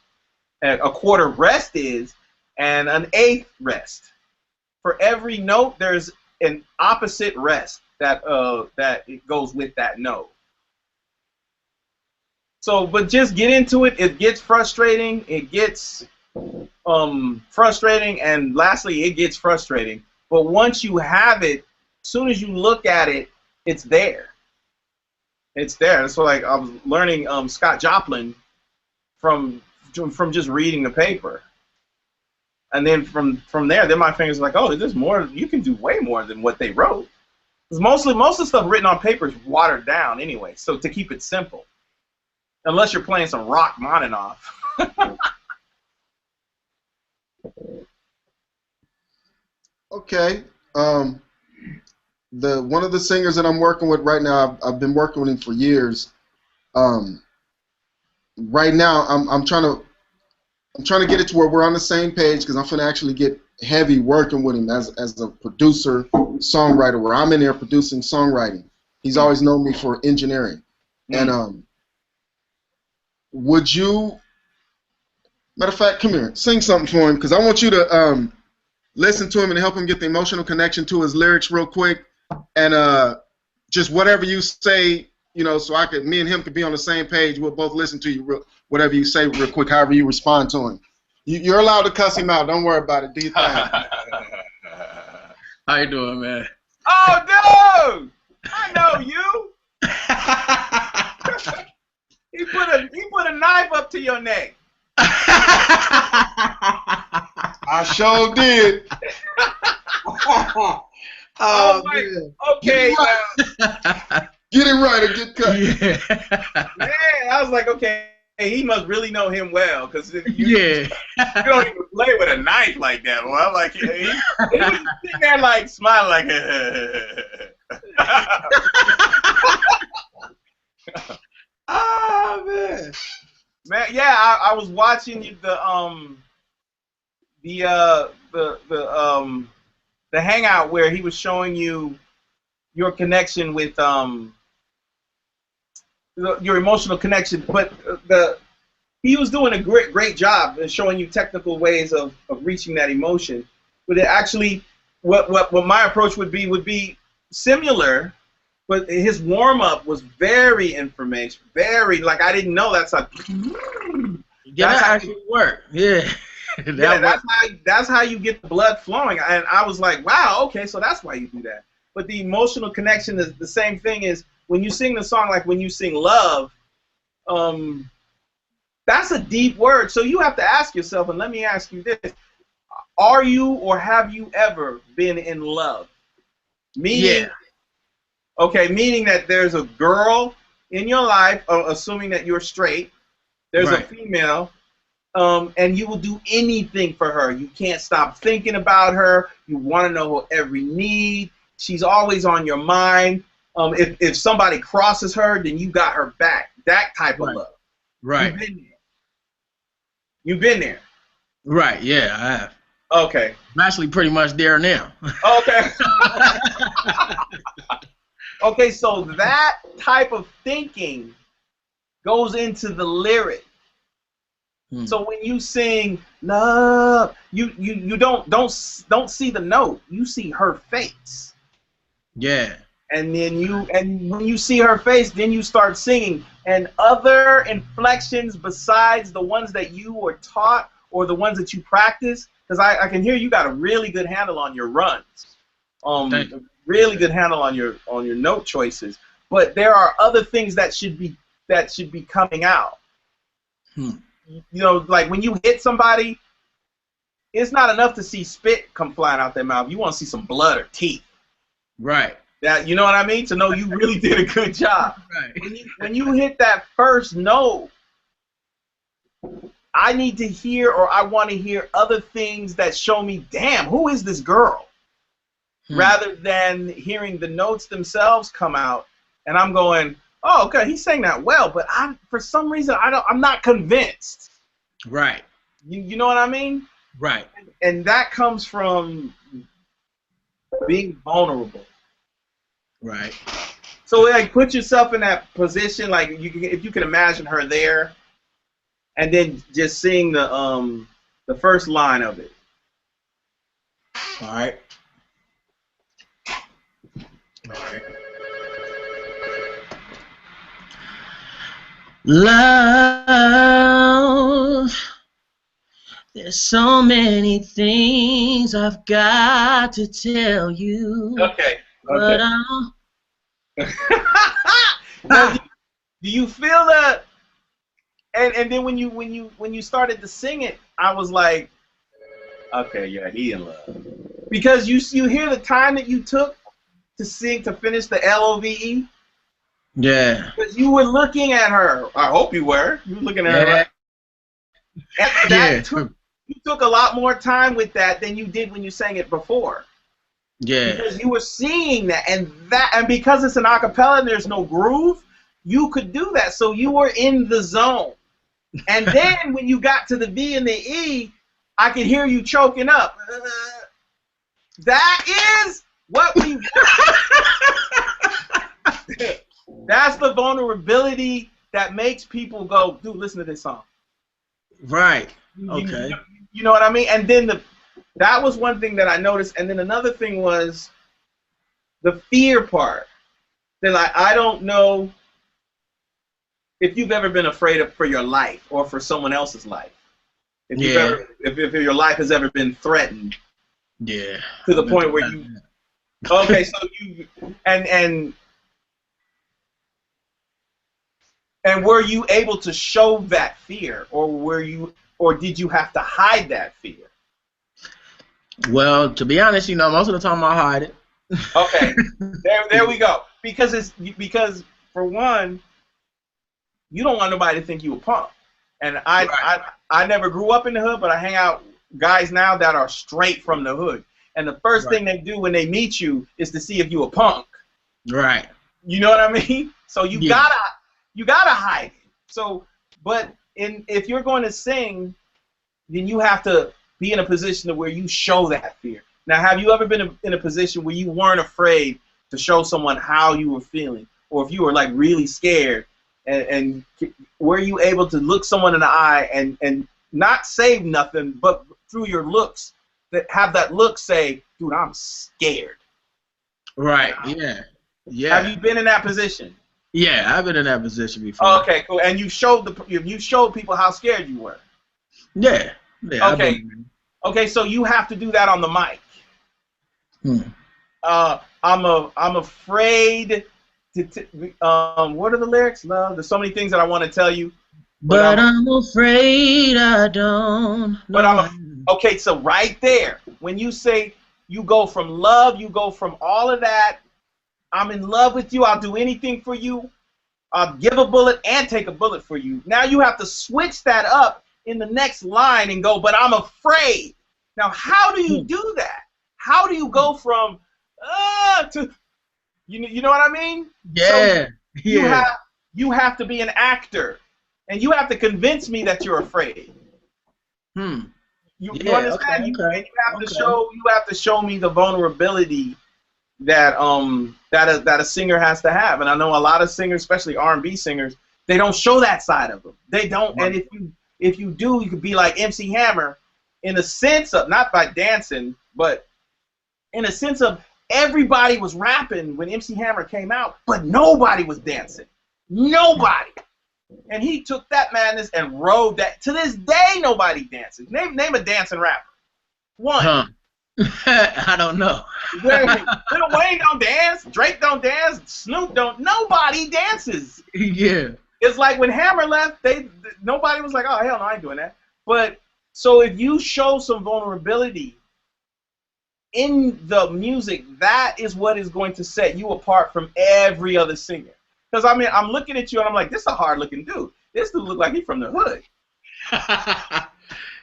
quarter rest is and an eighth rest. For every note, there's an opposite rest that it goes with that note. So, but just get into it. It gets frustrating. It gets frustrating, and lastly, it gets frustrating. But once you have it, as soon as you look at it, it's there. It's there. So, like, I was learning Scott Joplin from just reading the paper, and then from there, then my fingers are like, oh, there's more. You can do way more than what they wrote. Because most of the stuff written on paper is watered down anyway. So to keep it simple, unless you're playing some Rachmaninoff.
Okay. One of the singers that I'm working with right now, I've been working with him for years. Right now, I'm trying to get it to where we're on the same page because I'm going to actually get heavy working with him as a producer, songwriter, where I'm in there producing songwriting. He's always known me for engineering. And would you, matter of fact, come here, sing something for him because I want you to listen to him and help him get the emotional connection to his lyrics real quick, and just whatever you say, so me and him could be on the same page. We'll both listen to you, whatever you say real quick, however you respond to him. You're allowed to cuss him out. Don't worry about it. Do you think?
How you doing, man?
Oh, dude! I know you. He put a knife up to your neck.
I sure did.
Oh man. Okay.
Get it right or get cut.
Yeah.
Man, I was like, okay, he must really know him well, because you
Yeah.
don't even play with a knife like that. Well, I'm like, he was sitting there like smiling like.
Oh man.
Man, yeah, I was watching the hangout where he was showing you your connection with your emotional connection, but he was doing a great job in showing you technical ways of reaching that emotion. But it actually, what my approach would be similar. But his warm-up was very information, very, like, I didn't know that's how.
Yeah, that actually worked. Yeah.
That's how you get the blood flowing. And I was like, wow, okay, so that's why you do that. But the emotional connection is the same thing as when you sing the song, like when you sing Love, that's a deep word. So you have to ask yourself, and let me ask you this, are you or have you ever been in love? Meaning,
yeah.
Okay, meaning that there's a girl in your life, assuming that you're straight, there's a female, and you will do anything for her. You can't stop thinking about her. You want to know her every need. She's always on your mind. If somebody crosses her, then you got her back. That type of love.
Right.
You've been there.
Right, yeah, I have.
Okay.
I'm actually pretty much there now.
Okay. Okay, so that type of thinking goes into the lyric. So when you sing love, you don't see the note. You see her face.
Yeah.
And when you see her face, then you start singing. And other inflections besides the ones that you were taught or the ones that you practice, because I can hear you got a really good handle on your runs. Really good handle on your note choices, but there are other things that should be coming out. You know, like when you hit somebody, it's not enough to see spit come flying out their mouth. You want to see some blood or teeth.
Right.
That, you know what I mean? To know you really did a good job.
Right.
When you hit that first note, I need to hear, or I want to hear other things that show me, damn, who is this girl? Rather than hearing the notes themselves come out, and I'm going, oh, okay, he sang that well, but for some reason I'm not convinced.
Right.
You know what I mean?
Right.
And that comes from being vulnerable.
Right.
So like, put yourself in that position, like if you can imagine her there, and then just sing the first line of it.
All right. Love, there's so many things I've got to tell you.
Okay.
But
Now, do you feel that? And then when you started to sing it, I was like, okay, yeah, he in love, because you hear the time that you took to finish the LOVE.
Yeah.
Because you were looking at her. I hope you were. You were looking at her. And you took a lot more time with that than you did when you sang it before.
Yeah.
Because you were seeing that, and because it's an acapella and there's no groove, you could do that. So you were in the zone. And then when you got to the V and the E, I could hear you choking up. That is what we That's the vulnerability that makes people go, dude, listen to this song.
Right. Okay.
You know what I mean? And then that was one thing that I noticed. And then another thing was the fear part. That I don't know if you've ever been afraid for your life or for someone else's life. If you've ever, if your life has ever been threatened.
Yeah.
To the point where you. Okay, so you and were you able to show that fear, or did you have to hide that fear?
Well, to be honest, most of the time I hide it.
Okay, there we go. Because for one, you don't want nobody to think you a punk. And I never grew up in the hood, but I hang out guys now that are straight from the hood. And the first thing they do when they meet you is to see if you a punk.
Right.
You know what I mean? So you gotta hide it. So, but if you're going to sing, then you have to be in a position where you show that fear. Now, have you ever been in a position where you weren't afraid to show someone how you were feeling, or if you were like really scared, and were you able to look someone in the eye and not say nothing, but through your looks, that have that look say, dude, I'm scared.
Right. Yeah. Yeah.
Have you been in that position?
Yeah, I've been in that position before.
Oh, okay, cool. And you showed people how scared you were.
Yeah. Yeah.
Okay. Okay, so you have to do that on the mic. I'm afraid to. What are the lyrics? Love. There's so many things that I want to tell you.
But I'm afraid I don't.
But okay, so right there, when you say you go from love, you go from all of that. I'm in love with you. I'll do anything for you. I'll give a bullet and take a bullet for you. Now you have to switch that up in the next line and go, but I'm afraid. Now, how do you do that? How do you go from to, you know what I mean?
Yeah.
So you have to be an actor, and you have to convince me that you're afraid. You understand?
Okay,
And you have to show me the vulnerability that a singer has to have. And I know a lot of singers, especially R&B singers, they don't show that side of them. They don't. Right. And if you do, you could be like MC Hammer, in a sense of not by dancing, but in a sense of everybody was rapping when MC Hammer came out, but nobody was dancing. Nobody. And he took that madness and rode that. To this day, nobody dances. Name a dancing rapper. One.
I don't know.
Lil Wayne don't dance. Drake don't dance. Snoop don't. Nobody dances.
Yeah.
It's like when Hammer left, nobody was like, oh, hell no, I ain't doing that. But so if you show some vulnerability in the music, that is what is going to set you apart from every other singer. Because, I mean, I'm looking at you and I'm like, this is a hard-looking dude. This dude look like he's from the hood.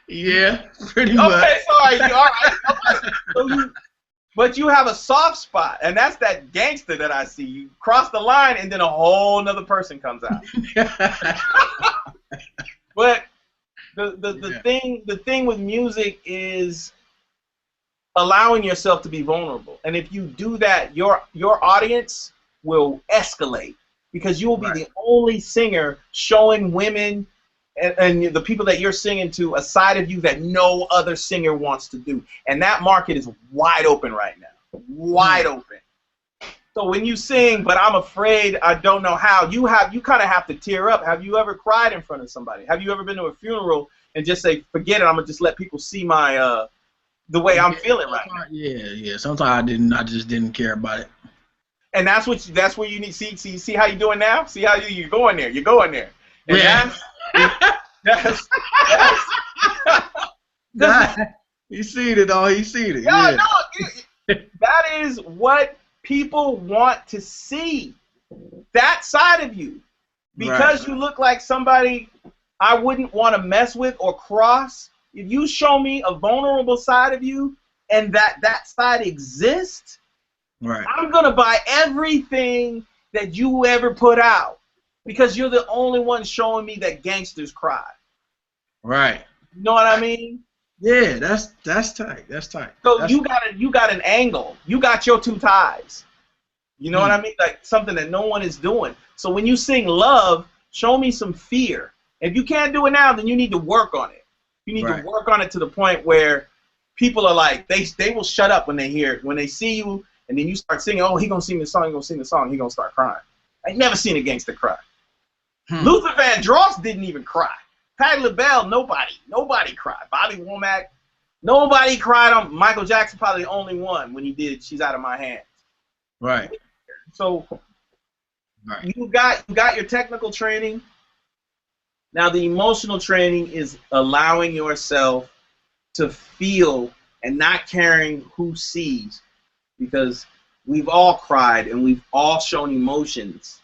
Yeah, pretty much.
Okay, so all right. But you have a soft spot, and that's that gangster that I see. You cross the line, and then a whole nother person comes out. But the thing with music is allowing yourself to be vulnerable. And if you do that, your audience will escalate, because you will be the only singer showing women and the people that you're singing to a side of you that no other singer wants to do. And that market is wide open right now. Wide open. So when you sing, but I'm afraid I don't know how, you kind of have to tear up. Have you ever cried in front of somebody? Have you ever been to a funeral and just say, forget it, I'm going to just let people see my the way I'm feeling right now?
Yeah. Sometimes I just didn't care about it.
And that's where you need see how you're doing now? See how you're going there. You're going there. And that's
he seen it all. He seen it.
Yeah. No, that is what people want to see. That side of you. Because you look like somebody I wouldn't want to mess with or cross. If you show me a vulnerable side of you and that side exists, I'm going to buy everything that you ever put out. Because you're the only one showing me that gangsters cry.
Right.
You know what I mean?
Yeah, that's tight. That's tight.
So you got an angle. You got your two ties. You know what I mean? Like something that no one is doing. So when you sing love, show me some fear. If you can't do it now, then you need to work on it. You need to work on it to the point where people are like, they will shut up when they hear it. When they see you and then you start singing, oh, he gonna sing the song, he gonna sing the song, he gonna start crying. I ain't never seen a gangster cry. Luther Vandross didn't even cry. Patti LaBelle, nobody cried. Bobby Womack, nobody cried on. Michael Jackson, probably the only one when he did "She's Out of My Hands."
Right.
So you got your technical training. Now the emotional training is allowing yourself to feel and not caring who sees, because we've all cried and we've all shown emotions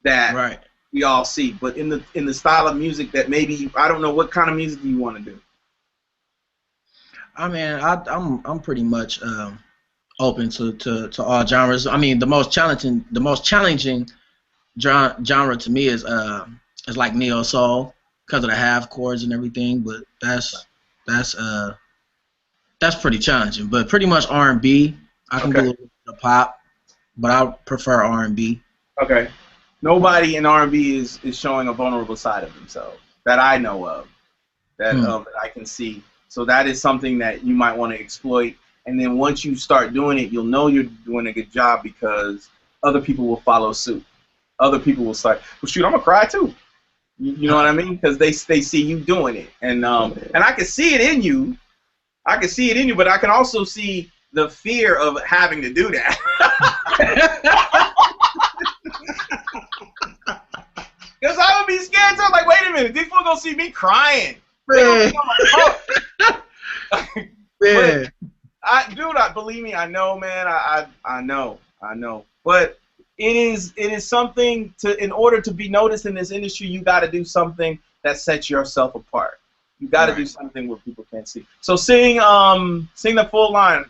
that we all see, but in the style of music that maybe I don't know. What kind of music do you want to do?
I mean, I'm pretty much open to all genres. I mean, the most challenging genre to me is like neo soul because of the half chords and everything. But that's pretty challenging. But pretty much R&B. I can do a little bit of pop, but I prefer R&B.
Okay. Nobody in R&B is showing a vulnerable side of themselves that I know of, that I can see. So that is something that you might want to exploit. And then once you start doing it, you'll know you're doing a good job because other people will follow suit. Other people will start, well, shoot, I'm gonna cry too. You know what I mean? Because they see you doing it, and I can see it in you. I can see it in you, but I can also see the fear of having to do that. Because I would be scared. So I'm like, wait a minute, these people gonna see me crying.
Yeah.
But believe me, I know, man. I know. But it is something to, in order to be noticed in this industry, you got to do something that sets yourself apart. You got to do something where people can't see. So sing the full line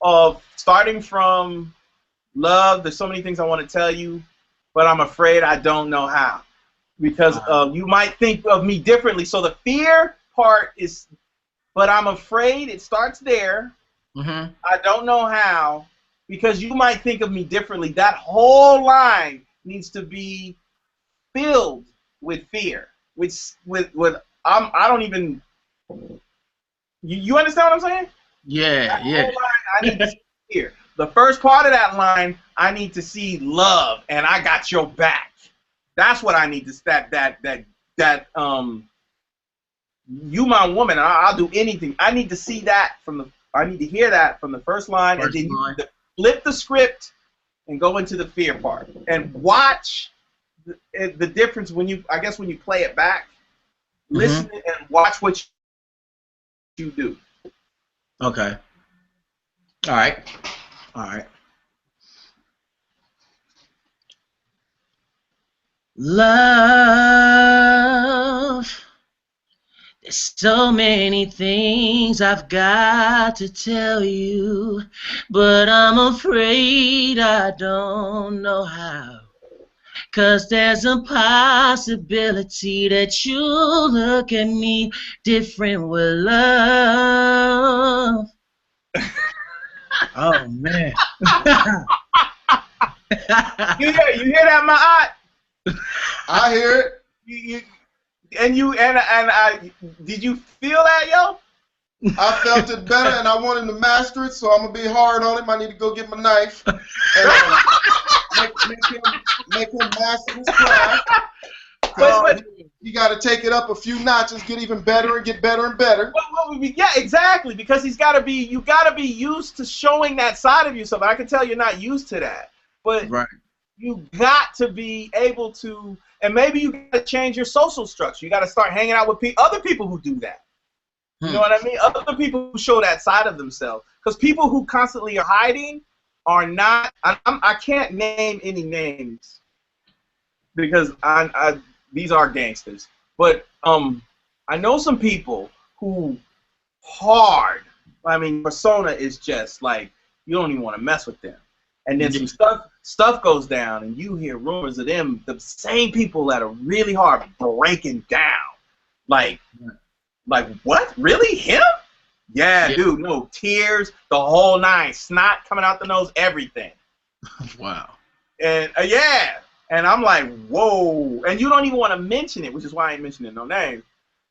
of starting from love. There's so many things I want to tell you, but I'm afraid I don't know how, because you might think of me differently. So the fear part is, but I'm afraid it starts there.
Mm-hmm.
I don't know how, because you might think of me differently. That whole line needs to be filled with fear. I don't even. You understand what I'm saying?
Yeah, yeah.
Line, I need to see fear. The first part of that line, I need to see love, and I got your back. That's what I need to you my woman, I'll do anything. I need to see that I need to hear that from the first line, and then you flip the script and go into the fear part and watch the difference when you play it back. Listen and watch what you do.
Okay. All right. Love, there's so many things I've got to tell you, but I'm afraid I don't know how. 'Cause there's a possibility that you'll look at me different with love. Oh, man.
You hear that, my aunt?
I hear it.
Did you feel that, yo?
I felt it better, and I want him to master it, so I'm gonna be hard on him. I need to go get my knife and make him master his craft. But you got to take it up a few notches, get even better, and get better and better.
Yeah, exactly. Because you got to be used to showing that side of yourself. I can tell you're not used to that, but you got to be able to, and maybe you got to change your social structure. You got to start hanging out with other people who do that. You know what I mean? Other people who show that side of themselves. Because people who constantly are hiding are not. I can't name any names because these are gangsters. But I know some people who persona is just like you don't even want to mess with them. And then some stuff goes down, and you hear rumors of them, the same people that are really hard breaking down, like what? Really? Him? Yeah, dude. No tears, the whole nine, snot coming out the nose, everything.
Wow.
And and I'm like, whoa. And you don't even want to mention it, which is why I ain't mentioning no names.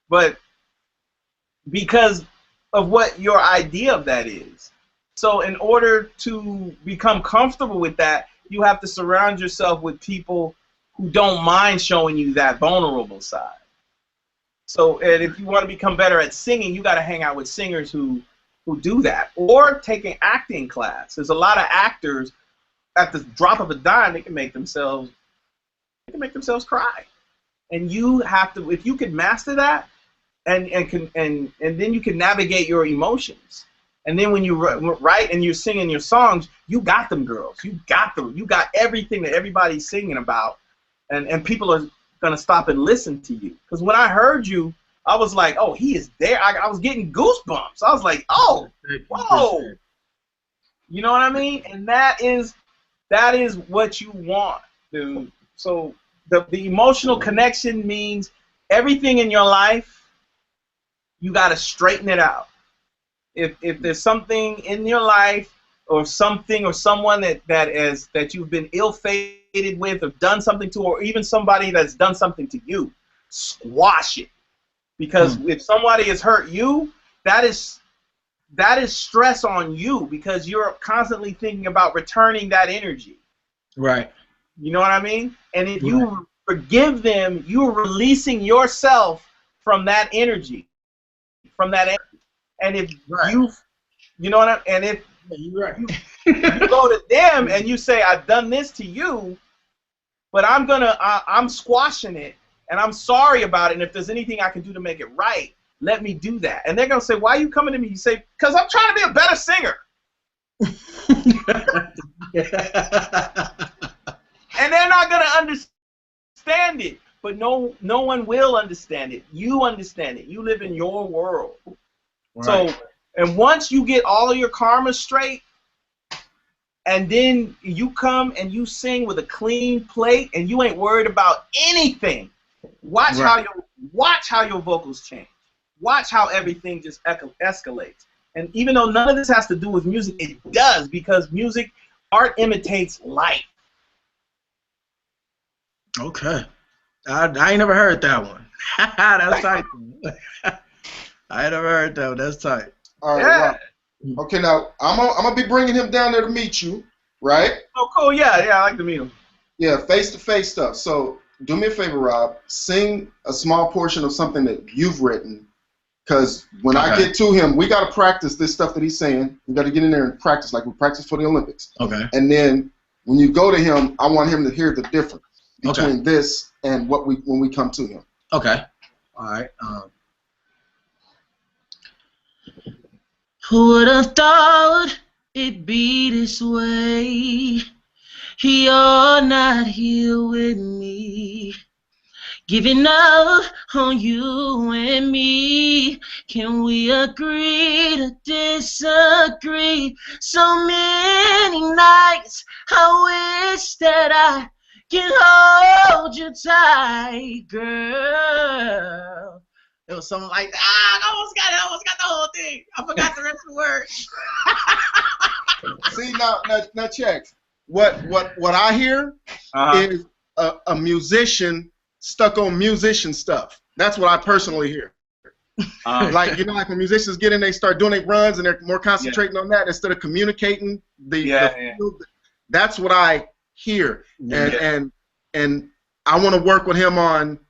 But because of what your idea of that is. So in order to become comfortable with that, you have to surround yourself with people who don't mind showing you that vulnerable side. So, and if you want to become better at singing, you got to hang out with singers who do that, or take an acting class. There's a lot of actors at the drop of a dime they can make themselves cry, and you have to, if you can master that, and then you can navigate your emotions, and then when you write and you're singing your songs, you got them girls, you got everything that everybody's singing about, and people are gonna stop and listen to you. Because when I heard you, I was like, oh, he is there. I was getting goosebumps. I was like, oh, whoa. You know what I mean? And that is what you want, dude. So the emotional connection means everything in your life, you got to straighten it out. If there's something in your life or something or someone that you've been ill-fated with or done something to, or even somebody that's done something to you, squash it. Because if somebody has hurt you, that is stress on you, because you're constantly thinking about returning that energy.
Right.
You know what I mean? And if you forgive them, you're releasing yourself from that energy. And if you know what I mean? And if you go to them and you say, I've done this to you, but I'm squashing it, and I'm sorry about it, and if there's anything I can do to make it right, let me do that. And they're going to say, why are you coming to me? You say, because I'm trying to be a better singer. And they're not going to understand it. But no one will understand it. You understand it. You live in your world. Right. So, and once you get all of your karma straight, and then you come and you sing with a clean plate, and you ain't worried about anything. Watch how your vocals change. Watch how everything just escalates. And even though none of this has to do with music, it does, because art imitates life.
Okay. I ain't never heard that one. That's tight. I ain't never heard that one. That's tight.
All right. Yeah. Well, okay, now I'm gonna be bringing him down there to meet you, right?
Oh, cool. Yeah, I like to meet him.
Yeah, face-to-face stuff. So do me a favor, Rob. Sing a small portion of something that you've written, because when I get to him, we got to practice this stuff that he's saying. We got to get in there and practice like we practice for the Olympics.
Okay.
And then when you go to him, I want him to hear the difference between this and when we come to him.
Okay. All right. Who would have thought it'd be this way? You're not here with me, giving up on you and me. Can we agree to disagree? So many nights I wish that I can hold you tight, girl. It was something like, I almost got the whole thing. I forgot the rest of the words.
See, now check. What I hear is a musician stuck on musician stuff. That's what I personally hear. Like, you know, like when musicians get in, they start doing their runs and they're more concentrating on that instead of communicating the field. That's what I hear. And I want to work with him on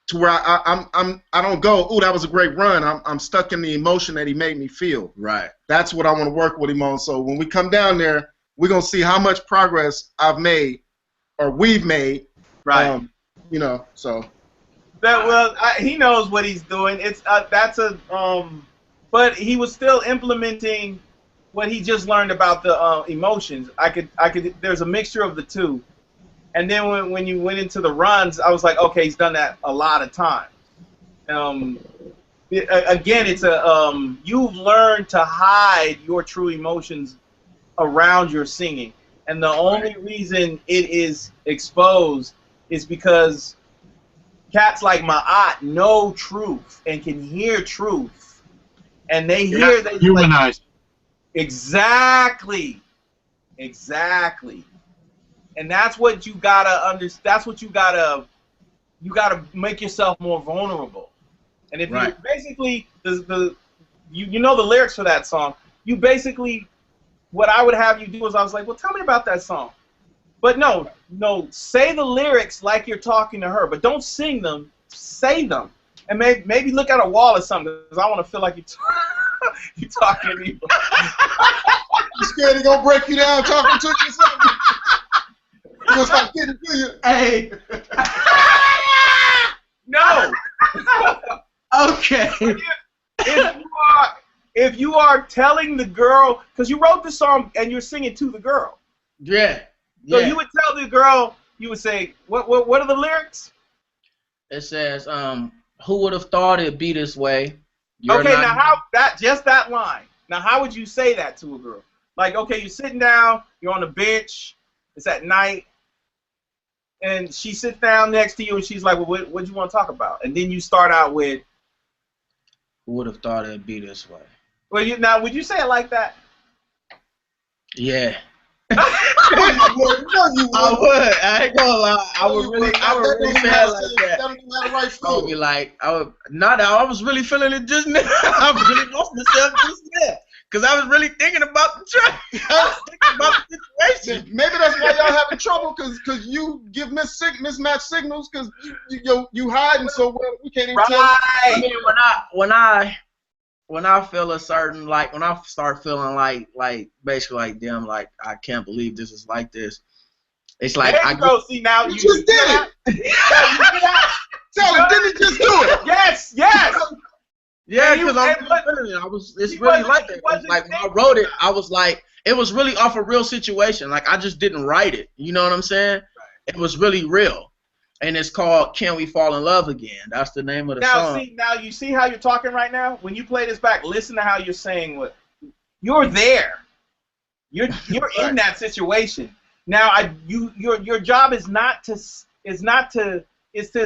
to where I don't go, ooh, that was a great run. I'm stuck in the emotion that he made me feel.
Right.
That's what I want to work with him on. So when we come down there, we're gonna see how much progress I've made or we've made.
Right.
You know, so.
He knows what he's doing. It's but he was still implementing what he just learned about the emotions. There's a mixture of the two. And then when you went into the runs, I was like, okay, he's done that a lot of times. Again, it's you've learned to hide your true emotions around your singing, and the only reason it is exposed is because cats like my aunt know truth and can hear truth, and they hear that
humanized.
Exactly. And that's what you gotta understand. That's what you gotta make yourself more vulnerable. And if you basically you know the lyrics for that song, you basically, what I would have you do is I was like, well, tell me about that song. But no, say the lyrics like you're talking to her, but don't sing them, say them. and maybe look at a wall or something, because I want to feel like you talking to me.
You scared he gonna break you down talking to you or something? He gonna start getting to you.
Hey.
No.
Okay.
If you are telling the girl, because you wrote the song and you're singing to the girl.
Yeah.
So you would tell the girl, you would say, what are the lyrics?
It says, who would have thought it'd be this way?
Okay, now just that line. Now how would you say that to a girl? Like, okay, you're sitting down, you're on the bench, it's at night, and she sits down next to you and she's like, well, what do you want to talk about? And then you start out with,
who would have thought it'd be this way?
Well, now would you say it like that?
Yeah.
I
would. I ain't gonna lie. I would really say it like that. I would be like, I was really feeling it just now. I really lost myself just now. Because I was really thinking about the track. I was thinking about the situation.
Maybe that's why y'all having trouble, because you give mismatched signals, because you hiding so well we can't even tell.
I mean, when I feel a certain, like, when I start feeling like basically like, damn, like, I can't believe this is like this. It's like,
there you go. See, now you
just did it. Tell him, didn't he just do it?
Yes.
Yeah, because it's really like that. Like, when I wrote it, I was like, it was really off a real situation. Like, I just didn't write it. You know what I'm saying? It was really real. And it's called Can We Fall in Love Again? That's the name of the song.
Now you see how you're talking right now? When you play this back, listen to how you're saying what you're there. You're in that situation. Now your job is to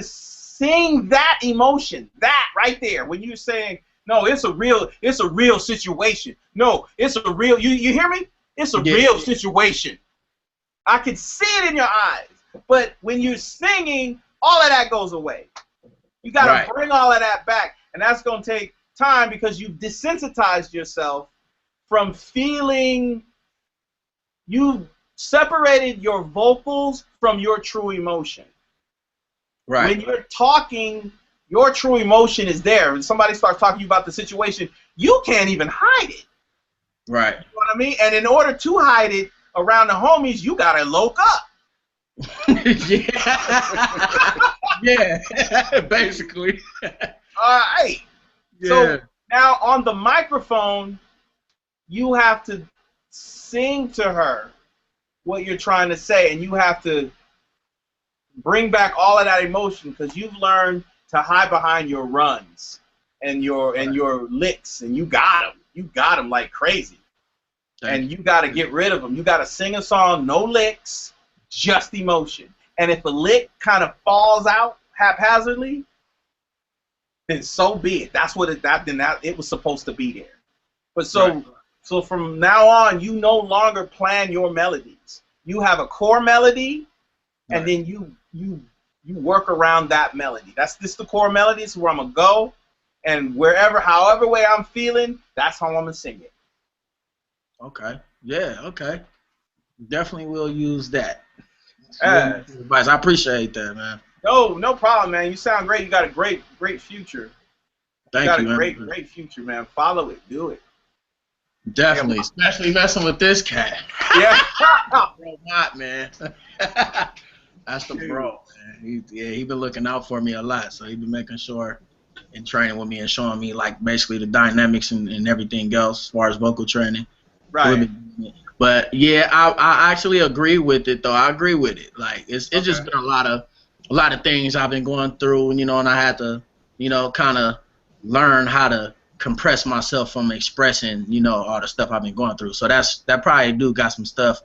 sing that emotion, that right there. When you're saying, no, it's a real situation. No, it's a real, you hear me? It's a real situation. I can see it in your eyes. But when you're singing, all of that goes away. You got to bring all of that back. And that's going to take time, because you've desensitized yourself from feeling, you've separated your vocals from your true emotion.
Right.
When you're talking, your true emotion is there. When somebody starts talking to you about the situation, you can't even hide it.
Right.
You know what I mean? And in order to hide it around the homies, you got to loke up.
Yeah, basically.
All right. Yeah. So now on the microphone, you have to sing to her what you're trying to say, and you have to bring back all of that emotion, because you've learned to hide behind your runs and your licks, and you got them like crazy. And you got to get rid of them. You got to sing a song, no licks, just emotion. And if a lick kind of falls out haphazardly, then so be it. That's what it was supposed to be there. But so from now on, you no longer plan your melodies. You have a core melody, and then you work around that melody. That's just the core melody. It's where I'm gonna go, and however way I'm feeling, that's how I'm gonna sing it.
Okay. Yeah. Okay. Definitely will use that. Advice. I appreciate that, man.
No problem, man. You sound great. You got a great future.
Thank you,
man.
You
got a great future, man. Follow it. Do it.
Definitely, especially messing with this cat.
Yeah.
Bro, not, man. That's the bro, man. He been looking out for me a lot, so he been making sure and training with me and showing me, like, basically the dynamics and everything else as far as vocal training.
Right.
But yeah, I actually agree with it, though. I agree with it. Like, it's just been a lot of things I've been going through, and and I had to, kind of learn how to compress myself from expressing, all the stuff I've been going through. So that probably got some stuff,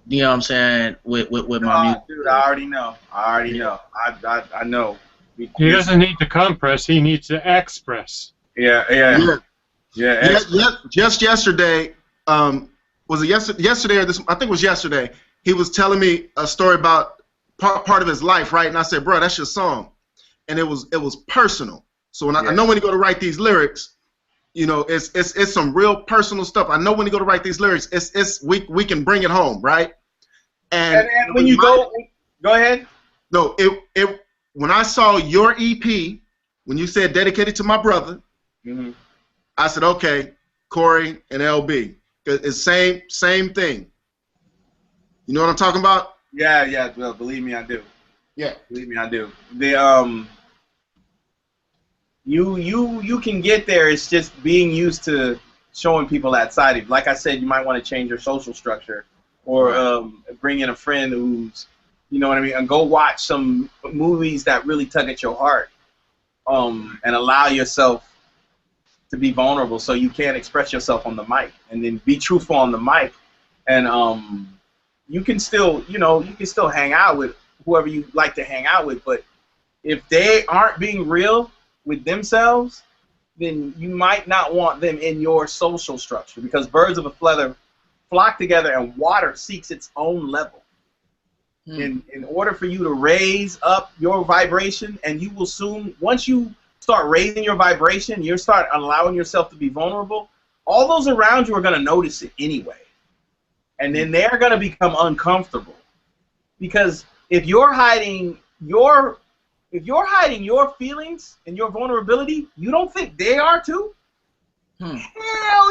you know what I'm saying, with my music.
Dude, I already know. I know.
He doesn't need to compress. He needs to express.
Yeah.
Just yesterday, was it yesterday or this? I think it was yesterday. He was telling me a story about part of his life, right? And I said, bro, that's your song, and it was personal. So when I know when you go to write these lyrics, it's some real personal stuff. I know when you go to write these lyrics, we can bring it home, right? And
when you go ahead.
No, when I saw your EP, when you said dedicated to my brother, I said, okay, Cori and LB. It's same thing. You know what I'm talking about?
Yeah. Well, believe me, I do.
Yeah.
Believe me, I do. The you can get there. It's just being used to showing people that side of you. Like I said, you might want to change your social structure, or bring in a friend who's, you know what I mean, and go watch some movies that really tug at your heart, and allow yourself to be vulnerable, so you can express yourself on the mic, and then be truthful on the mic, and you can still, you can still hang out with whoever you like to hang out with, but if they aren't being real with themselves, then you might not want them in your social structure, because birds of a feather flock together, and water seeks its own level. In order for you to raise up your vibration, and you will soon, once you start raising your vibration, you start allowing yourself to be vulnerable, all those around you are going to notice it anyway. And then they're going to become uncomfortable. Because if you're hiding your feelings and your vulnerability, you don't think they are too? Hell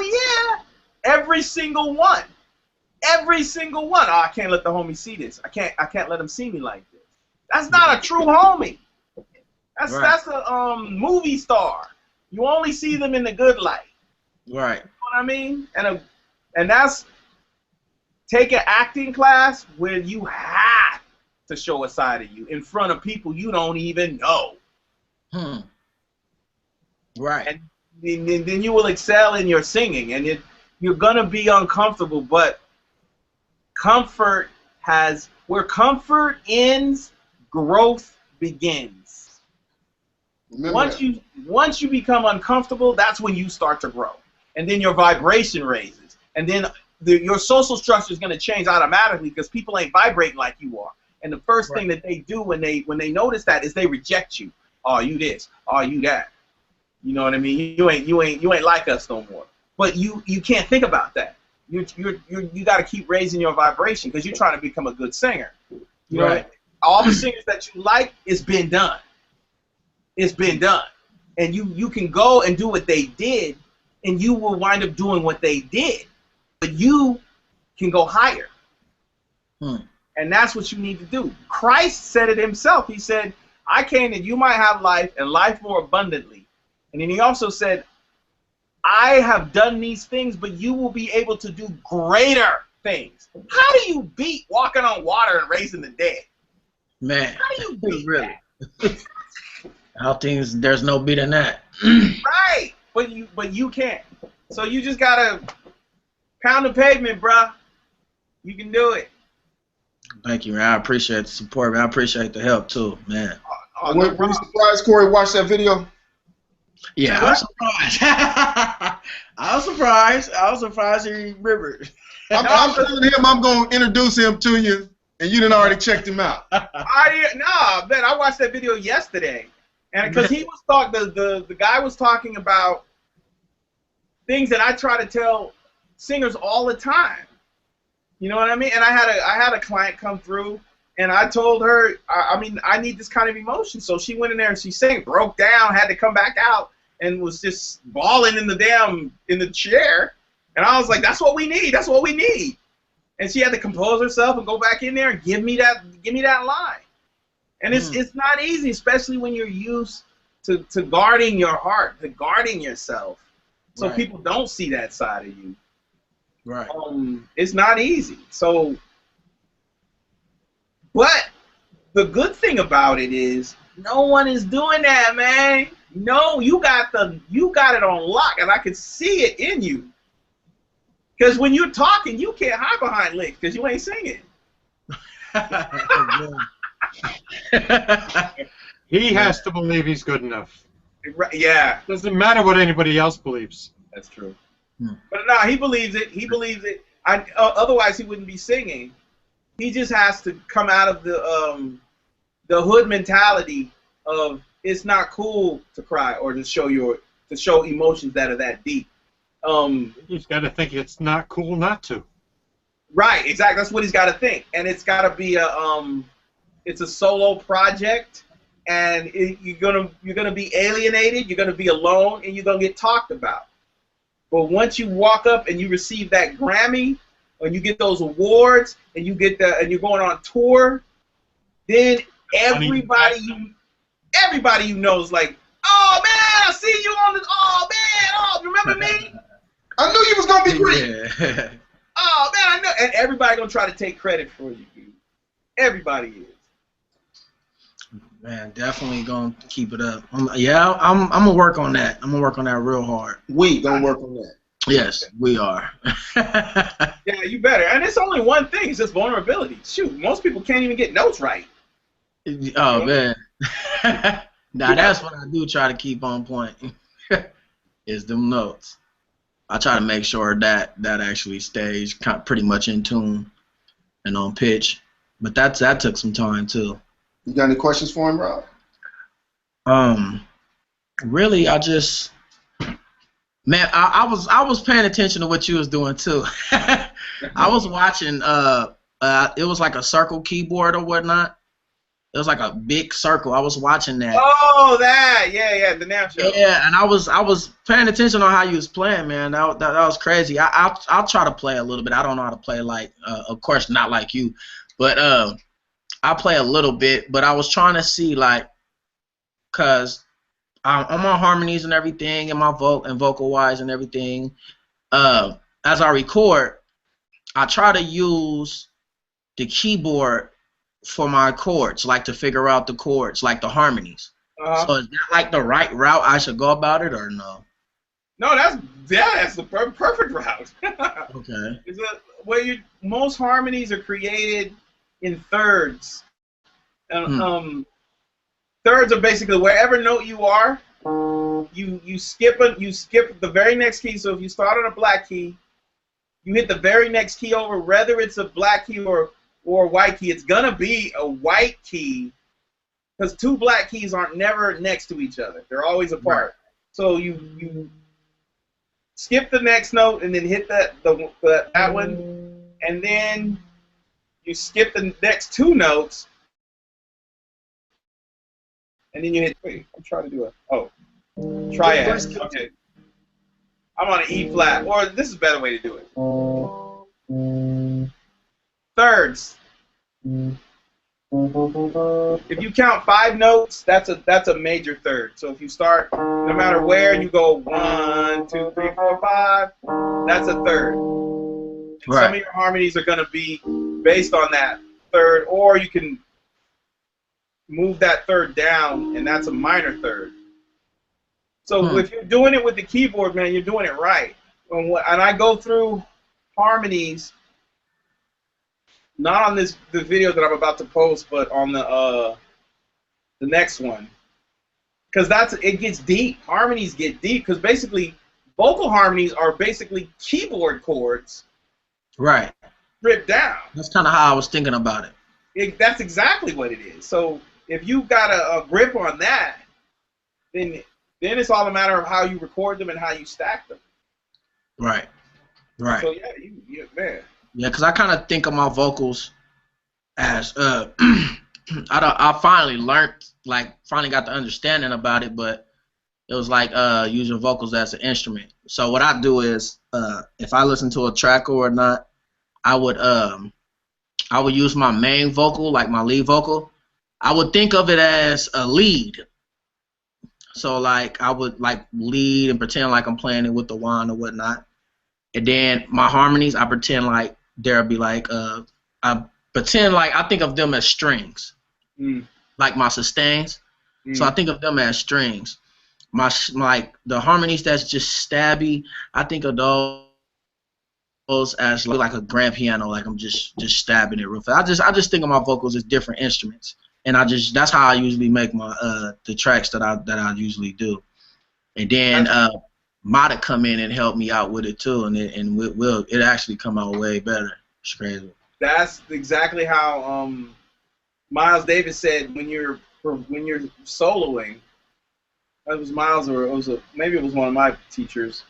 yeah! Every single one. Every single one. Oh, I can't let the homie see this. I can't let him see me like this. That's not a true homie. That's a movie star. You only see them in the good light.
Right.
You know what I mean? And that's, take an acting class where you have to show a side of you in front of people you don't even know.
Right.
And then you will excel in your singing, and you're gonna be uncomfortable, but where comfort ends, growth begins. Once you become uncomfortable, that's when you start to grow, and then your vibration raises, and then your social structure is going to change automatically, because people ain't vibrating like you are. And the first thing that they do when they notice that is they reject you. Oh, you this. Oh, you that. You know what I mean? You ain't like us no more. But you can't think about that. You got to keep raising your vibration, because you're trying to become a good singer. You know, all the singers that you like, it's been done. It's been done. And you can go and do what they did, and you will wind up doing what they did. But you can go higher. And that's what you need to do. Christ said it himself. He said, I came that you might have life, and life more abundantly. And then he also said, I have done these things, but you will be able to do greater things. How do you beat walking on water and raising the dead?
Man.
How do you beat
really? How things, there's no beating that.
Right. But you can't. So you just gotta pound the pavement, bruh. You can do it.
Thank you, man. I appreciate the support, man. I appreciate the help too, man.
Were you surprised Cori watched that video?
Yeah, I was surprised. I was surprised he remembered.
I'm telling him I'm going to introduce him to you, and you done already checked him out.
Man, I watched that video yesterday, and because he was talking, the guy was talking about things that I try to tell singers all the time. You know what I mean? And I had a client come through, and I told her, I need this kind of emotion. So she went in there and she sang, broke down, had to come back out, and was just bawling in the chair. And I was like, that's what we need. That's what we need. And she had to compose herself and go back in there and give me that line. And it's not easy, especially when you're used to guarding your heart, to guarding yourself, so people don't see that side of you.
Right.
It's not easy. So, but the good thing about it is no one is doing that, man. No, you got it on lock, and I can see it in you. Because when you're talking, you can't hide behind licks because you ain't singing.
He has to believe he's good enough.
Yeah.
Doesn't matter what anybody else believes.
That's true. But no, he believes it. He believes it. Otherwise, he wouldn't be singing. He just has to come out of the hood mentality of it's not cool to cry or to show emotions that are that deep.
He's got to think it's not cool not to.
Right, exactly. That's what he's got to think, and it's got to be it's a solo project, and you're gonna be alienated. You're gonna be alone, and you're gonna get talked about. But once you walk up and you receive that Grammy, and you get those awards, and you get and you're going on tour, then everybody you know is like, oh man, I see you on this. Oh man, oh, you remember me?
I knew you was gonna be great.
Yeah. Oh man, I know. And everybody gonna try to take credit for you, dude. Everybody is.
Man, definitely gonna keep it up. I'm gonna work on that. I'm gonna work on that real hard.
We gonna work on that.
Yes, we are.
Yeah, you better. And it's only one thing. It's just vulnerability. Shoot, most people can't even get notes right.
Oh man. Now that's what I do try to keep on point. Is them notes. I try to make sure that actually stays pretty much in tune and on pitch. But that took some time too.
You got any questions for him, Rob?
Really, I was paying attention to what you was doing too. I was watching. It was like a circle keyboard or whatnot. It was like a big circle. I was watching that.
Oh, that, yeah, the NAM show.
Yeah, and I was paying attention on how you was playing, man. That was crazy. I'll try to play a little bit. I don't know how to play like, of course, not like you, but I play a little bit. But I was trying to see like, cause I'm on harmonies and everything, and my vocal wise and everything. As I record, I try to use the keyboard for my chords, like to figure out the chords, like the harmonies. So is that like the right route I should go about it, or no?
No, that's the perfect route.
Okay.
Most harmonies are created in thirds. Thirds are basically wherever note you are, you skip the very next key. So if you start on a black key, you hit the very next key over, whether it's a black key or white key. It's gonna be a white key because two black keys aren't never next to each other. They're always apart. Right. So you skip the next note and then hit that one, and then you skip the next two notes, and then you hit. Wait, I'm trying to do triad. Okay, I'm on an E flat, or this is a better way to do it. Thirds. If you count 5 notes, that's a major third. So if you start, no matter where, and you go 1, 2, 3, 4, 5, that's a third. And right. Some of your harmonies are going to be based on that third, or you can move that third down, and that's a minor third. So if you're doing it with the keyboard, man, you're doing it right. And I go through harmonies. Not on the video that I'm about to post, but on the next one, because it gets deep. Harmonies get deep because basically vocal harmonies are basically keyboard chords,
right?
Stripped down.
That's kind of how I was thinking about it.
That's exactly what it is. So if you've got a grip on that, then it's all a matter of how you record them and how you stack them.
Right. Right.
So yeah, man.
Yeah, because I kind of think of my vocals as I finally got the understanding about it, but it was like using vocals as an instrument. So what I do is if I listen to a track or not, I would use my main vocal, like my lead vocal. I would think of it as a lead. So like I would like lead and pretend like I'm playing it with the wand or whatnot. And then my harmonies, I pretend like there'll be like I pretend like I think of them as strings, like my sustains. So I think of them as strings. Like the harmonies that's just stabby, I think of those as like a grand piano, like I'm just stabbing it real fast. I just think of my vocals as different instruments, and that's how I usually make my the tracks that I usually do. And then Mata come in and help me out with it too, and it actually come out way better. It's crazy.
That's exactly how Miles Davis said when you're soloing. That was Miles, or maybe it was one of my teachers.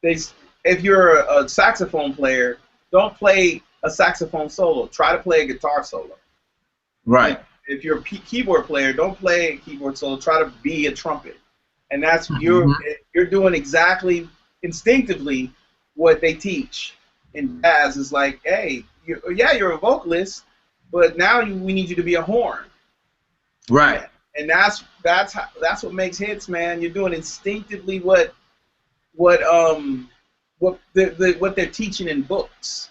If you're a saxophone player, don't play a saxophone solo. Try to play a guitar solo.
Right.
if you're a keyboard player, don't play a keyboard solo. Try to be a trumpet, and that's you're doing exactly instinctively what they teach in jazz. Is like, hey, you're a vocalist, but now we need you to be a horn.
Right.
And that's what makes hits, man. You're doing instinctively what they're teaching in books.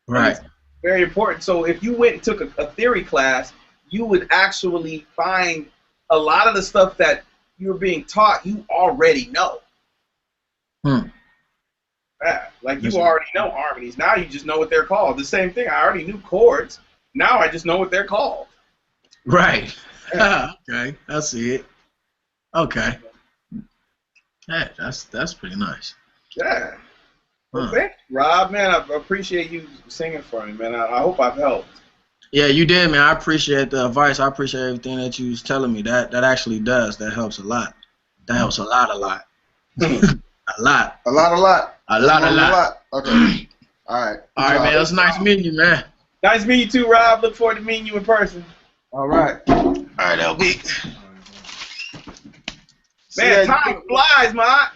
Right.
Very important. So if you went and took a theory class, you would actually find a lot of the stuff that you're being taught you already know. Yeah, like you already know harmonies. Now you just know what they're called. The same thing. I already knew chords. Now I just know what they're called.
Right. Okay, I see it. Okay. Hey, that's pretty nice.
Yeah. Well, thank you, Rob, man. I appreciate you singing for me, man. I hope I've helped.
Yeah, you did, man. I appreciate the advice. I appreciate everything that you was telling me. That actually does. That helps a lot. That helps a lot. A lot.
A lot. Okay. All right,
man. It was nice meeting you, man.
Nice meeting you too, Rob. Look forward to meeting you in person.
All right,
LB.
Man, time flies, man.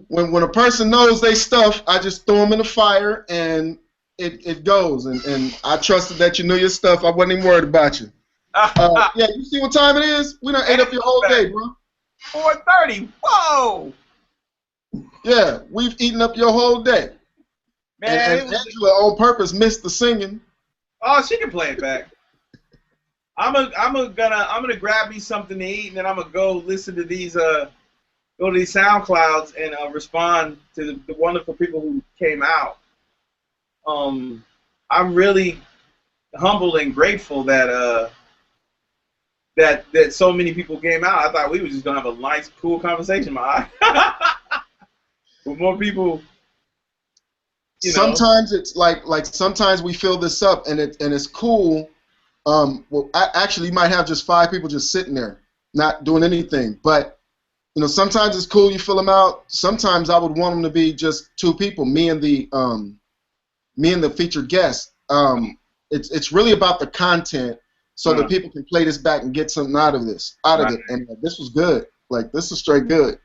When a person knows they stuff, I just throw them in the fire and it goes. And I trusted that you knew your stuff. I wasn't even worried about you. Yeah, you see what time it is? We done ate up your whole day, bro.
4:30. Whoa.
Yeah, we've eaten up your whole day.
Man,
and Angela on purpose missed the singing.
Oh, she can play it back. I'm gonna grab me something to eat, and then I'm gonna go listen to these SoundClouds and respond to the wonderful people who came out. I'm really humbled and grateful that that so many people came out. I thought we were just gonna have a nice, cool conversation, with more people.
Sometimes it's like sometimes we fill this up and it's cool. Well, actually, you might have just 5 people just sitting there, not doing anything. But sometimes it's cool. You fill them out. Sometimes I would want them to be just 2 people, me and the featured guest. It's really about the content, so that people can play this back and get something out of it. And this was good. Like, this is straight good.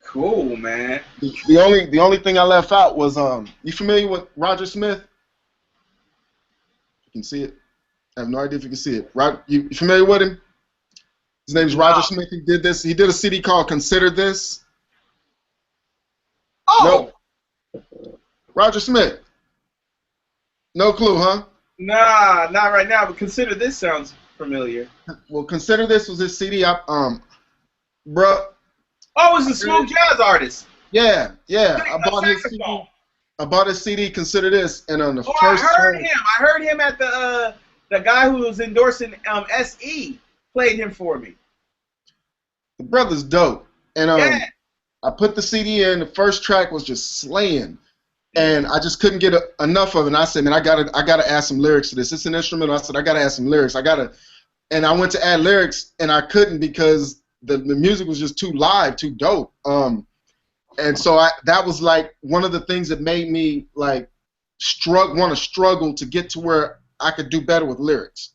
Cool, man.
The only thing I left out was you familiar with Roger Smith? You can see it. I have no idea if you can see it. You familiar with him? His name's Roger Smith. He did this. He did a CD called "Consider This."
Oh.
No. Roger Smith. No clue, huh?
Nah, not right now. But "Consider This" sounds familiar.
Well, "Consider This" was his CD. Bruh.
Oh, it's a smooth jazz artist.
Yeah. I bought his CD. I bought his CD. "Consider This," and on the first.
I heard him at the guy who was endorsing SE played him for me.
The brother's dope, and
yeah.
I put the CD in. The first track was just slaying, and I just couldn't get enough of it. And I said, man, I gotta add some lyrics to this. It's an instrumental. I said, I gotta add some lyrics. And I went to add lyrics, and I couldn't because the music was just too live, too dope. And so that was like one of the things that made me like want to struggle to get to where I could do better with lyrics.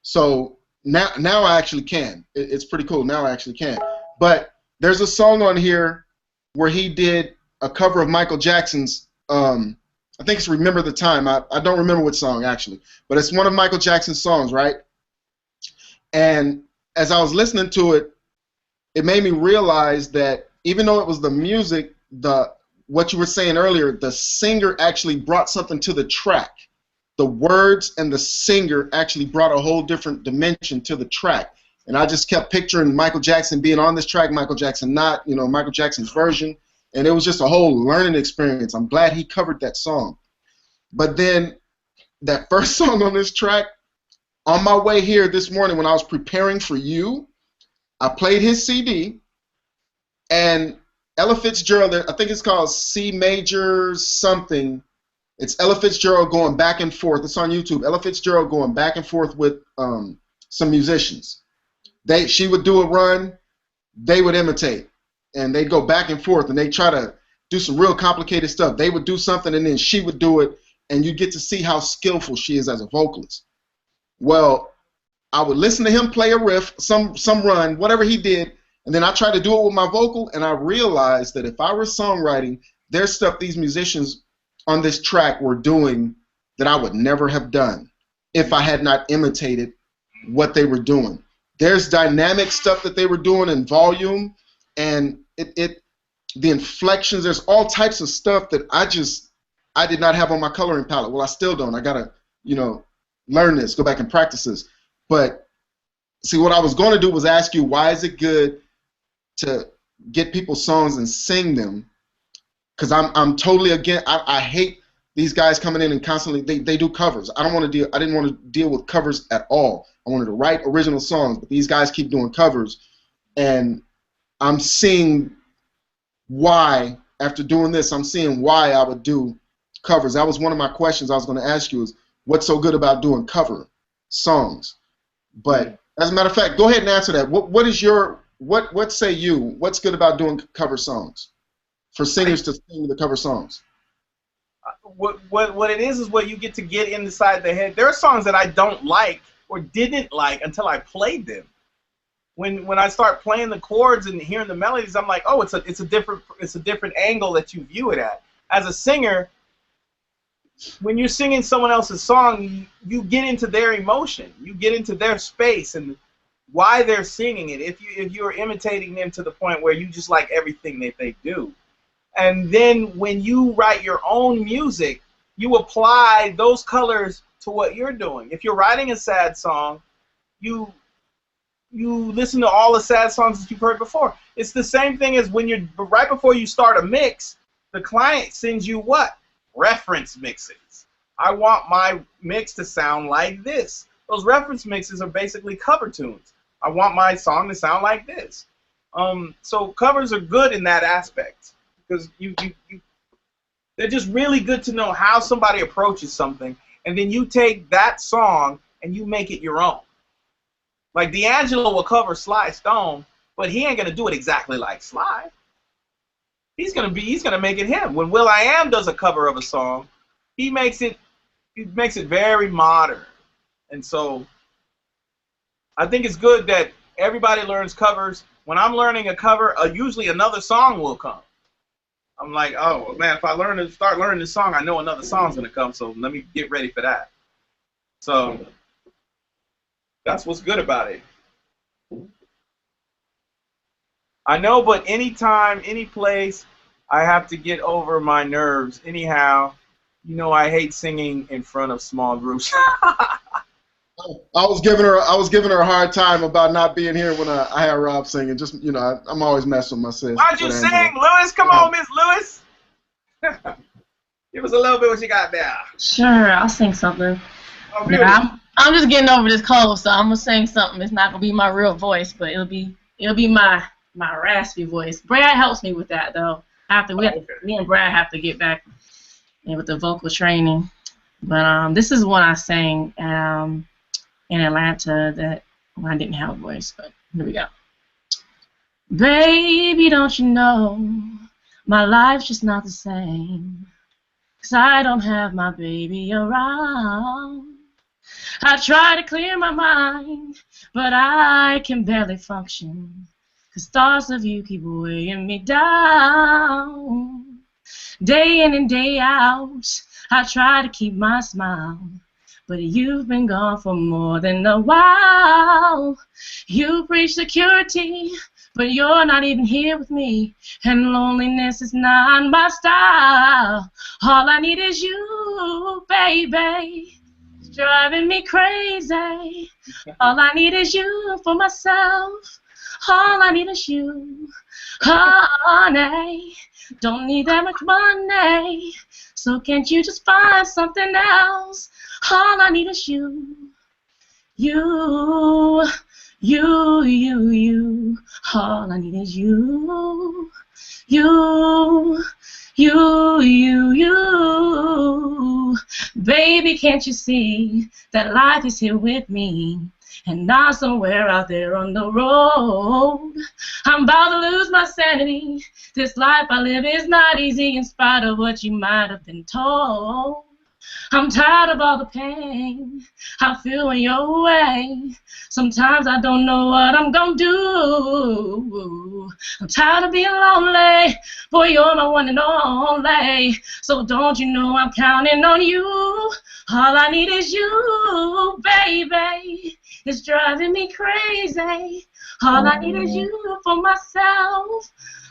So now I actually can. It's pretty cool. Now I actually can. But there's a song on here where he did a cover of Michael Jackson's. I think it's "Remember the Time." I don't remember what song actually, but it's one of Michael Jackson's songs, right? And as I was listening to it, it made me realize that even though it was the music, what you were saying earlier, the singer actually brought something to the track. The words and the singer actually brought a whole different dimension to the track. And I just kept picturing Michael Jackson being on this track, Michael Jackson not, Michael Jackson's version. And it was just a whole learning experience. I'm glad he covered that song. But then that first song on this track, on my way here this morning when I was preparing for you, I played his CD, and Ella Fitzgerald, I think it's called C major something. It's Ella Fitzgerald going back and forth. It's on YouTube. Ella Fitzgerald going back and forth with some musicians. She would do a run, they would imitate, and they'd go back and forth, and they try to do some real complicated stuff. They would do something, and then she would do it, and you get to see how skillful she is as a vocalist. Well, I would listen to him play a riff, some run, whatever he did, and then I tried to do it with my vocal, and I realized that if I were songwriting, there's stuff these musicians on this track were doing that I would never have done if I had not imitated what they were doing. There's dynamic stuff that they were doing in volume, and the inflections, there's all types of stuff that I did not have on my coloring palette. Well, I still don't. I gotta, learn this, go back and practice this. But see, what I was going to do was ask you, why is it good to get people's songs and sing them? Because I'm totally against. I hate these guys coming in and constantly they do covers. I didn't want to deal with covers at all. I wanted to write original songs, but these guys keep doing covers, and I'm seeing why. After doing this, I'm seeing why I would do covers. That was one of my questions I was going to ask you, is what's so good about doing cover songs? But as a matter of fact, go ahead and answer that. What say you? What's good about doing cover songs for singers to sing the cover songs?
What it is what you get to get inside the head. There are songs that I don't like or didn't like until I played them. When I start playing the chords and hearing the melodies, I'm like, oh, it's a different angle that you view it at. As a singer, when you're singing someone else's song, you get into their emotion, you get into their space and why they're singing it. If you're imitating them to the point where you just like everything that they do, and then when you write your own music, you apply those colors to what you're doing. If you're writing a sad song, you listen to all the sad songs that you've heard before. It's the same thing as when right before you start a mix, the client sends you what? Reference mixes. I want my mix to sound like this. Those reference mixes are basically cover tunes. I want my song to sound like this. So covers are good in that aspect because they're just really good to know how somebody approaches something, and then you take that song and you make it your own. Like D'Angelo will cover Sly Stone, but he ain't gonna do it exactly like Sly. He's gonna make it him. When will.i.am does a cover of a song, he makes it very modern. And so I think it's good that everybody learns covers. When I'm learning a cover, usually another song will come. I'm like, oh man, if I start learning this song, I know another song's gonna come, so let me get ready for that. So that's what's good about it. I know, but anytime, any place, I have to get over my nerves. Anyhow, I hate singing in front of small groups.
I was giving her a hard time about not being here when I had Rob singing. Just I'm always messing with my sis.
Why'd you sing, Lewis? Come on, Miss Lewis. Give us a little bit what you got there.
Sure, I'll sing something.
Oh,
I'm just getting over this cold, so I'm gonna sing something. It's not gonna be my real voice, but it'll be my raspy voice. Brad helps me with that though. Me and Brad have to get back in with the vocal training. But this is one I sang in Atlanta when I didn't have a voice. But here we go. Baby, don't you know my life's just not the same, 'cause I don't have my baby around. I try to clear my mind, but I can barely function, 'cause thoughts of you keep weighing me down. Day in and day out, I try to keep my smile, but you've been gone for more than a while. You preach security, but you're not even here with me, and loneliness is not my style. All I need is you, baby. It's driving me crazy. All I need is you for myself. All I need is you, honey. Don't need that much money, so can't you just find something else? All I need is you, you. All I need is you, you. Baby, can't you see that life is here with me, and not somewhere out there on the road? I'm about to lose my sanity. This life I live is not easy, in spite of what you might have been told. I'm tired of all the pain I feel in your way. Sometimes I don't know what I'm gonna do. I'm tired of being lonely. Boy, you're my one and only. So don't you know I'm counting on you? All I need is you, baby. It's driving me crazy. All I need is you for myself.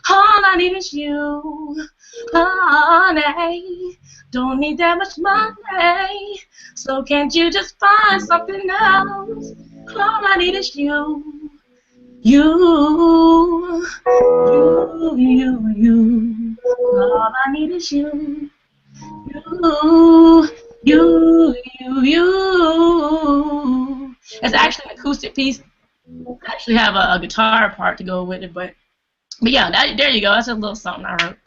All I need is you, honey. Don't need that much money. So can't you just find something else? All I need is you. You. All I need is you. You. It's actually an acoustic piece. I actually have a guitar part to go with it, but yeah, there you go. That's a little something I wrote.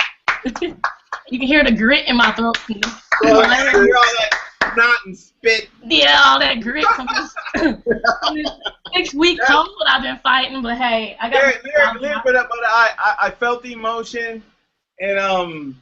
You can hear the grit in my throat.
I can hear all that snot and spit.
Yeah, all that grit from this 6-week cold I've been fighting. But hey, I got
but I felt the emotion, and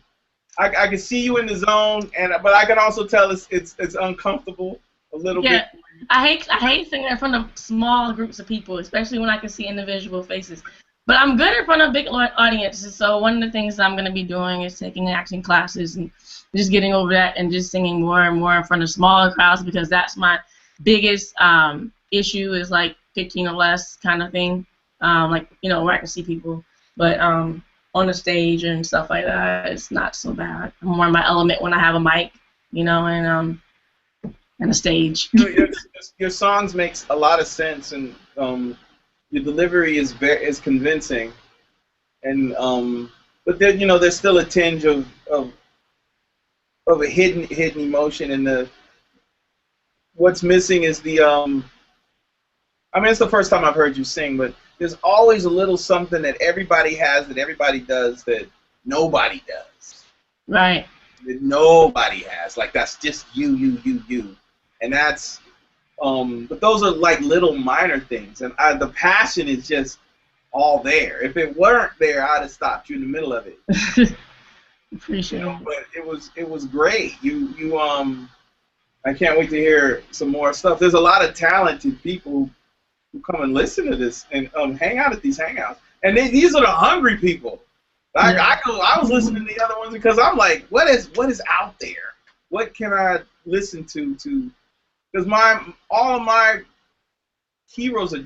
I can see you in the zone, but I can also tell it's uncomfortable a little bit.
I hate singing in front of small groups of people, especially when I can see individual faces. But I'm good in front of big audiences, so one of the things I'm going to be doing is taking acting classes and just getting over that and just singing more and more in front of smaller crowds, because that's my biggest issue, is like 15 or less kind of thing, like, you know, where I can see people. But on the stage and stuff like that, it's not so bad. I'm more in my element when I have a mic, you know, and a stage.
Your songs makes a lot of sense, and your delivery is convincing, and but then, you know, there's still a tinge of a hidden emotion, and what's missing is the I mean, it's the first time I've heard you sing, but there's always a little something that everybody has, that everybody does, that nobody does.
Right.
That nobody has. Like, that's just you, and that's. But those are like little minor things, and the passion is just all there. If it weren't there, I'd have stopped you in the middle of it.
Appreciate it.
But it was great. You I can't wait to hear some more stuff. There's a lot of talented people who come and listen to this and hang out at these hangouts, and these are the hungry people. I was listening to the other ones because I'm like, what is out there? What can I listen to? Because all of my heroes are,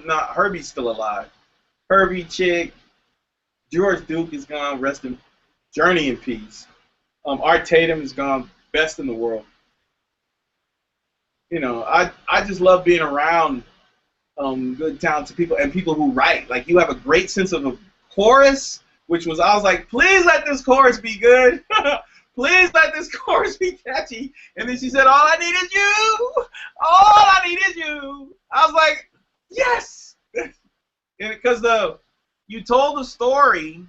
not Herbie's still alive. Herbie, Chick, George Duke is gone, rest in journey in peace. Art Tatum is gone, best in the world. You know, I just love being around good, talented people and people who write. Like, you have a great sense of a chorus, I was like, please let this chorus be good. Please let this chorus be catchy. And then she said, all I need is you. All I need is you. I was like, yes. Because you told the story,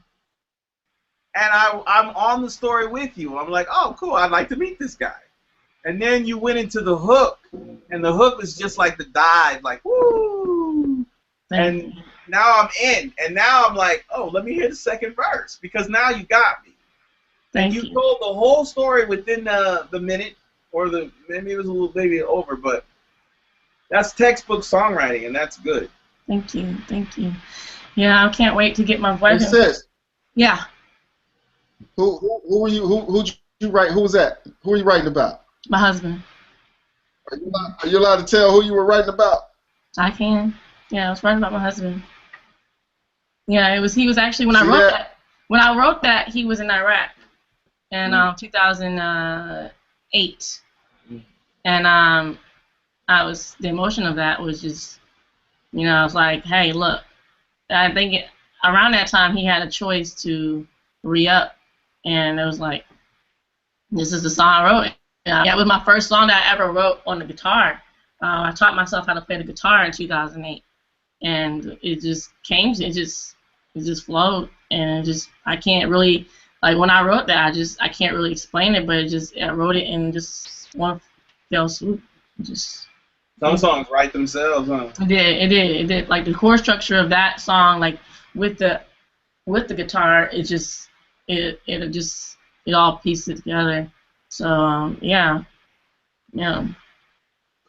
and I'm on the story with you. I'm like, oh, cool. I'd like to meet this guy. And then you went into the hook, and the hook was just like the dive, like, woo. And now I'm in. And now I'm like, oh, let me hear the second verse, because now you got me. And you told the whole story within the minute, or maybe it was a little maybe over, but that's textbook songwriting, and that's good.
Thank you. Yeah, I can't wait to get my voice.
Hey, sis.
Yeah.
Who were you? Who'd you write? Who was that? Who are you writing about?
My husband.
Are you allowed to tell who you were writing about?
I can. Yeah, I was writing about my husband. Yeah, he was actually when I wrote that. When I wrote that, he was in Iraq. In 2008, and the emotion of that was just, you know, I was like, hey, look, I think around that time he had a choice to re-up, and it was like, this is the song I wrote. That was my first song that I ever wrote on the guitar. I taught myself how to play the guitar in 2008, and it just came, it just flowed, and I can't really. Like, when I wrote that, I can't really explain it, but I wrote it in just one fell swoop.
Some songs write themselves, huh?
It did. Like, the chord structure of that song, like, with the guitar, it all pieces together. So yeah.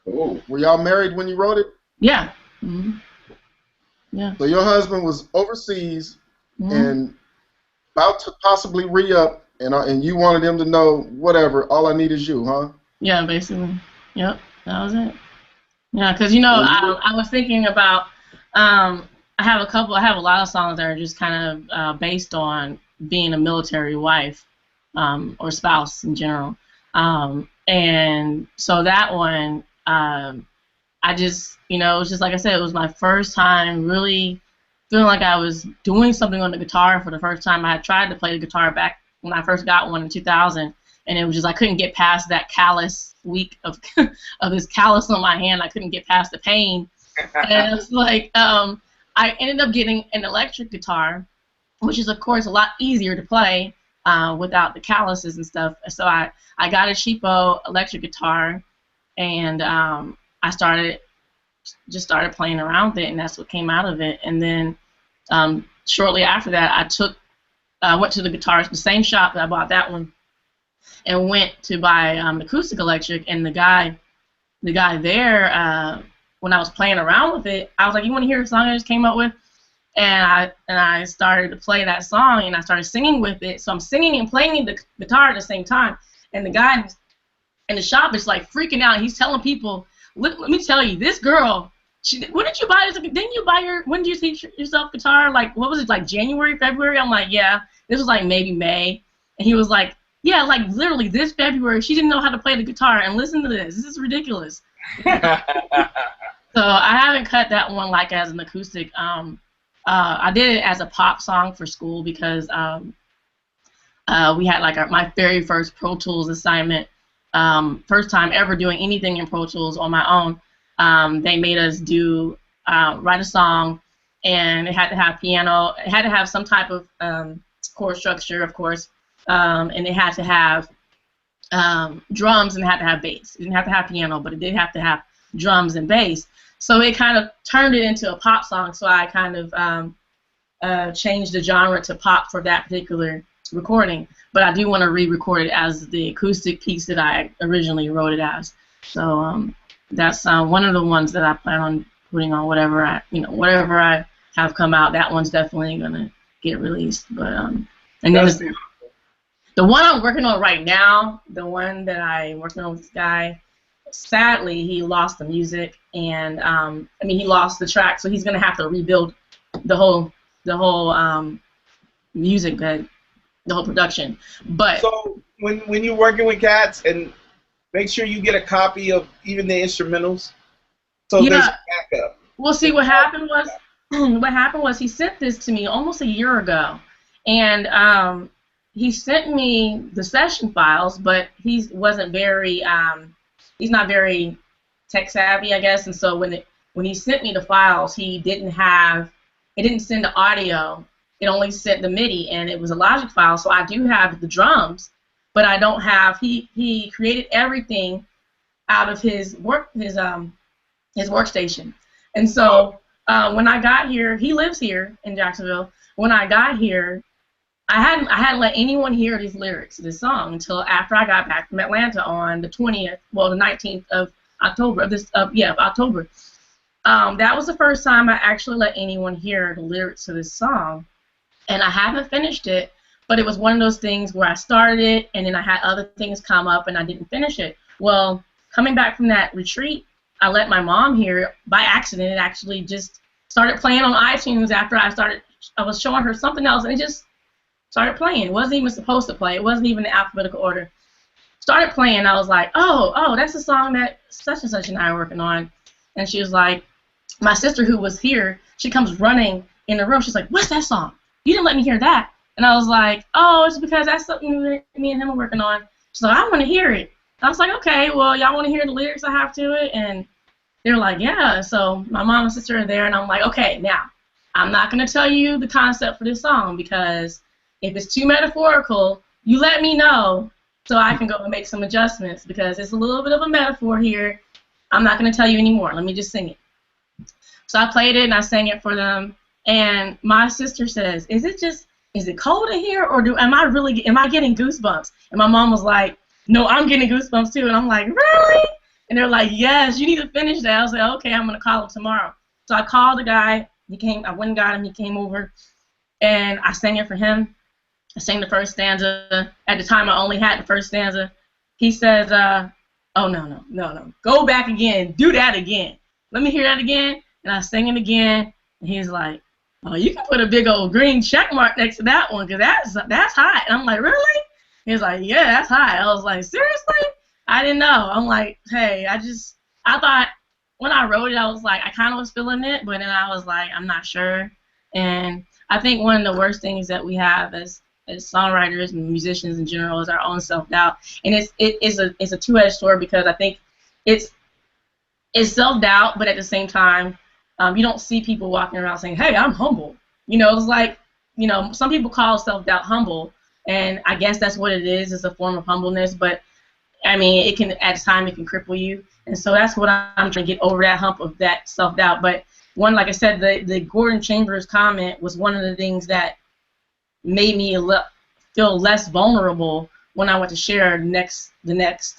Cool. Were y'all married when you wrote it?
Yeah. Mm-hmm. Yeah.
So your husband was overseas and about to possibly re-up, and you wanted him to know whatever. All I need is you, huh?
Yeah, basically. Yep. That was it. Yeah, because I was thinking about I have a lot of songs that are just kind of based on being a military wife or spouse in general, and so that one I just it was just like I said, it was my first time really feeling like I was doing something on the guitar for the first time. I had tried to play the guitar back when I first got one in 2000. And it was just I couldn't get past that callus week of this callus on my hand. I couldn't get past the pain, and it was like I ended up getting an electric guitar, which is of course a lot easier to play without the calluses and stuff. So I got a cheapo electric guitar, and I started playing around with it, and that's what came out of it. And then shortly after that, I went to the same shop that I bought that one, and went to buy acoustic electric, and the guy there, when I was playing around with it, I was like, "You want to hear a song I just came up with?" And I started to play that song, and I started singing with it. So I'm singing and playing the guitar at the same time, and the guy in the shop is like freaking out. He's telling people, "Let me tell you, this girl, when did you buy this? Didn't you buy when did you teach yourself guitar? Like, what was it, like January, February?" I'm like, "Yeah." This was like maybe May, and he was like, "Yeah, like literally this February, she didn't know how to play the guitar, and listen to this. This is ridiculous." So I haven't cut that one like as an acoustic. I did it as a pop song for school because we had like my very first Pro Tools assignment, first time ever doing anything in Pro Tools on my own. They made us write a song, and it had to have piano. It had to have some type of chord structure, of course. And it had to have drums, and it had to have bass. It didn't have to have piano, but it did have to have drums and bass. So it kind of turned it into a pop song. So I kind of changed the genre to pop for that particular recording. But I do want to re-record it as the acoustic piece that I originally wrote it as. So that's one of the ones that I plan on putting on whatever I have come out. That one's definitely gonna get released. But and then the one I'm working on right now, the one that I'm working on with this guy, sadly, he lost the music, and he lost the track, so he's gonna have to rebuild the whole music, the whole production. But
so when you're working with cats, and make sure you get a copy of even the instrumentals, so there's backup.
Well, see, what happened was he sent this to me almost a year ago, and he sent me the session files, but he wasn't very he's not very tech savvy, I guess, and so when he sent me the files, it didn't send the audio. It only sent the MIDI, and it was a Logic file. So I do have the drums, but I don't have. He created everything out of his workstation, and so when I got here, he lives here in Jacksonville. When I got here, I hadn't let anyone hear these lyrics of this song until after I got back from Atlanta on the 19th of October October. That was the first time I actually let anyone hear the lyrics to this song, and I haven't finished it. But it was one of those things where I started it, and then I had other things come up, and I didn't finish it. Well, coming back from that retreat, I let my mom hear it by accident. It actually just started playing on iTunes after I was showing her something else, and it just started playing. It wasn't even supposed to play. It wasn't even in alphabetical order. Started playing. I was like, oh, that's a song that such and such and I are working on. And she was like, my sister who was here, she comes running in the room. She's like, what's that song? You didn't let me hear that. And I was like, oh, it's because that's something me and him are working on. She's like, I want to hear it. I was like, okay, well, y'all want to hear the lyrics I have to it? And they're like, yeah. So my mom and sister are there, and I'm like, okay, now, I'm not going to tell you the concept for this song, because if it's too metaphorical, you let me know so I can go and make some adjustments, because it's a little bit of a metaphor here. I'm not going to tell you anymore. Let me just sing it. So I played it, and I sang it for them, and my sister says, is it cold in here, or am I getting goosebumps? And my mom was like, no, I'm getting goosebumps too. And I'm like, really? And they're like, yes, you need to finish that. I was like, okay, I'm going to call him tomorrow. So I called the guy. I went and got him. He came over, and I sang it for him. I sang the first stanza. At the time, I only had the first stanza. He says, oh, no. Go back again. Do that again. Let me hear that again. And I sang it again. And he's like, oh, you can put a big old green check mark next to that one because that's hot. And I'm like, really? He's like, yeah, that's hot. I was like, seriously? I didn't know. I'm like, hey, I thought when I wrote it, I was like, I kind of was feeling it, but then I was like, I'm not sure. And I think one of the worst things that we have as songwriters and musicians in general is our own self-doubt. And it's a two-edged sword because I think it's self-doubt, but at the same time, you don't see people walking around saying, hey, I'm humble. It's like, some people call self-doubt humble, and I guess that's what it is. It's a form of humbleness, but I mean, it can at times it can cripple you, and so that's what I'm trying to get over, that hump of that self-doubt. But like I said, the Gordon Chambers comment was one of the things that made me feel less vulnerable when I went to share the next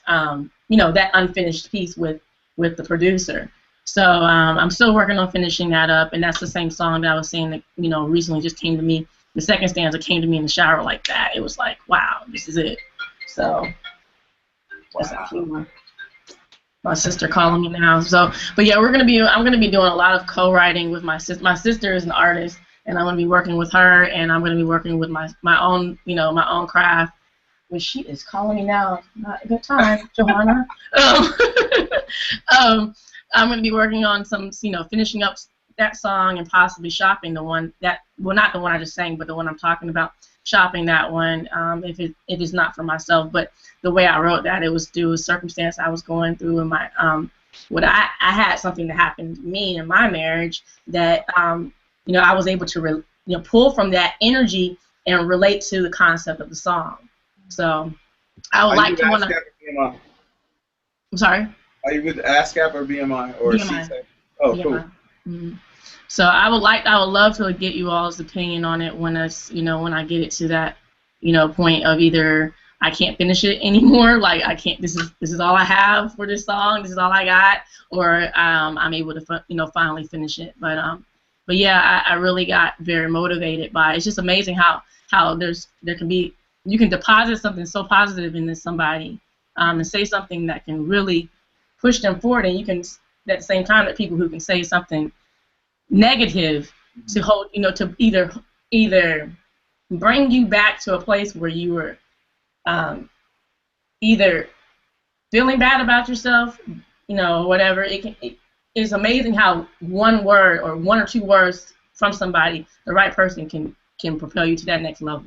that unfinished piece with the producer. So I'm still working on finishing that up, and that's the same song that I was saying that recently just came to me. The second stanza came to me in the shower like that. It was like, wow, this is it. So. Wow. My sister calling me now. So, but yeah, I'm gonna be doing a lot of co-writing with my sister. My sister is an artist, and I'm gonna be working with her, and I'm gonna be working with my own my own craft. Which she is calling me now. Not a good time, Johanna. I'm gonna be working on some finishing up that song and possibly shopping the one that not the one I just sang, but the one I'm talking about. Shopping that one if it's not for myself, but the way I wrote that, it was due to a circumstance I was going through in my I had something that happened to me in my marriage that I was able to pull from that energy and relate to the concept of the song. So I would like to want to. I'm sorry.
Are you with ASCAP or BMI or
BMI.
Oh,
BMI.
cool.
Mm-hmm. So I would love to get you all's opinion on it when when I get it to that point of either I can't finish it anymore, like I can't, this is all I have for this song, this is all I got, or I'm able to finally finish it. But yeah, I really got very motivated by it. It's just amazing how you can deposit something so positive into somebody and say something that can really push them forward, and you can at the same time that people who can say something negative to hold to either bring you back to a place where you were either feeling bad about yourself, whatever. It is amazing how one word or one or two words from somebody, the right person, can propel you to that next level.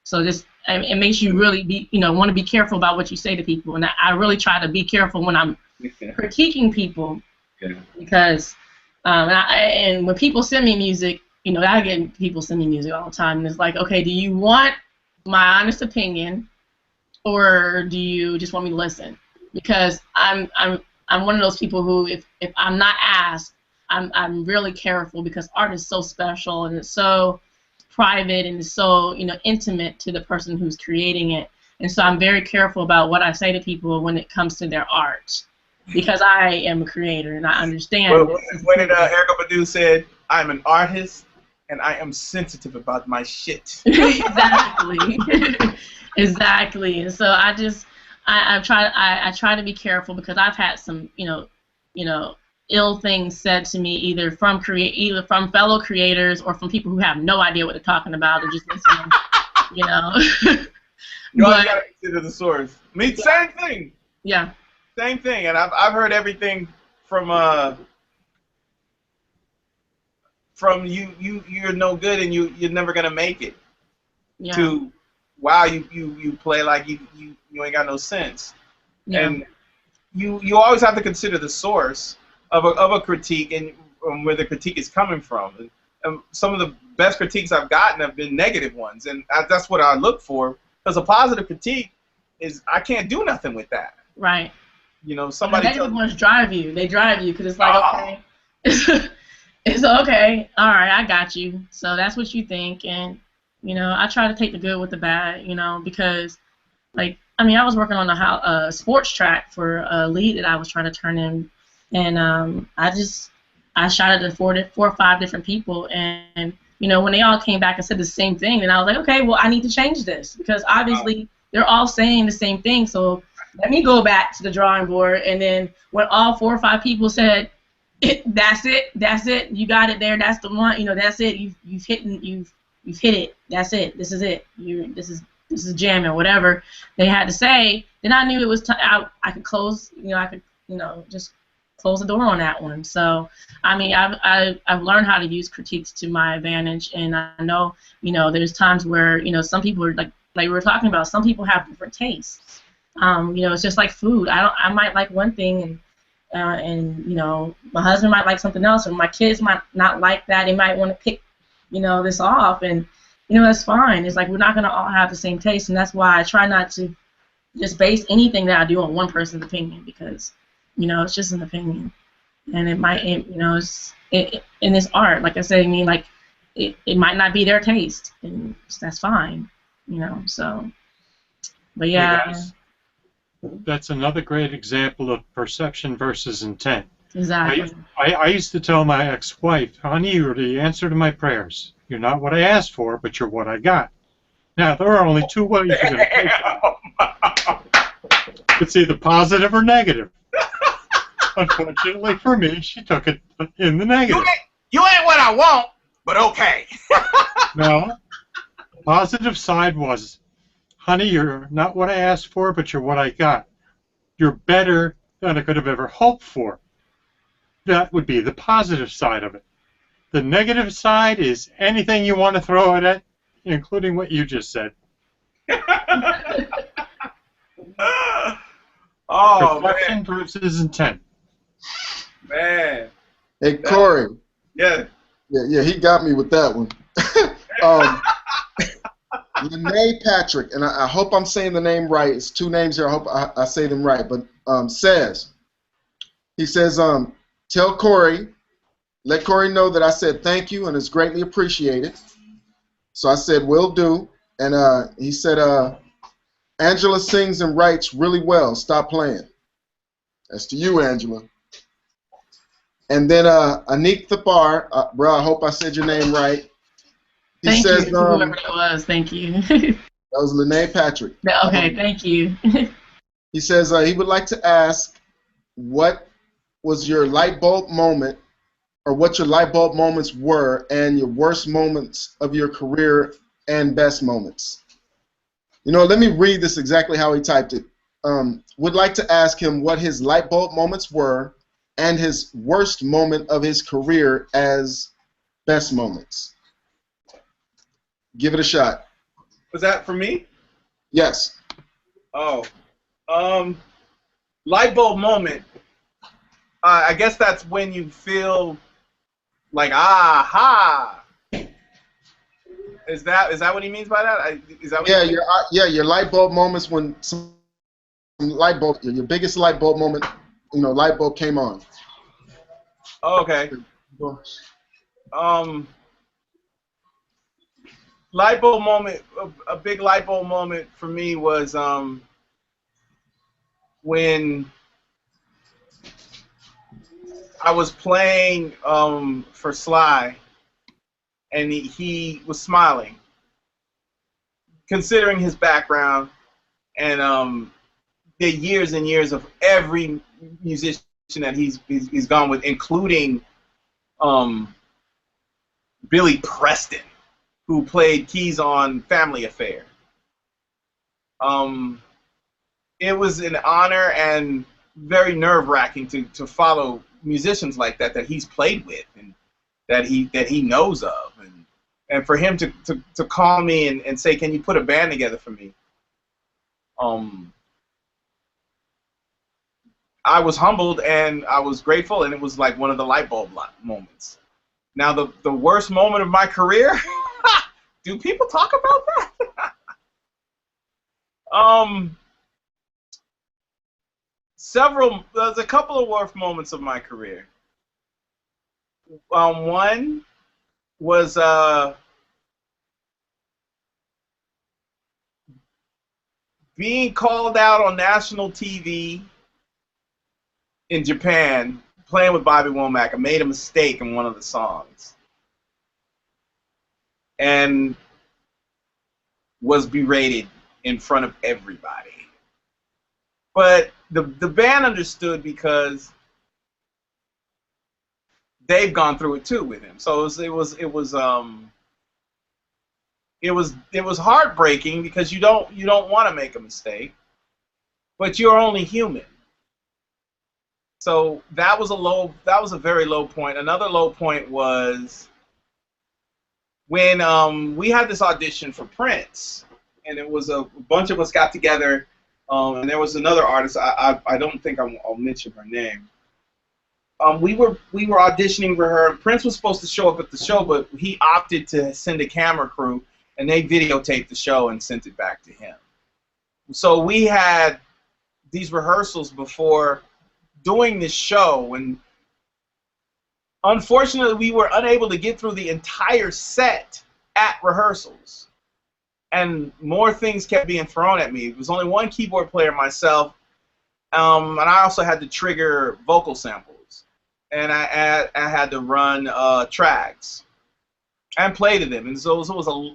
So it makes you really want to be careful about what you say to people, and I really try to be careful when I'm critiquing people, because and when people send me music, I get people send me music all the time, and it's like, okay, do you want my honest opinion, or do you just want me to listen? Because I'm one of those people who, if I'm not asked, I'm really careful, because art is so special and it's so private and it's so intimate to the person who's creating it, and so I'm very careful about what I say to people when it comes to their art. Because I am a creator and I understand.
Well, when Erykah Badu said, "I'm an artist and I am sensitive about my shit."
Exactly, exactly. And so I try to be careful, because I've had some ill things said to me either from fellow creators or from people who have no idea what they're talking about or just listening.
You gotta consider the source. Same thing.
Yeah.
Same thing, and I've heard everything from you're no good and you're never gonna make it, to wow, you play like you ain't got no sense. And you always have to consider the source of a critique and where the critique is coming from. And some of the best critiques I've gotten have been negative ones, and that's what I look for, because a positive critique is I can't do nothing with that.
Right.
Somebody.
The negative ones drive you. They drive you, because it's like, okay, it's okay. All right, I got you. So that's what you think, and I try to take the good with the bad, because like I mean, I was working on a sports track for a lead that I was trying to turn in, and I shot it to four or five different people, and you know, when they all came back and said the same thing, then I was like, okay, well, I need to change this because obviously they're all saying the same thing, so let me go back to the drawing board. And then when all 4 or 5 people said, that's it, you got it there, that's the one, you know, that's it, you've hit it, that's it, this is it, this is jamming, whatever they had to say, then I knew it was I could close, just close the door on that one. So I mean, I've learned how to use critiques to my advantage, and I know, there's times where, some people are like we were talking about, some people have different tastes. It's just like food. I might like one thing, and my husband might like something else, or my kids might not like that. They might want to pick this off, and that's fine. It's like we're not gonna all have the same taste, and that's why I try not to just base anything that I do on one person's opinion, because it's just an opinion, and it might, it's in this art, like I said, I mean, like it might not be their taste, and that's fine, so. But yeah.
Hey guys, that's another great example of perception versus intent.
Exactly.
I used to tell my ex-wife, honey, you're the answer to my prayers. You're not what I asked for, but you're what I got. Now, there are only 2 ways you're going to take it. It's either positive or negative. Unfortunately for me, she took it in the negative.
You ain't what I want, but okay.
No. The positive side was, honey, you're not what I asked for, but you're what I got. You're better than I could have ever hoped for. That would be the positive side of it. The negative side is anything you want to throw it at, including what you just said.
Oh,
perception
man.
versus intent.
Man.
Hey, Corey.
Yeah.
Yeah, he got me with that one. Lene Patrick, and I hope I'm saying the name right. It's 2 names here. I hope I say them right. But he says, tell Corey, let Corey know that I said thank you and it's greatly appreciated. So I said, will do. And he said, Angela sings and writes really well. Stop playing. That's to you, Angela. And then Anik Thapar, bro, I hope I said your name right. He says,
you, whoever it was. Thank you.
That was Lene Patrick.
Okay, thank you.
He says he would like to ask, what was your light bulb moment, or what your light bulb moments were, and your worst moments of your career and best moments. Let me read this exactly how he typed it. Would like to ask him what his light bulb moments were and his worst moment of his career as best moments. Give it a shot.
Was that for me?
Yes.
Oh. Light bulb moment. I guess that's when you feel like, aha. Is that what he means by that? Is that what
your light bulb moments, when some light bulb, your biggest light bulb moment, light bulb came on.
Oh, okay. Light bulb moment, a big light bulb moment for me was when I was playing for Sly, and he was smiling, considering his background and the years and years of every musician that he's gone with, including Billy Preston, who played keys on Family Affair. It was an honor and very nerve-wracking to follow musicians like that he's played with and that he knows of, and for him to call me and say, can you put a band together for me? I was humbled and I was grateful, and it was like one of the light bulb moments. Now the worst moment of my career, do people talk about that? There's a couple of worst moments of my career. One was being called out on national TV in Japan, playing with Bobby Womack, I made a mistake in one of the songs. And was berated in front of everybody. But the band understood because they've gone through it too with him. So it was heartbreaking because you don't want to make a mistake, but you're only human. So that was a very low point. Another low point was when we had this audition for Prince, and it was a bunch of us got together, and there was another artist. I don't think I'll mention her name. We were auditioning for her. Prince was supposed to show up at the show, but he opted to send a camera crew, and they videotaped the show and sent it back to him. So we had these rehearsals before doing this show, and unfortunately we were unable to get through the entire set at rehearsals. And more things kept being thrown at me. There was only one keyboard player, myself, and I also had to trigger vocal samples. And I had to run tracks and play to them. And so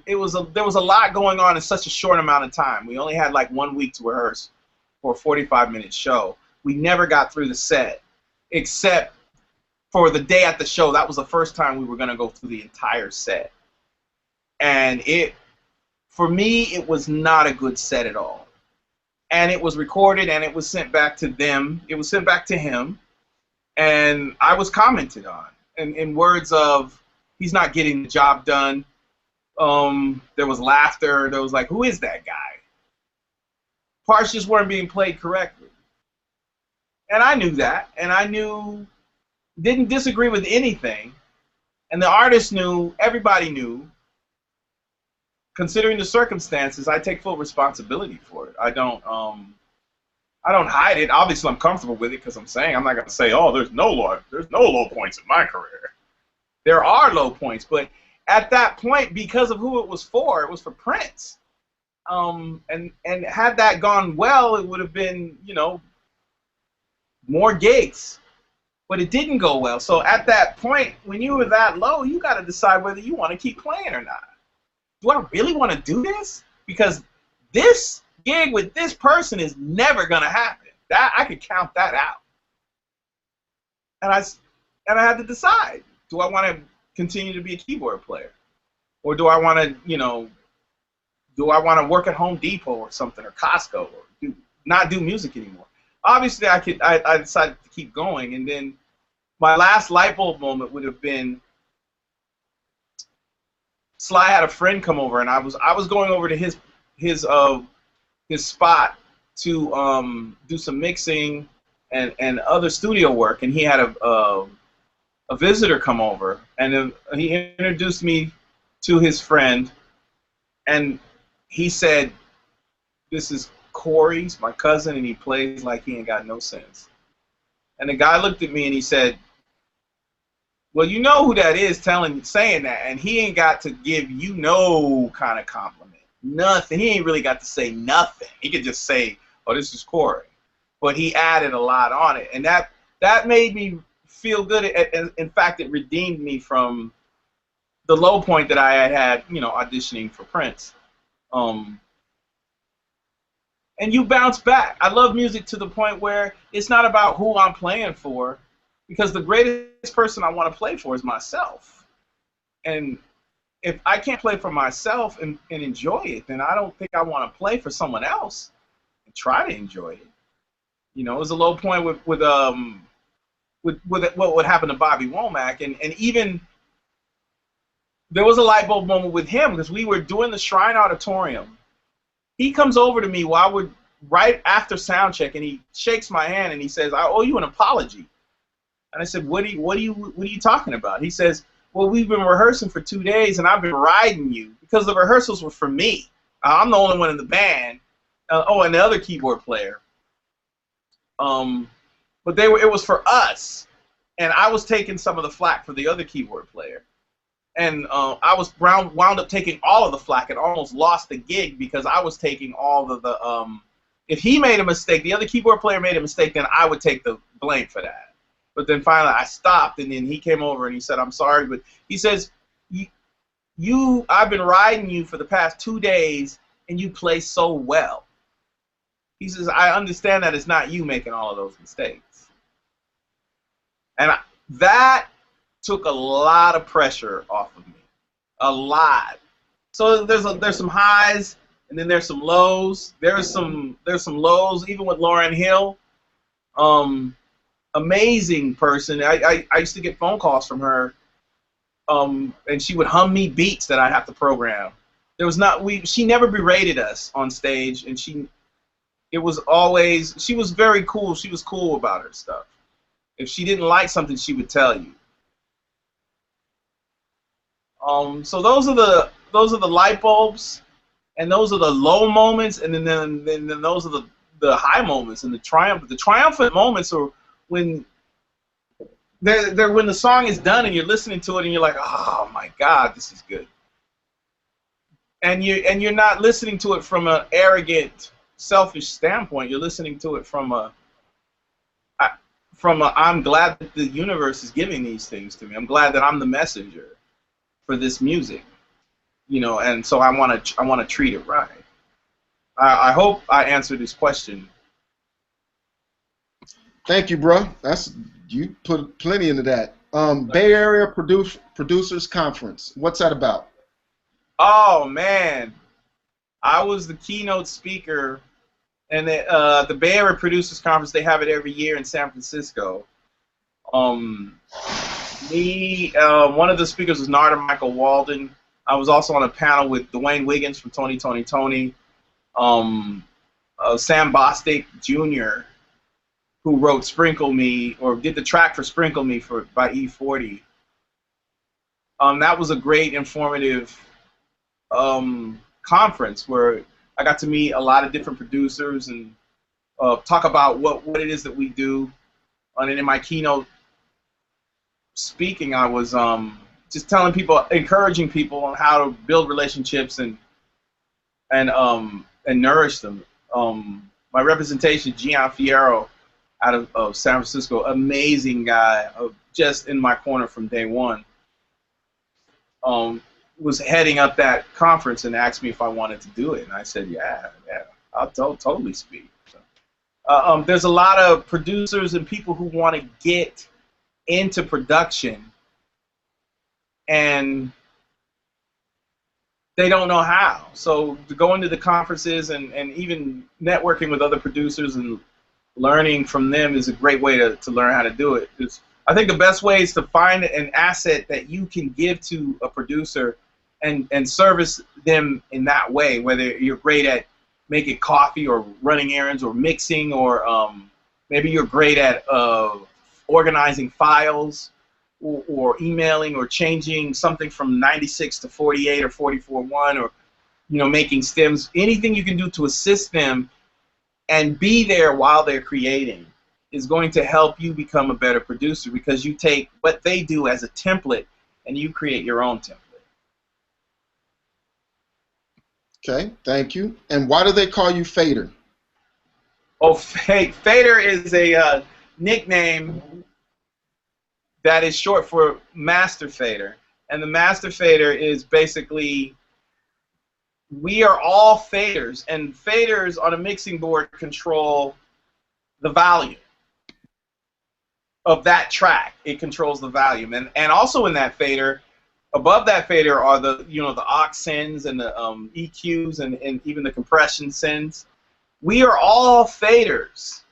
there was a lot going on in such a short amount of time. We only had like 1 week to rehearse for a 45-minute show. We never got through the set, except for the day at the show. That was the first time we were going to go through the entire set. And for me, it was not a good set at all. And it was recorded, and it was sent back to them. It was sent back to him, and I was commented on in words of, he's not getting the job done. There was laughter. There was like, who is that guy? Parts just weren't being played correctly. And I knew that, and didn't disagree with anything. And the artist knew, everybody knew. Considering the circumstances, I take full responsibility for it. I don't hide it. Obviously, I'm comfortable with it because I'm not going to say, oh, there's no low points in my career. There are low points, but at that point, because of who it was for Prince. And had that gone well, it would have been, more gigs. But it didn't go well. So at that point, when you were that low, you got to decide whether you want to keep playing or not. Do I really want to do this? Because this gig with this person is never going to happen. That I could count that out. And I had to decide, do I want to continue to be a keyboard player? Or do I want to, do I want to work at Home Depot or something, or Costco, or not do music anymore? Obviously, I decided to keep going, and then my last light bulb moment would have been Sly had a friend come over, and I was going over to his spot to do some mixing and other studio work, and he had a visitor come over, and he introduced me to his friend, and he said, "This is Cori's, my cousin, and he plays like he ain't got no sense." And the guy looked at me and he said, "Well, you know who that is saying that, and he ain't got to give you no kind of compliment. Nothing. He ain't really got to say nothing. He could just say, oh, this is Cori." But he added a lot on it, and that made me feel good. In fact, it redeemed me from the low point that I had, auditioning for Prince. And you bounce back. I love music to the point where it's not about who I'm playing for, because the greatest person I want to play for is myself. And if I can't play for myself and enjoy it, then I don't think I want to play for someone else and try to enjoy it. It was a low point with what would happen to Bobby Womack, and even there was a light bulb moment with him because we were doing the Shrine Auditorium. He comes over to me while we're right after sound check, and he shakes my hand and he says, "I owe you an apology." And I said, "What are you talking about?" He says, "Well, we've been rehearsing for 2 days, and I've been riding you because the rehearsals were for me. I'm the only one in the band. And the other keyboard player. But it was for us, and I was taking some of the flack for the other keyboard player, and I was wound up taking all of the flack and almost lost the gig because I was taking all of if he made a mistake, the other keyboard player made a mistake, then I would take the blame for that. But then finally I stopped, and then he came over and he said, I'm sorry, but he says, I've been riding you for the past 2 days, and you play so well. He says, I understand that it's not you making all of those mistakes. And that took a lot of pressure off of me. A lot. So there's some highs, and then there's some lows. There's some lows, even with Lauryn Hill. Amazing person. I used to get phone calls from her, and she would hum me beats that I'd have to program. She never berated us on stage, and she was very cool. She was cool about her stuff. If she didn't like something, she would tell you. So those are the light bulbs, and those are the low moments, and then those are the high moments and the triumphant moments are when they're when the song is done and you're listening to it and you're like, oh my God, this is good. And you're not listening to it from an arrogant, selfish standpoint. You're listening to it from a I'm glad that the universe is giving these things to me. I'm glad that I'm the messenger for this music, and so I want to treat it right. I hope I answered this question.
Thank you, bro. You put plenty into that. Bay Area Producers Conference. What's that about?
Oh man, I was the keynote speaker, and the Bay Area Producers Conference. They have it every year in San Francisco. One of the speakers was Narda Michael Walden. I was also on a panel with Dwayne Wiggins from Tony, Tony. Sam Bostic Jr., who wrote Sprinkle Me, or did the track for Sprinkle Me by E40. That was a great informative conference where I got to meet a lot of different producers and talk about what it is that we do. And then in my keynote speaking, I was just telling people, encouraging people on how to build relationships and nourish them. My representation, Gian Fierro, out of San Francisco, amazing guy, just in my corner from day one, was heading up that conference and asked me if I wanted to do it, and I said, yeah, I'll totally speak. So, there's a lot of producers and people who want to get into production, and they don't know how. So to go into the conferences and even networking with other producers and learning from them is a great way to learn how to do it. I think the best way is to find an asset that you can give to a producer and service them in that way, whether you're great at making coffee or running errands or mixing, or maybe you're great at organizing files, or emailing, or changing something from 96 to 48 or 44.1, or making stems. Anything you can do to assist them and be there while they're creating is going to help you become a better producer, because you take what they do as a template and you create your own template.
Okay, thank you. And why do they call you Fader?
Oh, Fader is a nickname that is short for Master Fader. And the Master Fader is basically, we are all faders, and faders on a mixing board control the volume of that track. It controls the volume, and also in that fader, above that fader are the the aux sends and the EQs and even the compression sends. We are all faders,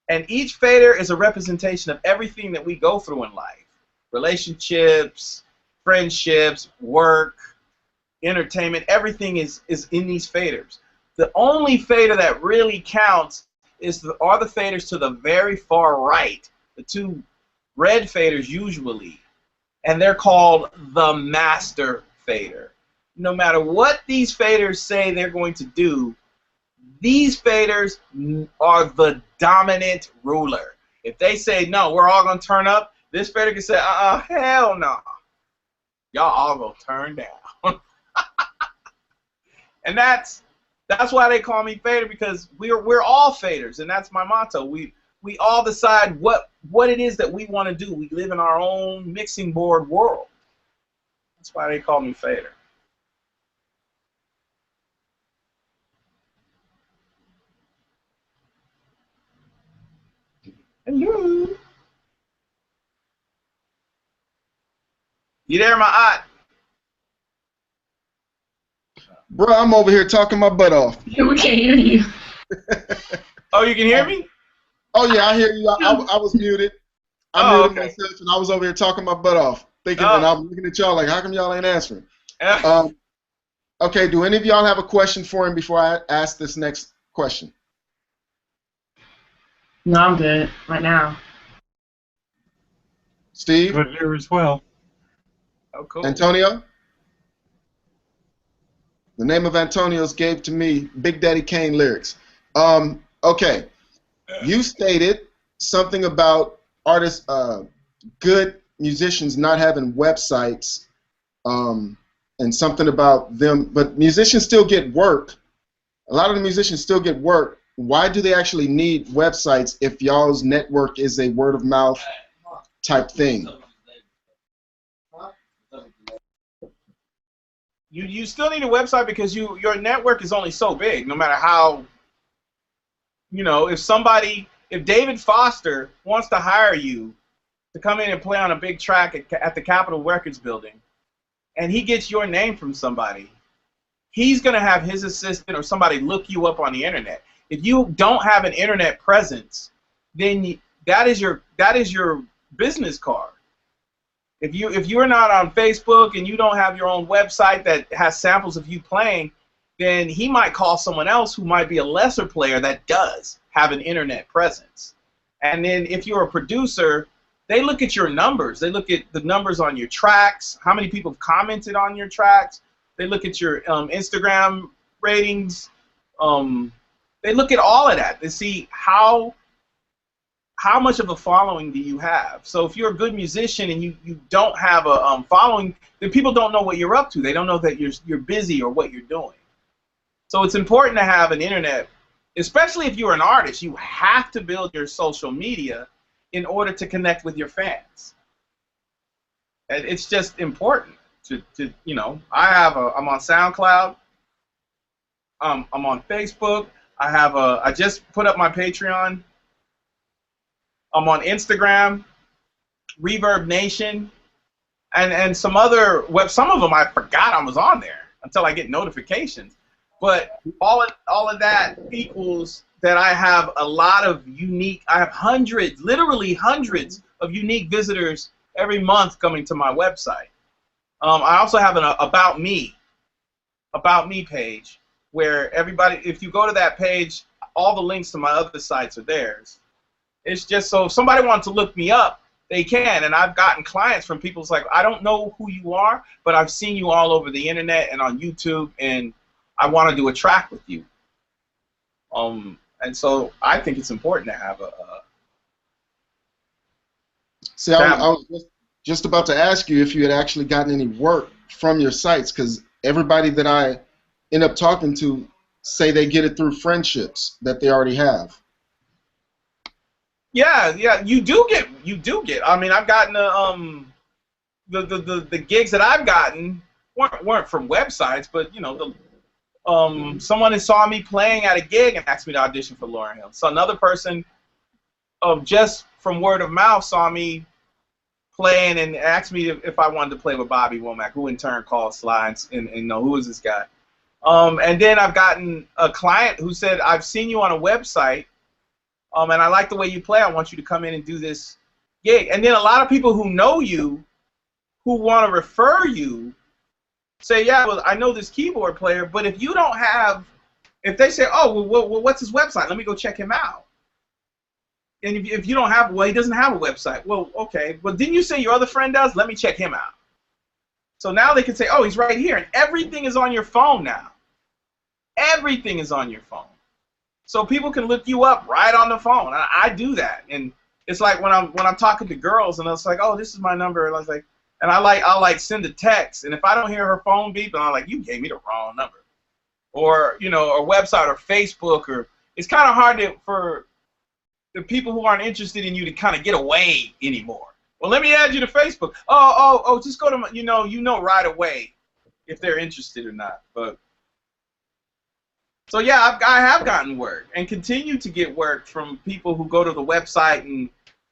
and each fader is a representation of everything that we go through in life: relationships, friendships, work, entertainment. Everything is in these faders. The only fader that really counts are the faders to the very far right, the two red faders usually, and they're called the master fader. No matter what these faders say they're going to do, these faders are the dominant ruler. If they say, no, we're all going to turn up, this fader can say, hell no. Y'all all going to turn down. And that's That's why they call me fader, because we're all faders, and that's my motto. We all decide what it is that we want to do. We live in our own mixing board world. That's why they call me fader. Hello. You there, my aunt?
Bro, I'm over here talking my butt off.
Yeah, we can't hear you.
Oh, you can hear me?
Oh, yeah, I hear you. I was muted. I muted myself, and I was over here talking my butt off, thinking, and I'm looking at y'all like, how come y'all ain't answering? Okay, do any of y'all have a question for him before I ask this next question?
No, I'm good right now.
Steve?
Good here as well.
Oh, cool.
Antonio? The name of Antonio's gave to me Big Daddy Kane lyrics. Okay, you stated something about artists, good musicians not having websites, and something about them, but musicians still get work. A lot of the musicians still get work. Why do they actually need websites if y'all's network is a word of mouth type thing?
You still need a website because your network is only so big. No matter how, if David Foster wants to hire you to come in and play on a big track at the Capitol Records building, and he gets your name from somebody, he's going to have his assistant or somebody look you up on the internet. If you don't have an internet presence, then that is your business card. If you're not on Facebook and you don't have your own website that has samples of you playing, then he might call someone else who might be a lesser player that does have an internet presence. And then if you're a producer, they look at your numbers. They look at the numbers on your tracks, how many people have commented on your tracks. They look at your Instagram ratings. They look at all of that to see how much of a following do you have. So if you're a good musician and you don't have a following, then people don't know what you're up to. They don't know that you're busy or what you're doing. So it's important to have an internet, especially if you're an artist. You have to build your social media in order to connect with your fans. And it's just important to I'm on SoundCloud. I'm on Facebook. I just put up my Patreon. I'm on Instagram, Reverb Nation, and some other some of them I forgot I was on there until I get notifications. But all of that equals that I have a lot of I have hundreds, literally hundreds of unique visitors every month coming to my website. I also have an About Me page where everybody, if you go to that page, all the links to my other sites are theirs. It's just so if somebody wants to look me up, they can. And I've gotten clients from people who's like, I don't know who you are, but I've seen you all over the internet and on YouTube, and I want to do a track with you. And so I think it's important to have a.
See, I was just about to ask you if you had actually gotten any work from your sites, because everybody that I end up talking to say they get it through friendships that they already have.
Yeah, you do get. I mean, I've gotten the gigs that I've gotten weren't from websites, but someone that saw me playing at a gig and asked me to audition for Lauryn Hill. So another person, just from word of mouth, saw me playing and asked me if I wanted to play with Bobby Womack, who in turn called Sly and who is this guy? And then I've gotten a client who said, I've seen you on a website. And I like the way you play. I want you to come in and do this gig. And then a lot of people who know you, who want to refer you, say, yeah, well, I know this keyboard player, but if you don't have, if they say, oh, well what's his website? Let me go check him out. And if you don't have, well, he doesn't have a website. Well, okay. Well, didn't you say your other friend does? Let me check him out. So now they can say, oh, he's right here. And everything is on your phone now. Everything is on your phone. So people can look you up right on the phone. I do that, and it's like when I'm talking to girls, and it's like, oh, this is my number, and I was like, and I'll send a text, and if I don't hear her phone beep, and I'm like, you gave me the wrong number, or you know, or website or Facebook, or it's kind of hard for the people who aren't interested in you to kind of get away anymore. Well, let me add you to Facebook. Oh, just go to my, you know right away if they're interested or not. But so yeah, I have gotten work and continue to get work from people who go to the website and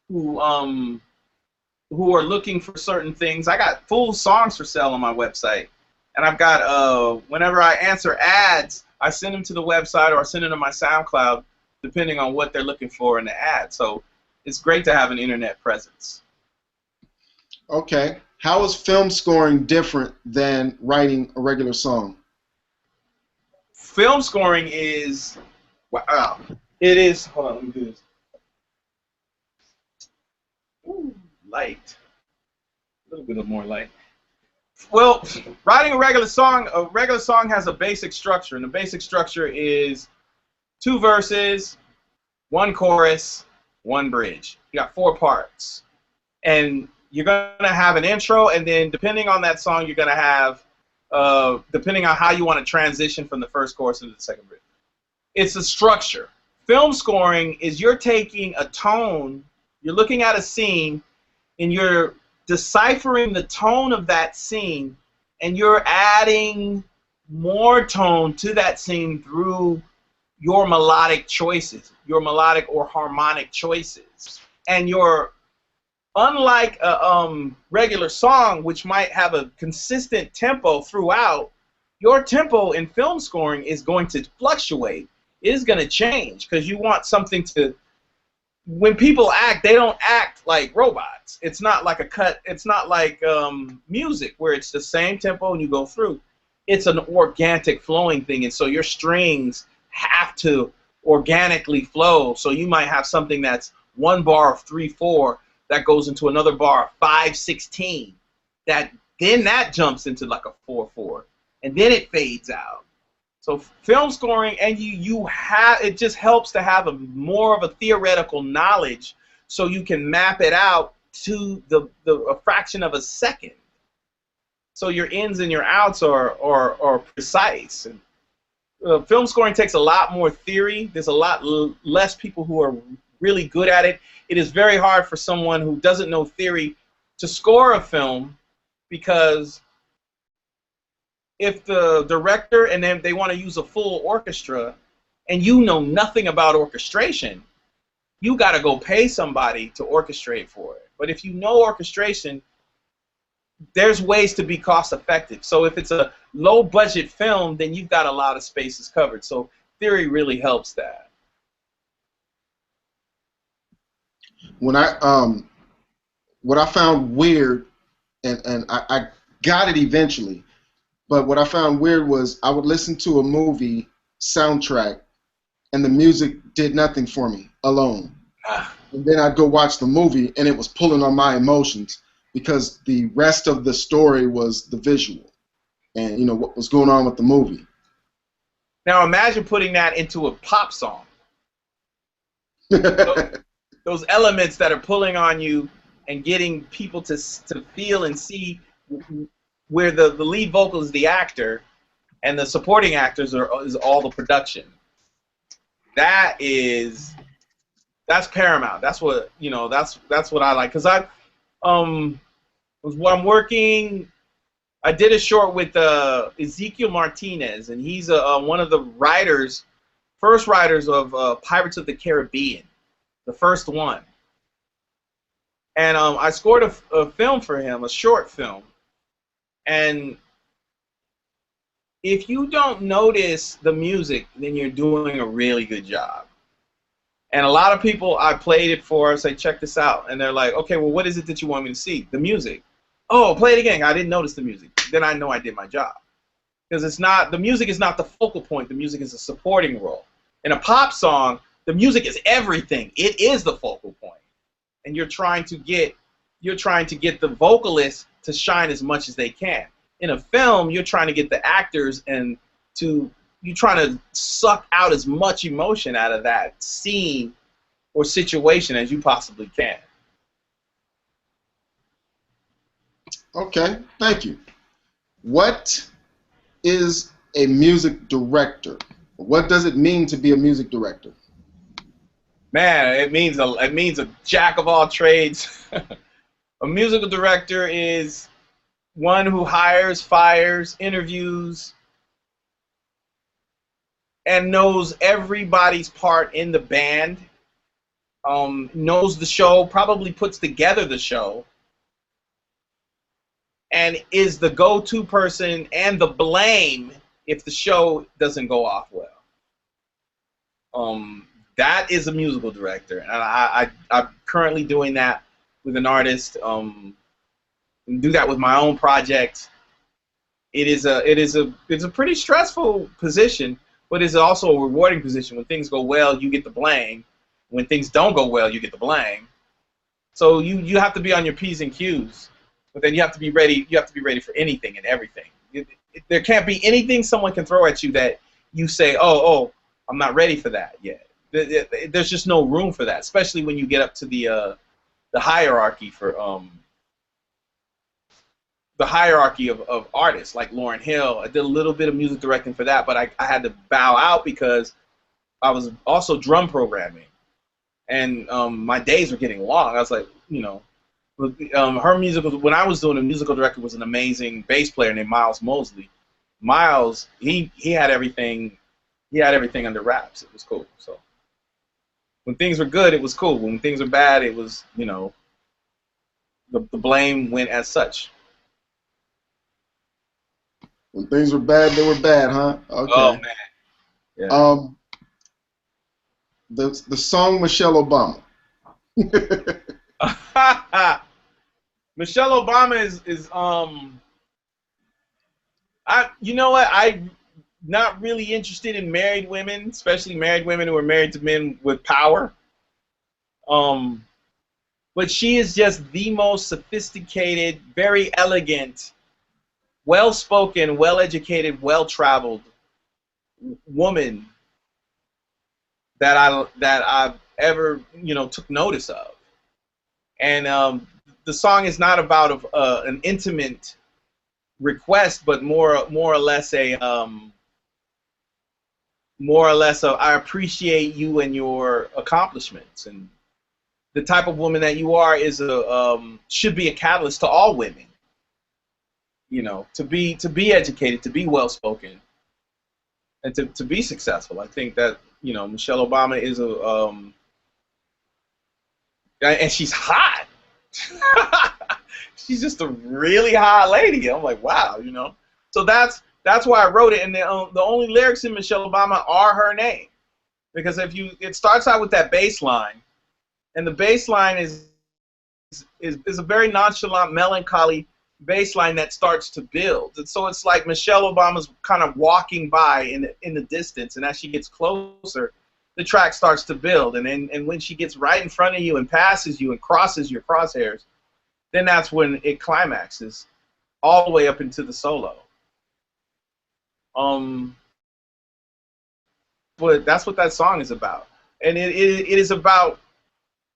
who are looking for certain things. I got full songs for sale on my website, and I've got whenever I answer ads, I send them to the website or I send them to my SoundCloud, depending on what they're looking for in the ad. So it's great to have an internet presence.
Okay. How is film scoring different than writing a regular song?
Film scoring is, wow, it is, hold on, let me do this. Ooh, light. A little bit of more light. Well, writing a regular song has a basic structure, and the basic structure is 2 verses, 1 chorus, 1 bridge. You got 4 parts. And you're going to have an intro, and then depending on that song, you're going to have, depending on how you want to transition from the first chorus into the second bridge. It's a structure. Film scoring is you're taking a tone, you're looking at a scene, and you're deciphering the tone of that scene, and you're adding more tone to that scene through your melodic choices, your melodic or harmonic choices. And unlike a regular song, which might have a consistent tempo throughout, your tempo in film scoring is going to fluctuate. It is going to change because you want something to. When people act, they don't act like robots. It's not like a cut. It's not like music where it's the same tempo and you go through. It's an organic flowing thing, and so your strings have to organically flow. So you might have something that's 1 bar of 3/4 that goes into another bar of 5/16. Then that jumps into like a 4/4, and then it fades out. So film scoring, and it just helps to have more of a theoretical knowledge, so you can map it out to a fraction of a second. So your ins and your outs are precise. And film scoring takes a lot more theory. There's a lot less people who are really good at it. It is very hard for someone who doesn't know theory to score a film, because if the director and then they want to use a full orchestra and you know nothing about orchestration, you got to go pay somebody to orchestrate for it. But if you know orchestration, there's ways to be cost effective. So if it's a low budget film, then you've got a lot of spaces covered. So theory really helps that.
When what I found weird, and I got it eventually, but what I found weird was I would listen to a movie soundtrack and the music did nothing for me alone. And then I'd go watch the movie and it was pulling on my emotions because the rest of the story was the visual and what was going on with the movie.
Now imagine putting that into a pop song. Those elements that are pulling on you and getting people to feel and see, where the lead vocal is the actor and the supporting actors is all the production. That's paramount. That's what that's what I like, because I'm working. I did a short with Ezekiel Martinez, and he's one of the first writers of Pirates of the Caribbean, the first one. And I scored a film for him, a short film. And if you don't notice the music, then you're doing a really good job. And a lot of people I played it for say, check this out. And they're like, okay, well, what is it that you want me to see? The music. Oh, play it again. I didn't notice the music. Then I know I did my job. Because the music is not the focal point. The music is a supporting role. In a pop song, the music is everything. It is the focal point. And you're trying to get the vocalist to shine as much as they can. In a film, you're trying to get the actors you're trying to suck out as much emotion out of that scene or situation as you possibly can.
Okay, thank you. What is a music director? What does it mean to be a music director?
Man, it means a jack of all trades. A musical director is one who hires, fires, interviews, and knows everybody's part in the band, knows the show, probably puts together the show, and is the go-to person and the blame if the show doesn't go off well. That is a musical director, and I'm currently doing that with an artist. And do that with my own project. It's a pretty stressful position, but it's also a rewarding position. When things go well, you get the blame. When things don't go well, you get the blame. So you have to be on your P's and Q's, but then you have to be ready. You have to be ready for anything and everything. There can't be anything someone can throw at you that you say, oh, I'm not ready for that yet. There's just no room for that, especially when you get up to the hierarchy for the hierarchy of artists like Lauryn Hill. I did a little bit of music directing for that, but I had to bow out because I was also drum programming, and my days were getting long. I was like, her musical. When I was doing a musical director was an amazing bass player named Miles Mosley. Miles, he had everything. He had everything under wraps. It was cool. So when things were good, it was cool. When things were bad, it was the blame went as such.
When things were bad, they were bad, huh? Okay.
Oh man. Yeah.
The song Michelle Obama.
Michelle Obama is you know what, I'm not really interested in married women, especially married women who are married to men with power. But she is just the most sophisticated, very elegant, well-spoken, well-educated, well-traveled woman that I've ever took notice of. And the song is not about an intimate request, but more or less I appreciate you and your accomplishments, and the type of woman that you are is should be a catalyst to all women. To be educated, to be well spoken, and to be successful. I think that Michelle Obama is and she's hot. She's just a really hot lady. I'm like, wow, So that's why I wrote it. And the only lyrics in Michelle Obama are her name, because it starts out with that bass line, and the bass line is a very nonchalant, melancholy bass line that starts to build. And so it's like Michelle Obama's kind of walking by in the distance, and as she gets closer, the track starts to build, and when she gets right in front of you and passes you and crosses your crosshairs, then that's when it climaxes all the way up into the solo. But that's what that song is about, and it is about,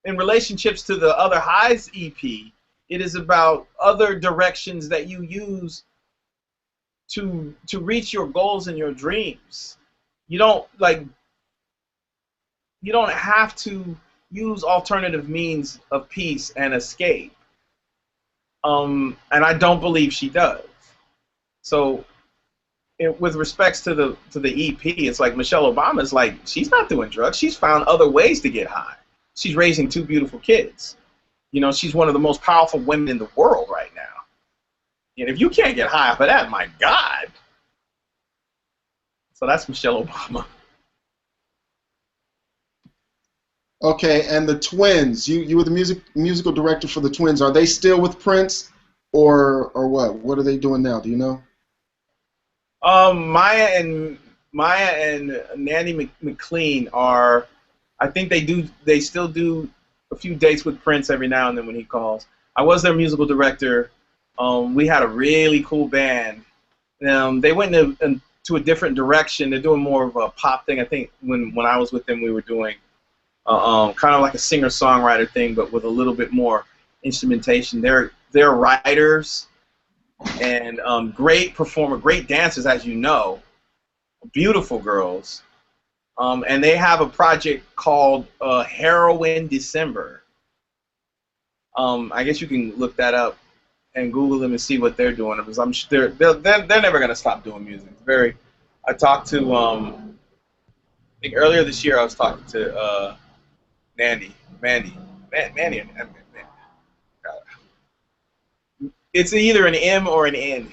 in relationships to the Other Highs EP, it is about other directions that you use to reach your goals and your dreams. You don't have to use alternative means of peace and escape. And I don't believe she does. So with respects to the EP, it's like Michelle Obama's like, she's not doing drugs. She's found other ways to get high. She's raising 2 beautiful kids. She's one of the most powerful women in the world right now. And if you can't get high off of that, my God. So that's Michelle Obama.
Okay, and the Twins. You were the musical director for the Twins. Are they still with Prince, or what? What are they doing now? Do you know?
Maya and Nanny McLean are. I think they still do a few dates with Prince every now and then when he calls. I was their musical director. We had a really cool band. They went into a different direction. They're doing more of a pop thing. I think when I was with them, we were doing kind of like a singer-songwriter thing, but with a little bit more instrumentation. They're writers and great performer, great dancers, as you know. beautiful girls, and they have a project called Heroin December. I guess you can look that up and Google them and see what they're doing, because I'm sure they're never gonna stop doing music. I talked to I think earlier this year I was talking to Mandy. It's either an M or an N.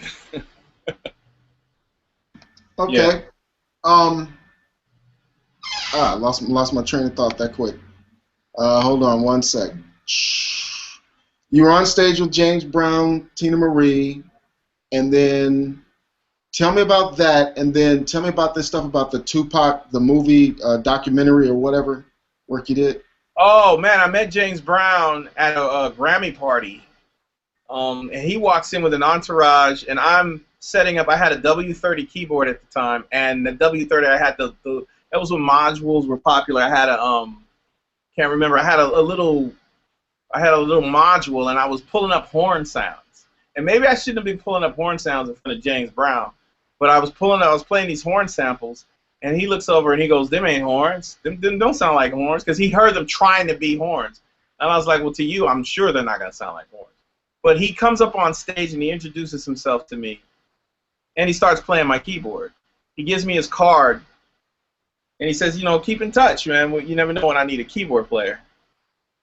Okay. Yeah. Lost my train of thought that quick. Hold on one sec. You were on stage with James Brown, Tina Marie, and then tell me about that, and then tell me about this stuff about the Tupac, the movie, documentary or whatever work you did.
Oh man, I met James Brown at a Grammy party, and he walks in with an entourage, and I'm setting up. I had a W30 keyboard at the time, and the W30 I had that was when modules were popular. I had can't remember. I had a little module, and I was pulling up horn sounds. And maybe I shouldn't have been pulling up horn sounds in front of James Brown, but I was playing these horn samples, and he looks over and he goes, "Them ain't horns. Them don't sound like horns," because he heard them trying to be horns. And I was like, "Well, to you, I'm sure they're not gonna sound like horns." But he comes up on stage and he introduces himself to me, and he starts playing my keyboard. He gives me his card, and he says, "Keep in touch, man. You never know when I need a keyboard player."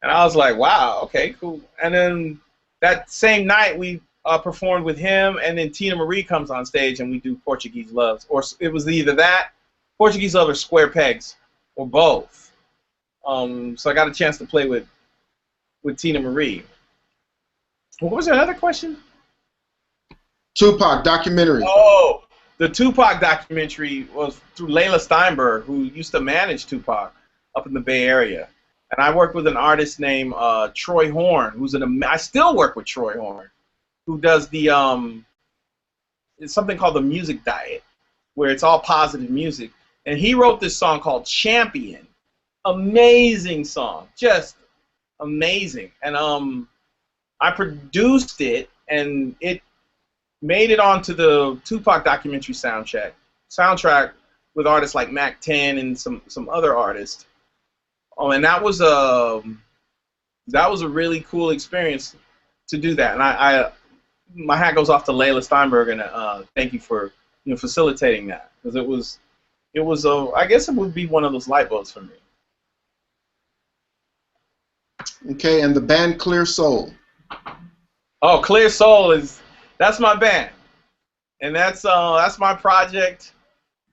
And I was like, "Wow, okay, cool." And then that same night, we performed with him, and then Tina Marie comes on stage, and we do Portuguese Loves. Or it was either that, Portuguese Love, or Square Pegs, or both. So I got a chance to play with Tina Marie. What was another question?
Tupac documentary.
Oh, the Tupac documentary was through Layla Steinberg, who used to manage Tupac up in the Bay Area. And I worked with an artist named Troy Horn, I still work with Troy Horn, who does it's something called the Music Diet, where it's all positive music. And he wrote this song called Champion. Amazing song, just amazing. And I produced it, and it made it onto the Tupac documentary soundtrack with artists like Mac 10 and some other artists. Oh, and that was a really cool experience to do that. And my hat goes off to Layla Steinberg, and thank you for facilitating that, because it was I guess it would be one of those light bulbs for me.
Okay, and the band Clear Soul.
Oh, Clear Soul that's my band, and that's my project,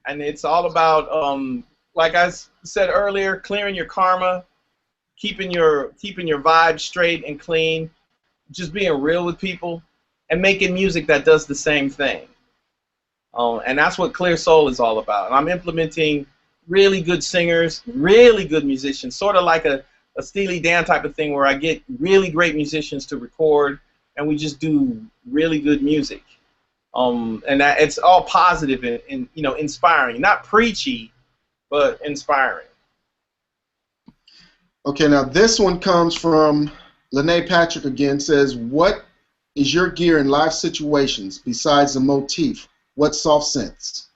and it's all about like I said earlier, clearing your karma, keeping your vibe straight and clean, just being real with people, and making music that does the same thing. And that's what Clear Soul is all about. And I'm implementing really good singers, really good musicians, sort of like a Steely Dan type of thing, where I get really great musicians to record, and we just do really good music. And that it's all positive and inspiring, not preachy, but inspiring.
Okay, now this one comes from Lene Patrick again. Says, "What is your gear in live situations besides the motif? What soft synths?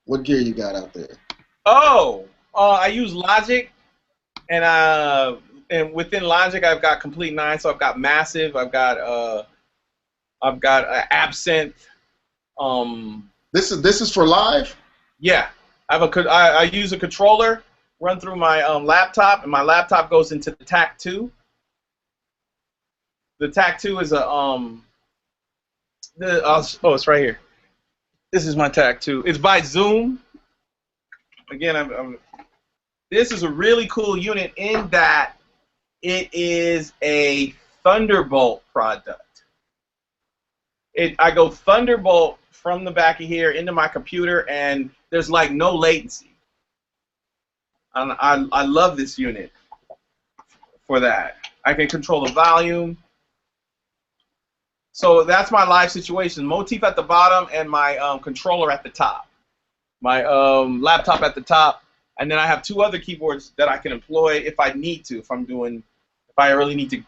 What gear you got out there?"
Oh, I use Logic, and within Logic I've got Complete 9, so I've got Massive, I've got Absinthe.
This is for live?
Yeah, I use a controller, run through my laptop, and my laptop goes into the TAC 2. The TAC 2 is it's right here. This is my TAC 2. It's by Zoom. Again, this is a really cool unit in that it is a Thunderbolt product. I go Thunderbolt from the back of here into my computer, and there's like no latency. And I love this unit for that. I can control the volume. So that's my live situation. Motif at the bottom and my controller at the top. My laptop at the top, and then I have 2 other keyboards that I can employ if I need to. If I really need to,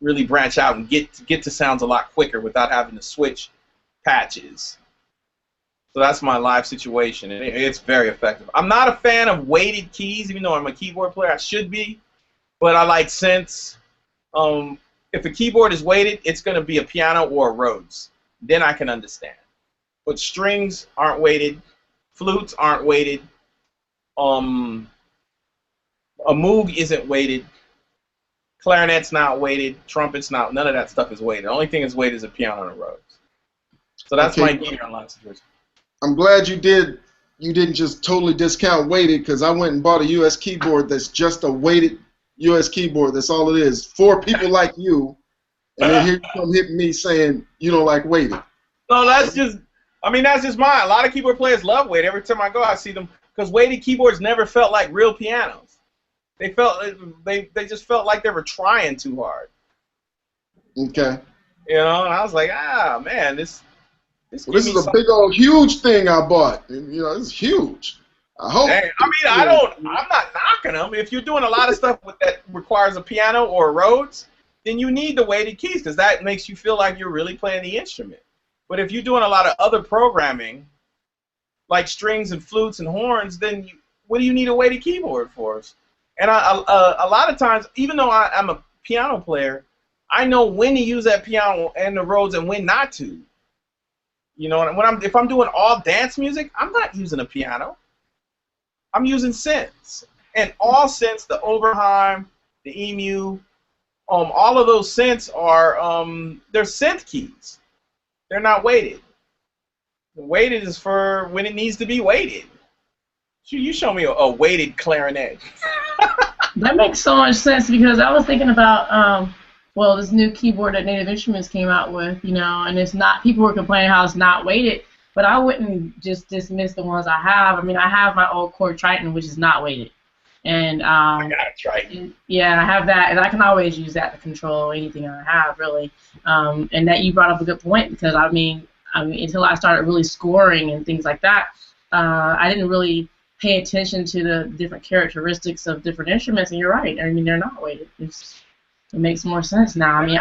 really branch out and get to sounds a lot quicker without having to switch patches. So that's my live situation, and it's very effective. I'm not a fan of weighted keys, even though I'm a keyboard player. I should be, but I like synths. If a keyboard is weighted, it's going to be a piano or a Rhodes. Then I can understand. But strings aren't weighted, flutes aren't weighted, a Moog isn't weighted, clarinet's not weighted, trumpet's not. None of that stuff is weighted. The only thing that's weighted is a piano and a Rhodes. So that's my gear on live situation.
I'm glad you didn't just totally discount weighted, because I went and bought a US keyboard that's just a weighted US keyboard. That's all it is. For people like you, and then here you come hitting me saying you don't like weighted.
No, that's just mine. A lot of keyboard players love weighted. Every time I go, I see them, because weighted keyboards never felt like real pianos. They just felt like they were trying too hard.
Okay.
You know, and I was like, man, this
is a big old huge thing I bought. And, you know, it's huge. I hope.
Dang, I'm not knocking them. If you're doing a lot of stuff that requires a piano or a Rhodes, then you need the weighted keys, because that makes you feel like you're really playing the instrument. But if you're doing a lot of other programming, like strings and flutes and horns, then what do you need a weighted keyboard for? And a lot of times, even though I'm a piano player, I know when to use that piano and the Rhodes and when not to. You know, if I'm doing all dance music, I'm not using a piano. I'm using synths, and all synths, the Oberheim, the EMU, all of those synths are they're synth keys. They're not weighted. The weighted is for when it needs to be weighted. You show me a weighted clarinet.
That makes so much sense, because I was thinking about this new keyboard that Native Instruments came out with, you know, and it's not, people were complaining how it's not weighted, but I wouldn't just dismiss the ones I have. I mean, I have my old Chord Triton, which is not weighted. And
I got a Triton.
Yeah, I have that, and I can always use that to control anything I have, really. And that you brought up a good point, because I mean, until I started really scoring and things like that, I didn't really pay attention to the different characteristics of different instruments. And you're right. I mean, they're not weighted. It makes more sense now. I mean,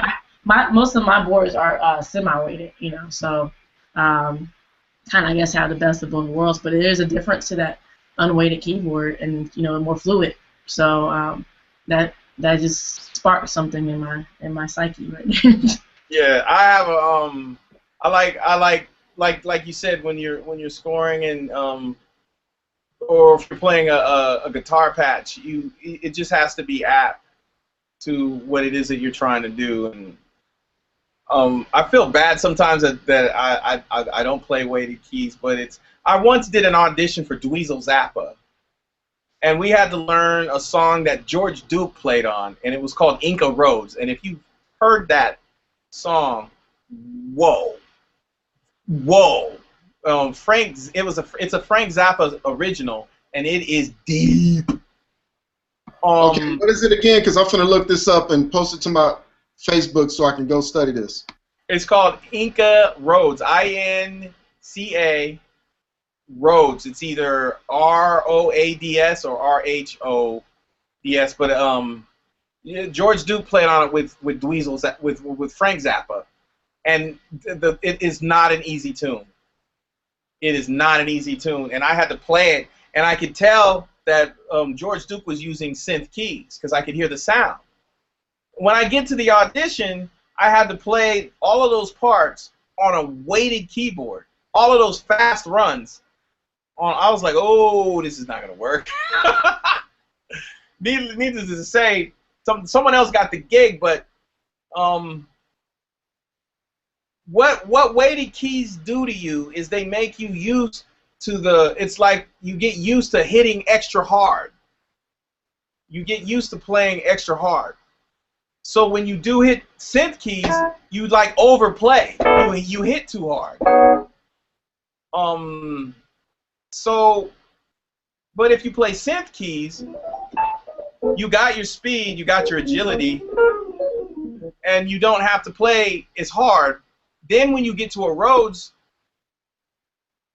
most of my boards are semi-weighted, you know, so kind of, I guess, have the best of both worlds. But there is a difference to that unweighted keyboard, and, you know, more fluid. So that just sparked something in my psyche right there.
Yeah, I have I like you said, when you're scoring and or if you're playing a guitar patch, it just has to be apt to what it is that you're trying to do. And I feel bad sometimes that I don't play weighted keys, but I once did an audition for Dweezil Zappa, and we had to learn a song that George Duke played on, and it was called Inca Roads. And if you heard that song, whoa. It's a Frank Zappa original, and it is deep.
Okay, what is it again? Because I'm gonna look this up and post it to my Facebook so I can go study this.
It's called Inca Roads, I-N-C-A Roads. It's either R-O-A-D-S or R-H-O-D-S, but George Duke played on it with Dweezil, with Frank Zappa, and it is not an easy tune. It is not an easy tune, and I had to play it, and I could tell that George Duke was using synth keys, because I could hear the sound. When I get to the audition, I had to play all of those parts on a weighted keyboard, all of those fast runs. I was like, oh, this is not going to work. Needless to say, someone else got the gig, but what weighted keys do to you is they make you used to it's like you get used to hitting extra hard. You get used to playing extra hard. So when you do hit synth keys, you like overplay. You hit too hard. But if you play synth keys, you got your speed, you got your agility, and you don't have to play as hard. Then when you get to a Rhodes,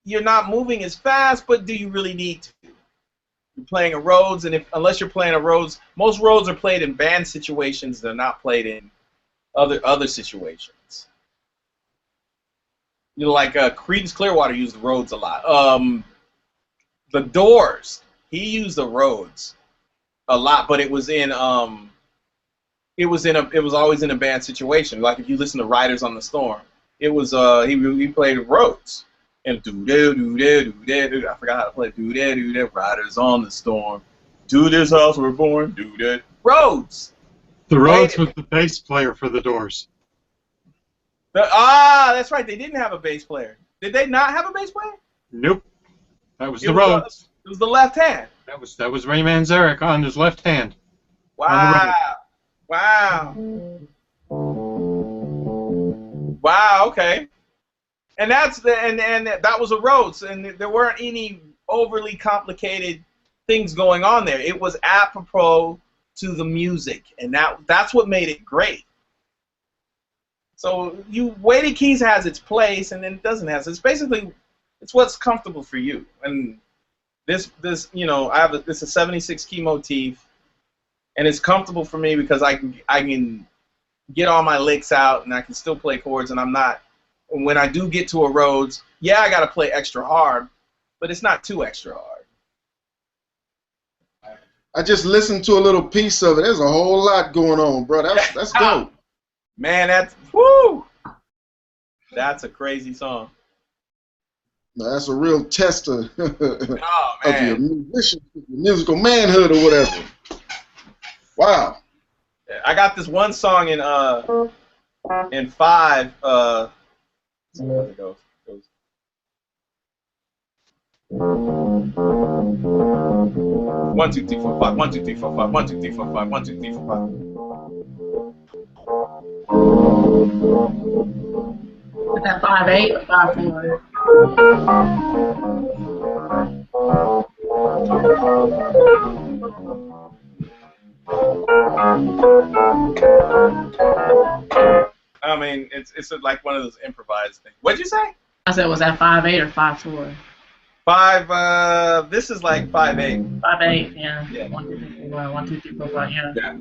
you're not moving as fast, but do you really need to? You're playing a Rhodes, and unless you're playing a Rhodes, most Rhodes are played in band situations. They're not played in other situations. You know, like Creedence Clearwater used the Rhodes a lot. The Doors, he used the Rhodes a lot, but it was always in a bad situation. Like if you listen to Riders on the Storm, it was he played Rhodes and do I forgot how to play do Riders on the Storm, to this house we're born, do Rhodes.
The Rhodes was the bass player for the Doors.
That's right. They didn't have a bass player. Did they not have a bass player?
Nope. That was the Rhodes.
It was the left hand.
That was Ray Manzarek on his left hand.
Wow. Wow. Wow. Okay. And that was a Rhodes, and there weren't any overly complicated things going on there. It was apropos to the music, and that's what made it great. So weighted keys has its place, and then it doesn't have. So it's what's comfortable for you. And this this a 76 key motif, and it's comfortable for me because I can get all my licks out, and I can still play chords, and I'm not. When I do get to a Rhodes, yeah, I got to play extra hard, but it's not too extra hard.
I just listened to a little piece of it. There's a whole lot going on, bro. That's dope.
Man, that's woo. That's a crazy song.
That's a real test of your musical manhood or whatever. Wow.
I got this one song in 5. See how it goes. 1, 2, 3, 4, 5. 1, 2, 3, 4, 5. 1, 2, 3, 4, 5. 1, 2, 3, 4, 5.
Is that 5/8 or 5/4?
I mean, it's like one of those improvised things. What'd you say?
I said, was that 5/8 or 5/4?
5. This is like 5/8.
5/8, yeah. 1, 2, 3, 4, 1, 2, 3, 4, 5, yeah.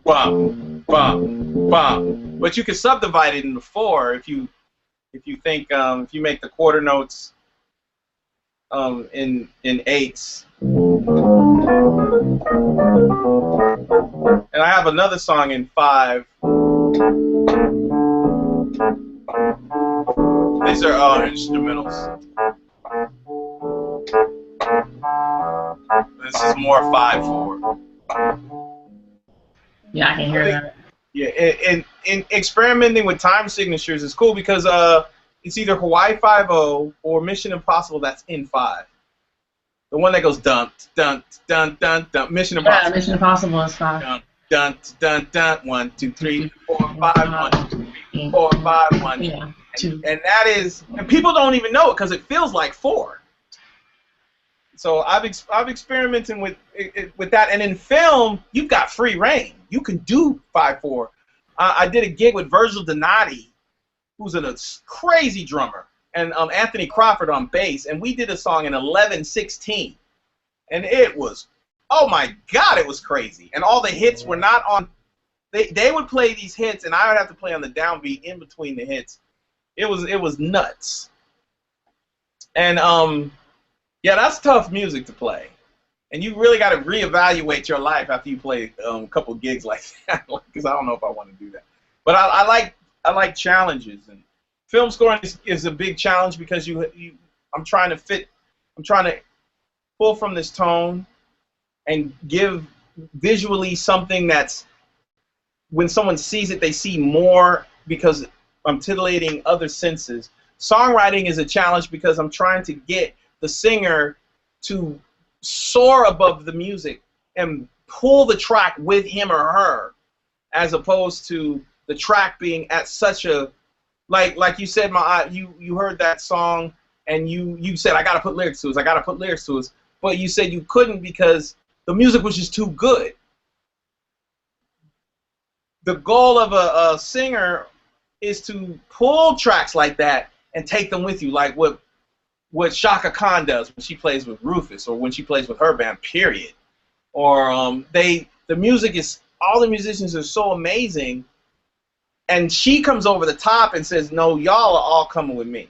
Bum, bum, bum. But you can subdivide it into 4 if you think if you make the quarter notes in 8s. And I have another song in 5. These are instrumentals. This is more 5/4.
Yeah, I can hear that.
Yeah, and experimenting with time signatures is cool because it's either Hawaii 5/0 or Mission Impossible that's in 5. The one that goes dun dun dun dun dun. Mission Impossible.
Yeah, Mission Impossible is 5.
Dun dun dun dun. 1, 2, 3, 4, 5. 1, 2, 3, 4, 5. 1.
Yeah. 2.
And that is, and people don't even know it because it feels like 4. So I've experimented with that, and in film you've got free reign. You can do 5/4. I did a gig with Virgil Donati, who's a crazy drummer, and Anthony Crawford on bass, and we did a song in 11/16, and it was, oh my God, it was crazy. And all the hits were not on. They would play these hits, and I would have to play on the downbeat in between the hits. It was nuts. And yeah, that's tough music to play, and you really got to reevaluate your life after you play a couple gigs like that, because I don't know if I want to do that. But I like challenges, and film scoring is a big challenge because I'm trying to pull from this tone and give visually something that's, when someone sees it, they see more because I'm titillating other senses. Songwriting is a challenge because I'm trying to get the singer to soar above the music and pull the track with him or her, as opposed to the track being at such a, like you said, you heard that song and you said, I gotta put lyrics to it, but you said you couldn't because the music was just too good. The goal of a singer is to pull tracks like that and take them with you, like what Shaka Khan does when she plays with Rufus, or when she plays with her band, period. Or the music is, all the musicians are so amazing and she comes over the top and says, no, y'all are all coming with me.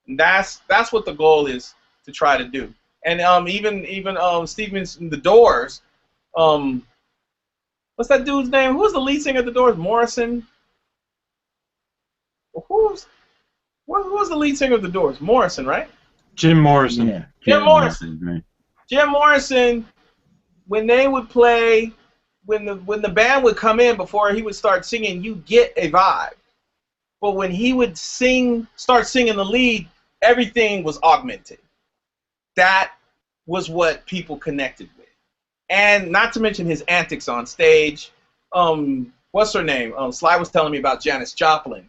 And that's what the goal is to try to do. And even Stevens, the Doors, what's that dude's name? Who's the lead singer of the Doors? Morrison? Who's the lead singer of the Doors? Morrison, right?
Jim Morrison.
Yeah.
Jim Morrison.
Right.
Jim Morrison, when they would play, when the band would come in before he would start singing, you get a vibe. But when he would start singing the lead, everything was augmented. That was what people connected with. And not to mention his antics on stage. What's her name? Sly was telling me about Janis Joplin.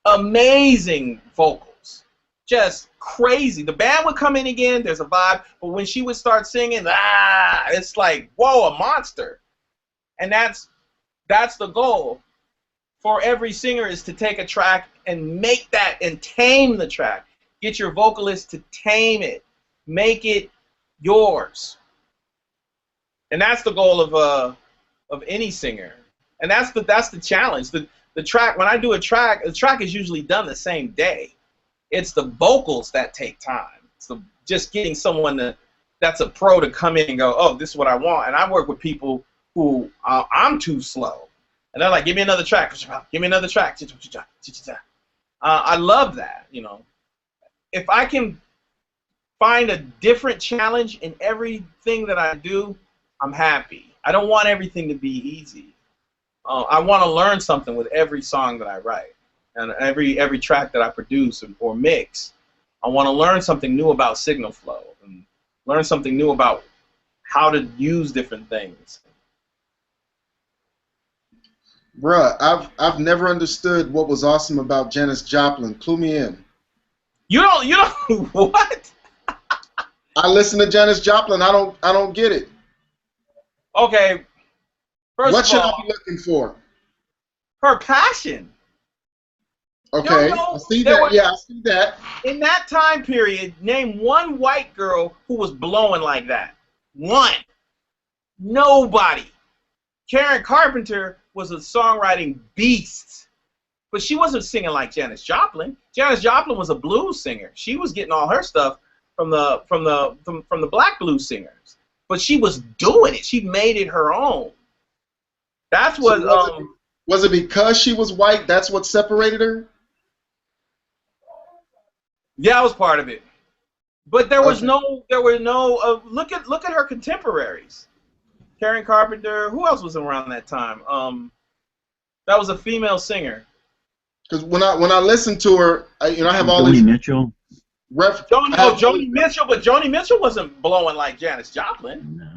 Amazing vocals. Just crazy. The band would come in again, there's a vibe, but when she would start singing, it's like, whoa, a monster. And that's the goal for every singer, is to take a track and make that and tame the track. Get your vocalist to tame it. Make it yours. And that's the goal of any singer. And that's the challenge. The track, when I do a track, the track is usually done the same day. It's the vocals that take time. So just getting someone that's a pro to come in and go, oh, this is what I want. And I work with people who I'm too slow. And they're like, give me another track. Give me another track. I love that, you know. If I can find a different challenge in everything that I do, I'm happy. I don't want everything to be easy. I want to learn something with every song that I write and every track that I produce or mix. I want to learn something new about signal flow and learn something new about how to use different things.
Bruh, I've never understood what was awesome about Janis Joplin. Clue me in.
You don't what?
I listen to Janis Joplin. I don't get it.
Okay.
What should I be looking for?
Her passion.
Okay, I see that. Yeah, I see that.
In that time period, name one white girl who was blowing like that. One. Nobody. Karen Carpenter was a songwriting beast, but she wasn't singing like Janis Joplin. Janis Joplin was a blues singer. She was getting all her stuff from the black blues singers, but she was doing it. She made it her own. That's what.
So was it because she was white? That's what separated her.
Yeah, that was part of it. But there was no. Look at her contemporaries. Karen Carpenter. Who else was around that time? That was a female singer.
Because when I listen to her, I have all these.
Joni Mitchell.
Joni Mitchell, but Joni Mitchell wasn't blowing like Janis Joplin.
No.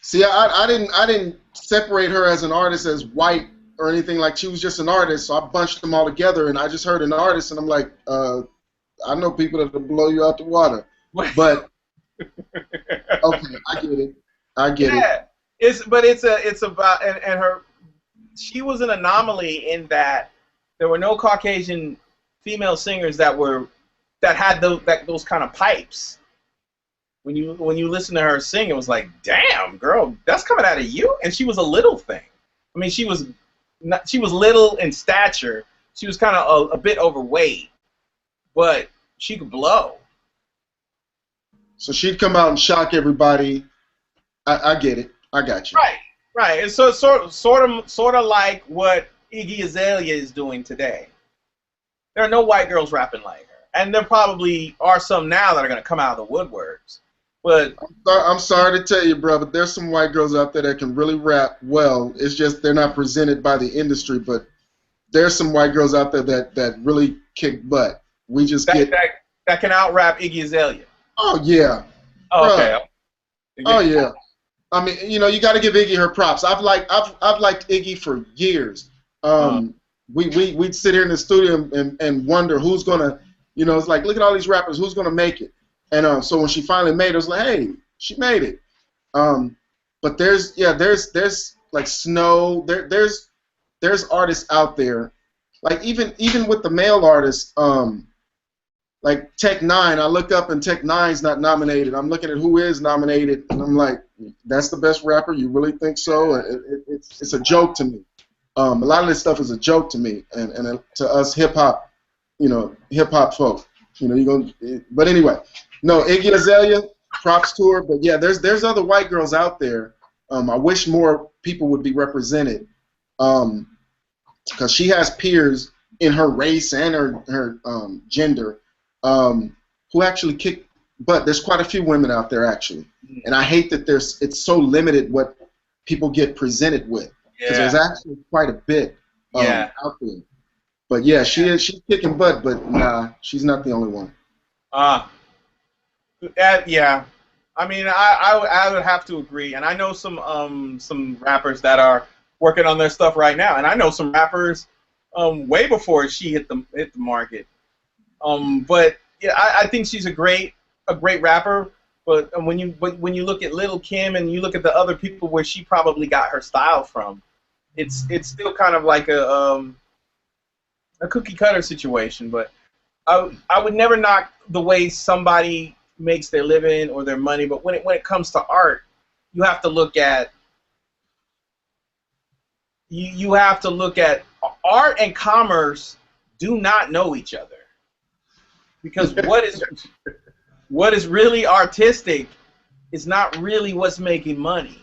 See, I didn't separate her as an artist as white or anything. Like, she was just an artist, so I bunched them all together, and I just heard an artist, and I'm like, I know people that will blow you out the water. But okay, I get it.
It's about and her. She was an anomaly in that there were no Caucasian female singers that had those kind of pipes. When you listen to her sing, it was like, damn, girl, that's coming out of you. And she was a little thing. I mean, she was little in stature. She was kind of a bit overweight, but she could blow.
So she'd come out and shock everybody. I get it. I got you.
Right. And so it's sort of like what Iggy Azalea is doing today. There are no white girls rapping like her, and there probably are some now that are going to come out of the woodworks. But
I'm sorry to tell you, bro, but there's some white girls out there that can really rap well. It's just they're not presented by the industry. But there's some white girls out there that really kick butt. We just
that can out rap Iggy Azalea.
Oh yeah.
Oh, okay.
Oh yeah. I mean, you got to give Iggy her props. I've liked Iggy for years. We'd sit here in the studio and wonder who's gonna, it's like, look at all these rappers, who's gonna make it? And so when she finally made it, I was like, hey, she made it. But there's like Snow. There's artists out there, like even with the male artists, like Tech N9ne. I look up and Tech N9ne's not nominated. I'm looking at who is nominated, and I'm like, that's the best rapper? You really think so? It's a joke to me. A lot of this stuff is a joke to me, and to us hip hop, hip hop folk. But anyway, no, Iggy Azalea, props to her. But yeah, there's other white girls out there. I wish more people would be represented, because she has peers in her race and her gender who actually kick butt. There's quite a few women out there actually, and I hate that it's so limited what people get presented with, because there's actually quite a bit out there. But yeah, she's kicking butt, but nah, she's not the only one.
Yeah. I mean, I would have to agree, and I know some rappers that are working on their stuff right now, and I know some rappers way before she hit the market. But yeah, I think she's a great rapper. But when you look at Lil' Kim and you look at the other people where she probably got her style from, it's still kind of like a cookie cutter situation. But I would never knock the way somebody makes their living or their money. But when it comes to art, you have to look at art and commerce do not know each other, because what is really artistic is not really what's making money,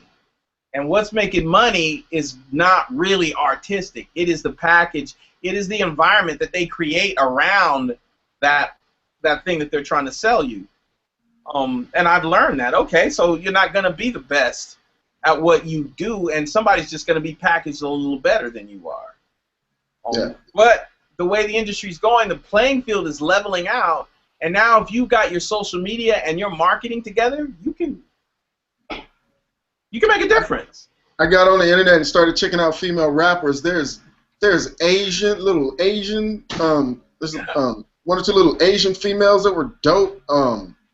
and what's making money is not really artistic. It is the package, it is the environment that they create around that thing that they're trying to sell you. And I've learned that, okay, so you're not going to be the best at what you do, and somebody's just going to be packaged a little better than you are. But the way the industry's going, the playing field is leveling out, and now if you got your social media and your marketing together, you can make a difference.
I got on the internet and started checking out female rappers. There's little Asian, there's one or two little Asian females that were dope.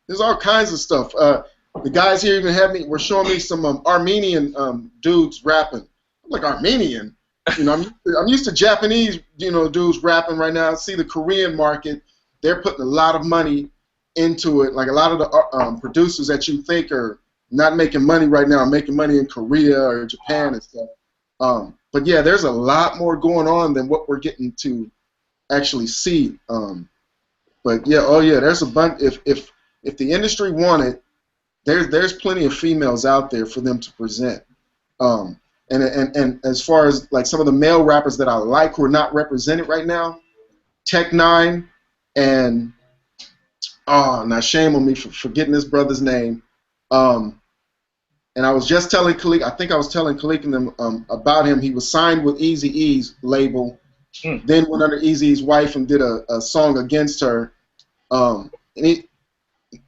There's all kinds of stuff. The guys here even were showing me some Armenian dudes rapping. I'm like, Armenian? I'm used to Japanese, dudes rapping right now. I see the Korean market. They're putting a lot of money into it. Like a lot of the producers that you think are not making money right now are making money in Korea or Japan and stuff. But yeah, there's a lot more going on than what we're getting to actually see. But yeah, there's a bunch. If the industry wanted, there's plenty of females out there for them to present. And as far as like some of the male rappers that I like who are not represented right now, Tech Nine and now shame on me for forgetting this brother's name. And I was just telling Khalik, I think I was telling Khalik and them about him. He was signed with Eazy-E's label, then went under Eazy-E's wife and did a song against her.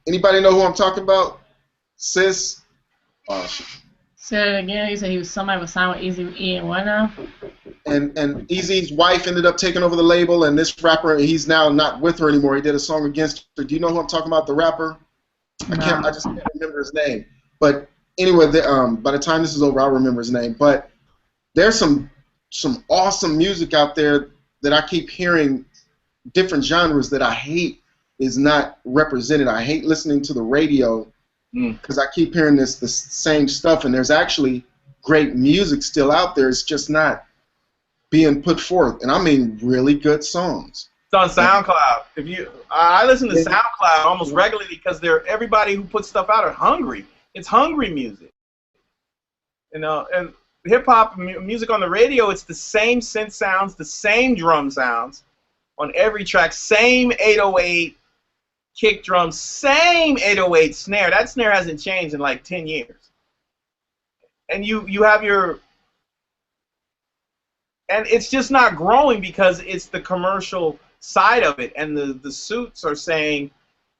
Anybody know who I'm talking about? Sis?
Say it again. You said somebody was signed with Eazy-E and what now?
And Eazy's wife ended up taking over the label, and this rapper, he's now not with her anymore. He did a song against her. Do you know who I'm talking about? The rapper? I just can't remember his name. But anyway, by the time this is over, I'll remember his name. But there's some awesome music out there that I keep hearing, different genres that I hate is not represented. I hate listening to the radio because I keep hearing the same stuff, and there's actually great music still out there. It's just not being put forth, and I mean really good songs.
It's on SoundCloud. I listen to SoundCloud almost regularly because everybody who puts stuff out are hungry. It's hungry music, and hip hop music on the radio. It's the same synth sounds, the same drum sounds on every track, same 808 kick drum, same 808 snare. That snare hasn't changed in like 10 years. And you have and it's just not growing because it's the commercial side of it, and the suits are saying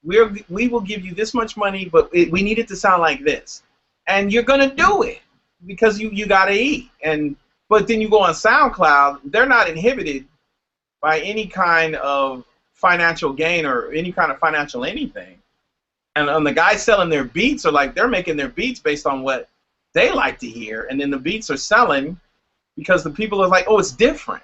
we will give you this much money, but we need it to sound like this, and you're gonna do it because you gotta eat. But then you go on SoundCloud, they're not inhibited by any kind of financial gain or any kind of financial anything. And the guys selling their beats are like, they're making their beats based on what they like to hear, and then the beats are selling because the people are like, oh, it's different.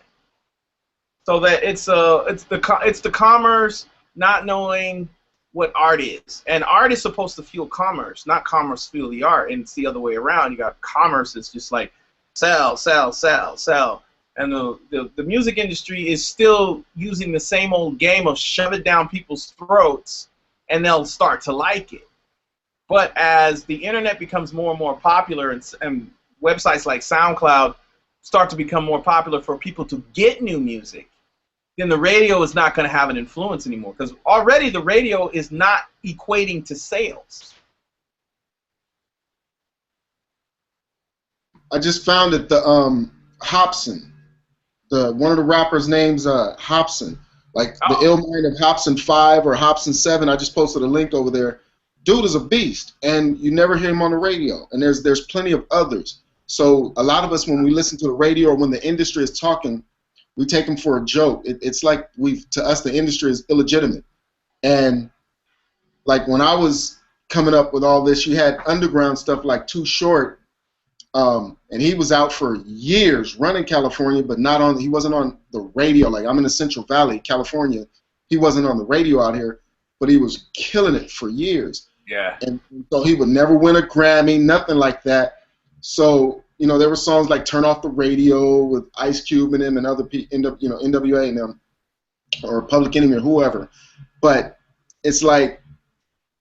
So that it's the commerce not knowing what art is, and art is supposed to fuel commerce, not commerce fuel the art. And it's the other way around. You got commerce that's just like sell, sell, sell, sell, And the music industry is still using the same old game of shove it down people's throats, and they'll start to like it. But as the internet becomes more and more popular, and websites like SoundCloud start to become more popular for people to get new music, then the radio is not going to have an influence anymore, because already the radio is not equating to sales.
I just found it, the Hobson, one of the rappers' names Hobson, like the Ill Mind of Hobson 5 or Hobson 7. I just posted a link over there. Dude is a beast, and you never hear him on the radio. And there's plenty of others. So a lot of us, when we listen to the radio or when the industry is talking, we take them for a joke. It's like to us the industry is illegitimate. And like when I was coming up with all this, you had underground stuff like Too Short, and he was out for years running California, but he wasn't on the radio. Like I'm in the Central Valley, California. He wasn't on the radio out here, but he was killing it for years.
Yeah.
And so he would never win a Grammy, nothing like that. So, you know, there were songs like Turn Off the Radio with Ice Cube and them and other people, NWA and them, or Public Enemy or whoever. But it's like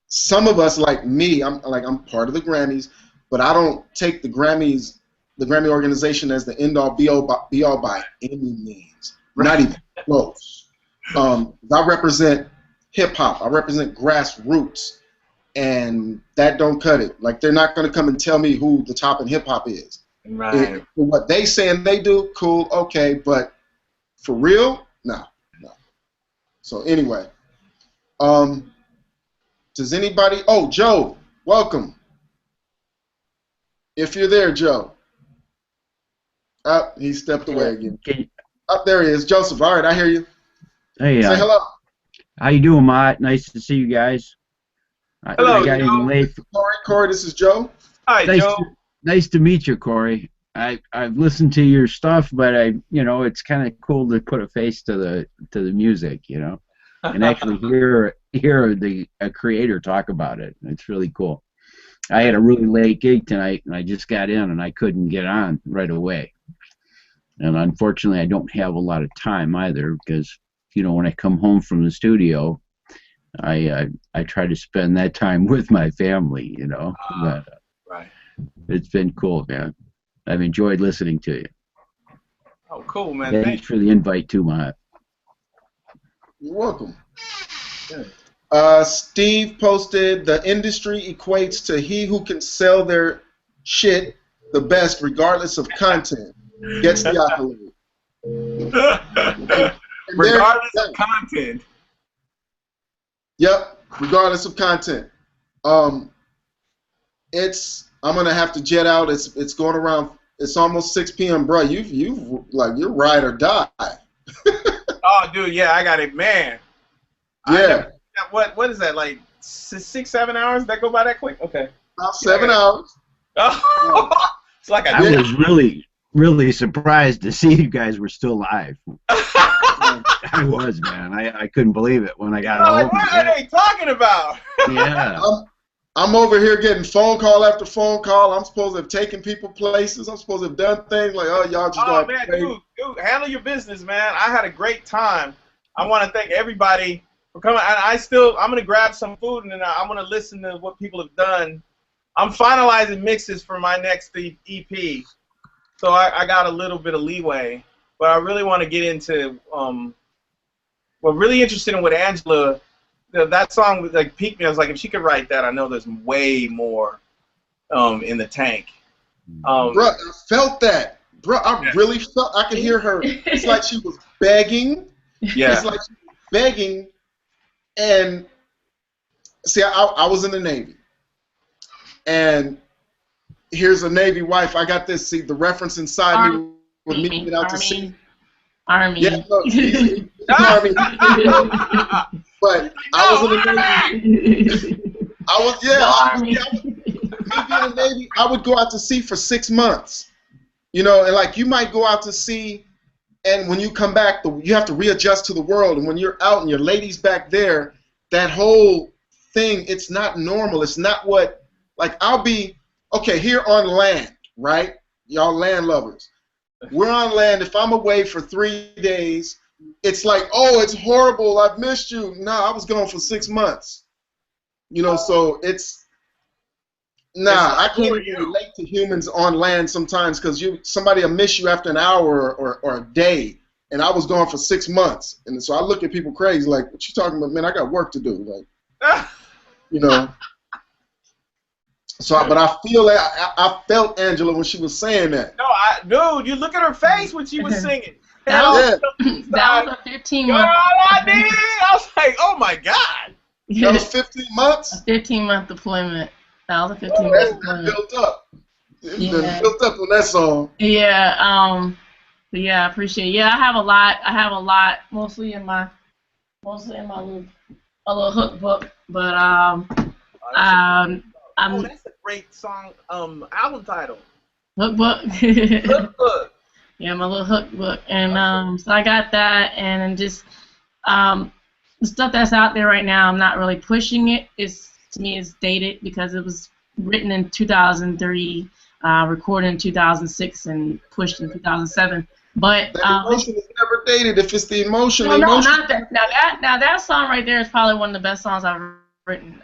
some of us, like me, I'm part of the Grammys, but I don't take the Grammy organization as the end-all, be-all by any means. Not even close. I represent hip-hop. I represent grassroots. And that don't cut it. Like, they're not going to come and tell me who the top in hip-hop is.
Right.
For what they say and they do, cool, okay, but for real, no. So anyway, does anybody? Oh, Joe, welcome. If you're there, Joe. He stepped away again. There he is, Joseph. All right, I hear you.
Hey,
say hello.
How you doing, Mott? Nice to see you guys.
Hello,
I got in late.
Corey, this is Joe.
Hi, Joe.
Nice to meet you, Corey. I've listened to your stuff, but it's kind of cool to put a face to the music, and actually hear a creator talk about it. It's really cool. I had a really late gig tonight, and I just got in, and I couldn't get on right away. And unfortunately, I don't have a lot of time either, because when I come home from the studio, I try to spend that time with my family, But,
right.
It's been cool, man. I've enjoyed listening to you.
Oh, cool, man.
Thanks for the invite, too, Matt.
You're welcome. Steve posted, the industry equates to he who can sell their shit the best regardless of content gets the accolade.
Regardless of content.
Yep, regardless of content. I'm gonna have to jet out. It's going around. It's almost 6 p.m., bro. You're ride or die.
Oh, dude, yeah, I got it, man.
Yeah.
What is that, like 6-7 hours? That go by that quick? Okay.
About 7 hours.
Oh, it's like
I was really surprised to see you guys were still live. I was, man. I couldn't believe it when I got home.
Like, what are they talking about?
Yeah.
I'm over here getting phone call after phone call. I'm supposed to have taken people places. I'm supposed to have done things like, oh, y'all just
Oh, man, dude, handle your business, man. I had a great time. I want to thank everybody for coming. I'm going to grab some food, and then I'm going to listen to what people have done. I'm finalizing mixes for my next EP, so I got a little bit of leeway. But I really want to get into, really interested in what Angela, that song like piqued me. I was like, if she could write that, I know there's way more in the tank.
Bro, I felt that. Bro, I really felt, I could hear her. It's like she was begging.
Yeah.
It's like she was begging. And see, I was in the Navy. And here's a Navy wife. I got this, see, the reference inside me with me get out to sea.
Army.
Yeah, look, Army. But I was in the Navy. Me being in the Navy, I would go out to sea for 6 months. And like you might go out to sea, and when you come back, you have to readjust to the world. And when you're out and your lady's back there, that whole thing, it's not normal. It's not what, like I'll be, okay, here on land, right? Y'all land lovers. We're on land. If I'm away for 3 days, it's like, oh, it's horrible. I've missed you. No, I was gone for 6 months. You know, so it's I can't even relate to humans on land sometimes because somebody will miss you after an hour or a day, and I was gone for 6 months, and so I look at people crazy like, what you talking about, man? I got work to do, like, you know. So, but I feel that I felt Angela when she was saying that.
No, dude, you look at her face when she was singing.
That was a 15-month.
I was like, oh my God.
That was 15 months?
A 15-month deployment. That was a 15-month deployment.
Built up. It's built up on that song.
Yeah, but yeah, I appreciate it. Yeah, I have a lot, mostly in my little hook book, but
that's a great song, album title.
Hook book.
Hook book.
Yeah, my little hook book, and so I got that, and just the stuff that's out there right now, I'm not really pushing it. To me, it's dated because it was written in 2003, recorded in 2006, and pushed in 2007. But
the emotion is never dated if it's the emotion.
No, not that. Now that song right there is probably one of the best songs I've written.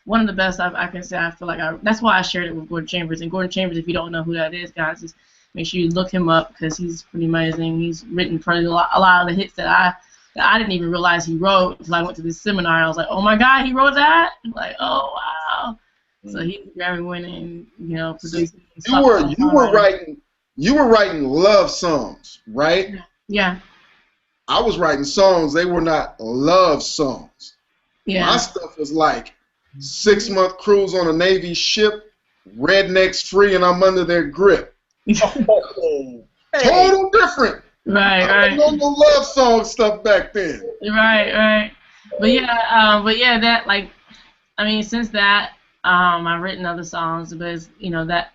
One of the best I can say. I feel like that's why I shared it with Gordon Chambers. And Gordon Chambers, if you don't know who that is, guys, just make sure you look him up because he's pretty amazing. He's written probably a lot of the hits that I didn't even realize he wrote until I went to this seminar. I was like, oh my God, he wrote that? I'm like, oh wow. So he's Grammy winning, producing.
You were writing love songs, right?
Yeah.
I was writing songs. They were not love songs.
Yeah.
My stuff was like 6-month cruise on a Navy ship, rednecks free, and I'm under their grip. Total different.
Right.
I don't know no love song stuff back then.
Right. But yeah, that since that, I've written other songs, but that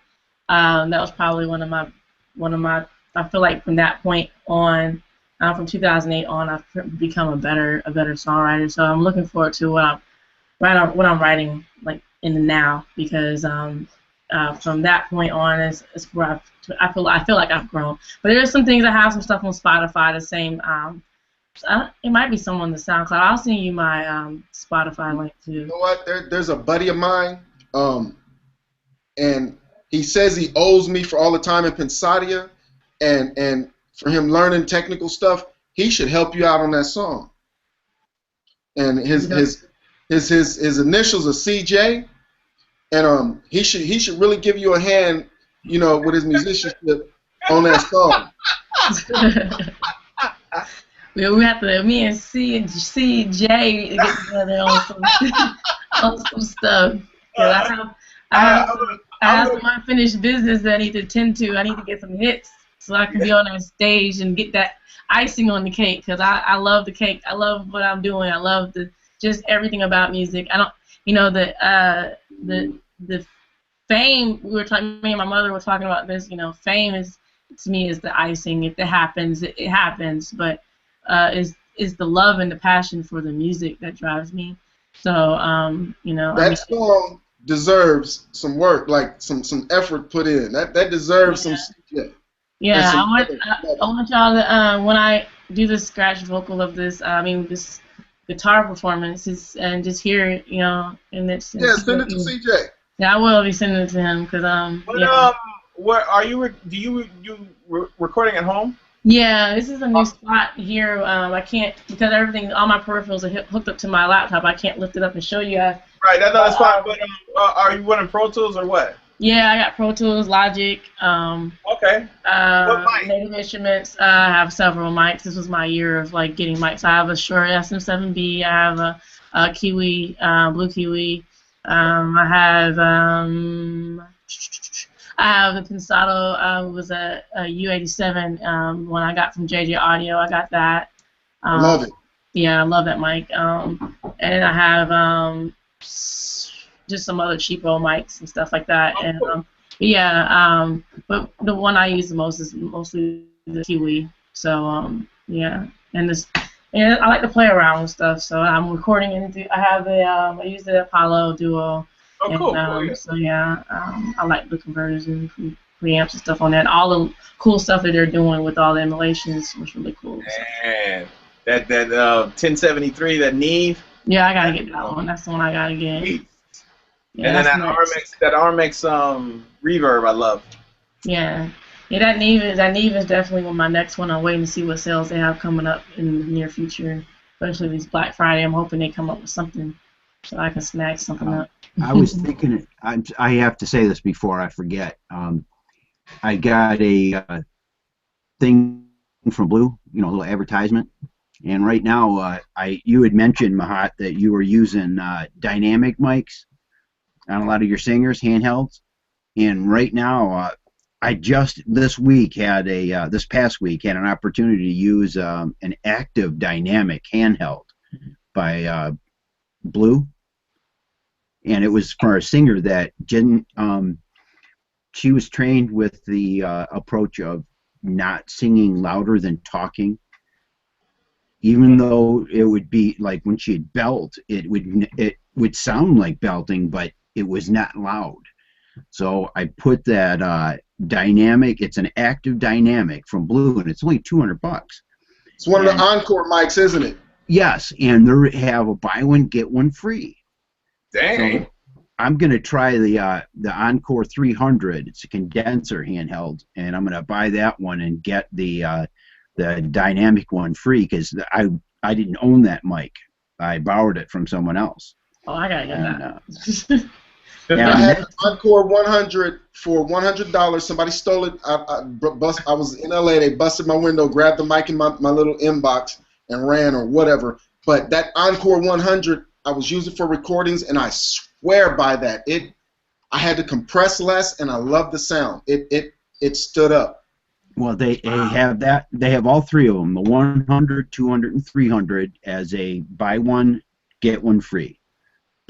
was probably one of my. I feel like from that point on, from 2008 on, I've become a better songwriter. So I'm looking forward to what I'm writing like in the now because from that point on is where I feel like I've grown. But there are some things. I have some stuff on Spotify. The same. It might be some on the SoundCloud. I'll send you my Spotify link too.
You know what? There's a buddy of mine, and he says he owes me for all the time in Pensadia, and for him learning technical stuff. He should help you out on that song. And his initials are CJ, and he should really give you a hand, with his musicianship on that song.
We have to, me and CJ get together on some stuff. I have some unfinished business that I need to tend to. I need to get some hits so I can be on that stage and get that icing on the cake because I love the cake. I love what I'm doing. I love just everything about music. I don't, the fame, me and my mother were talking about this, fame to me is the icing. If it happens, it happens, but is the love and the passion for the music that drives me. So, that
song deserves some work, like some effort put in. That deserves some.
Yeah, I want y'all to when I do the scratch vocal of this, this guitar performance, and just hear it, and it's.
Send it to CJ.
Yeah, I will be sending it to him because
What are you? Do you recording at home?
Yeah, this is a new spot here. I can't because all my peripherals are hooked up to my laptop. I can't lift it up and show you guys.
Right, that's fine. But are you running Pro Tools or what?
Yeah, I got Pro Tools, Logic.
Okay.
What mic? Native Instruments. I have several mics. This was my year of getting mics. I have a Shure SM7B. I have a Kiwi, Blue Kiwi. I have the Pensado. Was a U87 one I got from JJ Audio. I got that.
Love it.
Yeah, I love that mic. And I have just some other cheapo mics and stuff like that. And but the one I use the most is mostly the Kiwi. So yeah, and I like to play around with stuff. So I'm recording I have I use the Apollo Duo.
Oh, cool.
So yeah, I like the conversion from preamps and stuff on that. All the cool stuff that they're doing with all the emulations was really cool.
Man, that 1073, that Neve.
Yeah, I gotta get that one. That's the one I gotta get. Yeah,
and then that Armex reverb, I love.
Yeah. Yeah, that Neve is definitely my next one. I'm waiting to see what sales they have coming up in the near future, especially these Black Friday. I'm hoping they come up with something so I can snag something up.
I was thinking, I have to say this before I forget. I got a thing from Blue, a little advertisement, and right now, you had mentioned, Mahat, that you were using dynamic mics on a lot of your singers, handhelds, and right now, I just this past week had an opportunity to use an active dynamic handheld by Blue, and it was for a singer that didn't. She was trained with the approach of not singing louder than talking, even though it would be like when she'd belt, it would sound like belting, but it was not loud. So I put that dynamic. It's an active dynamic from Blue, and it's only $200.
It's one of the Encore mics, isn't it?
Yes, and they have a buy one get one free.
Dang.
So I'm gonna try the Encore 300. It's a condenser handheld, and I'm gonna buy that one and get the dynamic one free because I didn't own that mic. I borrowed it from someone else.
Oh, I gotta get that.
I had an Encore 100 for $100. Somebody stole it. I was in LA. They busted my window, grabbed the mic in my little inbox, and ran or whatever. But that Encore 100, I was using for recordings, and I swear by that. I had to compress less, and I love the sound. It stood up.
Well, they have that. They have all three of them: the 100, 200, and 300 as a buy one get one free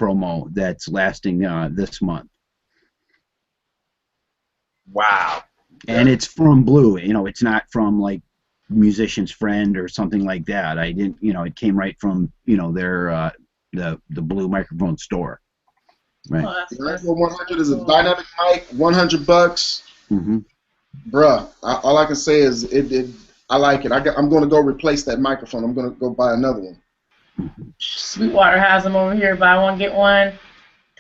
promo that's lasting this month.
Wow.
And it's from Blue. It's not from like Musician's Friend or something like that. I didn't. It came right from their the Blue microphone store. Right.
The 100 is a dynamic mic, $100.
Mm-hmm.
Bruh, all I can say is I like it. I'm going to go replace that microphone. I'm going to go buy another one.
Sweetwater has them over here. Buy one, get one.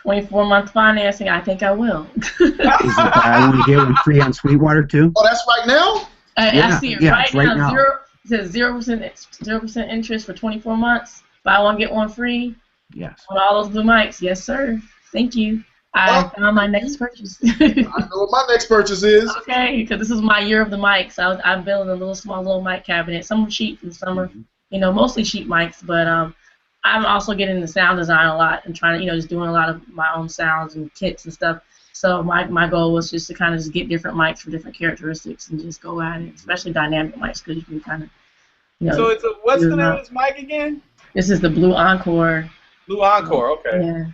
24-month financing. I think I will.
Is it buy one get one free on Sweetwater too?
Oh, that's right now.
I see it right now. It says 0% interest for 24 months. Buy one, get one free.
Yes.
On all those Blue mics. Yes, sir. Thank you. I found my next purchase.
I know what my next purchase is.
Okay, because this is my year of the mics. I'm building a small little mic cabinet. Some are cheap and some are, mostly cheap mics. But I'm also getting into sound design a lot and trying to, just doing a lot of my own sounds and kits and stuff. So my goal was just to kind of just get different mics for different characteristics and just go at it, especially dynamic mics because you can kind of,
So what's the name of this mic again?
This is the Blue Encore.
Blue Encore, okay.
Yeah.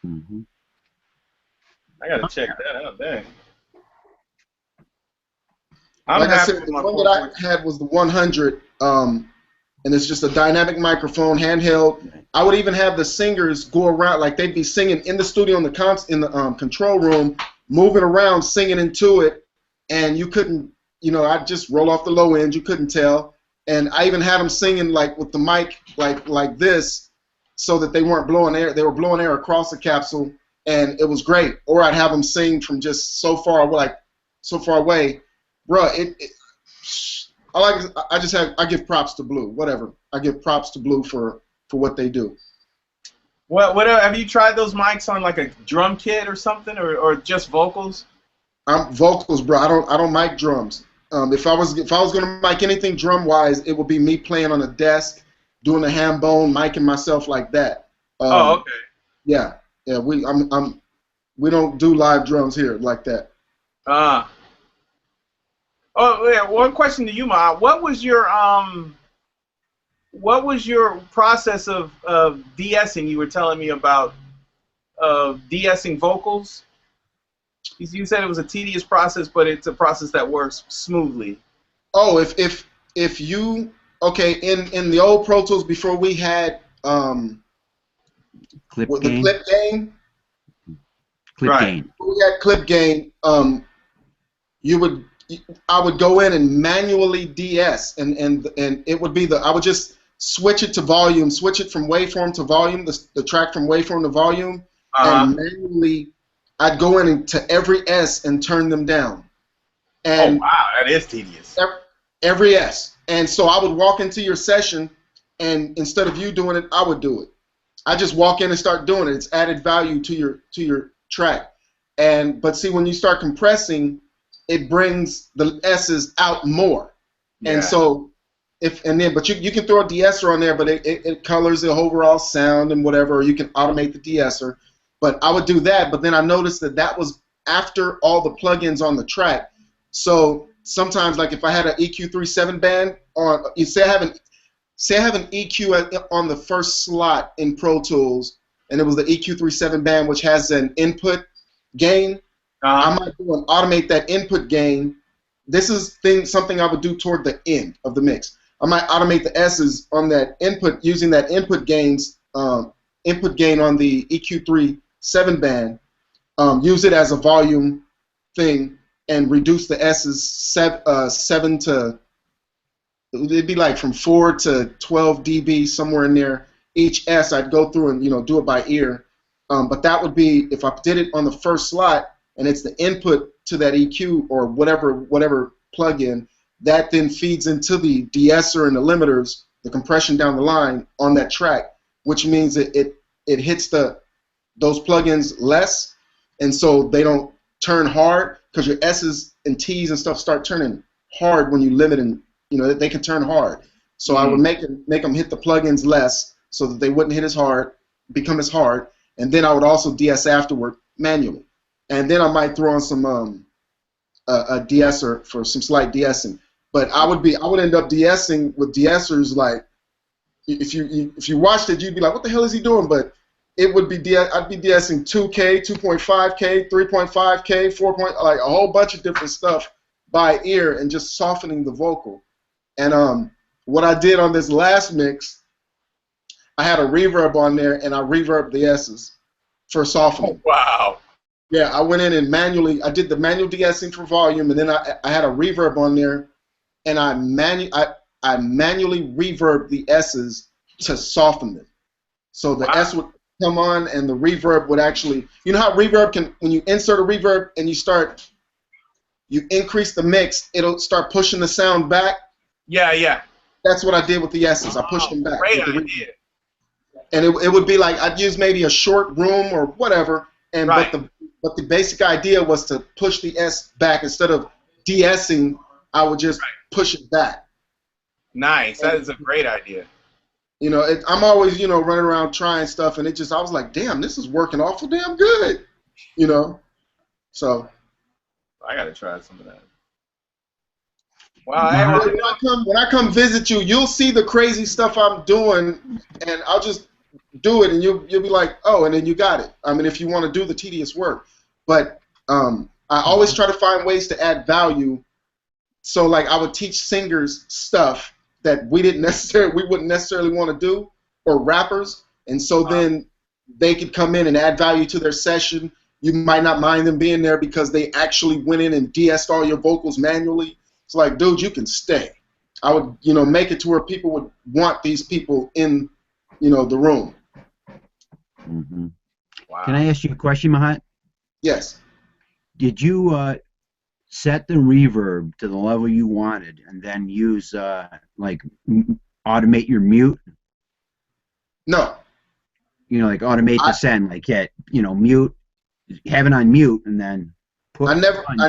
Mm-hmm.
I gotta check that out. Dang.
Like I said, the one that I had was the 100, and it's just a dynamic microphone, handheld. I would even have the singers go around, like they'd be singing in the studio in the control room, moving around, singing into it, and you couldn't, I'd just roll off the low end, you couldn't tell, and I even had them singing like with the mic like this, so that they weren't blowing air. They were blowing air across the capsule. And it was great. Or I'd have them sing from just so far away, bruh. I give props to Blue. Whatever. I give props to Blue for what they do.
Whatever. Have you tried those mics on like a drum kit or something, or just vocals?
Vocals, bro. I don't mic drums. If I was gonna mic anything drum wise, it would be me playing on a desk, doing the ham bone, micing myself like that.
Oh, okay.
Yeah. Yeah, we don't do live drums here like that.
Oh yeah, one question to you, Ma. What was your process of de-essing? You were telling me about de-essing vocals. You said it was a tedious process, but it's a process that works smoothly.
Oh, if you in the old Pro Tools before we had
Clip
gain. The clip gain.
Clip gain.
We had clip gain. I would go in and manually DS, and it would be I would just switch it to volume, switch it from waveform to volume, the track from waveform to volume, and manually I'd go in to every S and turn them down. And
oh wow, that is tedious.
Every S. And so I would walk into your session, and instead of you doing it, I would do it. I just walk in and start doing it. It's added value to your track. But see, when you start compressing, it brings the S's out more. Yeah. And so but you can throw a de-esser on there, but it colors the overall sound and whatever, or you can automate the de-esser. But I would do that, but then I noticed that was after all the plugins on the track. So sometimes, like if I had an EQ37 band on, say I have an EQ on the first slot in Pro Tools, and it was the EQ37 band, which has an input gain. I might go and automate that input gain. This is something I would do toward the end of the mix. I might automate the S's on that input using that input gain on the EQ37 band. Use it as a volume thing and reduce the S's 7 to, it'd be like from 4 to 12 dB, somewhere in there. Each S I'd go through and do it by ear. But that would be if I did it on the first slot and it's the input to that EQ or whatever plugin, that then feeds into the de-esser and the limiters, the compression down the line on that track, which means it hits those plugins less, and so they don't turn hard, because your S's and T's and stuff start turning hard when you limit, and they can turn hard. So I would make them hit the plugins less so that they wouldn't hit as hard, become as hard, and then I would also de-ess afterward manually. And then I might throw on some a de-esser for some slight de-essing. But I would end up de-essing with de-essers, like if you watched it, you'd be like, what the hell is he doing? But it would be I'd be de-essing 2K, 2.5K, 3.5K, 4. Like a whole bunch of different stuff by ear and just softening the vocal. And what I did on this last mix, I had a reverb on there, and I reverbed the S's for softening.
Oh, wow.
Yeah, I went in and I did the manual de-essing for volume, and then I had a reverb on there, and I manually reverbed the S's to soften them. So the S would come on, and the reverb would actually, how reverb can, when you insert a reverb and you increase the mix, it'll start pushing the sound back.
Yeah, yeah.
That's what I did with the S's. I pushed them back.
Great idea.
And it would be like I'd use maybe a short room or whatever, and but the basic idea was to push the S back instead of de-essing. I would just push it back.
Nice. That is a great idea.
I'm always running around trying stuff, and I was like, damn, this is working awful damn good. So
I gotta try some of that. Wow.
When I come visit you, you'll see the crazy stuff I'm doing, and I'll just do it, and you'll be like, oh, and then you got it. I mean, if you want to do the tedious work. But I always try to find ways to add value. So, like, I would teach singers stuff that we wouldn't necessarily want to do, or rappers, and so then they could come in and add value to their session. You might not mind them being there because they actually went in and de-essed all your vocals manually. It's like, dude, you can stay. I would, make it to where people would want these people in, the room.
Mm-hmm. Wow. Can I ask you a question, Mahat?
Yes.
Did you set the reverb to the level you wanted and then use, like, automate your mute?
No.
Like automate the send, like mute, have it on mute, and then put.
I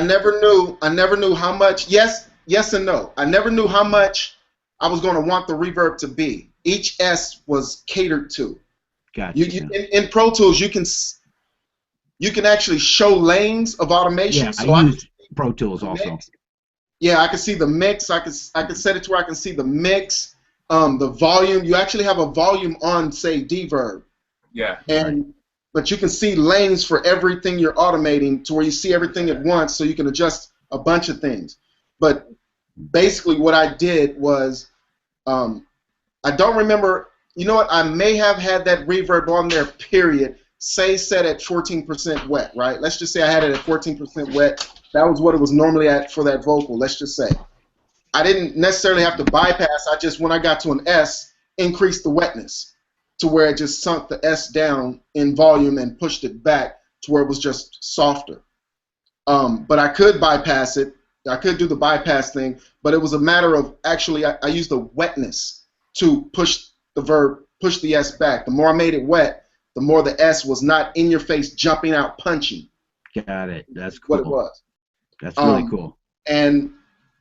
never knew how much. Yes and no. I never knew how much I was going to want the reverb to be. Each S was catered to.
Gotcha.
In Pro Tools, you can actually show lanes of automation.
Yeah, so I use Pro Tools also.
Yeah, I can see the mix. I can set it to where I can see the mix, the volume. You actually have a volume on, say, Deverb.
Yeah.
But you can see lanes for everything you're automating to where you see everything at once, so you can adjust a bunch of things. But basically, what I did was, I don't remember. You know what? I may have had that reverb on there. Period. Say set at 14% wet, right? Let's just say I had it at 14% wet. That was what it was normally at for that vocal, let's just say. I didn't necessarily have to bypass. I just, when I got to an S, increased the wetness to where it just sunk the S down in volume and pushed it back to where it was just softer. But I could bypass it. I could do the bypass thing, but it was a matter of actually I used the wetness to push the S back. The more I made it wet, the more the S was not in your face, jumping out, punching.
Got it. That's cool.
What it was.
That's really cool.
And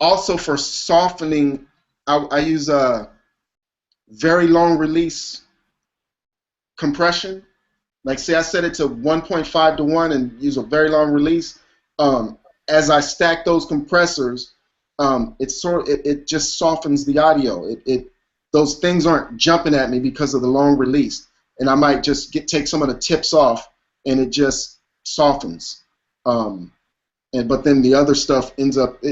also for softening, I use a very long release compression. Like, say I set it to 1.5 to 1 and use a very long release. As I stack those compressors, it just softens the audio. Those things aren't jumping at me because of the long release, and I might just take some of the tips off, and it just softens. But then the other stuff ends up.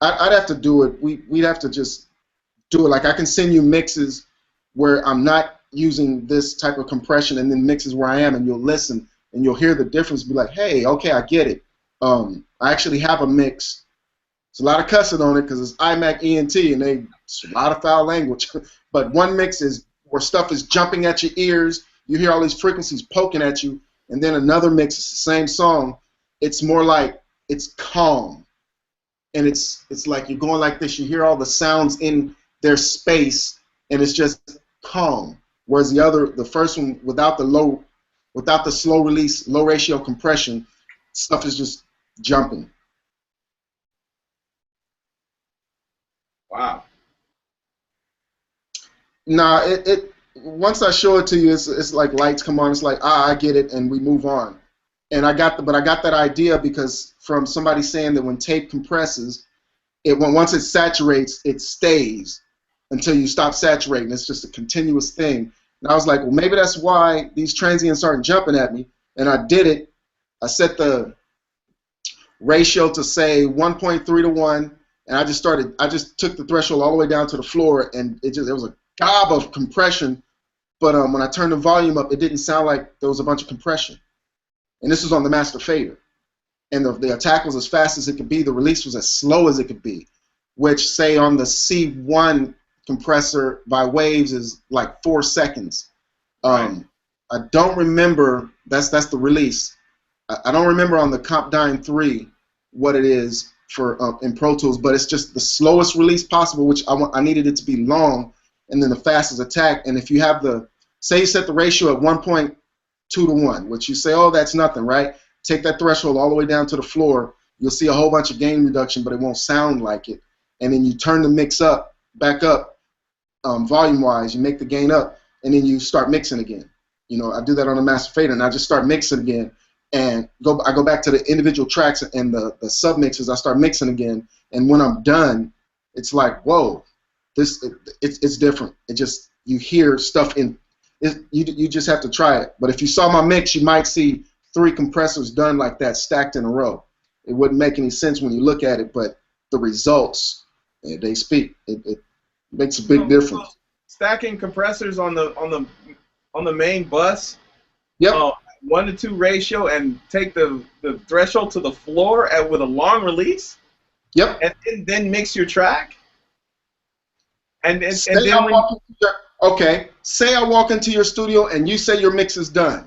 I'd have to do it. We'd have to just do it. Like, I can send you mixes where I'm not using this type of compression, and then mixes where I am, and you'll listen and you'll hear the difference. Be like, hey, okay, I get it. I actually have a mix. There's a lot of cussing on it because it's iMac ENT, and it's a lot of foul language. But one mix is where stuff is jumping at your ears. You hear all these frequencies poking at you, and then another mix is the same song. It's more like it's calm, and it's like you're going like this. You hear all the sounds in their space, and it's just calm. Whereas the first one, without the slow release, low ratio compression, stuff is just jumping.
Wow.
Nah, once I show it to you, it's like lights come on. It's like, I get it, and we move on. And I got that idea because from somebody saying that when tape compresses, once it saturates, it stays until you stop saturating. It's just a continuous thing. And I was like, well, maybe that's why these transients aren't jumping at me. And I did it. I set the ratio to say 1.3 to 1, and I just took the threshold all the way down to the floor, and it was a gob of compression. But when I turned the volume up, it didn't sound like there was a bunch of compression. And this was on the master fader. And the attack was as fast as it could be. The release was as slow as it could be, which, say, on the C1 compressor by Waves is like 4 seconds. I don't remember. That's the release. I don't remember on the Compdyne 3 what it is for in Pro Tools, but it's just the slowest release possible, which I needed it to be long, and then the fastest attack. And if you have say you set the ratio at 1.2 to 1, which you say, oh, that's nothing, right? Take that threshold all the way down to the floor. You'll see a whole bunch of gain reduction, but it won't sound like it. And then you turn the mix back up, volume-wise. You make the gain up, and then you start mixing again. You know, I do that on the master fader, and I just start mixing again. And I go back to the individual tracks and the sub-mixes. I start mixing again, and when I'm done, it's like, whoa, it's different. It just, you hear stuff you just have to try it. But if you saw my mix, you might see 3 compressors done like that, stacked in a row. It wouldn't make any sense when you look at it, but the results, they speak. It makes a big difference.
Stacking compressors on the main bus.
Yep.
1 to 2 ratio, and take the threshold to the floor with a long release.
Yep.
And then mix your track. Okay.
Say I walk into your studio and you say your mix is done.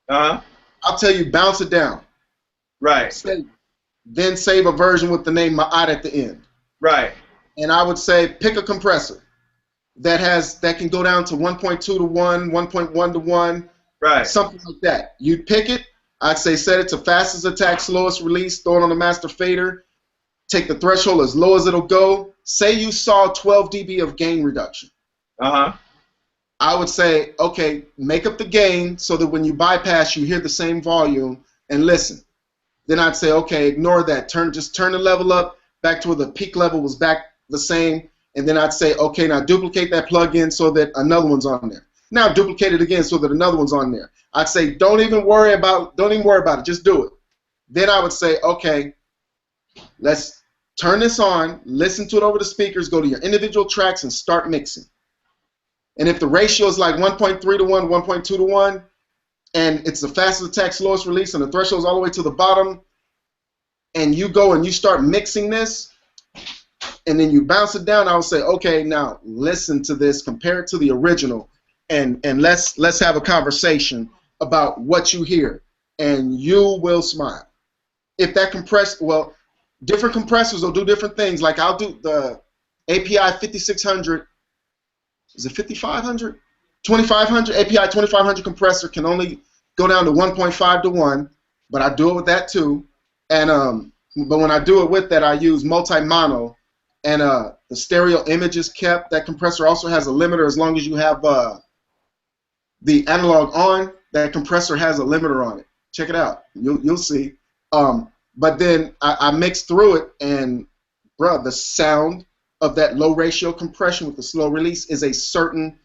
I'll tell you, bounce it down.
Right.
Then save a version with the name Ma'at at the end.
Right.
And I would say pick a compressor that can go down to 1.2 to 1, 1.1 to 1.
Right.
Something like that. You'd pick it. I'd say set it to fastest attack, slowest release, throw it on the master fader. Take the threshold as low as it'll go. Say you saw 12 dB of gain reduction. I would say, okay, make up the gain so that when you bypass, you hear the same volume and listen. Then I'd say, okay, ignore that. Just turn the level up back to where the peak level was back the same. And then I'd say, okay, now duplicate that plug-in so that another one's on there. Now duplicate it again so that another one's on there. I'd say, don't even worry about it. Just do it. Then I would say, okay, let's turn this on, listen to it over the speakers, go to your individual tracks, and start mixing. And if the ratio is like 1.3 to 1, 1.2 to 1, and it's the fastest attack, slowest release, and the threshold is all the way to the bottom, and you go and you start mixing this, and then you bounce it down, I'll say, okay, now listen to this, compare it to the original, and let's have a conversation about what you hear, and you will smile. If that well, different compressors will do different things. Like I'll do the API 5600. Is it 5500? 2500 API 2500 compressor can only go down to 1.5 to 1, but I do it with that too. And but when I do it with that, I use multi-mono, and the stereo image is kept. That compressor also has a limiter. As long as you have the analog on, that compressor has a limiter on it. Check it out. You'll see. But then I mix through it, and bruh, the sound of that low ratio compression with the slow release is a certain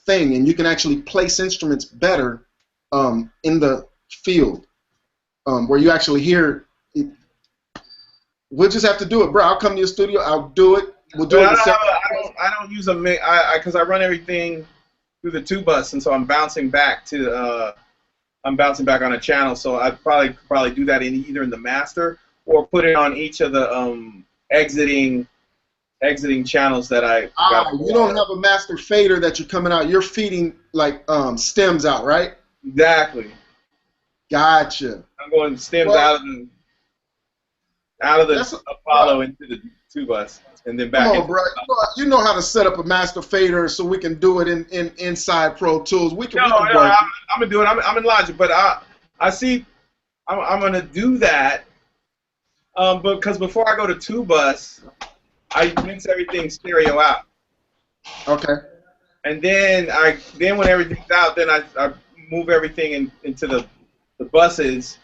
thing, and you can actually place instruments better in the field, where you actually hear it. We'll just have to do it, bro. I'll come to your studio. I'll do it. We'll do it.
I don't use a mix because I run everything through the 2-bus, and so I'm bouncing back to on a channel. So I'd probably do that either in the master or put it on each of the exiting channels that I got.
You don't have a master fader that you're coming out. You're feeding like stems out, right?
Exactly.
Gotcha.
I'm going stems out of the Apollo into the 2-bus and then back.
Come on, bro. You know how to set up a master fader so we can do it in inside Pro Tools. We can.
I'm gonna do it. I'm in Logic, but I see. I'm gonna do that. Because before I go to 2-bus, I mix everything stereo out.
Okay.
And then when everything's out, then I move everything into the buses,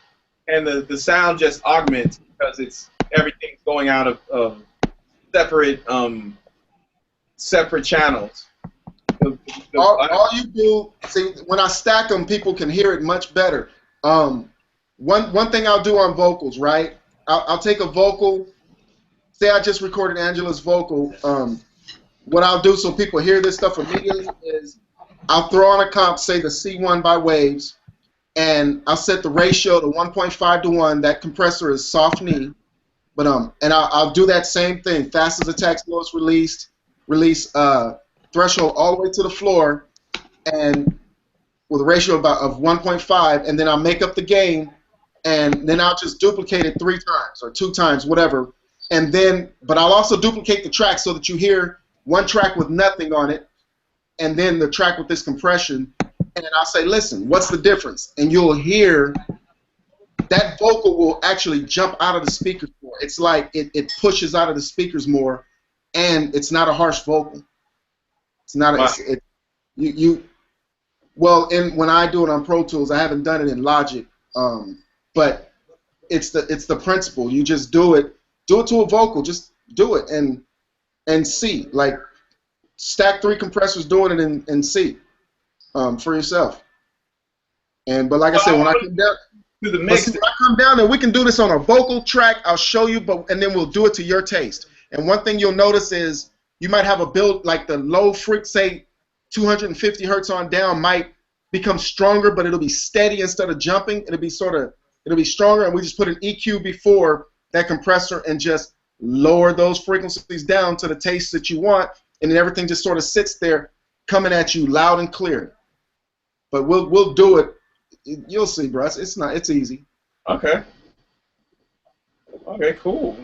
and the sound just augments because everything's going out of separate channels.
All you do, see, when I stack them, people can hear it much better. One thing I'll do on vocals, right? I'll take a vocal. Say I just recorded Angela's vocal. What I'll do so people hear this stuff immediately is I'll throw on a comp, say the C1 by Waves, and I'll set the ratio to 1.5 to 1. That compressor is soft knee, but and I'll do that same thing: fastest attack, slowest release, threshold all the way to the floor, and with a ratio of 1.5, and then I'll make up the gain, and then I'll just duplicate it 3 times or 2 times, whatever. And then, but I'll also duplicate the track so that you hear one track with nothing on it, and then the track with this compression, and then I'll say, listen, what's the difference? And you'll hear that vocal will actually jump out of the speakers more. It's like it pushes out of the speakers more, and it's not a harsh vocal. It's not a, well, when I do it on Pro Tools, I haven't done it in Logic, but it's the principle. You just do it to a vocal, just do it and see, like stack 3 compressors doing it and see for yourself. But like I said, when I come down, when I come down, and we can do this on a vocal track, I'll show you, and then we'll do it to your taste. And one thing you'll notice is you might have a build like the low freq, say 250 hertz on down, might become stronger, but it'll be steady instead of jumping. It'll be stronger, and we just put an EQ before that compressor and just lower those frequencies down to the taste that you want, and then everything just sort of sits there coming at you loud and clear. But we'll do it. You'll see, bro. It's easy.
Okay. Okay, cool.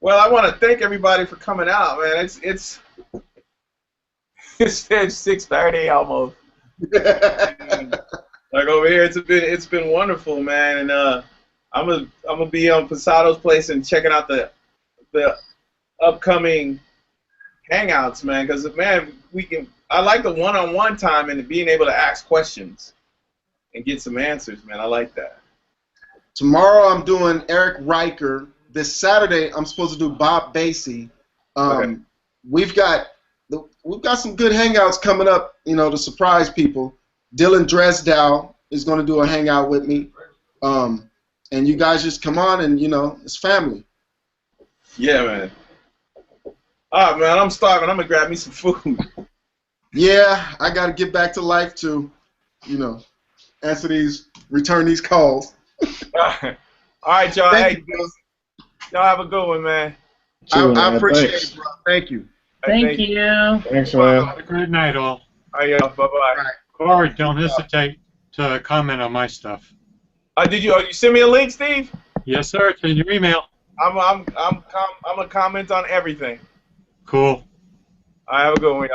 Well, I want to thank everybody for coming out, man. It's 6:30 almost. Like over here, it's been wonderful, man. And I'm gonna be on Posado's place and checking out the upcoming hangouts, man. Because man, I like the one-on-one time and being able to ask questions and get some answers, man. I like that.
Tomorrow I'm doing Eric Riker. This Saturday I'm supposed to do Bob Basie.
Okay.
We've got some good hangouts coming up, to surprise people. Dylan Dresdow is going to do a hangout with me. And you guys just come on and, it's family.
Yeah, man. All right, man, I'm starving. I'm going to grab me some food.
Yeah, I got to get back to life to, return these calls.
All right, y'all.
Thank
Hey,
you,
y'all have a good one, man.
I appreciate it, bro. Thank you.
Thank you.
Thanks, man.
Have a good night, all.
All right, y'all. Bye-bye.
Corey, don't hesitate to comment on my stuff.
Did you send me a link, Steve?
Yes, sir. To your email.
I'm gonna comment on everything.
Cool.
I have a good one.